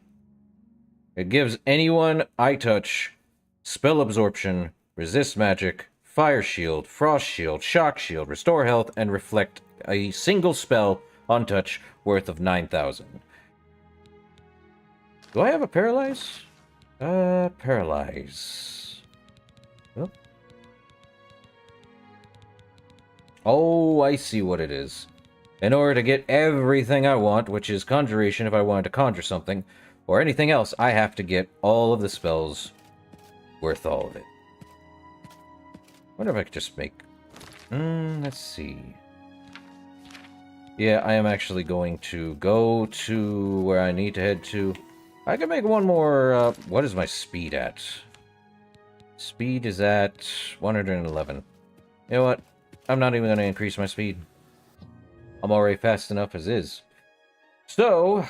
It gives anyone I touch spell absorption, resist magic, fire shield, frost shield, shock shield, restore health, and reflect a single spell on touch worth of 9,000. Do I have a paralyze? Paralyze. Oh, I see what it is. In order to get everything I want, which is conjuration if I wanted to conjure something, or anything else, I have to get all of the spells worth all of it. Wonder if I could just make... let's see. Yeah, I am actually going to go to where I need to head to. I can make one more... what is my speed at? Speed is at 111. You know what? I'm not even going to increase my speed. I'm already fast enough as is. So,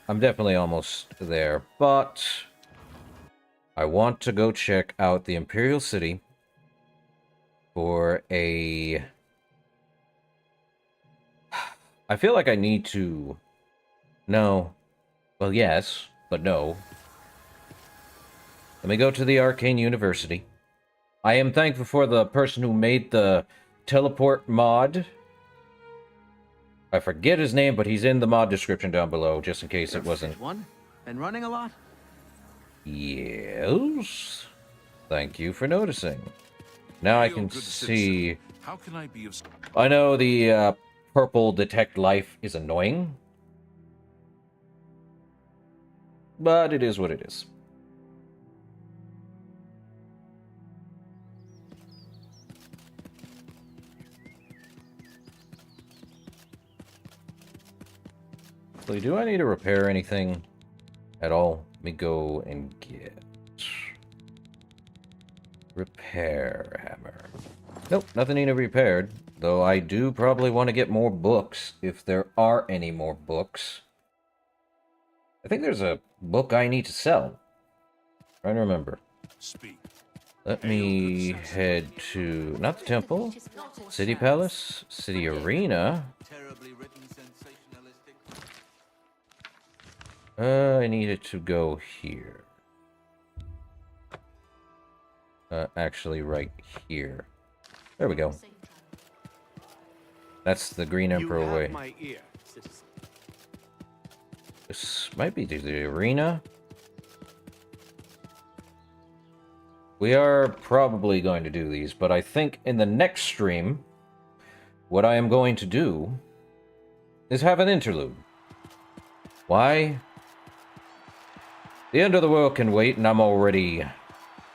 I'm definitely almost there. But, I want to go check out the Imperial City for a... I feel like I need to... No. Well, yes, but no. Let me go to the Arcane University. I am thankful for the person who made the teleport mod. I forget his name, but he's in the mod description down below, just in case it wasn't. One? Been running a lot? Yes. Thank you for noticing. Now I can see... How can I be of... I know the purple detect life is annoying. But it is what it is. So do I need to repair anything at all? Let me go and get... Repair hammer. Nope, nothing needed repaired. Though I do probably want to get more books, if there are any more books. I think there's a book I need to sell. Trying to remember. Let me head to... Not the temple. City Palace. City Arena. I needed to go here. Actually, right here. There we go. That's the Green Emperor way. My ear, citizen. This might be the arena. We are probably going to do these, but I think in the next stream, what I am going to do is have an interlude. Why? The end of the world can wait, and I'm already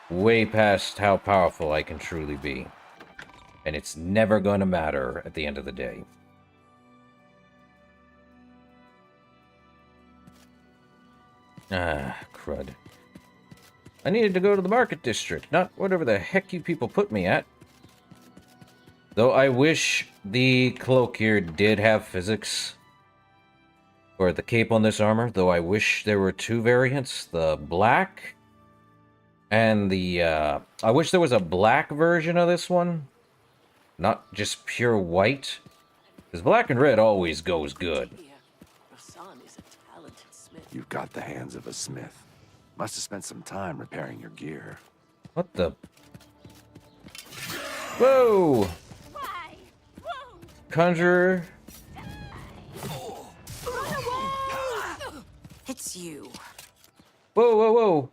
way past how powerful I can truly be. And it's never going to matter at the end of the day. Ah, crud. I needed to go to the market district, not whatever the heck you people put me at. Though I wish the cloak here did have physics. Or the cape on this armor, though I wish there were two variants. The black and the, I wish there was a black version of this one. Not just pure white. Because black and red always goes good. You've got the hands of a smith. Must have spent some time repairing your gear. What the? Whoa! Conjurer. It's you. Whoa, whoa, whoa.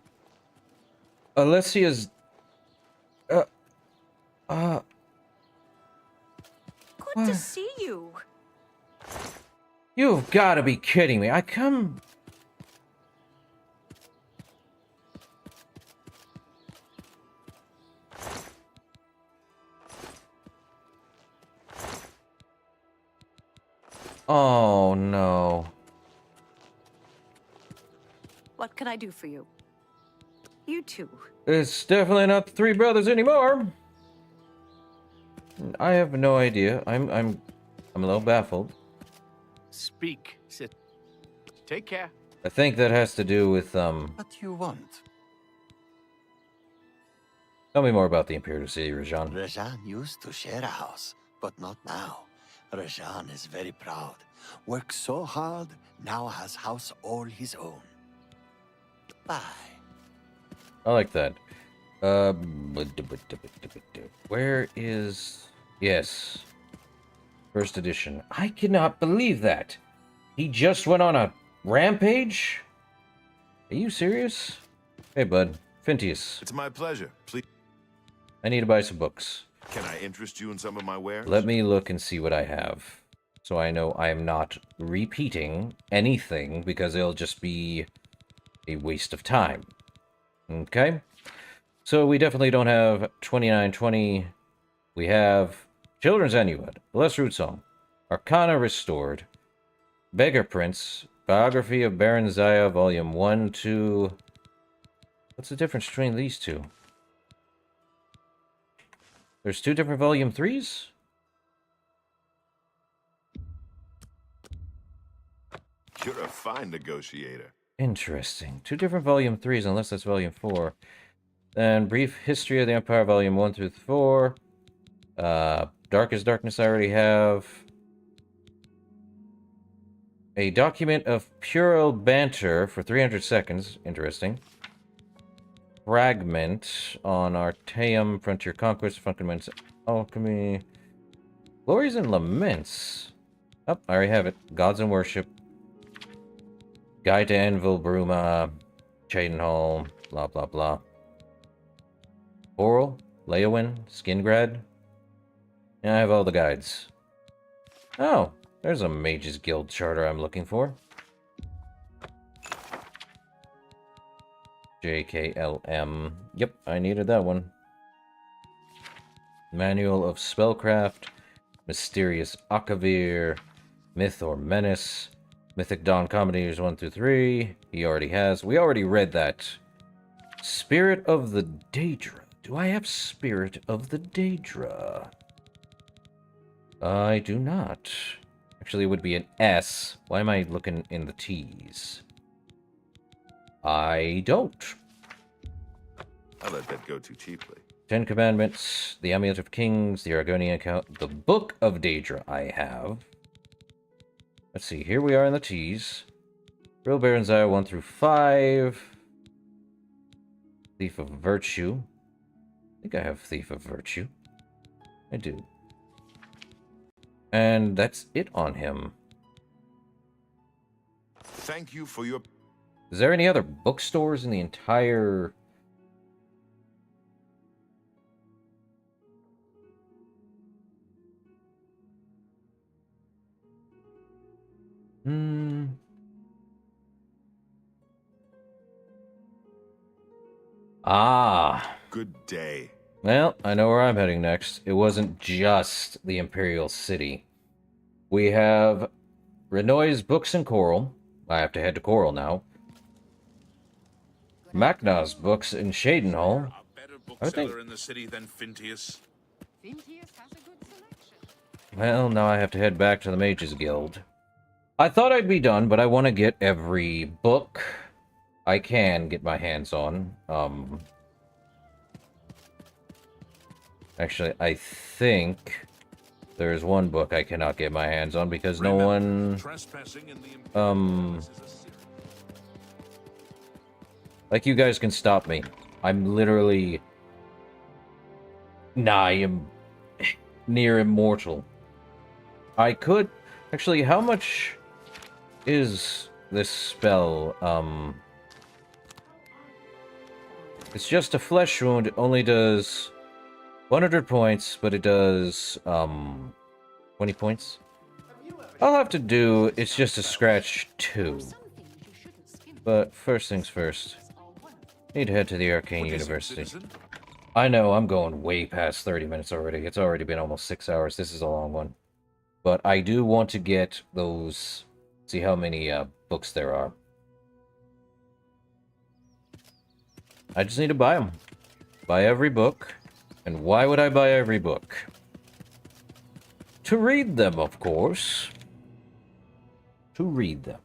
Alessia's... Good to see you. You've got to be kidding me. I come... Oh, no. What can I do for you? You too. It's definitely not the three brothers anymore. I have no idea. I'm a little baffled. Speak. Sit. Take care. I think that has to do with What you want? Tell me more about the Imperial City, Rajan. Rajan used to share a house, but not now. Rajan is very proud. Works so hard, now has house all his own. Bye. I like that. Where is... Yes. First edition. I cannot believe that. He just went on a rampage? Are you serious? Hey, bud. Phintius. It's my pleasure. Please. I need to buy some books. Can I interest you in some of my wares? Let me look and see what I have. So I know I am not repeating anything, because it'll just be a waste of time. Okay? So we definitely don't have 2920. We have Children's Annual, Blessed Root Song, Arcana Restored, Beggar Prince, Biography of Baron Zaya, Volume 1, 2... What's the difference between these two? There's two different Volume 3s? You're a fine negotiator. Interesting. Two different Volume 3s, unless that's Volume 4. Then Brief History of the Empire, Volume 1 through 4. Darkest Darkness I already have. A document of puerile banter for 300 seconds. Interesting. Fragment on Artaeum, Frontier Conquest, Funkenman's Alchemy. Glories and Laments. Oh, I already have it. Gods and Worship. Guide to Anvil, Bruma, Cheydinhall, blah blah blah. Oral, Leowin, Skingrad. Yeah, I have all the guides. Oh, there's a Mages Guild charter I'm looking for. JKLM. Yep, I needed that one. Manual of Spellcraft, Mysterious Akavir, Myth or Menace, Mythic Dawn Comedies 1 through 3. He already has. We already read that. Spirit of the Daedra. Do I have Spirit of the Daedra? I do not. Actually, it would be an S. Why am I looking in the T's? I don't. I let that go too cheaply. 10 Commandments, the Amulet of Kings, the Argonian account, the Book of Daedra I have. Let's see, here we are in the T's. Real Baron Zaya 1 through 5. Thief of Virtue. I think I have Thief of Virtue. I do. And that's it on him. Thank you for your... Is there any other bookstores in the entire... Ah. Good day. Well, I know where I'm heading next. It wasn't just the Imperial City. We have Renoy's Books in Coral. I have to head to Coral now. Macna's Books in Cheydinhall. Bookseller in the city than Phintius. Well, now I have to head back to the Mages Guild. I thought I'd be done, but I want to get every book I can get my hands on. Actually, I think there's one book I cannot get my hands on because no one... Like, you guys can stop me. I'm literally... Nah, I am near immortal. I could... Actually, how much is this spell? It's just a flesh wound. It only does 100 points, but it does 20 20 points. I'll have to do it's just a scratch 2. But first things first. Need to head to the Arcane University. I know, I'm going way past 30 minutes already. It's already been almost 6 hours. This is a long one. But I do want to get those... See how many books there are. I just need to buy them. Buy every book. And why would I buy every book? To read them, of course. To read them.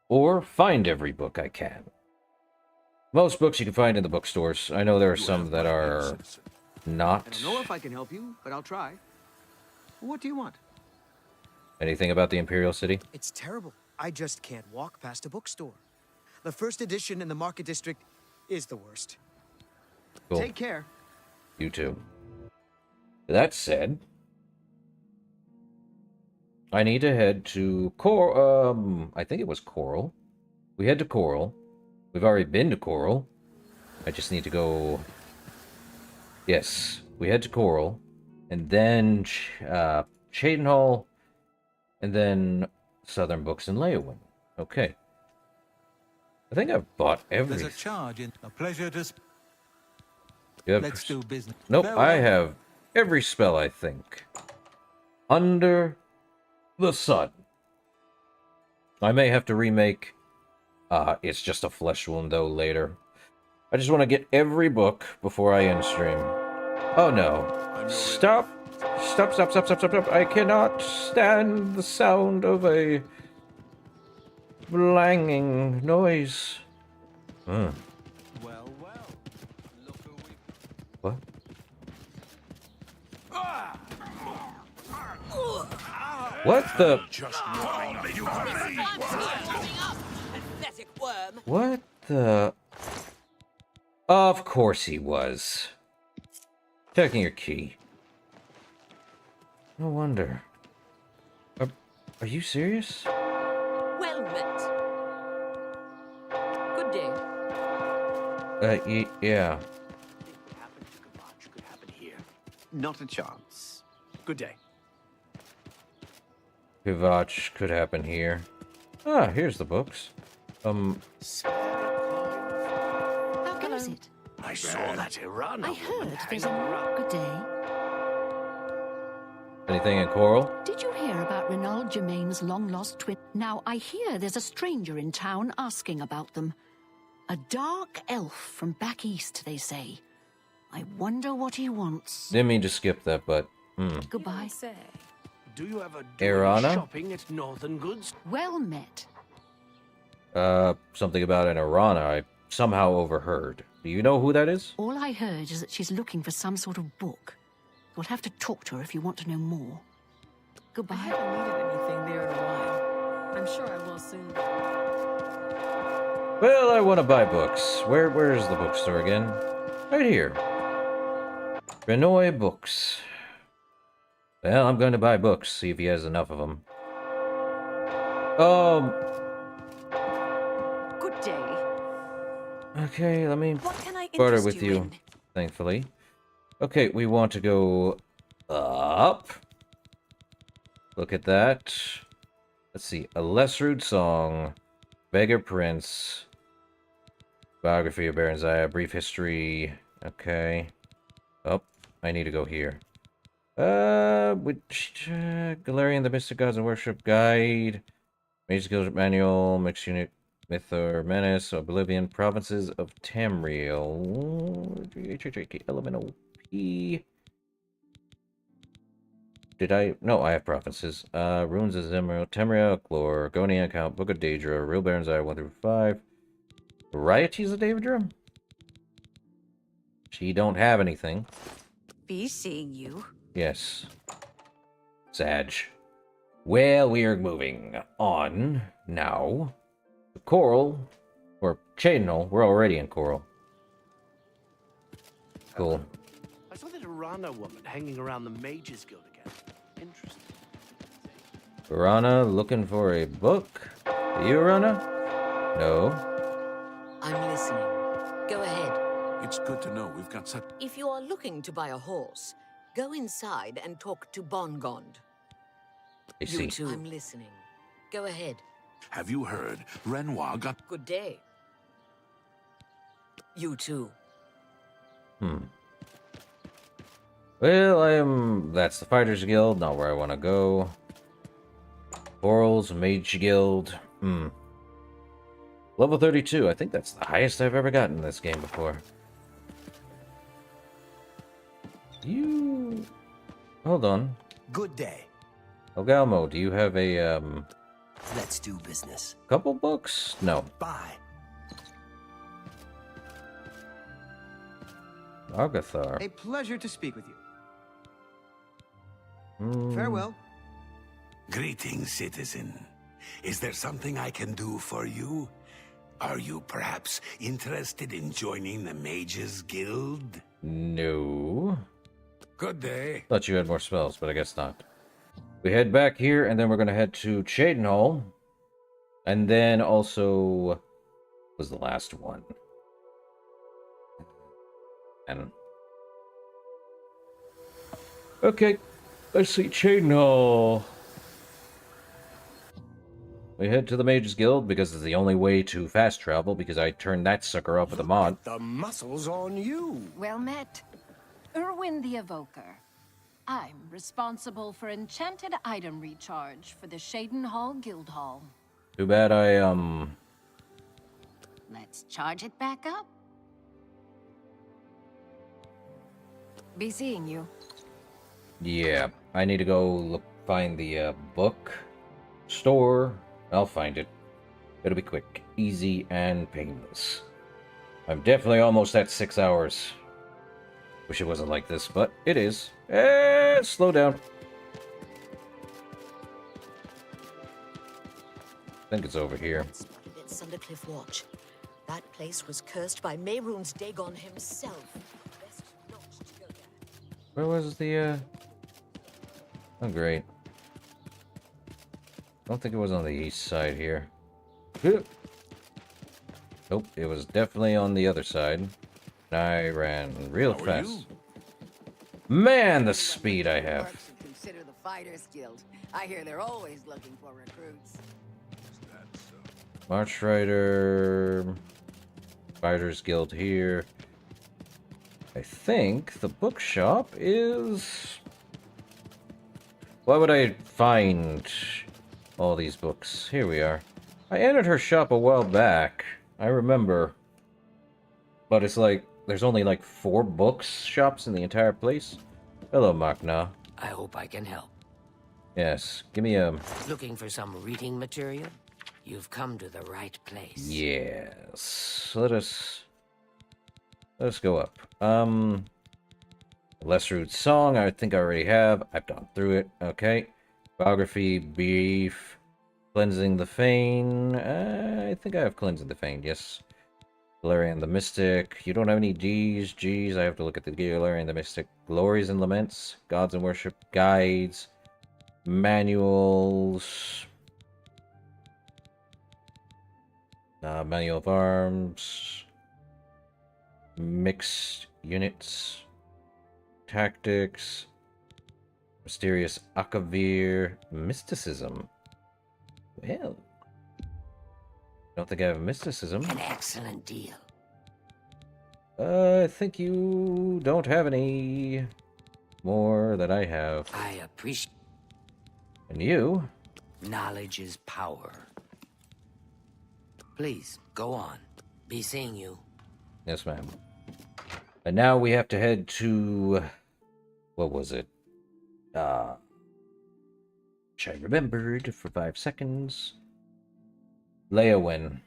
Or find every book I can. Most books you can find in the bookstores. I know there are some that are not. I don't know if I can help you, but I'll try. What do you want? Anything about the Imperial City? It's terrible. I just can't walk past a bookstore. The first edition in the Market District is the worst. Cool. Take care. You too. That said, I need to head to I think it was Coral. We head to Coral. We've already been to Coral. I just need to go... Yes, we head to Coral. And then Cheydinhal. And then Southern Books in Leyawiin. Okay. I think I've bought everything. There's a charge in a pleasure to... Let's do business. Nope, Farewell. I have every spell, I think. Under the sun. I may have to remake... it's just a flesh wound, though, later. I just want to get every book before I end stream. Oh, no. Stop! Stop, stop, stop, stop, stop, stop. I cannot stand the sound of a... blanging noise. Well. What? What the... What the... Of course he was. Checking your key. No wonder. Are you serious? Well met. Good day. Yeah. Not a chance. Good day. Kivach could happen here. Ah, here's the books. How goes it? I saw that Iran. I heard there's a... Good day. Anything in Coral? Did you hear about Renaud Germain's long-lost twin? Now, I hear there's a stranger in town asking about them. A dark elf from back east, they say. I wonder what he wants. Didn't mean to skip that, but... Goodbye. Do you ever do Irana? shopping at Northern Goods? Well met. Something about an Irana I somehow overheard. Do you know who that is? All I heard is that she's looking for some sort of book. You'll have to talk to her if you want to know more. Goodbye. I haven't needed anything there in a while. I'm sure I will soon. Well, I want to buy books. Where's the bookstore again? Right here. Renoy Books. Well, I'm going to buy books, see if he has enough of them. Good day. Okay, let me What can I barter interest with you you, in? thankfully. Okay, we want to go up. Look at that. Let's see. A Lesrude Song. Beggar Prince. Biography of Baron Zaya. Brief History. Okay. Oh, I need to go here. Galarian the Mystic Gods and Worship Guide. Mage Guild Manual. Mixed Unit Myth or Menace. Oblivion. Provinces of Tamriel. Elemental P. Did I? No, I have provinces. Runes of Zemro, Temria, Chlor, Gonia Count, Book of Daedra, Real Barons I 1 through 5. Varieties of Daedra? She don't have anything. Be seeing you. Yes. Sag. Well, we are moving on now. The Coral, or Cheydinhal, we're already in Coral. Cool. I saw that Irana woman hanging around the Mages Guild again. Interesting. Urana looking for a book? You, Urana? No. I'm listening. Go ahead. It's good to know we've got such... If you are looking to buy a horse, go inside and talk to Bongond. I see. You too. I'm listening. Go ahead. Have you heard? Renoir got... Good day. You too. Well, that's the Fighters Guild, not where I want to go. Boral's Mage Guild. Level 32. I think that's the highest I've ever gotten in this game before. Hold on. Good day. Ogalmo, do you have a, Let's do business. couple books? No. Bye. Agathar. A pleasure to speak with you. Farewell. Greetings, citizen. Is there something I can do for you? Are you perhaps interested in joining the Mages Guild? No. Good day. Thought you had more spells, but I guess not. We head back here, and then we're going to head to Cyrodiil. And then also... was the last one. And... okay. Let's see, Cyrodiil. We head to the Mages Guild because it's the only way to fast travel, because I turned that sucker off with a mod. The muscle's on you. Well met. Irwin the Evoker. I'm responsible for enchanted item recharge for the Cyrodiil Guild Hall. Too bad Let's charge it back up. Be seeing you. yeah, I need to go find the book store. I'll find it. It'll be quick, easy, and painless. I'm definitely almost at 6 hours. Wish it wasn't like this, but it is. Slow down. I think it's over here. Spotted at Sundercliff Watch. That place was cursed by Mehrunes Dagon himself. Best not to go there. Where was the, oh, great. I don't think it was on the east side here. Nope, it was definitely on the other side. I ran real fast. Man, the speed I have. Consider the Fighters Guild. I hear they're always looking for recruits. March Rider. Fighters Guild here. I think the bookshop is... why would I find all these books? Here we are. I entered her shop a while back. I remember. But it's like, there's only like 4 books shops in the entire place. Hello, Makna. I hope I can help. Yes, give me a... Looking for some reading material? You've come to the right place. yes. Let us go up. Lesrude's Song, I think I already have. I've gone through it. Okay. Biography, Beef. Cleansing the Fane. I think I have Cleansing the Fane, yes. Galarian the Mystic. You don't have any G's. G's, I have to look at the Galarian the Mystic. Glories and Laments. Gods and Worship. Guides. Manuals. Manual of Arms. Mixed Units. Tactics. Mysterious Akavir. Mysticism. Well, don't think I have mysticism. An excellent deal. I think you don't have any more that I have. I appreciate. And you? Knowledge is power. Please, go on. Be seeing you. Yes, ma'am. And now we have to head to... what was it? Which I remembered for 5 seconds. Leowin.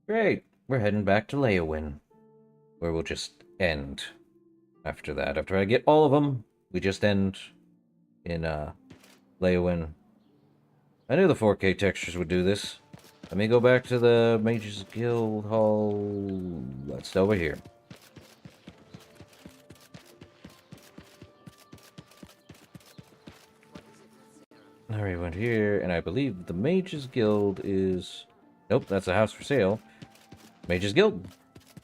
Great. We're heading back to Leowin. Where we'll just end. After that. After I get all of them, we just end in, Leowin. I knew the 4K textures would do this. Let me go back to the Mages Guild Hall. That's over here. Alright, went here, and I believe the Mages Guild is... nope, that's a house for sale. Mages Guild.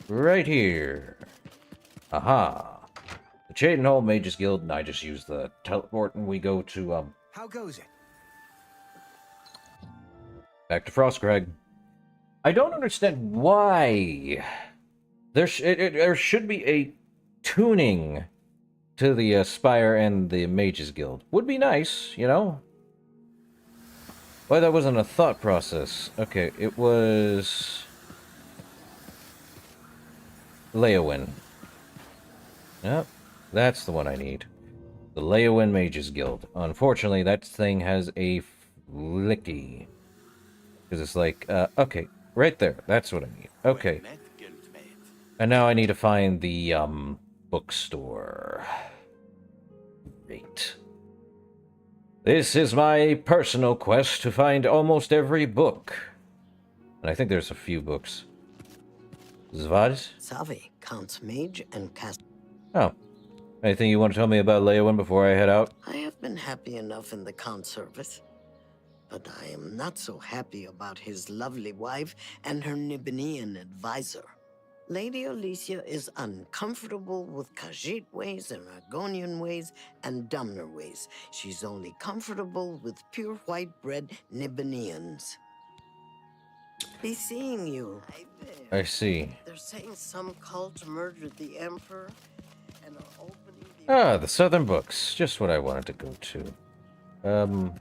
Right here. Aha. The Cyrodiil Mages Guild, and I just use the teleport, and we go to, How goes it? Back to Frostcrag. I don't understand why. There should be a tuning to the Spire and the Mages Guild. Would be nice, you know? Why that wasn't a thought process. Okay, it was... Leowin. Yep, that's the one I need. The Leowin Mages Guild. Unfortunately, that thing has a flicky. Because it's like, okay, right there. That's what I need. Okay. And now I need to find the, bookstore. Great. This is my personal quest to find almost every book. And I think there's a few books. Zvad? Savi, Count's mage and cast. Oh. Anything you want to tell me about Leowin before I head out? I have been happy enough in the Count's service. But I am not so happy about his lovely wife and her Nibenian advisor. Lady Alicia is uncomfortable with Khajiit ways and Argonian ways and Dumner ways. She's only comfortable with pure white-bread Nibenians. Be seeing you. I see. They're saying some cult murdered the Emperor and are opening Ah, the Southern Books. Just what I wanted to go to.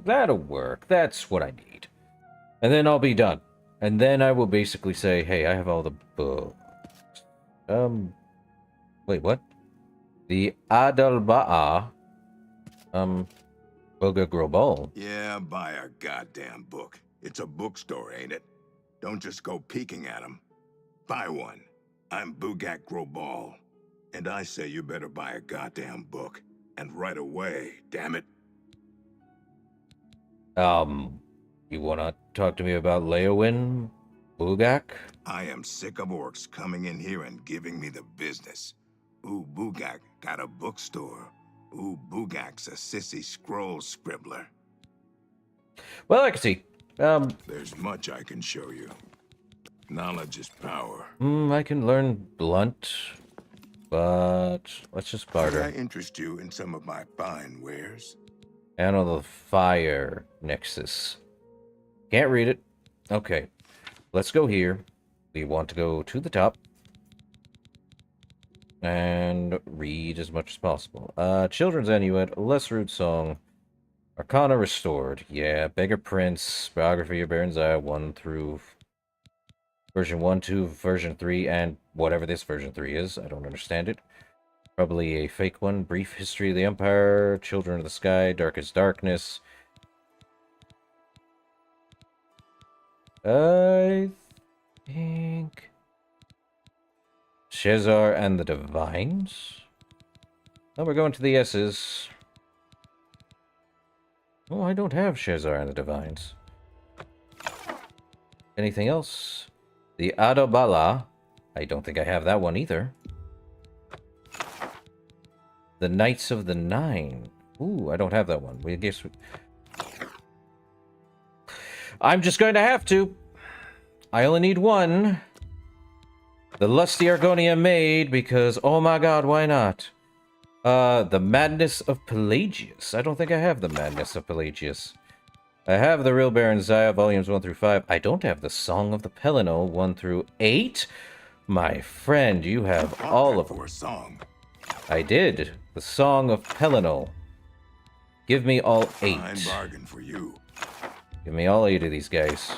That'll work. That's what I need. And then I'll be done. And then I will basically say, hey, I have all the books. Wait, what? The Adalba'a, Boga Grobol. Yeah, buy a goddamn book. It's a bookstore, ain't it? Don't just go peeking at them. Buy one. I'm Bugak Grobal. And I say you better buy a goddamn book. And right away, damn it. You wanna talk to me about Leowin, Bugak? I am sick of orcs coming in here and giving me the business. Ooh, Bugak got a bookstore. Ooh, Bugak's a sissy scroll scribbler. Well, I can see. There's much I can show you. Knowledge is power. I can learn blunt, but let's just barter. May I interest you in some of my fine wares? And on the Fire Nexus. Can't read it. Okay. Let's go here. We want to go to the top. And read as much as possible. Children's Annuet, Less Rude Song, Arcana Restored. Yeah, Beggar Prince, Biography of Baron Zaya 1 through version 1, 2, version 3, and whatever this version 3 is. I don't understand it. Probably a fake one. Brief History of the Empire, Children of the Sky, Darkest Darkness. I think... Shezar and the Divines? Oh, we're going to the S's. Oh, I don't have Shezar and the Divines. Anything else? The Adobala. I don't think I have that one either. The Knights of the Nine. Ooh, I don't have that one. I guess I'm just going to have to. I only need one. The Lusty Argonia Maid, because, oh my god, why not? The Madness of Pelagius. I don't think I have the Madness of Pelagius. I have the Real Baron Zaya, volumes 1 through 5. I don't have the Song of the Pelennor, 1 through 8. My friend, you have all of them. For a song. I did. The Song of Pelennor. Give me all 8. Fine bargain for you. Give me all 8 of these guys.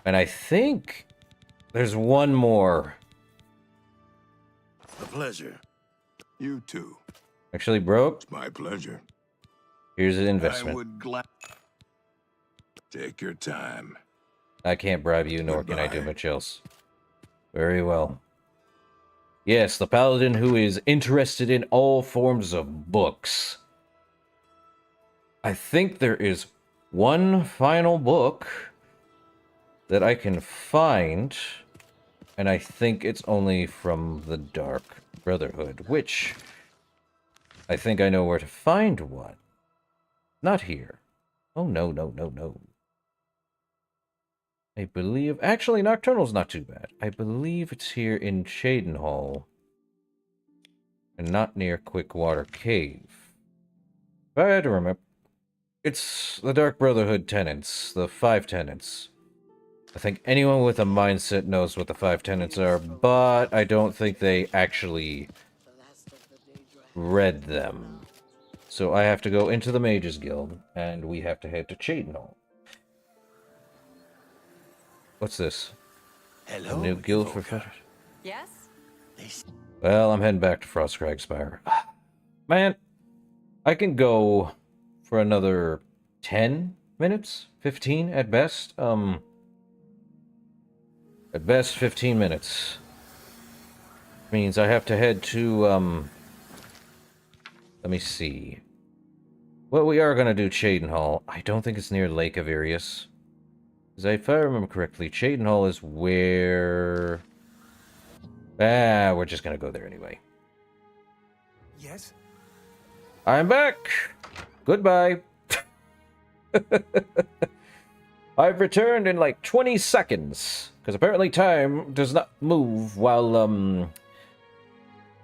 And I think there's one more. A pleasure. You too. Actually, bro. It's my pleasure. Here's an investment. I would take your time. I can't bribe you, nor can I do much else. Very well. Yes, the Paladin who is interested in all forms of books. I think there is one final book that I can find, and I think it's only from the Dark Brotherhood, which I think I know where to find one. Not here. Oh, no, no, no, no. I believe... Actually, Nocturnal's not too bad. I believe it's here in Cheydinhal, and not near Quickwater Cave. If If I had to remember, it's the Dark Brotherhood tenets, the 5 tenets. I think anyone with a mindset knows what the 5 tenets are, but I don't think they actually read them. So I have to go into the Mages Guild, and we have to head to Cyrodiil. What's this? Hello, A new guild for fighters? Yes? Well, I'm heading back to Frostcrag Spire. Man, I can go for another 10 minutes? 15 at best? At best, 15 minutes. Means I have to head to, let me see. Well, we are going to do Cyrodiil. I don't think it's near Lake Avirius. Because if I remember correctly, Cyrodiil is where... we're just going to go there anyway. Yes? I'm back! Goodbye! I've returned in like 20 seconds. Because apparently time does not move while,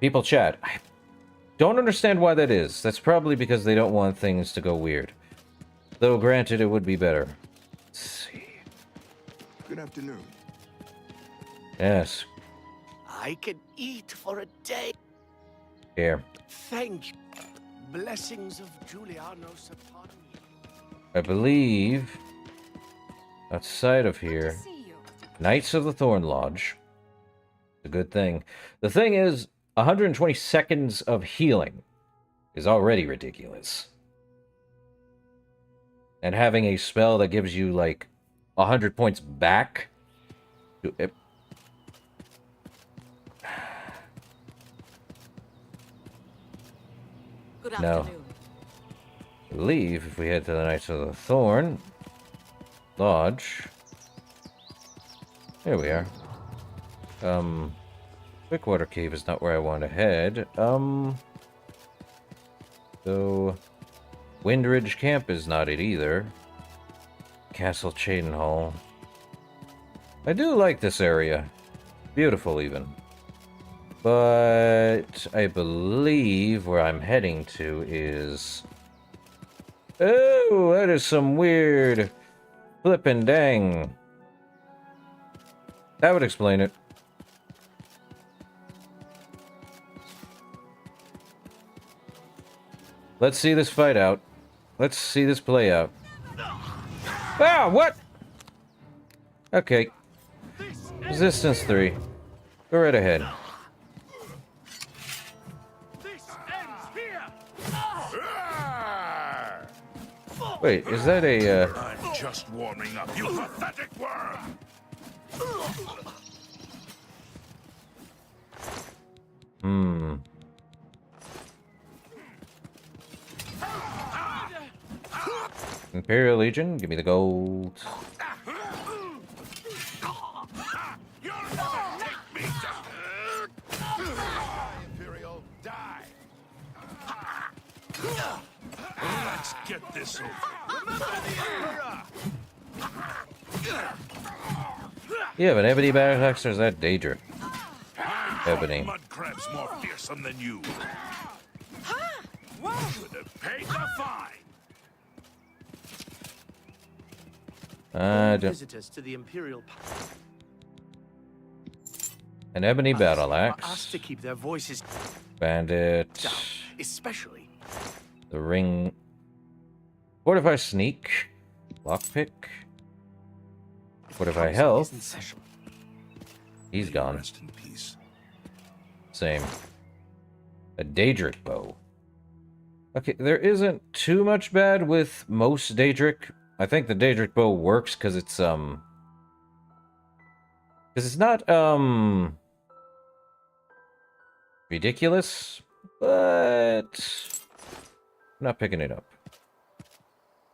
people chat. I don't understand why that is. That's probably because they don't want things to go weird. Though, granted, it would be better. Let's see. Good afternoon. Yes. I can eat for a day. Here. Thank you. Blessings of Julianos upon me. I believe... outside of here... Knights of the Thorn Lodge. It's a good thing. The thing is, 120 seconds of healing is already ridiculous. And having a spell that gives you, like, 100 points back... No. I believe if we head to the Knights of the Thorn Lodge... Here we are. Quickwater Cave is not where I want to head. So... Windridge Camp is not it either. Castle Cyrodiil. I do like this area. Beautiful, even. But... I believe where I'm heading to is... Oh, that is some weird... flippin' dang... That would explain it. Let's see this fight out. Let's see this play out. Ah, what? Okay. Resistance 3. Go right ahead. Wait, is that a, I'm just warming up, you pathetic worm! Imperial Legion, give me the gold. Imperial, die! Let's get this over. Remember the Emperor! You have an ebony battle axe, or is that Daedric? Ebony. Mud crab's more fearsome than you. Should have paid the fine. Visitors to the Imperial An ebony battle asked axe. to keep their voices Bandit. down, especially The ring. Fortify sneak. Lockpick. Fortify health. He's gone. Rest in peace. Same. A Daedric bow. Okay, there isn't too much bad with most Daedric. I think the Daedric bow works because it's because it's not ridiculous, but I'm not picking it up.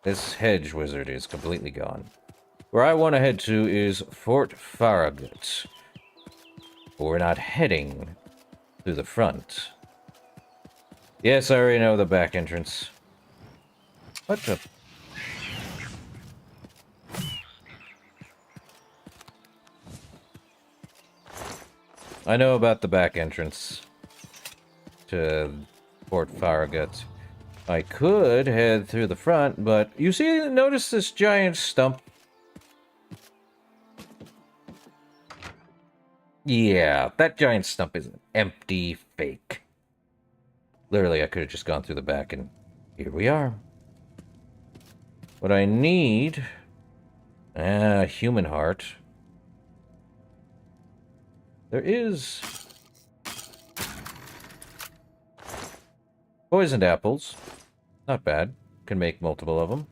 This hedge wizard is completely gone. Where I want to head to is Fort Farragut. But we're not heading through the front. Yes, I already know the back entrance. What the... I know about the back entrance to Fort Farragut. I could head through the front, but you see, notice this giant stump? Yeah, that giant stump is an empty fake. Literally, I could have just gone through the back, and here we are. What I need... human heart. There is... poisoned apples. Not bad. Can make multiple of them.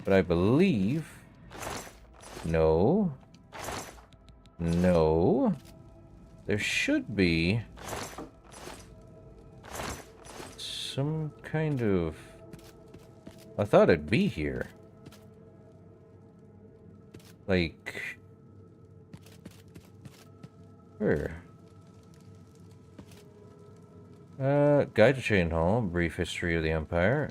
But I believe... No. No. There should be... some kind of... I thought it'd be here. Like... where? Guide to Chain Hall, brief history of the Empire.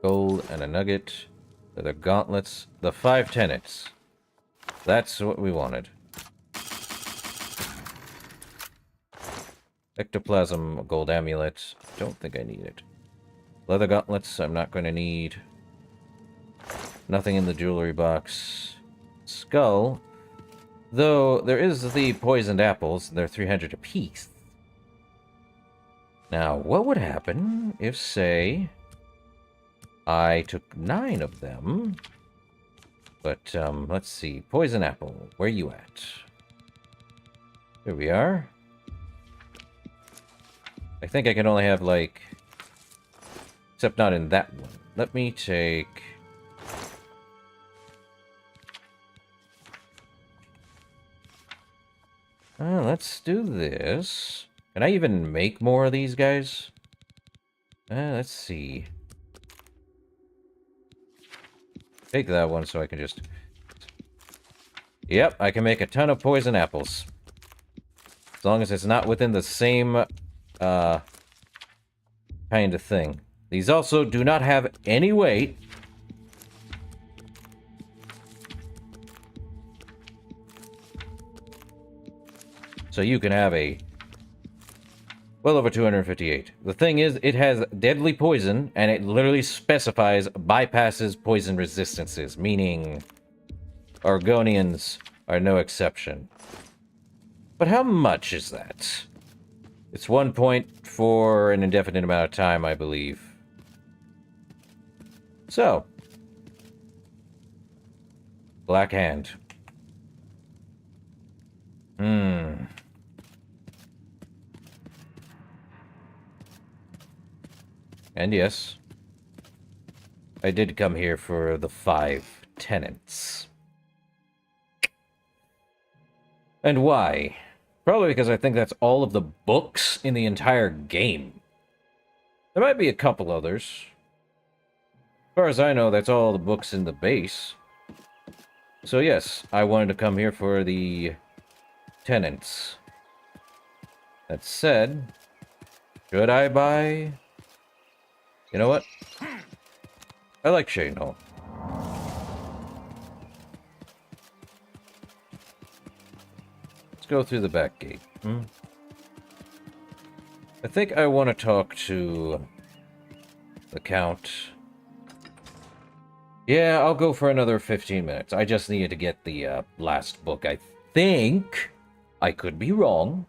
Gold and a nugget. The gauntlets. The 5 tenets. That's what we wanted. Ectoplasm, gold amulet. Don't think I need it. Leather gauntlets, I'm not going to need. Nothing in the jewelry box. Skull. Though, there is the poisoned apples. They're 300 apiece. Now, what would happen if, say, I took 9 of them? But, let's see. Poison apple. Where you at? There we are. I think I can only have, like... except not in that one. Let me take... let's do this. Can I even make more of these guys? Let's see. Take that one so I can just... Yep, I can make a ton of poison apples. As long as it's not within the same, kind of thing. These also do not have any weight. So you can have a... well over 258. The thing is, it has deadly poison, and it literally specifies bypasses poison resistances, meaning Argonians are no exception. But how much is that? It's 1 point for an indefinite amount of time, I believe. So. Black Hand. And yes, I did come here for the 5 tenets. And why? Probably because I think that's all of the books in the entire game. There might be a couple others. As far as I know, that's all the books in the base. So yes, I wanted to come here for the tenets. That said, should I buy... you know what? I like Chain Hall. Let's go through the back gate. I think I want to talk to the Count. Yeah, I'll go for another 15 minutes. I just needed to get the last book. I think I could be wrong.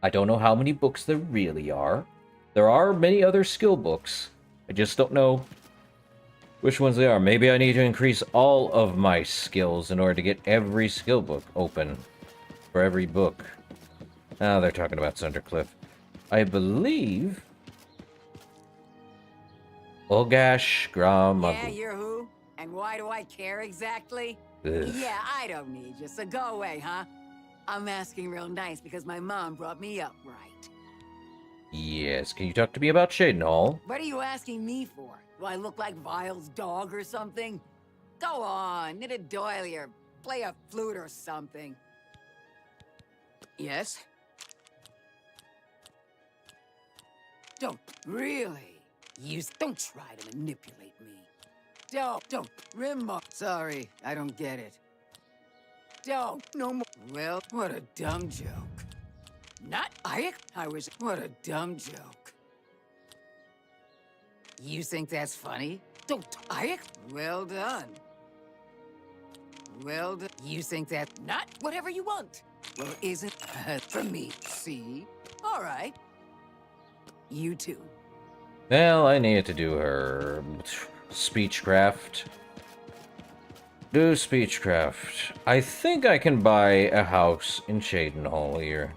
I don't know how many books there really are. There are many other skill books. I just don't know which ones they are. Maybe I need to increase all of my skills in order to get every skill book open for every book. Oh, they're talking about Sundercliff. I believe... Olgash Gram... Yeah, you're who? And why do I care exactly? Ugh. Yeah, I don't need you, so go away, huh? I'm asking real nice because my mom brought me up right. Yes, can you talk to me about Chain Hall? What are you asking me for? Do I look like Vile's dog or something? Go on, knit a doily or play a flute or something. Yes? Don't really. Don't try to manipulate me. Don't. Sorry, I don't get it. No more. Well, what a dumb joke. Not I was. What a dumb joke. You think that's funny? Don't I? Well done. Well done. You think that not whatever you want? Well, isn't for me? See? All right. You too. Well, I needed to do her speechcraft. Do speechcraft. I think I can buy a house in Cyrodiil here.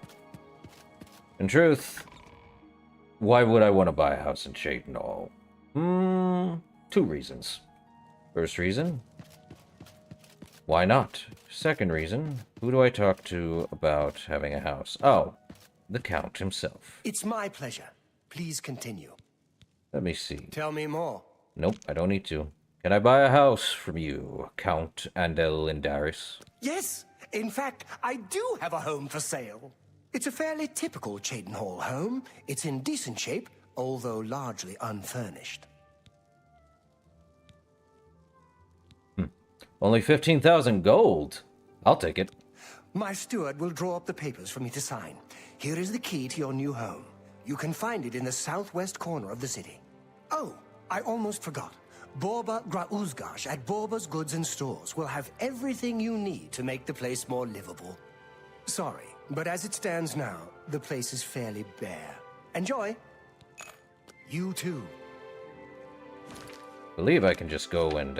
In truth, why would I want to buy a house in Cyrodiil? Two reasons. First reason, why not? Second reason, who do I talk to about having a house? Oh, the Count himself. It's my pleasure. Please continue. Let me see. Tell me more. Nope, I don't need to. Can I buy a house from you, Count Andel Indaris? Yes, in fact, I do have a home for sale. It's a fairly typical Cyrodiil home. It's in decent shape, although largely unfurnished. Only 15,000 gold. I'll take it. My steward will draw up the papers for me to sign. Here is the key to your new home. You can find it in the southwest corner of the city. Oh, I almost forgot. Borba Grauzgash at Borba's Goods and Stores will have everything you need to make the place more livable. Sorry, but as it stands now, the place is fairly bare. Enjoy! You too. I believe I can just go and,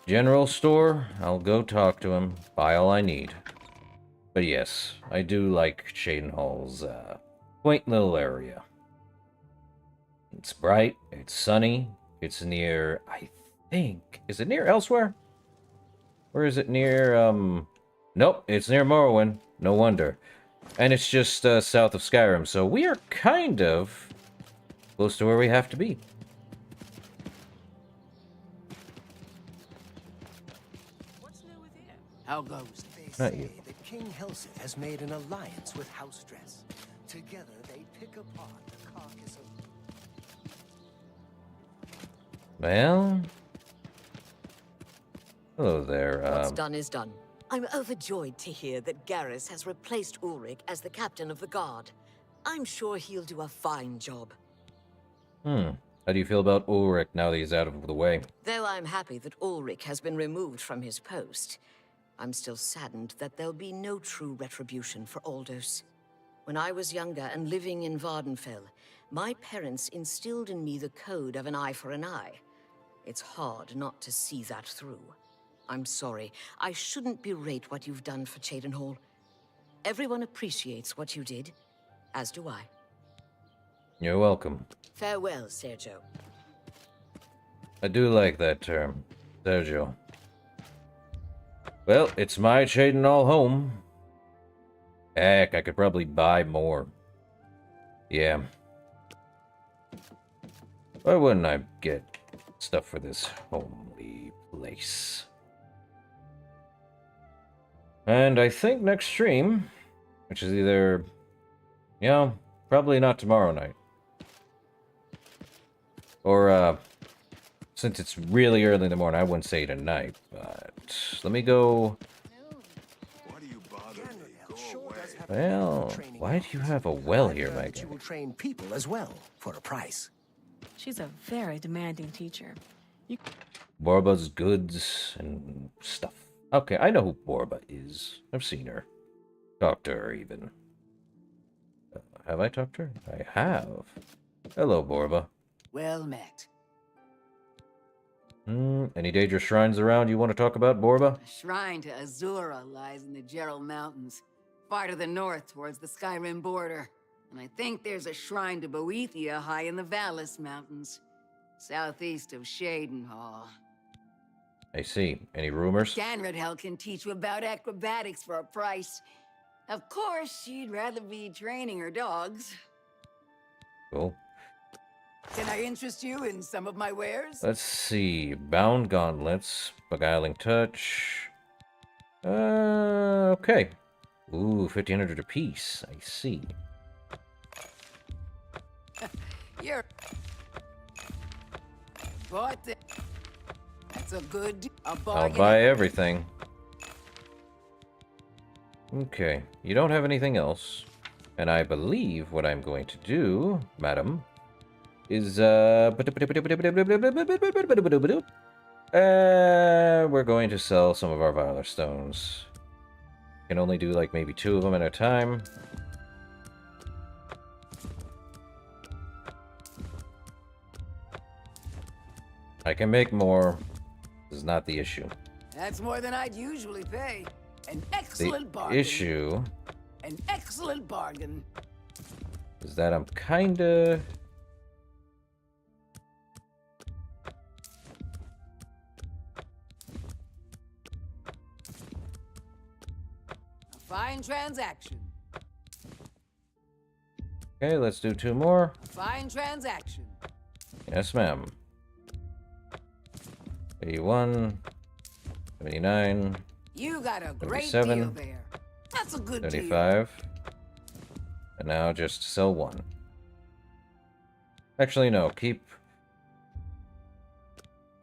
General store, I'll go talk to him, buy all I need. But yes, I do like Cyrodiil's, quaint little area. It's bright, it's sunny, it's near, I think, is it near elsewhere? Or is it near, nope, it's near Morrowind, no wonder. And it's just, south of Skyrim, so we are kind of close to where we have to be. How goes? They say that King Helseth has made an alliance with House Dress. Together they pick apart the carcass of... Well... Hello there, What's done is done. I'm overjoyed to hear that Garrus has replaced Ulrich as the captain of the guard. I'm sure he'll do a fine job. How do you feel about Ulrich now that he's out of the way? Though I'm happy that Ulrich has been removed from his post, I'm still saddened that there'll be no true retribution for Aldous. When I was younger and living in Vardenfell, my parents instilled in me the code of an eye for an eye. It's hard not to see that through. I'm sorry. I shouldn't berate what you've done for Cyrodiil. Everyone appreciates what you did, as do I. You're welcome. Farewell, Sergio. I do like that term, Sergio. Well, it's my Cyrodiil home. Heck, I could probably buy more. Yeah. Why wouldn't I get stuff for this homely place? And I think next stream, which is either, yeah, probably not tomorrow night. Or, since it's really early in the morning, I wouldn't say tonight, but let me go. Well, why do you have a well here, Megan? She will train people as well, for a price. She's a very demanding teacher. Borba's Goods and stuff. Okay, I know who Borba is. I've seen her. Talked to her, even. Have I talked to her? I have. Hello, Borba. Well met. Any dangerous shrines around you want to talk about, Borba? A shrine to Azura lies in the Gerald Mountains, far to the north towards the Skyrim border. And I think there's a shrine to Boethia high in the Valis Mountains, southeast of Cyrodiil. I see. Any rumors? Ganradhel can teach you about acrobatics for a price. Of course, she'd rather be training her dogs. Cool. Can I interest you in some of my wares? Let's see. Bound gauntlets. Beguiling touch. Okay. Ooh, 1,500 apiece. I see. You're... Bought the... That's a good... I'll buy everything. Okay, you don't have anything else. And I believe what I'm going to do, madam, is, we're going to sell some of our Valor Stones. Can only do, like, maybe 2 of them at a time. I can make more. This is not the issue. That's more than I'd usually pay. An excellent The bargain. issue An excellent bargain. is that I'm kinda... A fine transaction. Okay, let's do 2 more. A fine transaction. Yes, ma'am. 81, 79, You got a great 77, deal there. That's a good deal. 35, and now just sell 1. Actually, no, keep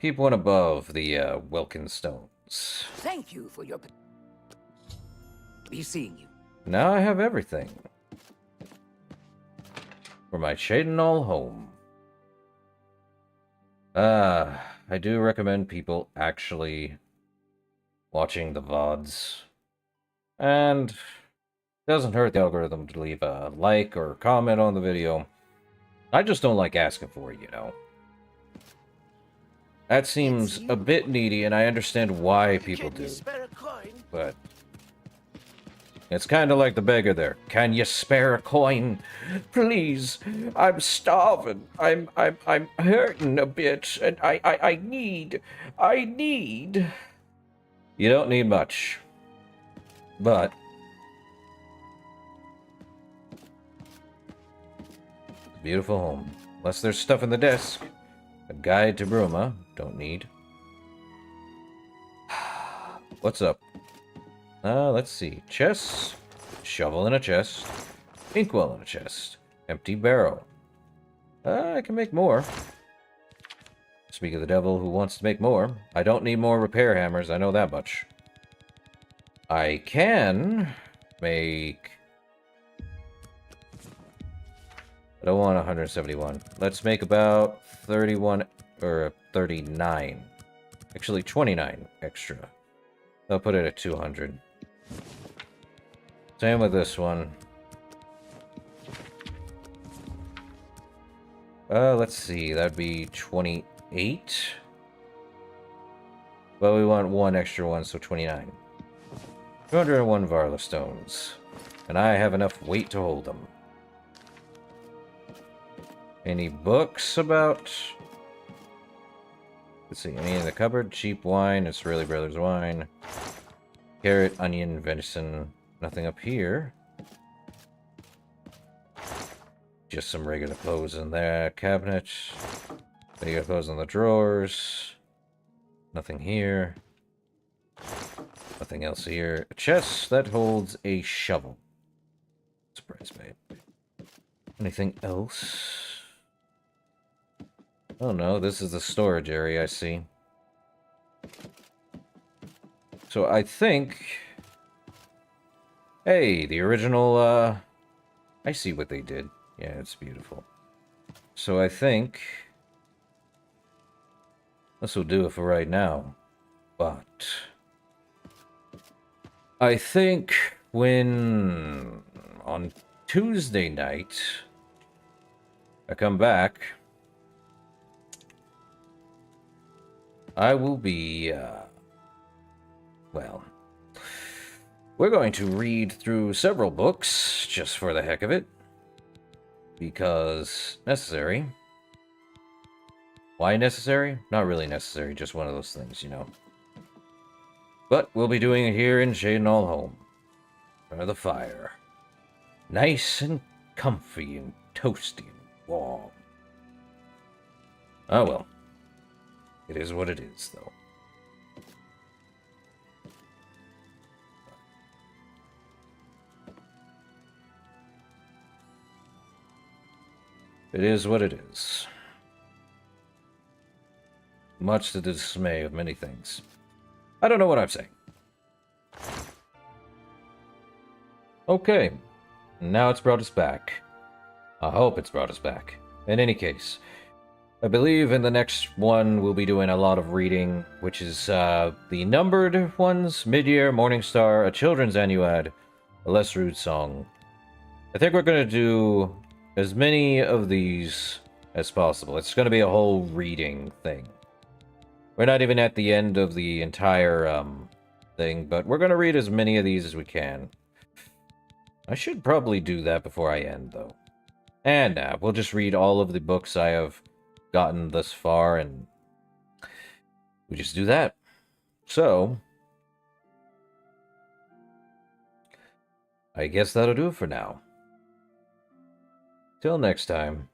1 above the Wilkin Stones. Thank you for your... Be seeing you. Now I have everything for my Cyrodiil home. I do recommend people actually watching the VODs. And it doesn't hurt the algorithm to leave a like or comment on the video. I just don't like asking for it, you know. That seems a bit needy, and I understand why people do. But it's kind of like the beggar there. Can you spare a coin? Please, I'm starving. I'm hurting a bit, and I need. You don't need much. But beautiful home. Unless there's stuff in the desk. A guide to Bruma. Don't need. What's up? Let's see. Chest. Shovel in a chest. Inkwell in a chest. Empty barrel. I can make more. Speak of the devil who wants to make more. I don't need more repair hammers, I know that much. I can make... I don't want 171. Let's make about 31 or 39. Actually, 29 extra. I'll put it at 200. Same with this one. Let's see. That'd be 28. Well, we want 1 extra one, so 29. 201 Varla stones. And I have enough weight to hold them. Any books about... Let's see, any in the cupboard? Cheap wine, it's really Brothers wine. Carrot, onion, venison. Nothing up here. Just some regular clothes in there. Cabinet. Regular clothes in the drawers. Nothing here. Nothing else here. A chest that holds a shovel. Surprise, babe. Anything else? Oh no, this is the storage area, I see. So I think... Hey, the original, I see what they did. Yeah, it's beautiful. So I think... This will do it for right now. But... I think when... On Tuesday night... I come back... I will be, well, we're going to read through several books, just for the heck of it, because necessary. Why necessary? Not really necessary, just one of those things, you know. But we'll be doing it here in Cyrodiil home, by the fire. Nice and comfy and toasty and warm. Oh well. It is what it is, though. It is what it is. Much to the dismay of many things. I don't know what I'm saying. Okay, now it's brought us back. I hope it's brought us back. In any case, I believe in the next one we'll be doing a lot of reading, which is the numbered ones, Mid-Year, Morningstar, a Children's Annuad, a Less Rude Song. I think we're going to do as many of these as possible. It's going to be a whole reading thing. We're not even at the end of the entire thing, but we're going to read as many of these as we can. I should probably do that before I end, though. And we'll just read all of the books I have gotten thus far, and we just do that. So, I guess that'll do it for now. Till next time.